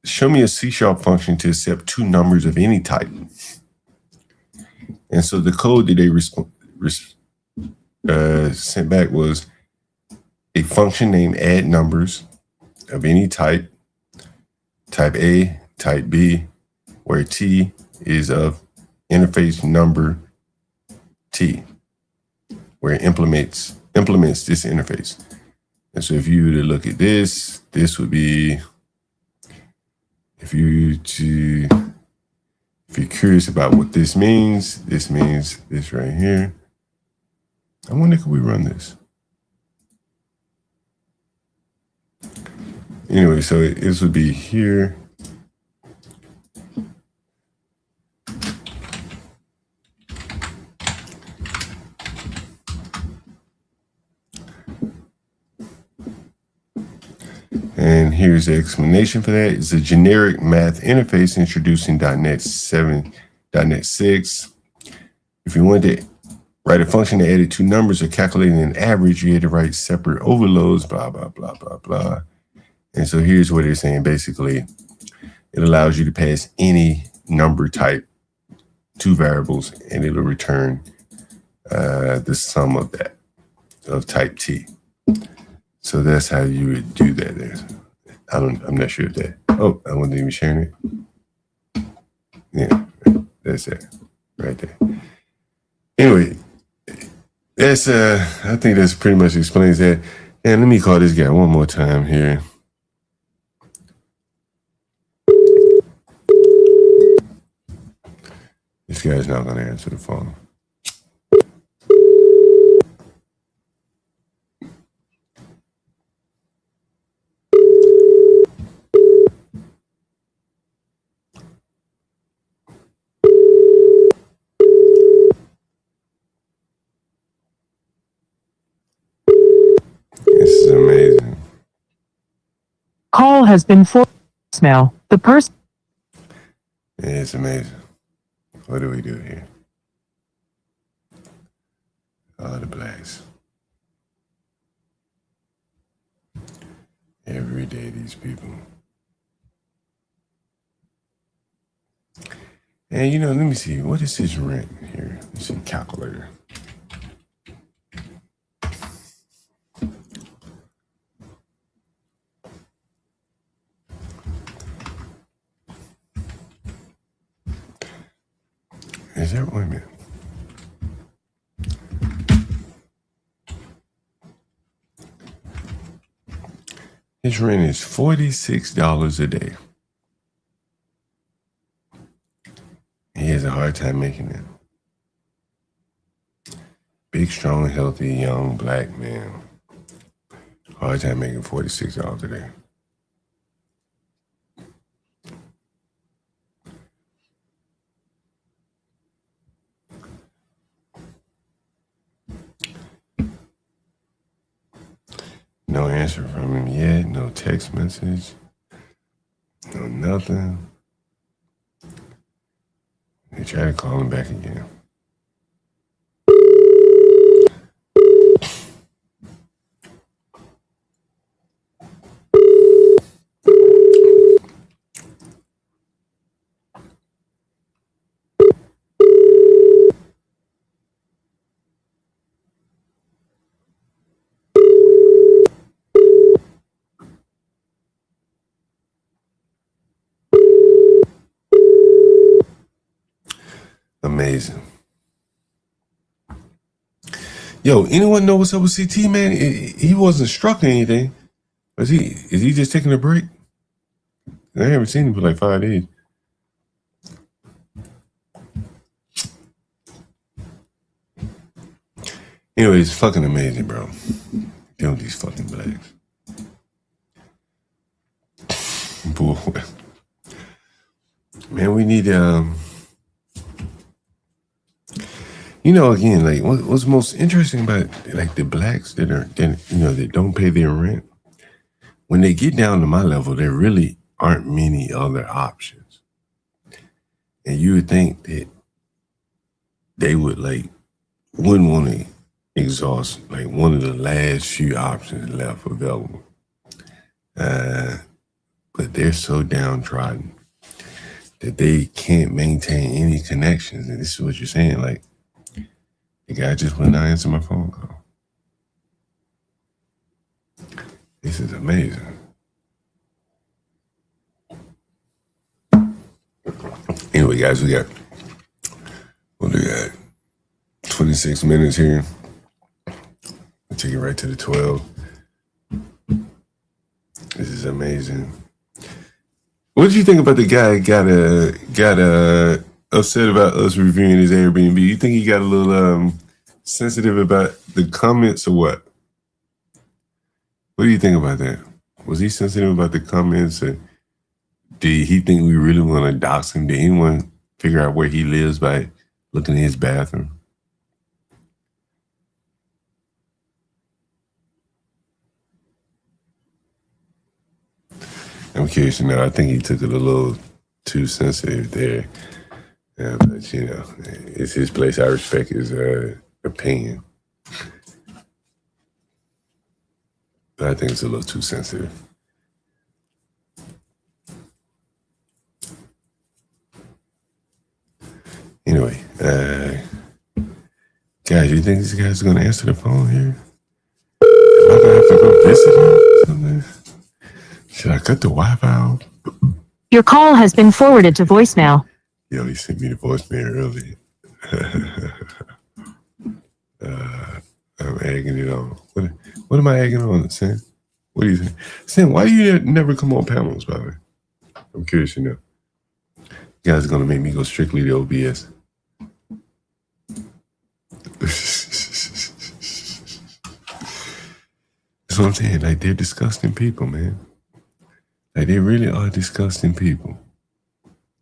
show me a C# function to accept two numbers of any type. And so the code that they sent back was a function named add numbers of any type, type A, type B, where T is of interface number T, where it implements this interface. And so if you were to look at this, this would be, if you're curious about what this means this right here. I wonder, could we run this? Anyway, so this would be here, here's the explanation for that. It's a generic math interface introducing .NET 7, .NET 6. If you want to write a function that added two numbers or calculating an average, you had to write separate overloads, blah, blah, blah, blah, blah. And so here's what they're saying. Basically, it allows you to pass any number type to variables, and it'll return the sum of that, of type T. So that's how you would do that there. I'm not sure if that, oh, I wasn't even sharing it. Yeah, that's it right there. Anyway, that's I think that's pretty much explains that. And let me call this guy one more time here. This guy's not gonna answer the phone. This is amazing. Call has been for voicemail. The person. It's amazing. What do we do here? All the blacks. Every day, these people. And you know, let me see. What is his rent here? Let's see, calculator. Is there, wait a minute. His rent is $46 a day. He has a hard time making it. Big, strong, healthy, young, black man. Hard time making $46 a day. No answer from him yet. No text message. No nothing. They try to call him back again. Amazing. Yo, anyone know what's up with CT, man? He wasn't struck or anything. Is he just taking a break? I haven't seen him for like 5 days. Anyway, it's fucking amazing, bro. Dealing with these fucking blacks. Boy. Man, we need you know, again, like what's most interesting about like the blacks that don't pay their rent, when they get down to my level, there really aren't many other options. And you would think that they wouldn't want to exhaust like one of the last few options left available. But they're so downtrodden that they can't maintain any connections. And this is what you're saying, like, the guy just went and answered my phone call. This is amazing. Anyway, guys, we got 26 minutes here. I'll take it right to the 12. This is amazing. What did you think about the guy got upset about us reviewing his Airbnb? You think he got a little sensitive about the comments or what? What do you think about that? Was he sensitive about the comments? Or did he think we really want to dox him? Did anyone figure out where he lives by looking in his bathroom? I'm curious to know. I think he took it a little too sensitive there. But, you know, it's his place. I respect his opinion. But I think it's a little too sensitive. Anyway, guys, you think these guys are going to answer the phone here? Am I going to have to go visit him or something? Should I cut the Wi-Fi off? Your call has been forwarded to voicemail. Yo, he sent me the voicemail earlier. I'm egging it on. What am I egging on, Sam? What do you think? Sam, why do you never come on panels, by the way? I'm curious to know. You guys are going to make me go strictly to OBS. That's what I'm saying. Like, they're disgusting people, man. Like, they really are disgusting people.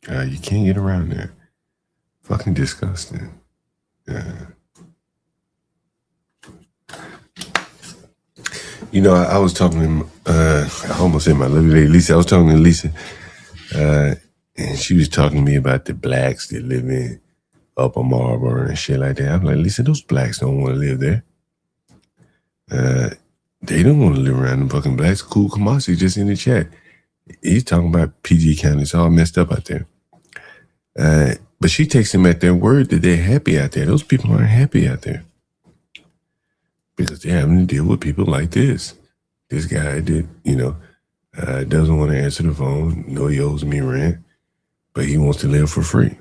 You can't get around that. Fucking disgusting. You know, I was talking to I almost said my little lady Lisa. I was talking to Lisa, and she was talking to me about the blacks that live in Upper Marlboro and shit like that. I'm like, Lisa, those blacks don't want to live there. They don't want to live around the fucking blacks. Cool Kamasi just in the chat. He's talking about PG County. It's all messed up out there. But she takes them at their word that they're happy out there. Those people aren't happy out there. Because they're having to deal with people like this. This guy that, you know, doesn't want to answer the phone. No, he owes me rent. But he wants to live for free.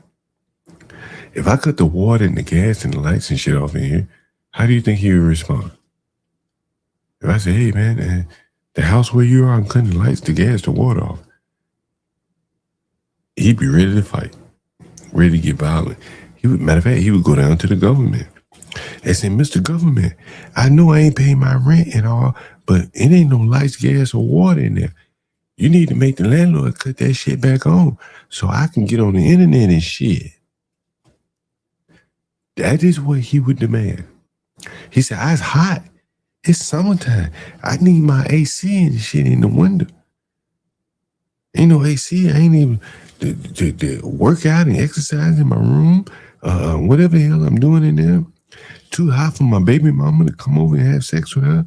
If I cut the water and the gas and the lights and shit off in here, how do you think he would respond? If I say, hey, man, the house where you are, I'm cutting the lights, the gas, the water off. He'd be ready to fight. Ready to get violent. Matter of fact, he would go down to the government and say, Mr. Government, I know I ain't paying my rent and all, but it ain't no lights, gas, or water in there. You need to make the landlord cut that shit back on so I can get on the internet and shit. That is what he would demand. He said, it's hot. It's summertime. I need my AC and shit in the window. Ain't no AC. I ain't even to work out and exercise in my room. Whatever the hell I'm doing in there. Too hot for my baby mama to come over and have sex with her.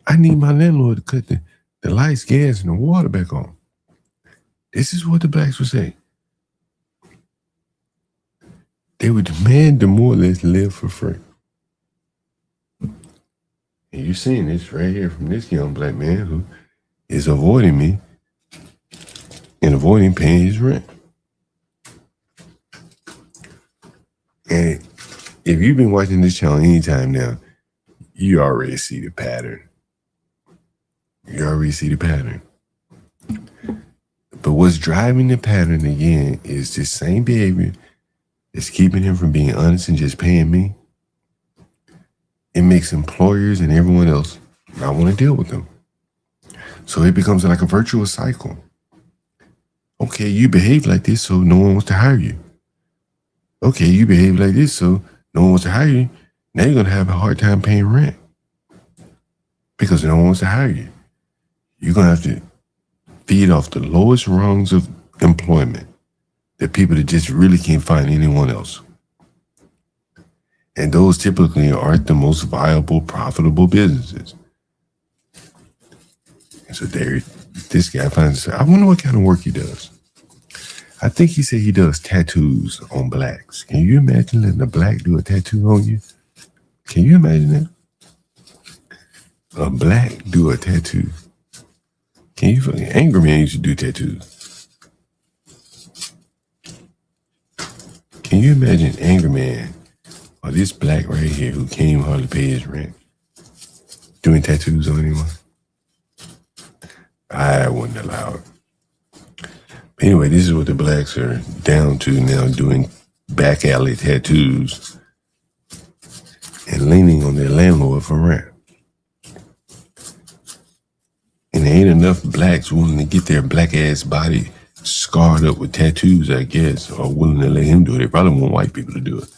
I need my landlord to cut the lights, gas, and the water back on. This is what the blacks would say. They would demand to more or less live for free. And you're seeing this right here from this young black man who is avoiding me and avoiding paying his rent. And if you've been watching this channel anytime now, you already see the pattern. You already see the pattern. But what's driving the pattern again is this same behavior that's keeping him from being honest and just paying me. It makes employers and everyone else not want to deal with them. So it becomes like a virtuous cycle. Okay, you behave like this, so no one wants to hire you. Okay, you behave like this, so no one wants to hire you. Now you're going to have a hard time paying rent because no one wants to hire you. You're going to have to feed off the lowest rungs of employment, the people that just really can't find anyone else. And those typically aren't the most viable, profitable businesses. And so this guy finds, I wonder what kind of work he does. I think he said he does tattoos on blacks. Can you imagine letting a black do a tattoo on you? Can you imagine that? A black do a tattoo. Can you fucking, Angry Man used to do tattoos. Can you imagine Angry Man or this black right here who can't even hardly pay his rent doing tattoos on anyone? I wouldn't allow it. But anyway, this is what the blacks are down to now, doing back alley tattoos and leaning on their landlord for rent. And there ain't enough blacks willing to get their black ass body scarred up with tattoos, I guess, or willing to let him do it. They probably want white people to do it.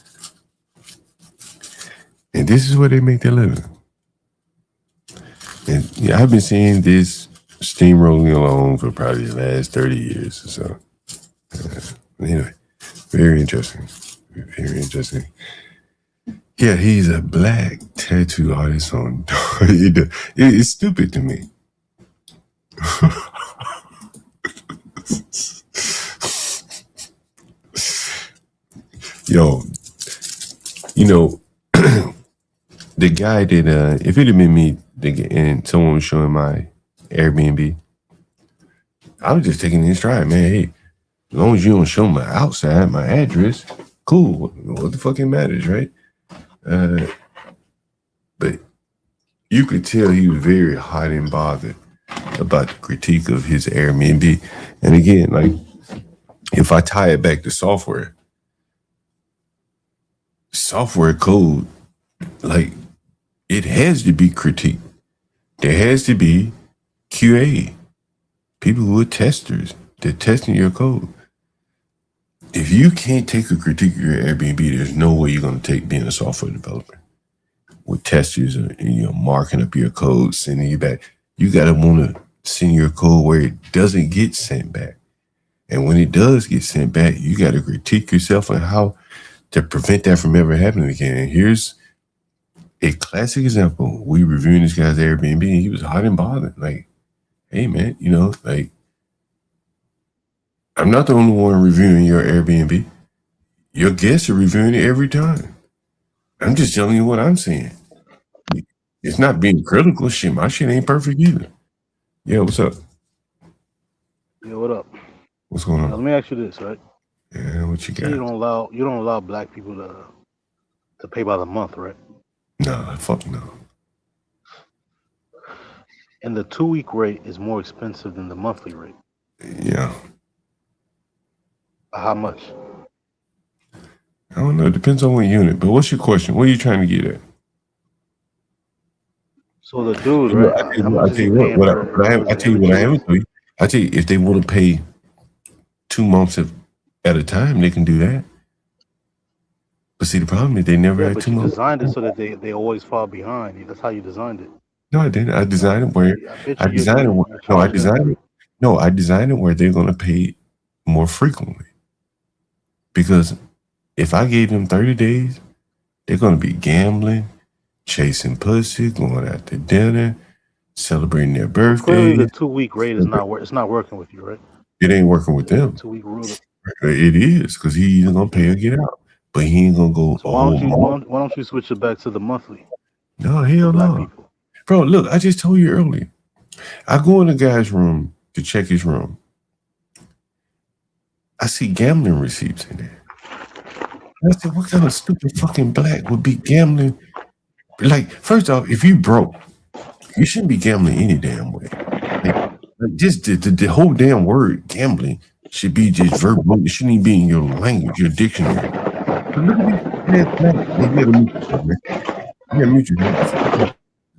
And this is where they make their living. And yeah, I've been seeing this steamrolling along for probably the last 30 years or so. Anyway, very interesting. Very interesting. Yeah, he's a black tattoo artist on. It's stupid to me. Yo, you know, the guy that if it had been me and someone was showing my Airbnb, I was just taking it in stride, man. Hey, as long as you don't show my outside, my address, cool. What the fucking matters, right? But you could tell he was very hot and bothered about the critique of his Airbnb. And again, like, if I tie it back to software code, like, it has to be critiqued. There has to be QA, people who are testers. They're testing your code. If you can't take a critique of your Airbnb, there's no way you're going to take being a software developer. With testers, marking up your code, sending you back. You got to want to send your code where it doesn't get sent back. And when it does get sent back, you got to critique yourself on how to prevent that from ever happening again. And here's a classic example. We reviewing this guy's Airbnb, and he was hot and bothered. Like, hey, man, like, I'm not the only one reviewing your Airbnb. Your guests are reviewing it every time. I'm just telling you what I'm seeing. It's not being critical. Shit, my shit ain't perfect either. Yeah, what's up? Yeah, what up? What's going on? Now, let me ask you this, right? Yeah, what you got? You don't allow black people to pay by the month, right? No, fuck no. And the 2-week rate is more expensive than the monthly rate. Yeah. How much? I don't know. It depends on what unit. But what's your question? What are you trying to get at? So the dude, right? I tell you what I haven't told you. I tell you, if they want to pay 2 months at a time, they can do that. But see, the problem is they never had 2 months. You designed it so that they always fall behind. That's how you designed it. No, I didn't. I designed it where I designed it where they're going to pay more frequently. Because if I gave them 30 days, they're going to be gambling, chasing pussy, going out to dinner, celebrating their birthday. Clearly, the 2-week rate is it's not working with you, right? It ain't working with them. 2-week rule. It is, because he either going to pay or get out. But he ain't going to go, So why don't you switch it back to the monthly? No, hell no. Bro, look, I just told you earlier. I go in the guy's room to check his room. I see gambling receipts in there. I said, what kind of stupid fucking black would be gambling? Like, first off, if you broke, you shouldn't be gambling any damn way. Like just the whole damn word gambling should be just verbal. It shouldn't even be in your language, your dictionary.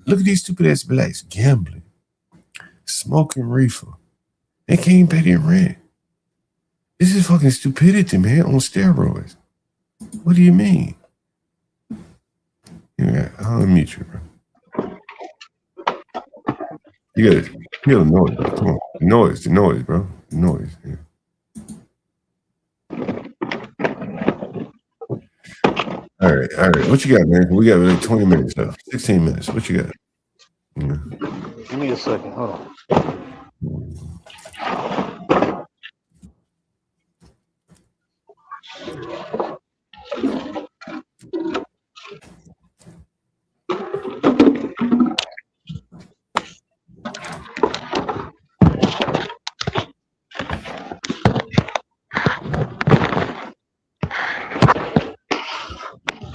Look at these stupid ass blacks gambling, smoking reefer. They can't even pay their rent. This is fucking stupidity, man, on steroids. What do you mean? Yeah, I'll unmute you, bro. You gotta feel the noise, bro. Come on. The noise, bro. The noise. Yeah. All right. What you got, man? We got like 20 minutes left. 16 minutes. What you got? Yeah. Give me a second. Hold on.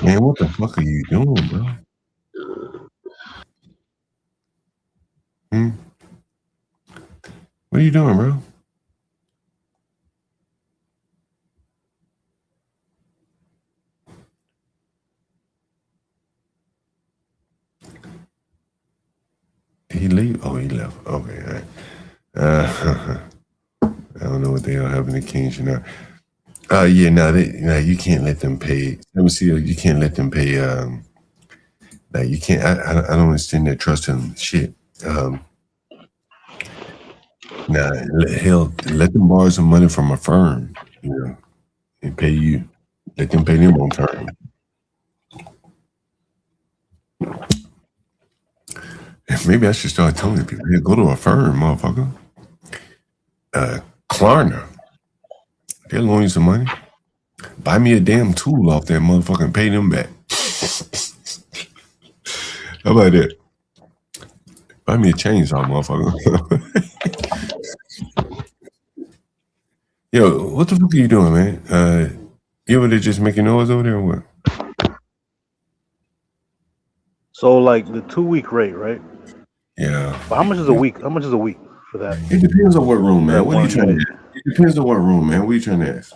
Man, what the fuck are you doing, bro? What are you doing, bro? Did he leave? Oh, he left. Okay, all right. I don't know what they are having the Kings, you know. Yeah, no, you can't let them pay. Let me see. You can't let them pay. You can't. I don't understand that trust in shit. Nah, hell, let them borrow some money from a firm, you know, and pay you. Let them pay them on time. Maybe I should start telling people, hey, go to a firm, motherfucker. Klarna. They'll loan you some money. Buy me a damn tool off that motherfucker and pay them back. How about that? Buy me a chainsaw, motherfucker. Yo, what the fuck are you doing, man? You over there just making noise over there or what? So like the 2-week rate, right? Yeah. But how much is a week? How much is a week for that? It depends on what room, man. That What are you one trying to unit. ask? It depends on what room, man. What are you trying to ask?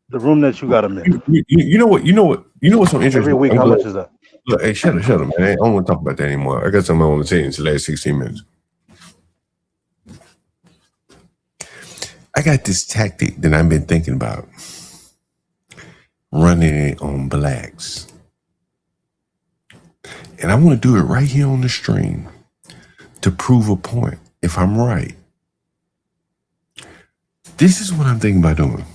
The room that you got them in. You know what's so interesting? Every week, how much is that? Look, hey, shut up, man. I don't want to talk about that anymore. I got something I want to say in the last 16 minutes. I got this tactic that I've been thinking about. Running it on blacks. And I want to do it right here on the stream to prove a point, if I'm right. This is what I'm thinking about doing.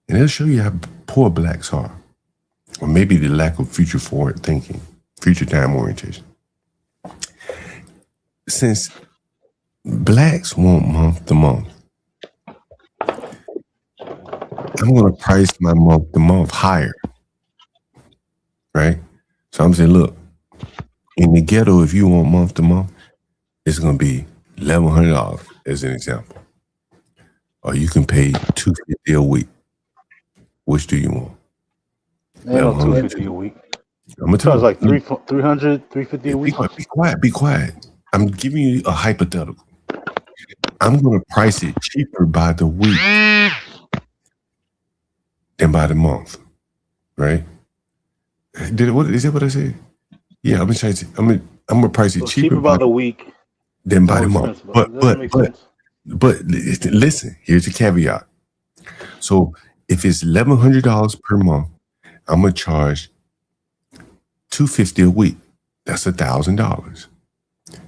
And it'll show you how poor blacks are. Or maybe the lack of future forward thinking, future time orientation. Since blacks want month to month, I'm going to price my month to month higher. Right? So I'm saying, look, in the ghetto, if you want month to month, it's going to be $1,100 as an example. Or you can pay $250 a week. Which do you want? Ain't no $250 a week. I'm gonna tell you, like 300, $350 a week. Be quiet. I'm giving you a hypothetical. I'm gonna price it cheaper by the week than by the month, right? Is that what I said? Yeah, I'm gonna price it So cheaper by the week than by the month. But listen, here's the caveat. So if it's $1,100 per month, I'm gonna charge $250 a week. That's $1,000.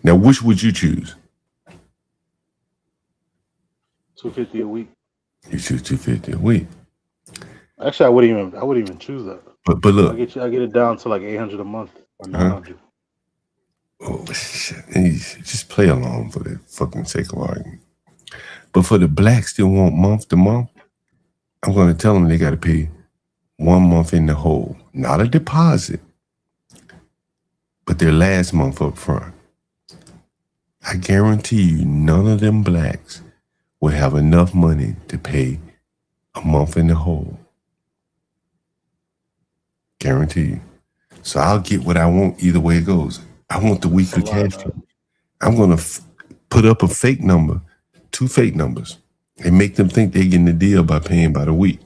Now, which would you choose? $250 a week. You choose $250 a week. Actually, I wouldn't even choose that. But look, I get it down to like $800 a month or $900. Oh shit! Just play along for the fucking sake of argument. But for the blacks that want month to month, I'm going to tell them they got to pay 1 month in the hole, not a deposit, but their last month up front. I guarantee you, none of them blacks will have enough money to pay a month in the hole. Guarantee you. So I'll get what I want either way it goes. I want the weekly cash flow. I'm going to put up a fake number, 2 fake numbers, and make them think they're getting the deal by paying by the week,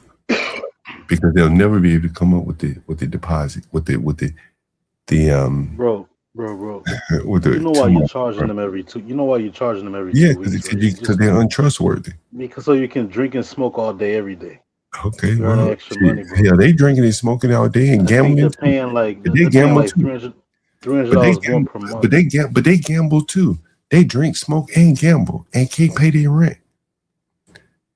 because they'll never be able to come up with the deposit with the Bro. with the You know why you're charging them every 2? You know why you're charging them every 2 weeks? Because they're untrustworthy. Because so you can drink and smoke all day every day. Okay, you earn extra money, bro. Yeah, they drinking and smoking all day and gambling. They're paying like they gamble too. $300 more per month. But they gamble too. They drink, smoke, and gamble, and can't pay their rent.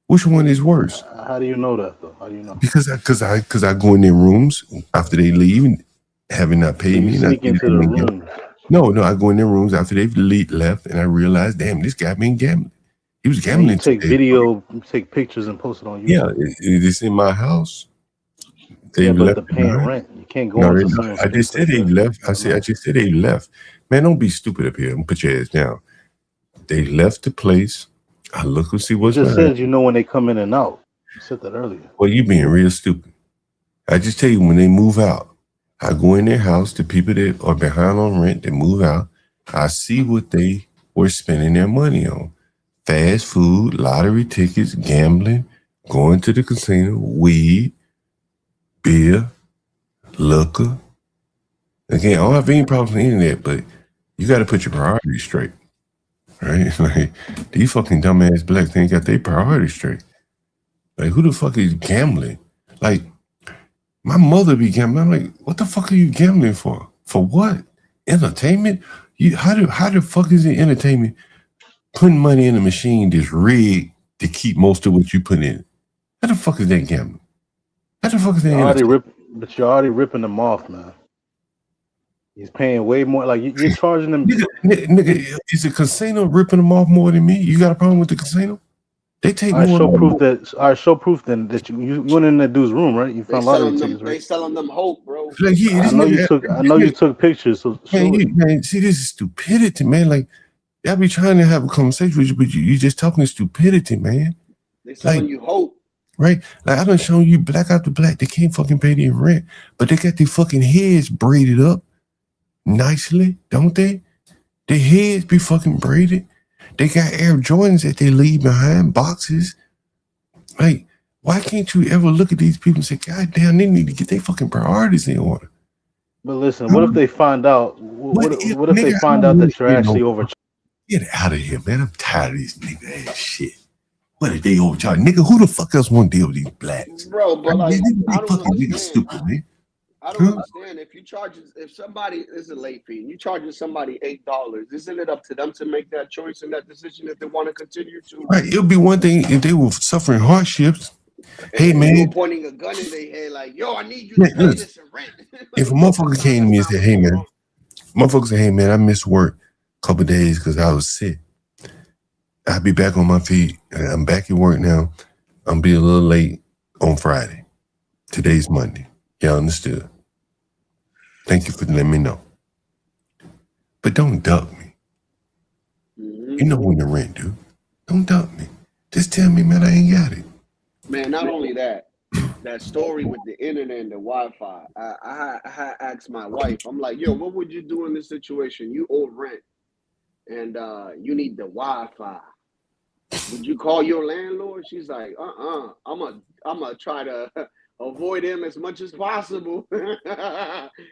Which one is worse? How do you know that though? How do you know? Because I go in their rooms after they leave, and having not paid me. Sneak into the room. No, I go in their rooms after they've left, and I realize, damn, this guy been gambling. He was gambling. You take video, you take pictures, and post it on YouTube. Yeah, it's in my house. But they're paying rent. You can't go into someone's. I just said they left. I just said they left. Man, don't be stupid up here. Put your ass down. They left the place. I look and see what's You just said you know when they come in and out. You said that earlier. Well, you being real stupid. I just tell you, when they move out, I go in their house, the people that are behind on rent, they move out. I see what they were spending their money on. Fast food, lottery tickets, gambling, going to the casino, weed, beer, liquor. Again, I don't have any problems with any of that, but you got to put your priorities straight, right? Like, these fucking dumbass blacks ain't got their priorities straight. Like, who the fuck is gambling? Like, my mother be gambling. I'm like, what the fuck are you gambling for? For what? Entertainment? How the fuck is it entertainment putting money in a machine that's rigged to keep most of what you put in? How the fuck is that gambling? How the fuck is that entertainment? But you're already ripping them off, man. He's paying way more. Like you're charging them. Nigga, is the casino ripping them off more than me? You got a problem with the casino? They take I more. show proof that I show proof then that you went in that dude's room, right? You They found lottery selling them. tickets, right? They selling them hope, bro. Like, I know you took pictures, so show man, it. man, see, this is stupidity, man. Like, I be trying to have a conversation with you, but you just talking stupidity, man. They selling you hope. Right? Like, I done shown you black after black. They can't fucking pay their rent, but they got their fucking heads braided up nicely, don't they? Their heads be fucking braided. They got Air Jordans that they leave behind, boxes. Like, why can't you ever look at these people and say, God damn, they need to get their fucking priorities in order? But listen, what if they find out? What if they find out that you're actually overcharged? Get out of here, man. I'm tired of these nigga ass shit. What are they overcharged? Nigga, who the fuck else want to deal with these blacks? Bro, but like, I don't fucking understand. niggas stupid, man. I don't understand. If somebody is a late fee and you charging somebody $8, isn't it up to them to make that choice and that decision if they want to continue to? Right. It would be one thing if they were suffering hardships. Hey, and man. you were pointing a gun in their head like, yo, I need you to pay this in rent. If a motherfucker came to me and said, hey, man, motherfucker said, hey, man, I missed work a couple of days because I was sick. I'll be back on my feet. I'm back at work now. I'm be a little late on Friday. Today's Monday. Y'all understood. Thank you for letting me know. But don't duck me. You know when the rent due. Don't duck me. Just tell me, man, I ain't got it. Man, not only that, that story with the internet and the Wi-Fi. I asked my wife, I'm like, yo, what would you do in this situation? You owe rent and you need the Wi-Fi. Would you call your landlord? She's like, I'm gonna try to avoid him as much as possible.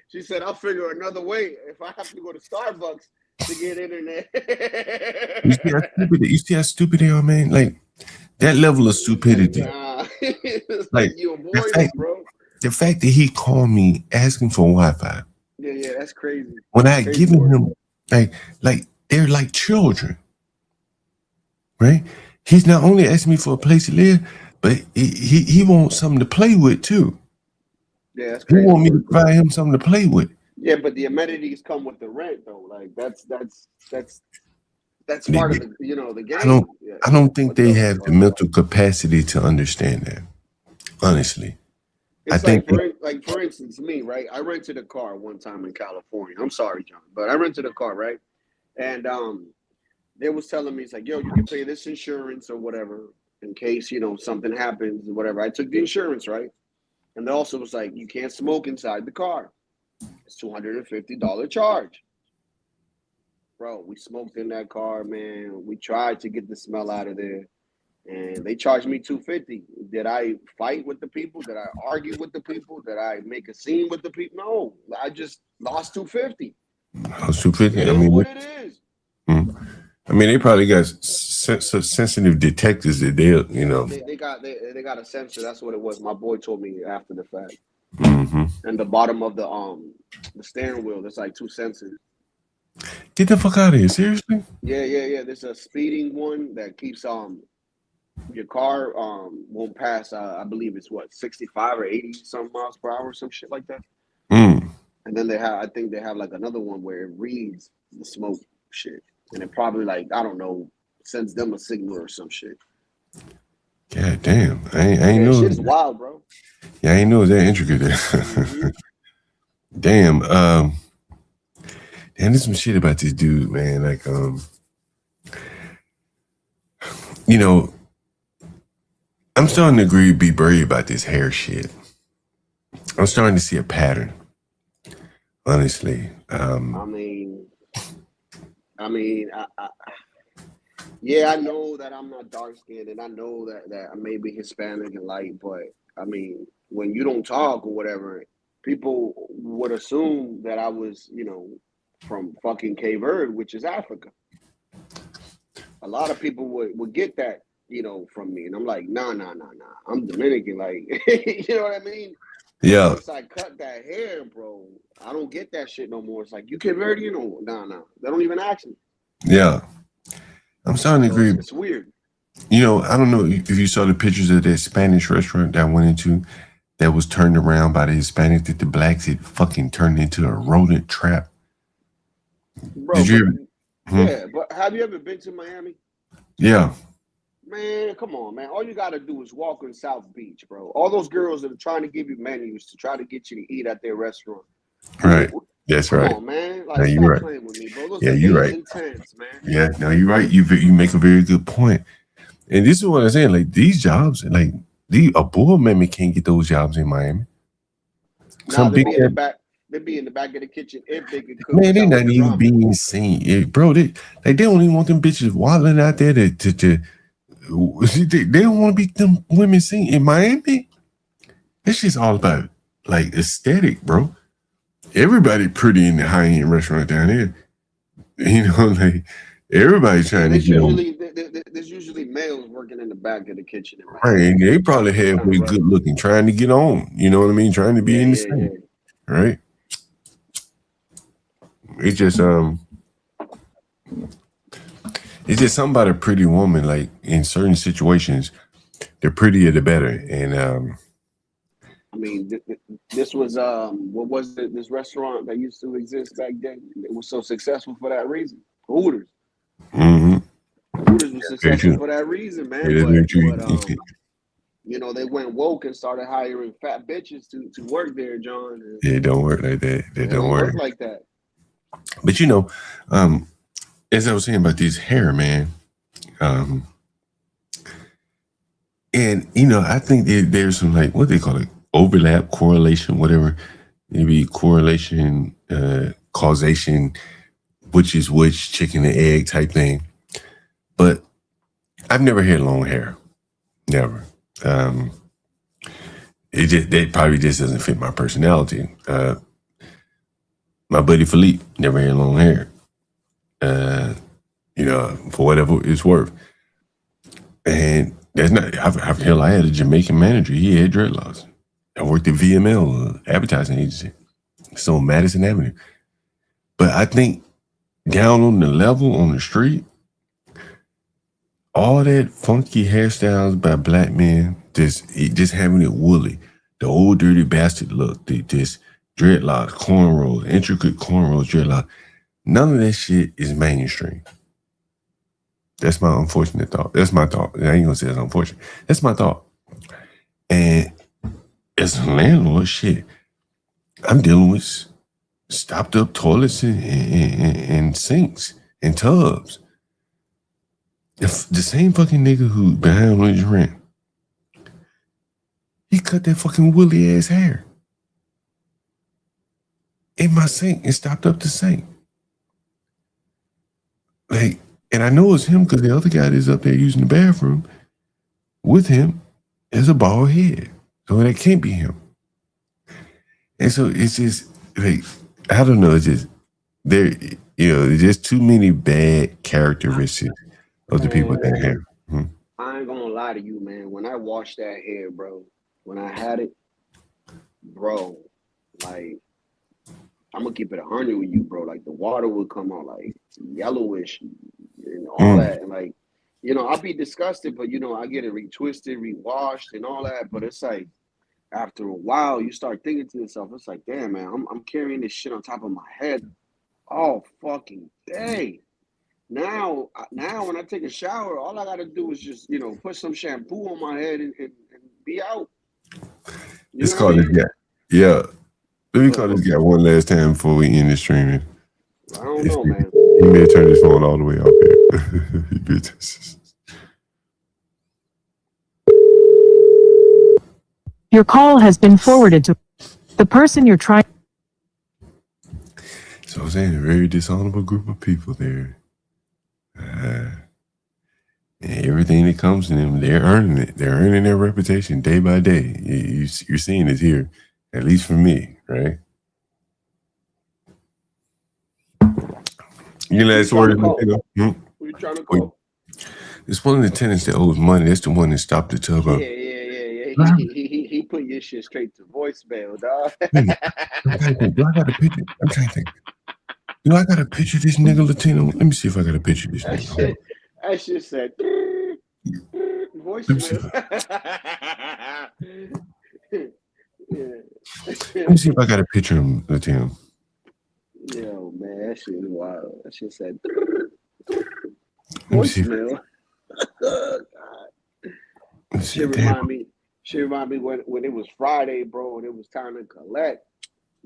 She said, I'll figure another way if I have to go to Starbucks to get internet. You see how stupid they are, man? Like, that level of stupidity. Like, you avoid it, bro. The fact that he called me asking for Wi-Fi. Yeah, that's crazy. When I had given him, like they're like children, right? He's not only asking me for a place to live, but he wants something to play with too. Yeah, that's crazy. He want me to provide him something to play with. Yeah, but the amenities come with the rent, though. Like that's part of the the game. I don't think they have the mental capacity to understand that. Honestly, it's like for instance, me, right? I rented a car one time in California. I'm sorry, John, but I rented a car, right? And they was telling me, it's like, yo, you can pay this insurance or whatever in case something happens or whatever. I took the insurance, right? And they also was like, you can't smoke inside the car. It's $250 charge. Bro, we smoked in that car, man. We tried to get the smell out of there. And they charged me $250. Did I fight with the people? Did I argue with the people? Did I make a scene with the people? No, I just lost $250. Lost $250. I mean, what it is. I mean, they probably got sensitive detectives that They got a sensor. That's what it was. My boy told me after the fact. Mm-hmm. And the bottom of the steering wheel, there's like 2 sensors. Get the fuck out of here! Seriously? Yeah. There's a speeding one that keeps your car won't pass. I believe it's 65 or 80 some miles per hour, some shit like that. And then I think they have like another one where it reads the smoke shit, and it probably sends them a signal or some shit. God damn! I ain't know. Shit's wild, bro. Yeah, I ain't know it was that intricate. Damn. And there's some shit about this dude, man. Like, I'm starting to be brave about this hair shit. I'm starting to see a pattern. Honestly. I know that I'm not dark skinned, and I know that I may be Hispanic and light, but I mean, when you don't talk or whatever, people would assume that I was, from fucking Cape Verde, which is Africa. A lot of people would get that, from me, and I'm like, nah. I'm Dominican, like, you know what I mean? Yeah. Once I cut that hair, bro, I don't get that shit no more. It's like, you Canadian? No, nah. They don't even ask me. Yeah. I'm starting to So agree. it's weird. You know, I don't know if you saw the pictures of that Spanish restaurant that I went into that was turned around by the Hispanics, that the blacks had fucking turned into a rodent trap. Bro, Did you? yeah, but have you ever been to Miami? Yeah. Man, come on, man. All you got to do is walk in South Beach, bro. All those girls that are trying to give you menus to try to get you to eat at their restaurant. Right. That's Come right. on, man. No, Like, you're stop right. playing with me, bro. Those Yeah, are you're right. Asian tents, man. Yeah, no, you're right. You make a very good point. And this is what I'm saying. Like, these jobs, like, a board member can't get those jobs in Miami. Nah, they'd be in the back. They'd be in the back of the kitchen if they could cook. Man, they without not even ramen. being seen, bro. They don't even want them bitches waddling out there to they don't want to be them women seen in Miami. It's just all about like aesthetic, bro. Everybody pretty in the high end restaurant down there. You know, like everybody's trying to get on. There's usually males working in the back of the kitchen. Right, and they probably halfway good looking, trying to get on. You know what I mean? Trying to be in the same. Right? It's just something about a pretty woman. Like in certain situations, the prettier the better. And I mean, this was what was it? This restaurant that used to exist back then. It was so successful for that reason. Hooters. Hooters was successful for that reason, man. But you know, they went woke and started hiring fat bitches to work there, John. It don't work like that. It don't work like that. But you know, as I was saying about this hair, man, and you know, I think there's some like what they call it, overlap, correlation, whatever. Maybe correlation, causation, which is which, chicken and egg type thing. But I've never had long hair, never. That probably just doesn't fit my personality. My buddy Philippe never had long hair. You know, for whatever it's worth. And that's not, I had a Jamaican manager. He had dreadlocks. I worked at VML, advertising agency. It's on Madison Avenue. But I think down on the level, on the street, all that funky hairstyles by black men, just having it woolly, the old dirty bastard look, this dreadlocks, cornrows, intricate cornrows, dreadlocks. None of that shit is mainstream. That's my unfortunate thought. That's my thought. I ain't gonna say it's unfortunate. That's my thought. And as a landlord, shit, I'm dealing with stopped up toilets and sinks and tubs. The same fucking nigga who behind on his rent, he cut that fucking woolly ass hair in my sink and stopped up the sink. Like, and I know it's him because the other guy that's up there using the bathroom with him is a bald head. So that can't be him. And so it's just like, I don't know, it's just there, you know, there's just too many bad characteristics of the people that have. I ain't gonna lie to you, man. When I washed that hair, bro, when I had it, bro, like, I'm gonna keep it 100 with you, bro. Like, the water would come out like yellowish and all that, and like, you know, I'll be disgusted, but you know, I get it retwisted, rewashed, and all that. But it's like, after a while, you start thinking to yourself, it's like, damn, man, I'm carrying this shit on top of my head all fucking day. Now when I take a shower, all I gotta do is just, you know, put some shampoo on my head and be out. Let's call this guy. Yeah. Let me call this guy one last time before we end the streaming. I don't know, man. He may have turned his phone all the way off here. Your call has been forwarded to the person you're trying. So I'm saying a very dishonorable group of people there. And everything that comes to them, they're earning it. They're earning their reputation day by day. You're seeing it here, at least for me, right? Your last word. Who you trying to call? It's one of the tenants that owes money. That's the one that stopped the tub up. Yeah. he put your shit straight to voicemail, dog. Wait, I'm trying to think. Do I got a picture? I'm trying to think. Do I got a picture of this nigga Latino? Let me see if I got a picture of this nigga. That shit said voicemail. Yeah. Let me see if I got a picture of him, Latino. Yo, man, that shit is wild. That shit said Let me see. voicemail. God. Shit remind me when it was Friday, bro, and it was time to collect.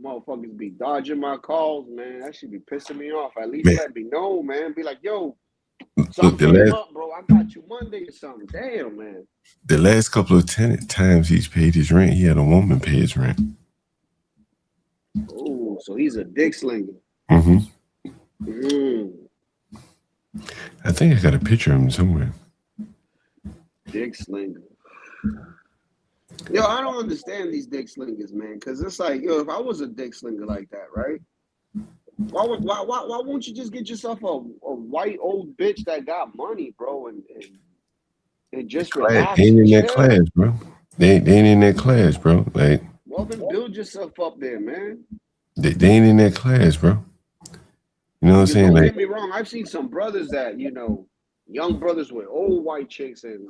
Motherfuckers be dodging my calls, man. That should be pissing me off. At least let me know, man. Be like, yo, something came up, bro. I got you Monday or something. Damn, man. The last couple of times he's paid his rent, he had a woman pay his rent. Oh, so he's a dick slinger. I think I got a picture of him somewhere. Dick slinger. Yo, I don't understand these dick slingers, man. Because it's like, yo, if I was a dick slinger like that, right? Why won't you just get yourself a white old bitch that got money, bro, and just relax? They ain't in that class, bro. They ain't in that class, bro. Like, well, then build yourself up there, man. They ain't in that class, bro. You know what I'm saying? Don't Like, get me wrong. I've seen some brothers that, you know, young brothers with old white chicks and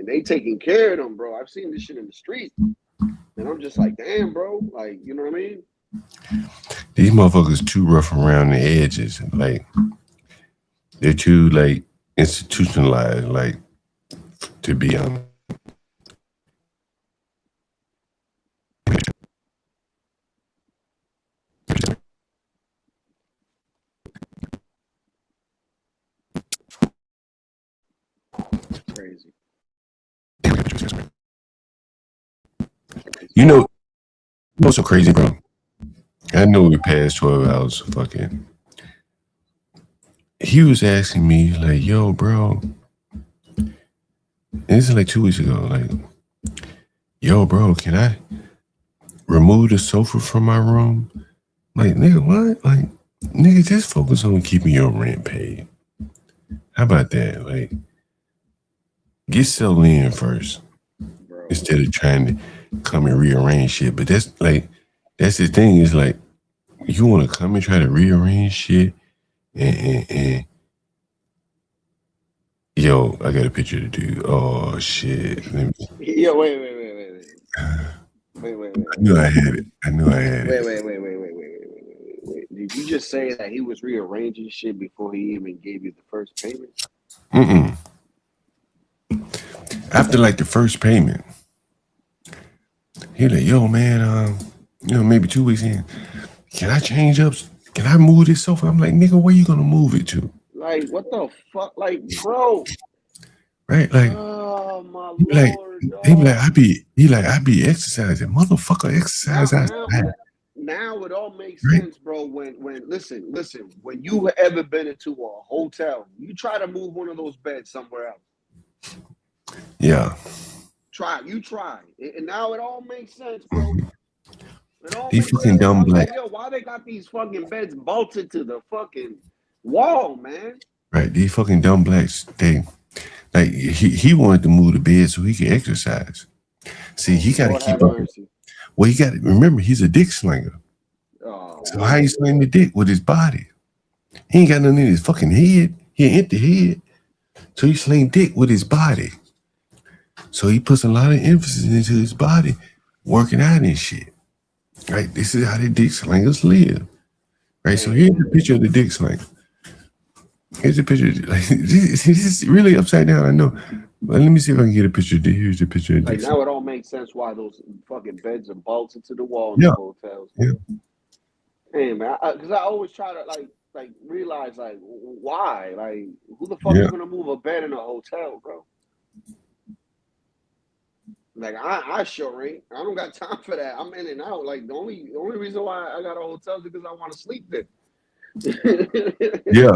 they taking care of them, bro. I've seen this shit in the street. And I'm just like, damn, bro. Like, you know what I mean? these motherfuckers too rough around the edges. Like, they're too, like, institutionalized, like, to be honest. Crazy. You know what's so crazy, bro? I know we passed 12 hours fucking. He was asking me, like, yo, bro. And this is like 2 weeks ago. Like, yo, bro, can I remove the sofa from my room? Like, nigga, what? Like, nigga, just focus on keeping your rent paid. How about that? Like, get settled in first, bro, instead of trying to come and rearrange shit. But that's like, that's the thing, is like, you want to come and try to rearrange shit, and yo, I got a picture to do. Oh shit! Yo, wait. I knew I had it. Wait. Did you just say that he was rearranging shit before he even gave you the first payment? After like the first payment, he like, yo, man, you know, maybe 2 weeks in, can I change up? Can I move this sofa? I'm like, nigga, where you gonna move it to? Like, what the fuck? Like, bro. Right? Like, oh my Lord, I be exercising. Motherfucker, exercise outside. Now it all makes sense, bro. When listen, when you ever been into a hotel, you try to move one of those beds somewhere else. Yeah. You try. And now it all makes sense, bro. These fucking dumb black. Like, yo, why they got these fucking beds bolted to the fucking wall, man? Right. These fucking dumb blacks, they like he wanted to move the bed so he could exercise. See, he gotta keep up. Well, he gotta remember he's a dick slinger. So how you sling the dick with his body? He ain't got nothing in his fucking head. He an empty head. So he sling dick with his body. So he puts a lot of emphasis into his body, working out and shit. Right? This is how the dick slingers live. Right? So here's the picture of the dick slinger. Here's a picture. Like, this is really upside down, I know. But let me see if I can get a picture. Here's the picture of the dick slinger. Now it all makes sense why those fucking beds are bolted to the wall in the hotels. Yeah. Hey, man, because I always try to like realize like why, like who the fuck is gonna move a bed in a hotel, bro? Like I sure ain't. I don't got time for that. I'm in and out. Like the only reason why I got a hotel is because I want to sleep there. Yeah.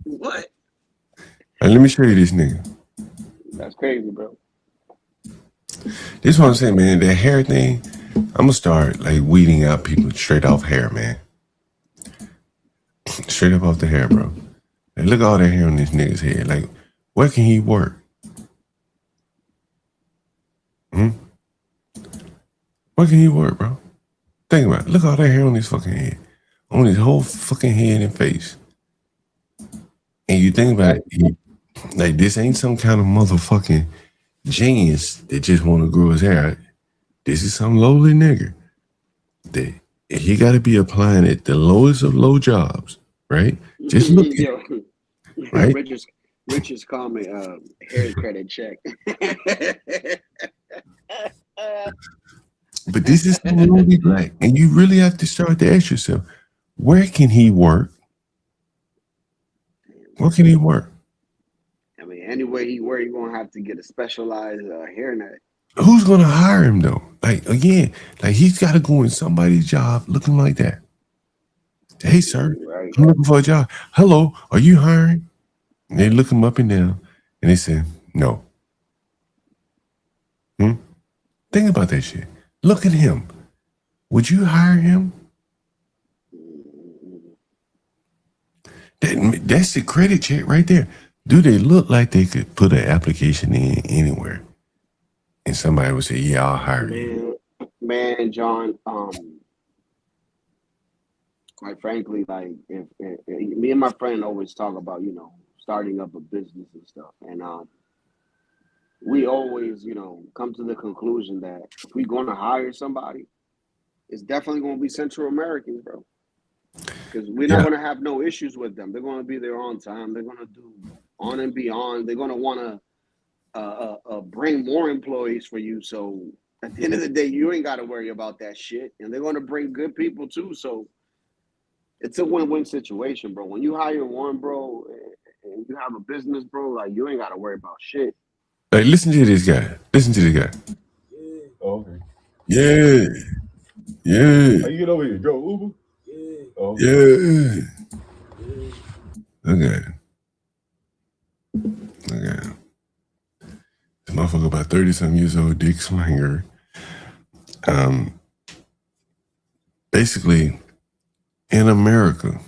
What? And let me show you this nigga. That's crazy, bro. This is what I'm saying, man. That hair thing, I'm gonna start like weeding out people straight off hair, man. Straight up off the hair, bro. Like, look at all that hair on this nigga's head. Like, where can he work? Where can he work, bro? Think about it. Look at all that hair on his fucking head. On his whole fucking head and face. And you think about it, like this ain't some kind of motherfucking genius that just want to grow his hair out. This is some lowly nigga that he got to be applying at the lowest of low jobs, right? Just look at it, right? Richards call me hair credit check. But this is some lowly black, and you really have to start to ask yourself, where can he work? Where can he work? I mean, anywhere he work, you're gonna have to get a specialized hairnet. Who's gonna hire him though? Like again, like he's got to go in somebody's job looking like that. Hey, sir, Right. I'm looking for a job. Hello, are you hiring? And they look him up and down, and they say no. Think about that shit. Look at him. Would you hire him? That's the credit check right there. Do they look like they could put an application in anywhere? And somebody would say, yeah, I'll hire you. Man, John, quite frankly, like if me and my friend always talk about, starting up a business and stuff. And we always, come to the conclusion that if we're going to hire somebody, it's definitely going to be Central Americans, bro. Because we're not going to have no issues with them. They're going to be there on time. They're going to do on and beyond. They're going to want to bring more employees for you. So at the end of the day, you ain't got to worry about that shit. And they're going to bring good people too. So it's a win-win situation, bro. When you hire one, bro, and you have a business, bro, like you ain't got to worry about shit. Like, listen to this guy. Listen to this guy. Oh, okay. Yeah. Yeah. How you get over here? Drove Uber? Yeah. Oh, okay. Yeah. Look at him. Look at him. This motherfucker about 30-something years old, Dick Slanger. Basically, in America,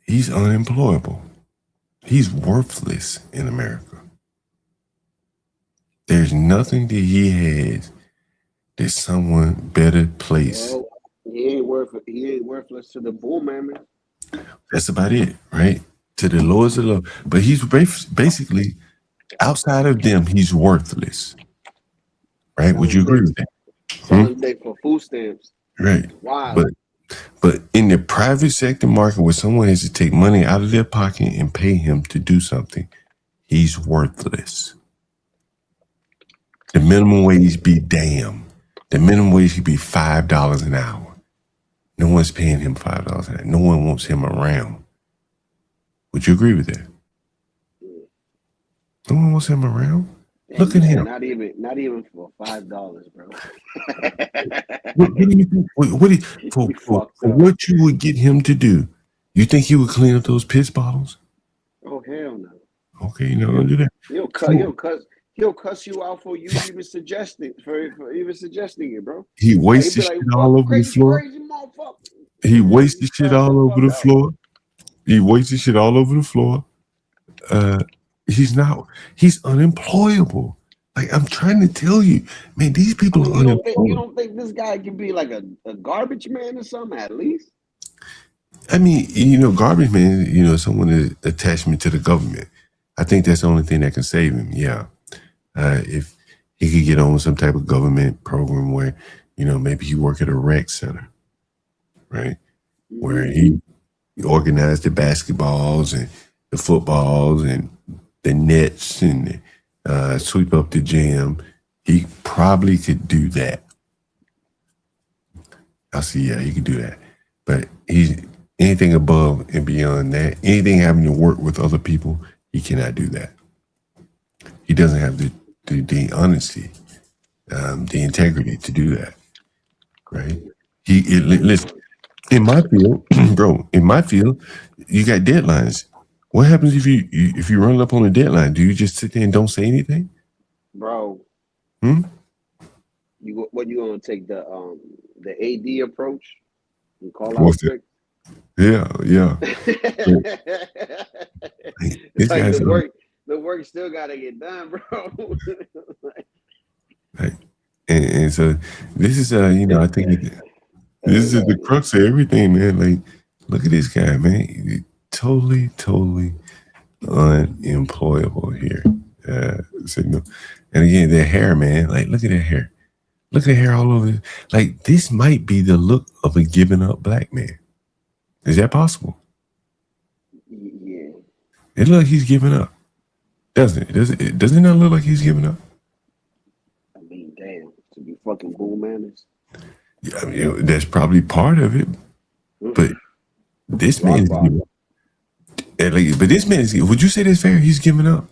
he's unemployable. He's worthless in America. There's nothing that he has that someone better placed. Well, he ain't worthless to the bull man. That's about it, right? To the lowest of low. But he's basically, outside of them, he's worthless. Right? Would you agree with that? Selling day for food stamps. Right. Wow. But in the private sector market where someone has to take money out of their pocket and pay him to do something, he's worthless. The minimum wage be damn. The minimum wage could be $5 an hour. No one's paying him $5 an hour. No one wants him around. Would you agree with that? No one wants him around. Look at him. Not even for $5, bro. What do you think? For what you would get him to do? You think he would clean up those piss bottles? Oh hell no. Okay, you're not gonna do that. He'll cuss you out for you even suggesting it, bro. He wastes shit all over the floor. He wastes shit all over the floor. He wastes shit all over the floor. He's unemployable. Like, I'm trying to tell you, man, these people are unemployable. You don't think this guy can be like a garbage man or something at least? I mean, garbage man, someone is attachment to the government. I think that's the only thing that can save him. Yeah. If he could get on some type of government program where, maybe he work at a rec center, right? Where he organized the basketballs and the footballs and the nets and sweep up the gym. He probably could do that. I see, yeah, he could do that. But he's anything above and beyond that, anything having to work with other people, he cannot do that. He doesn't have the honesty, the integrity to do that, right? Listen, in my field, bro, you got deadlines. What happens if you run up on a deadline? Do you just sit there and don't say anything? Bro. What you gonna take the AD approach and call out sick? Yeah. It's like the work still gotta get done, bro. And so this is I think this is the crux of everything, man. Like, look at this guy, man. Totally unemployable here. Signal. And again, their hair, man. Like, look at their hair. Look at the hair all over. Like, this might be the look of a given up black man. Is that possible? Yeah. It looks like he's giving up, doesn't it? Doesn't it not look like he's giving up? I mean, damn, to be fucking bull manners. Yeah, I mean, that's probably part of it. But this man is giving up. And like, but this man is. Would you say that's fair? He's giving up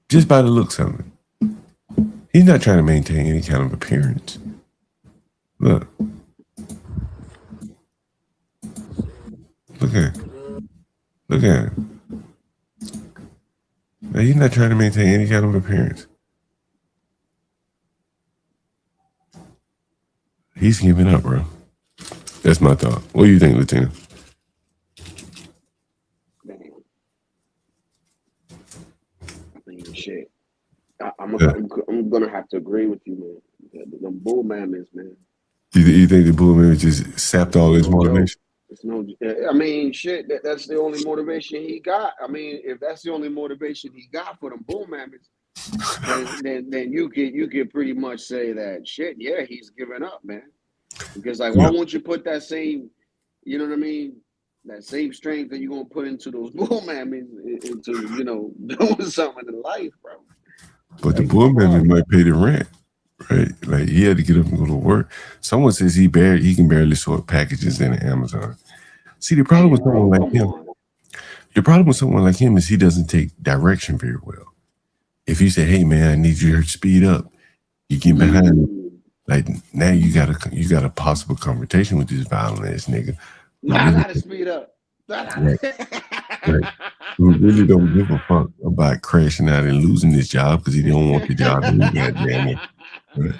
just by the looks of it. He's not trying to maintain any kind of appearance. Look at him. Look at him. Now, he's not trying to maintain any kind of appearance. He's giving up, bro. That's my thought. What do you think, Lieutenant? Man. I mean, shit. I'm gonna have to agree with you, man. The bull manners, man. You think the bull man just sapped all his motivation? It's no. I mean, shit. That's the only motivation he got. I mean, if that's the only motivation he got for them bull manners, then you could pretty much say that shit. Yeah, he's giving up, man. Because like, why won't you put that same, you know what I mean? That same strength that you're gonna put into those bull manners into doing something in life, bro. But the bull man might pay the rent, right? Like, he had to get up and go to work. Someone says he can barely sort packages in Amazon. See, the problem with someone like him, is he doesn't take direction very well. If you say, "Hey, man, I need you to speed up," you get behind it. Like, now you got a possible confrontation with this violent ass nigga. I gotta speed up. Right. Who really don't give a fuck about crashing out and losing his job because he don't want the job to lose that damn it. Right?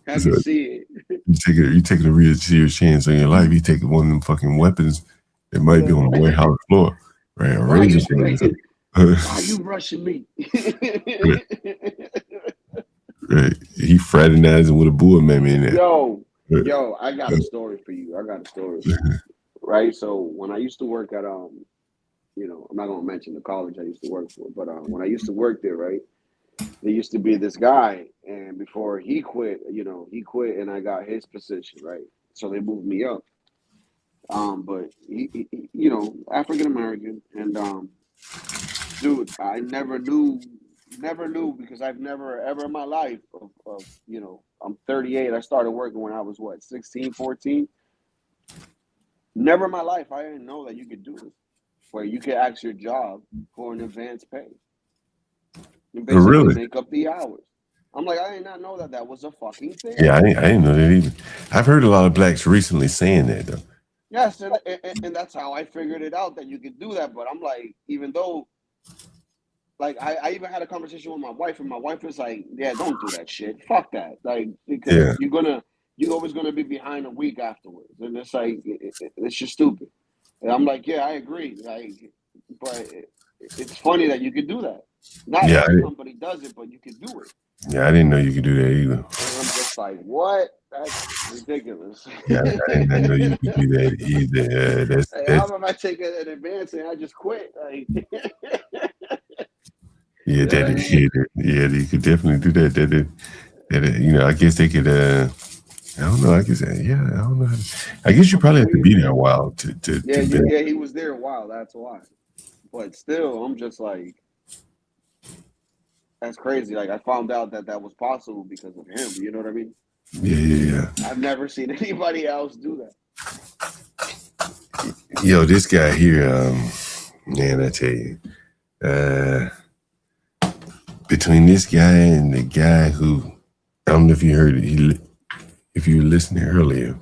I can see it. You taking a real serious chance on your life. You take one of them fucking weapons that might be on the warehouse floor, right? Why you rushing me? Right. He fraternizing with a bull man in there. Yo, I got a story for you. Right. So when I used to work at I'm not gonna mention the college I used to work for, but when I used to work there, right, there used to be this guy, and before he quit, he quit, and I got his position, right. So they moved me up. But he African American, and dude, I never knew because I've never ever in my life of I'm 38. I started working when I was 16, 14. Never in my life I didn't know that you could do this, where you could ask your job for an advance pay. You basically make up the hours. I'm like, I did not know that was a fucking thing. Yeah, I didn't know that either. I've heard a lot of blacks recently saying that though. Yes, and that's how I figured it out that you could do that. But I'm like, even though, like, I even had a conversation with my wife, and my wife was like, "Yeah, don't do that shit. Fuck that. Like, because you're always gonna be behind a week afterwards, and it's like it's just stupid." And I'm like, "Yeah, I agree. Like, but it's funny that you could do that. Not every company does it, but you could do it." Yeah, I didn't know you could do that either. And I'm just like, what? That's ridiculous. Yeah, I didn't know you could do that either. That's how am I taking an advance and I just quit? Like, you could definitely do that. I guess they could. I don't know. I guess I don't know. I guess you probably have to be there a while to. Yeah, he was there a while. That's why. But still, I'm just like, that's crazy. Like, I found out that was possible because of him. You know what I mean? Yeah. I've never seen anybody else do that. Yo, this guy here, man, I tell you, between this guy and the guy who, I don't know if you heard it, if you were listening earlier,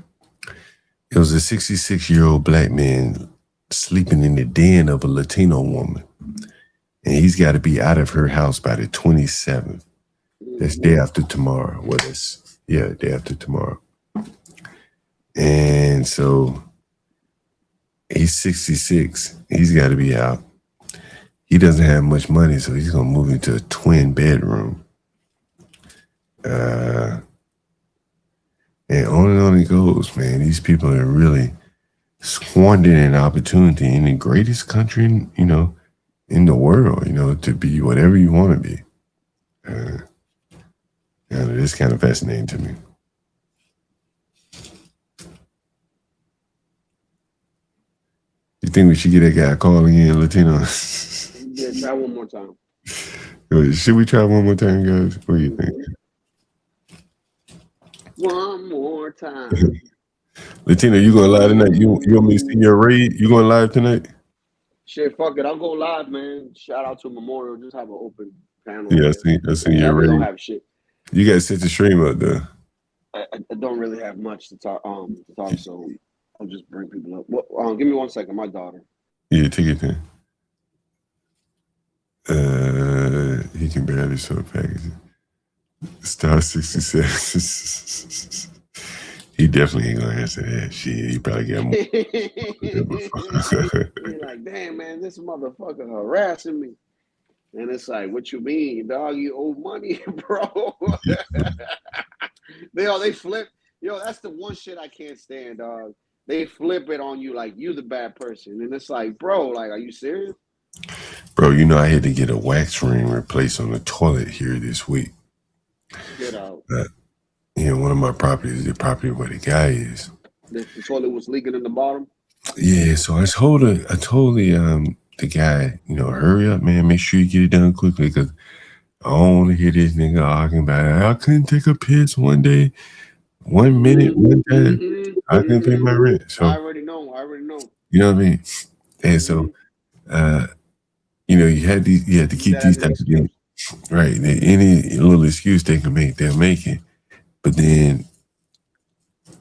it was a 66-year-old black man sleeping in the den of a Latino woman. And he's got to be out of her house by the 27th. That's day after tomorrow. Day after tomorrow. And so he's 66. He's got to be out. He doesn't have much money, so he's going to move into a twin bedroom. And on it goes, man. These people are really squandering an opportunity in the greatest country, in the world, to be whatever you want to be. And it's kind of fascinating to me. You think we should get that guy calling in, Latino? Yeah, try one more time. Should we try one more time, guys? What do you think? One more time. Latino, you going live tonight? You want me to see your raid? You going live tonight? Shit, fuck it. I'll go live, man. Shout out to Memorial. Just have an open panel. Yeah, I see your raid. Don't have shit. You got to set the stream up, though. I don't really have much to talk. So I'll just bring people up. Well, give me 1 second. My daughter. Yeah, take it then. He can barely show a package. Star 66. He definitely ain't gonna answer that shit. He probably got more. You're like, damn, man, this motherfucker harassing me. And it's like, what you mean, dog? You owe money, bro. They flip. That's the one shit I can't stand, dog. They flip it on you like you the bad person. And it's like, bro, like, are you serious? Bro, I had to get a wax ring replaced on the toilet here this week. Get out. One of my properties, the property where the guy is. The toilet was leaking in the bottom? Yeah, so I told the guy, hurry up, man, make sure you get it done quickly, because I don't want to hear this nigga arguing about it. I couldn't take a piss one day, 1 minute, one time. I couldn't pay my rent. So I already know. You know what I mean? And so you had to keep these types of things. Right. Any little excuse they can make, they'll make it. But then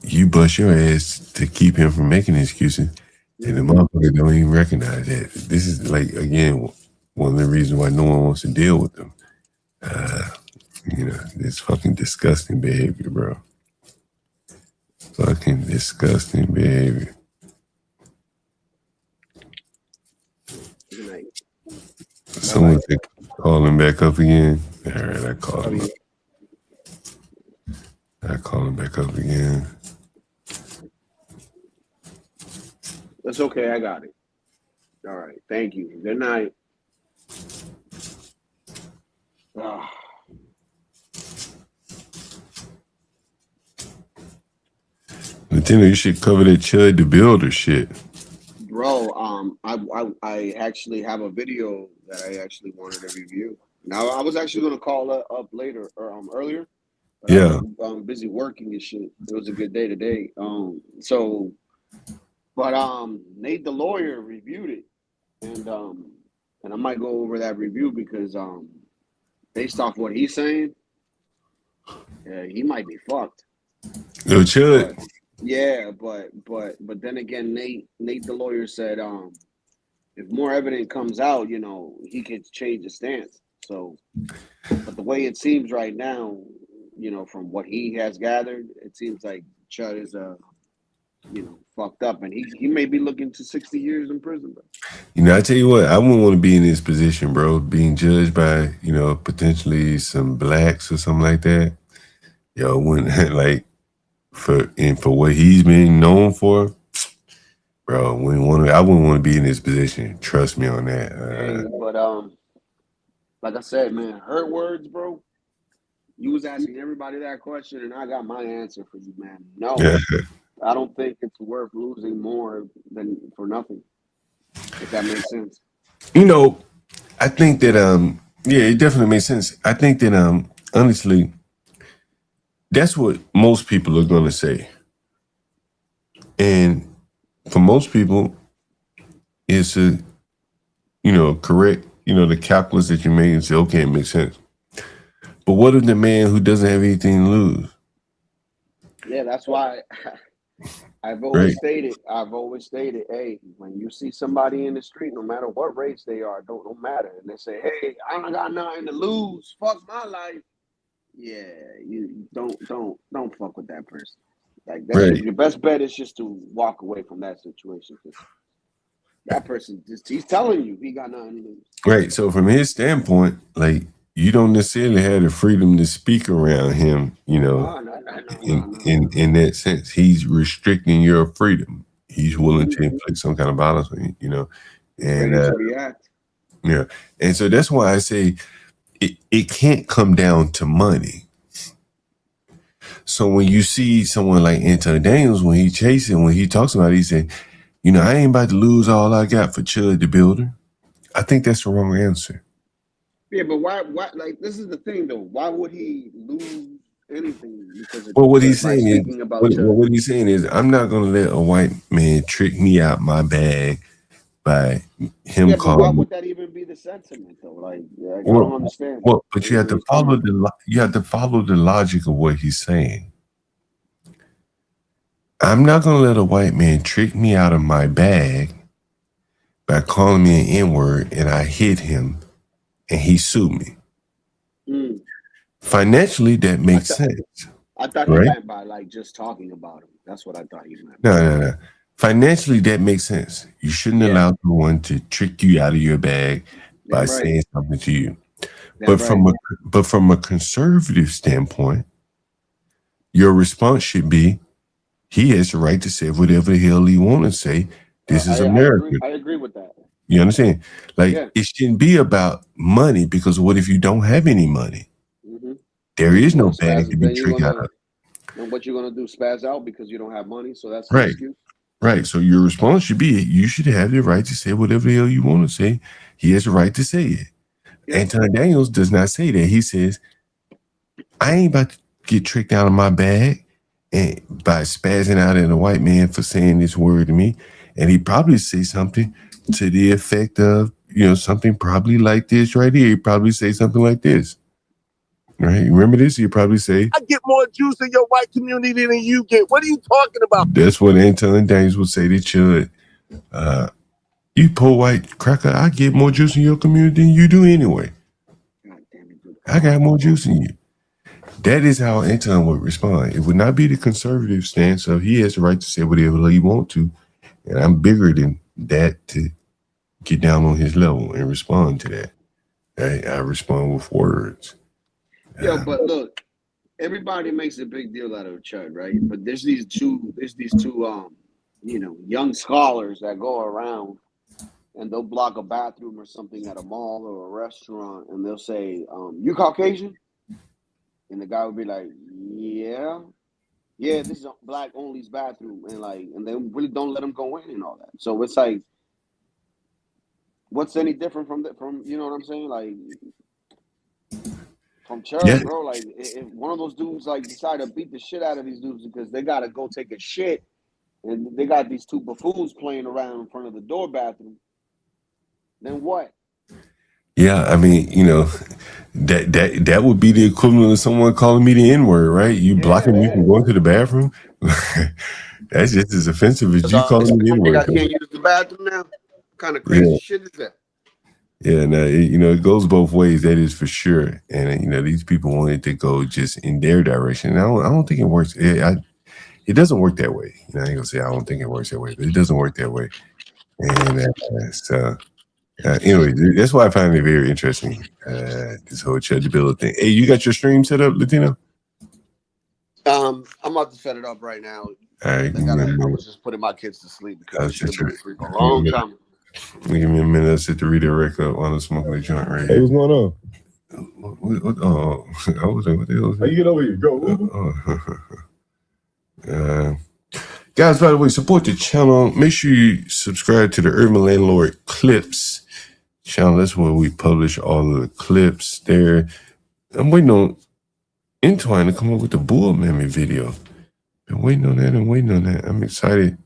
you bust your ass to keep him from making excuses. And the motherfucker don't even recognize that. This is like, again, one of the reasons why no one wants to deal with them. It's fucking disgusting behavior, bro. Fucking disgusting behavior. Someone call him back up again. All right, I call him up. I call him back up again. That's okay. I got it. All right. Thank you. Good night. Latino, you should cover that Chud the Builder shit. Bro, I actually have a video that I actually wanted to review. Now I was actually gonna call up later or earlier. But Yeah. I'm busy working and shit. It was a good day today. Nate the lawyer reviewed it, and I might go over that review because based off what he's saying, he might be fucked. Yo, Chud. But then again, Nate the lawyer said if more evidence comes out, he could change his stance. So, but the way it seems right now, from what he has gathered, it seems like Chud is fucked up, and he may be looking to 60 years in prison. I tell you what, I wouldn't want to be in this position, bro, being judged by, potentially some blacks or something like that. Yo, wouldn't like for what he's been known for, bro. I wouldn't want to be in this position. Trust me on that. Like I said, man, hurt words, bro. You was asking everybody that question, and I got my answer for you, man. No, I don't think it's worth losing more than for nothing. If that makes sense. I think that it definitely makes sense. I think that honestly, that's what most people are gonna say. And for most people, it's a correct, the calculus that you make and say, okay, it makes sense. But what if the man who doesn't have anything to lose? Yeah, that's why I've always stated, hey, when you see somebody in the street, no matter what race they are, don't matter. And they say, hey, I don't got nothing to lose. Fuck my life. Yeah, you don't fuck with that person. Like your best bet is just to walk away from that situation. That person he's telling you he got nothing to lose. Right. So from his standpoint, like you don't necessarily have the freedom to speak around him, you know. In that sense, he's restricting your freedom. He's willing to inflict some kind of violence on you, you know. And Ready to react. yeah, and so that's why I say it can't come down to money. So when you see someone like Anton Daniels, when he talks about it, he said, you know, I ain't about to lose all I got for Chud the Builder. I think that's the wrong answer. Yeah, but why? Like, this is the thing, though. Why would he lose anything because of Well, what he's by saying is, speaking about Chud? what he's saying is, I'm not going to let a white man trick me out my bag by him Yeah, but why calling me. would that even be the sentiment, though? Like I don't understand. Well, but you have to follow the logic of what he's saying. I'm not going to let a white man trick me out of my bag by calling me an N-word, and I hit him, and he sued me. Financially, that makes sense. I thought he right? meant by like just talking about him. That's what I thought he meant. No. Financially, that makes sense. You shouldn't allow someone to trick you out of your bag by saying something to you. But from a conservative standpoint, your response should be, he has the right to say whatever the hell he want to say. This is America. I agree with that. You understand? Like, it shouldn't be about money, because what if you don't have any money? There is no bag to be tricked out of. And what you're gonna do? Spaz out because you don't have money? So that's the Right. excuse. Right. So your response should be, you should have the right to say whatever the hell you want to say. He has the right to say it. Anton Daniels does not say that. He says, I ain't about to get tricked out of my bag and by spazzing out at a white man for saying this word to me. And he probably say something to the effect of, you know, something probably like this right here. He probably say something like this. Right? Remember this? He'd probably say, I get more juice in your white community than you get. What are you talking about? that's what Anton Daniels would say to Chud. You poor white cracker, I get more juice in your community than you do anyway. I got more juice in you. That is how Anton would respond. It would not be the conservative stance of he has the right to say whatever he want to, and I'm bigger than that to get down on his level and respond to that. I respond with words. Yeah, but look, everybody makes a big deal out of Chud, right? But there's these two you know, young scholars that go around and they'll block a bathroom or something at a mall or a restaurant, and they'll say, you Caucasian? And the guy would be like, yeah, this is a black only's bathroom, and they really don't let them go in and all that. So it's like, what's any different from you know what I'm saying? Like, from Chud, bro. Like, if one of those dudes like decide to beat the shit out of these dudes because they gotta go take a shit, and they got these two buffoons playing around in front of the door bathroom, then what? Yeah, I mean, you know, that would be the equivalent of someone calling me the N-word, right? You blocking me from going to the bathroom? That's just as offensive as you calling me the N-word. I can't use the bathroom now? What kind of crazy shit is that? Yeah, no, you know, it goes both ways. That is for sure. And you know, these people wanted to go just in their direction. And I don't think it works. It doesn't work that way. You know, I ain't gonna say I don't think it works that way, but it doesn't work that way. And so anyway, that's why I find it very interesting. This whole Chud the Builder thing. Hey, you got your stream set up, Latino? I'm about to set it up right now. All right, I was just putting my kids to sleep because they should have been asleep a long time. Give me a minute. I'll sit to read the record while I'm smoking the joint right Hey, here. what's going on? Oh, I was like, what the hell is How you get over here? Go. Guys, by the way, support the channel. Make sure you subscribe to the Urban Landlord Clips channel. That's where we publish all of the clips there. I'm waiting on Entwine to come up with the Bull Mammy video. Been waiting on that. I'm excited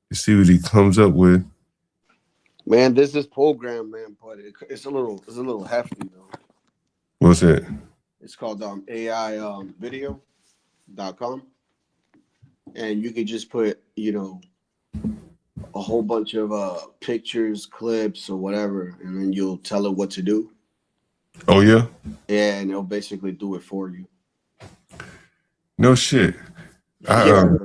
to see what he comes up with. Man, there's this program, man, but it's a little hefty though. What's that? It's called AIvideo.com. And you can just put, you know, a whole bunch of pictures, clips, or whatever, and then you'll tell it what to do. Oh yeah? Yeah, and it'll basically do it for you. No shit. Yeah.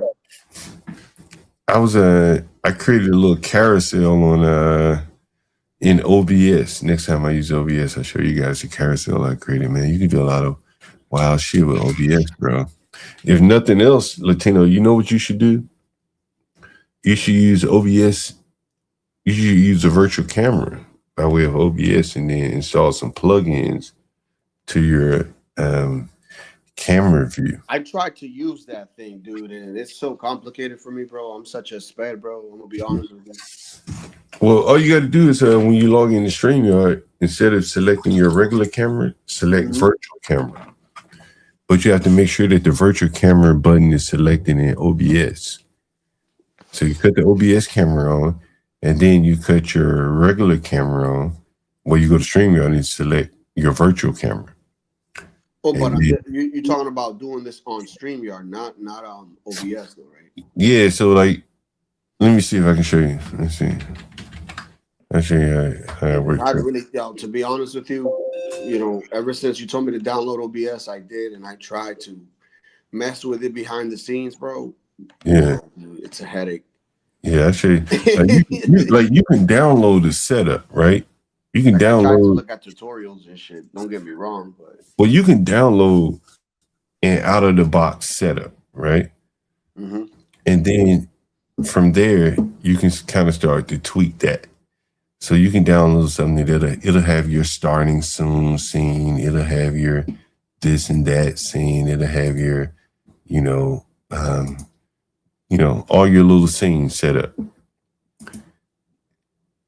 I created a little carousel on in OBS. Next time I use OBS, I'll show you guys the carousel I created, man. You can do a lot of wild shit with OBS, bro. If nothing else, Latino, you know what you should do? You should use OBS. You should use a virtual camera by way of OBS and then install some plugins to your camera view. I tried to use that thing, dude, and it's so complicated for me, bro. I'm such a sped, bro. I'm gonna be honest with you. Well, all you got to do is when you log into StreamYard, instead of selecting your regular camera, select virtual camera. But you have to make sure that the virtual camera button is selected in OBS. So you cut the OBS camera on, and then you cut your regular camera on. Where you go to StreamYard and select your virtual camera. Oh, but you're talking about doing this on StreamYard, not OBS, though, right? Yeah. So like, let me see if I can show you. Let's see. I'll show you how it works. I really, to be honest with you, ever since you told me to download OBS, I did, and I tried to mess with it behind the scenes, bro. Yeah, it's a headache. Yeah, I show you. You can download the setup, right? You can I tried to download. look at tutorials and shit. Don't get me wrong, but Well, you can download an out of the box setup, right? And then from there, you can kind of start to tweak that. So you can download something that it'll have your starting soon scene. It'll have your this and that scene. It'll have your, all your little scenes set up.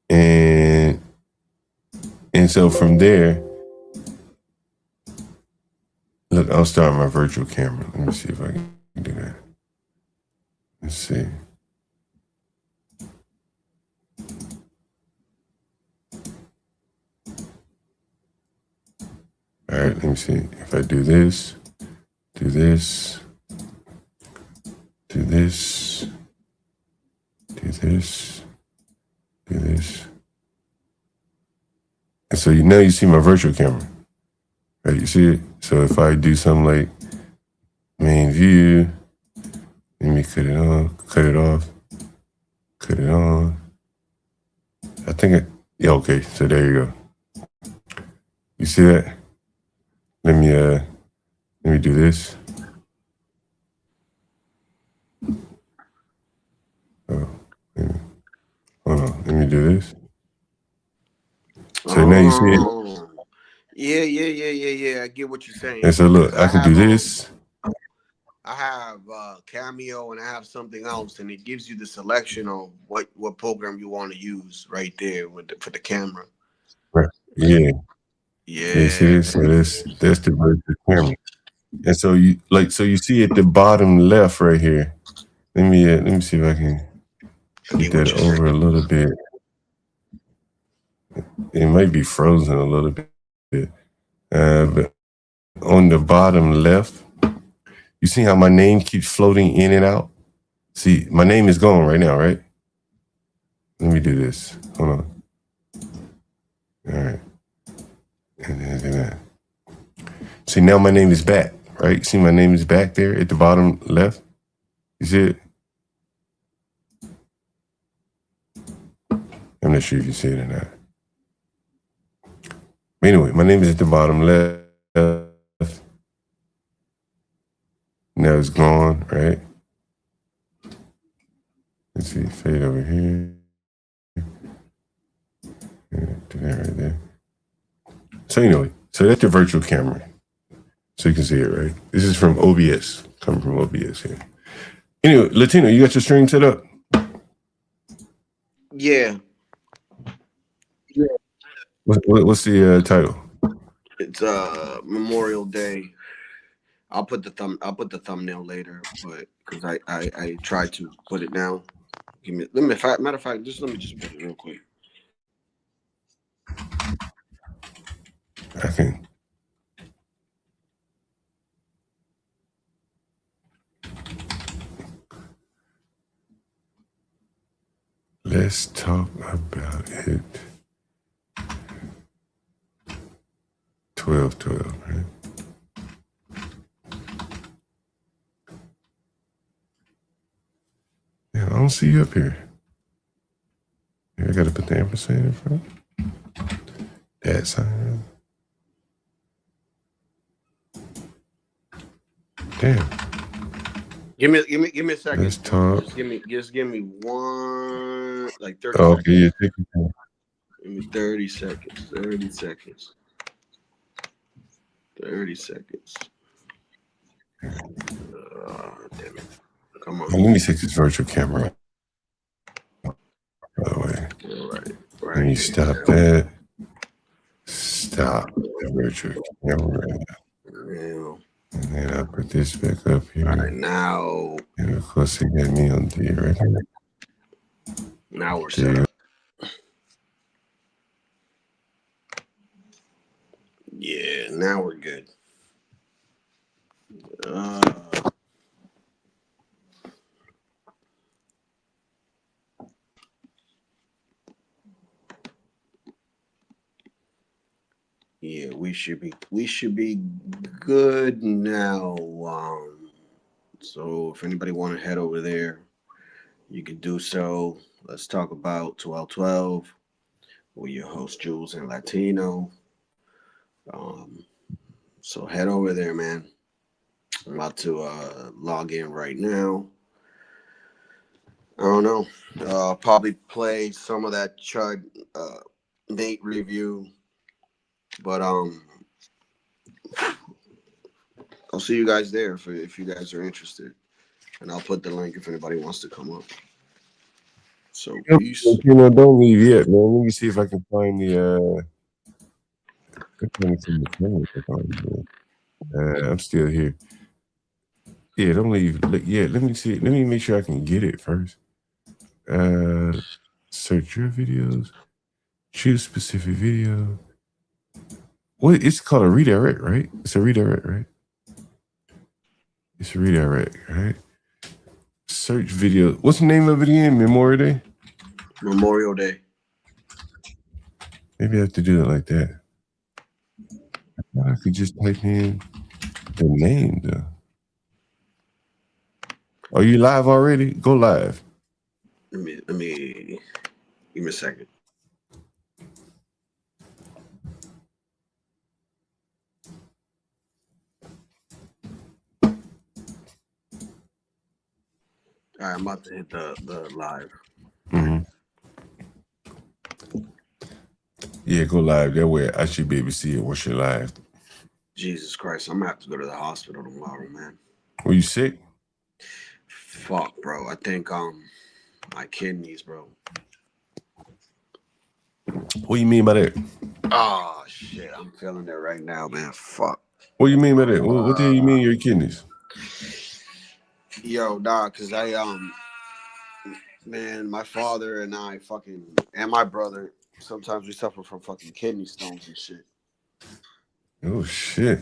And so from there, look, I'll start my virtual camera. Let me see if I can do that. Let's see. All right, let me see. If I do this, do this, do this, do this, do this. And so now you see my virtual camera, right? You see it? So if I do something like main view, let me cut it on, cut it off, cut it on. I think yeah, okay, so there you go. You see that? Let me do this. Oh, hold on, let me do this. So now you see it. Yeah. I get what you're saying. And so look, I can do this. I have Cameo and I have something else, and it gives you the selection of what program you want to use right there for the camera. Right. Yeah. Yeah. See this? So that's the virtual camera. And so you see at the bottom left right here. Let me see if I can get that over a little bit. It might be frozen a little bit. But on the bottom left, you see how my name keeps floating in and out? See, my name is gone right now, right? Let me do this. Hold on. All right. And then do that. See, now my name is back, right? See, my name is back there at the bottom left. You see it? I'm not sure if you see it or not. Anyway, my name is at the bottom left. Now it's gone, right? Let's see, fade over here. Yeah, do that right there. So anyway, so that's the virtual camera. So you can see it, right? This is from OBS, coming from OBS here. Anyway, Latino, you got your stream set up? Yeah. What's the title? It's Memorial Day. I'll put the thumbnail later, but because I tried to put it now. Matter of fact, let me just put it real quick. Okay. Let's talk about it. 12-12, right? Yeah, I don't see you up here. I gotta put the ampersand in front. at sign. Damn. Give me a second. Let's talk. Just give me one, like 30 Oh, seconds. okay, yeah, take your time. Give me 30 seconds. 30 seconds. 30 seconds. Damn it. Come on. Let me take this virtual camera. By the way. All right. Let me stop that. Stop the virtual camera. Now. And then I'll put this back up here. All right, now. And of course, they got me on D right here. Now we're set up. Yeah, now we're good. Yeah, we should be good now. So if anybody want to head over there, you can do so. Let's talk about 1212 with your host Jules and Latino. So head over there, man. I'm about to log in right now. I don't know. Probably play some of that Chud Nate review. But I'll see you guys there if you guys are interested. And I'll put the link if anybody wants to come up. So peace. You know, don't leave yet, man. Let me see if I can find the I'm still here. Yeah, don't leave. Yeah, let me see. Let me make sure I can get it first. Search your videos. Choose specific video. What? It's called a redirect, right? It's a redirect, right? It's a redirect, right? Search video. What's the name of it again? Memorial Day? Memorial Day. Maybe I have to do it like that. I thought I could just type in the name, though. Are you live already? Go live. Let me give me a second. All right, I'm about to hit the live. Mm-hmm. Yeah, go live. That way I should be able to see it once you're live. Jesus Christ, I'm gonna have to go to the hospital tomorrow, man. Were you sick? Fuck, bro. I think my kidneys, bro. What do you mean by that? Oh shit, I'm feeling it right now, man. Fuck. What do you mean by that? What do you mean your kidneys? Yo, dog, cause man, my father and I and my brother, sometimes we suffer from fucking kidney stones and shit. Oh shit.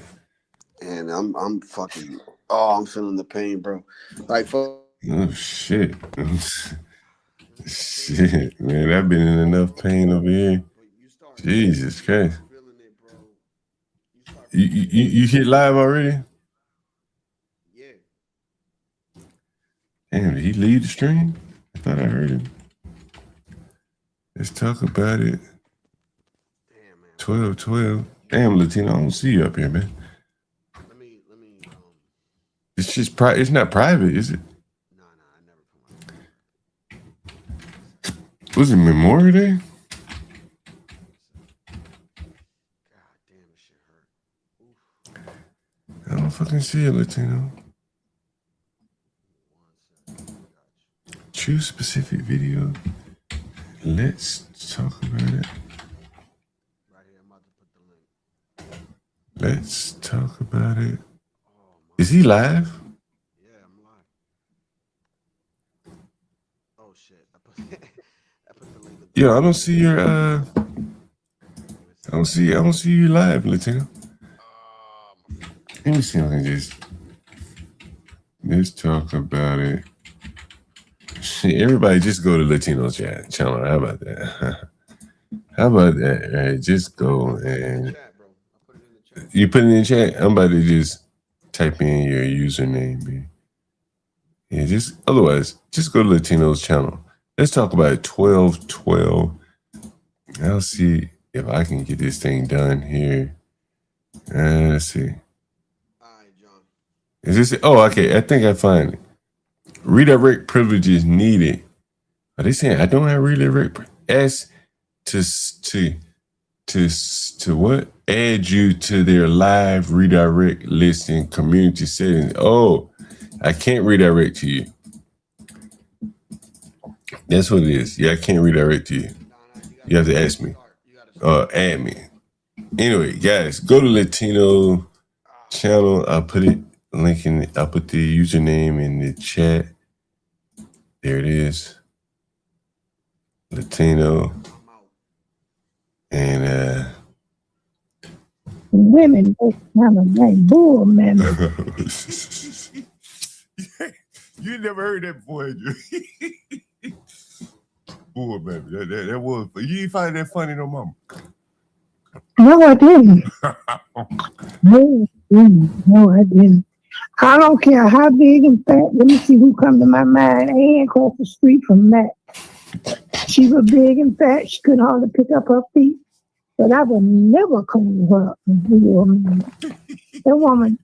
And I'm feeling the pain, bro. Like fuck. Oh shit. Shit, man, I've been in enough pain over here. Jesus Christ. You hit live already? Yeah. Damn, did he leave the stream? I thought I heard him. Let's talk about it. Damn, man. 12. Damn, Latino, I don't see you up here, man. Let me It's just it's not private, is it? No, I never come out. Was it Memorial Day? God damn, this shit hurt. Oof. I don't fucking see it, Latino. Choose specific video. Let's talk about it. Right here, I'm about to put the link. Let's talk about it. Is he live? Yeah, I'm live. Oh shit. I put the link. Yo, I don't see your I don't see you live, Latino. Let me see if I can let's talk about it. Shit, everybody just go to Latino's channel. How about that? How about that? Right? Just go and you put it in the chat. I'm about to just type in your username, man. Yeah, otherwise, just go to Latino's channel. Let's talk about 1212. I'll see. if I can get this thing done here. Let's see. Is this it? Oh, okay. I think I find it. Redirect privileges needed. Are they saying I don't have redirect? Ask to what? Add you to their live redirect list in community settings. Oh, I can't redirect to you. That's what it is. Yeah, I can't redirect to you. You have to ask me. Add me. Anyway, guys, go to Latino channel. I'll put it link in. I'll put the username in the chat. There it is. Latino. And women kind of like bull members. You never heard that before, had you? Bull baby. That was. You find that funny, no, mama? No, I didn't. No, I didn't. I don't care how big and fat. Let me see who come to my mind. Ann across the street from Matt. She was big and fat. She couldn't hardly pick up her feet. But I would never call her a real man. That woman.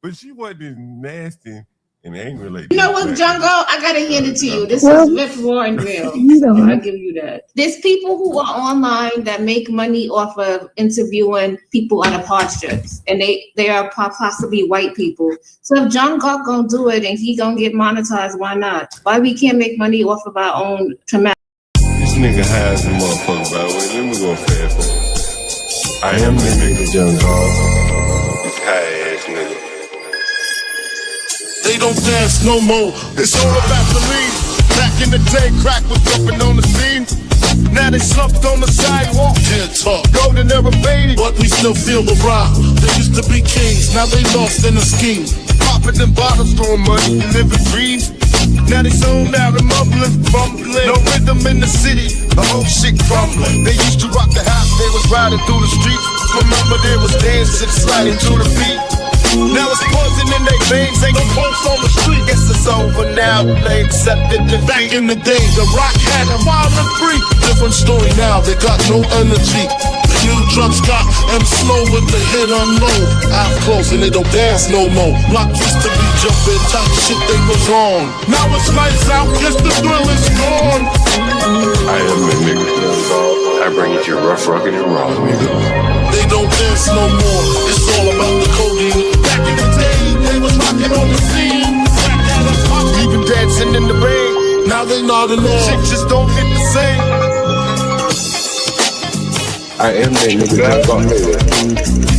But she wasn't as nasty and angry like You know what, Jungle? I gotta hand it to you. This Well, is Vic Warrenville. you know. So I give you that. There's people who are online that make money off of interviewing people out of postures, and they are possibly white people. So if John Galt gonna do it and he gonna get monetized, why not? Why we can't make money off of our own traumatic? This nigga high as a motherfucker, by the way. Let me go fast. I am the nigga, John Galt. This high ass nigga. They don't dance no more. It's all about the lean. Back in the day, crack was jumping on the scene. Now they slumped on the sidewalk. Can't talk. Golden era faded, but we still feel the rock. They used to be kings, now they lost in the scheme. Popping them bottles, throwing money, and living dreams. Now they sold out and mumbling, fumbling. No rhythm in the city, the whole shit crumbling. They used to rock the house, they was riding through the streets. Remember there was dancing, sliding to the beat. Now it's poison in their veins, ain't no pulse on the street. Guess it's over now, they accepted the back in the day, the rock had a wild and free. Different story now, they got no energy. The new drugs got them slow with the hit unload. Eyes closed and they don't dance no more. Block used to be jumping, type shit they was on. Now it's lights out, guess the thrill is gone. I am the nigga, John Galt. I bring it to you rough, rugged, and raw, nigga. They don't dance no more, it's all about the codeine. Back in the day, they was rocking on the scene. Even dancing in the rain, now they nodding off. Shit just don't hit the same. I am that nigga, John Galt.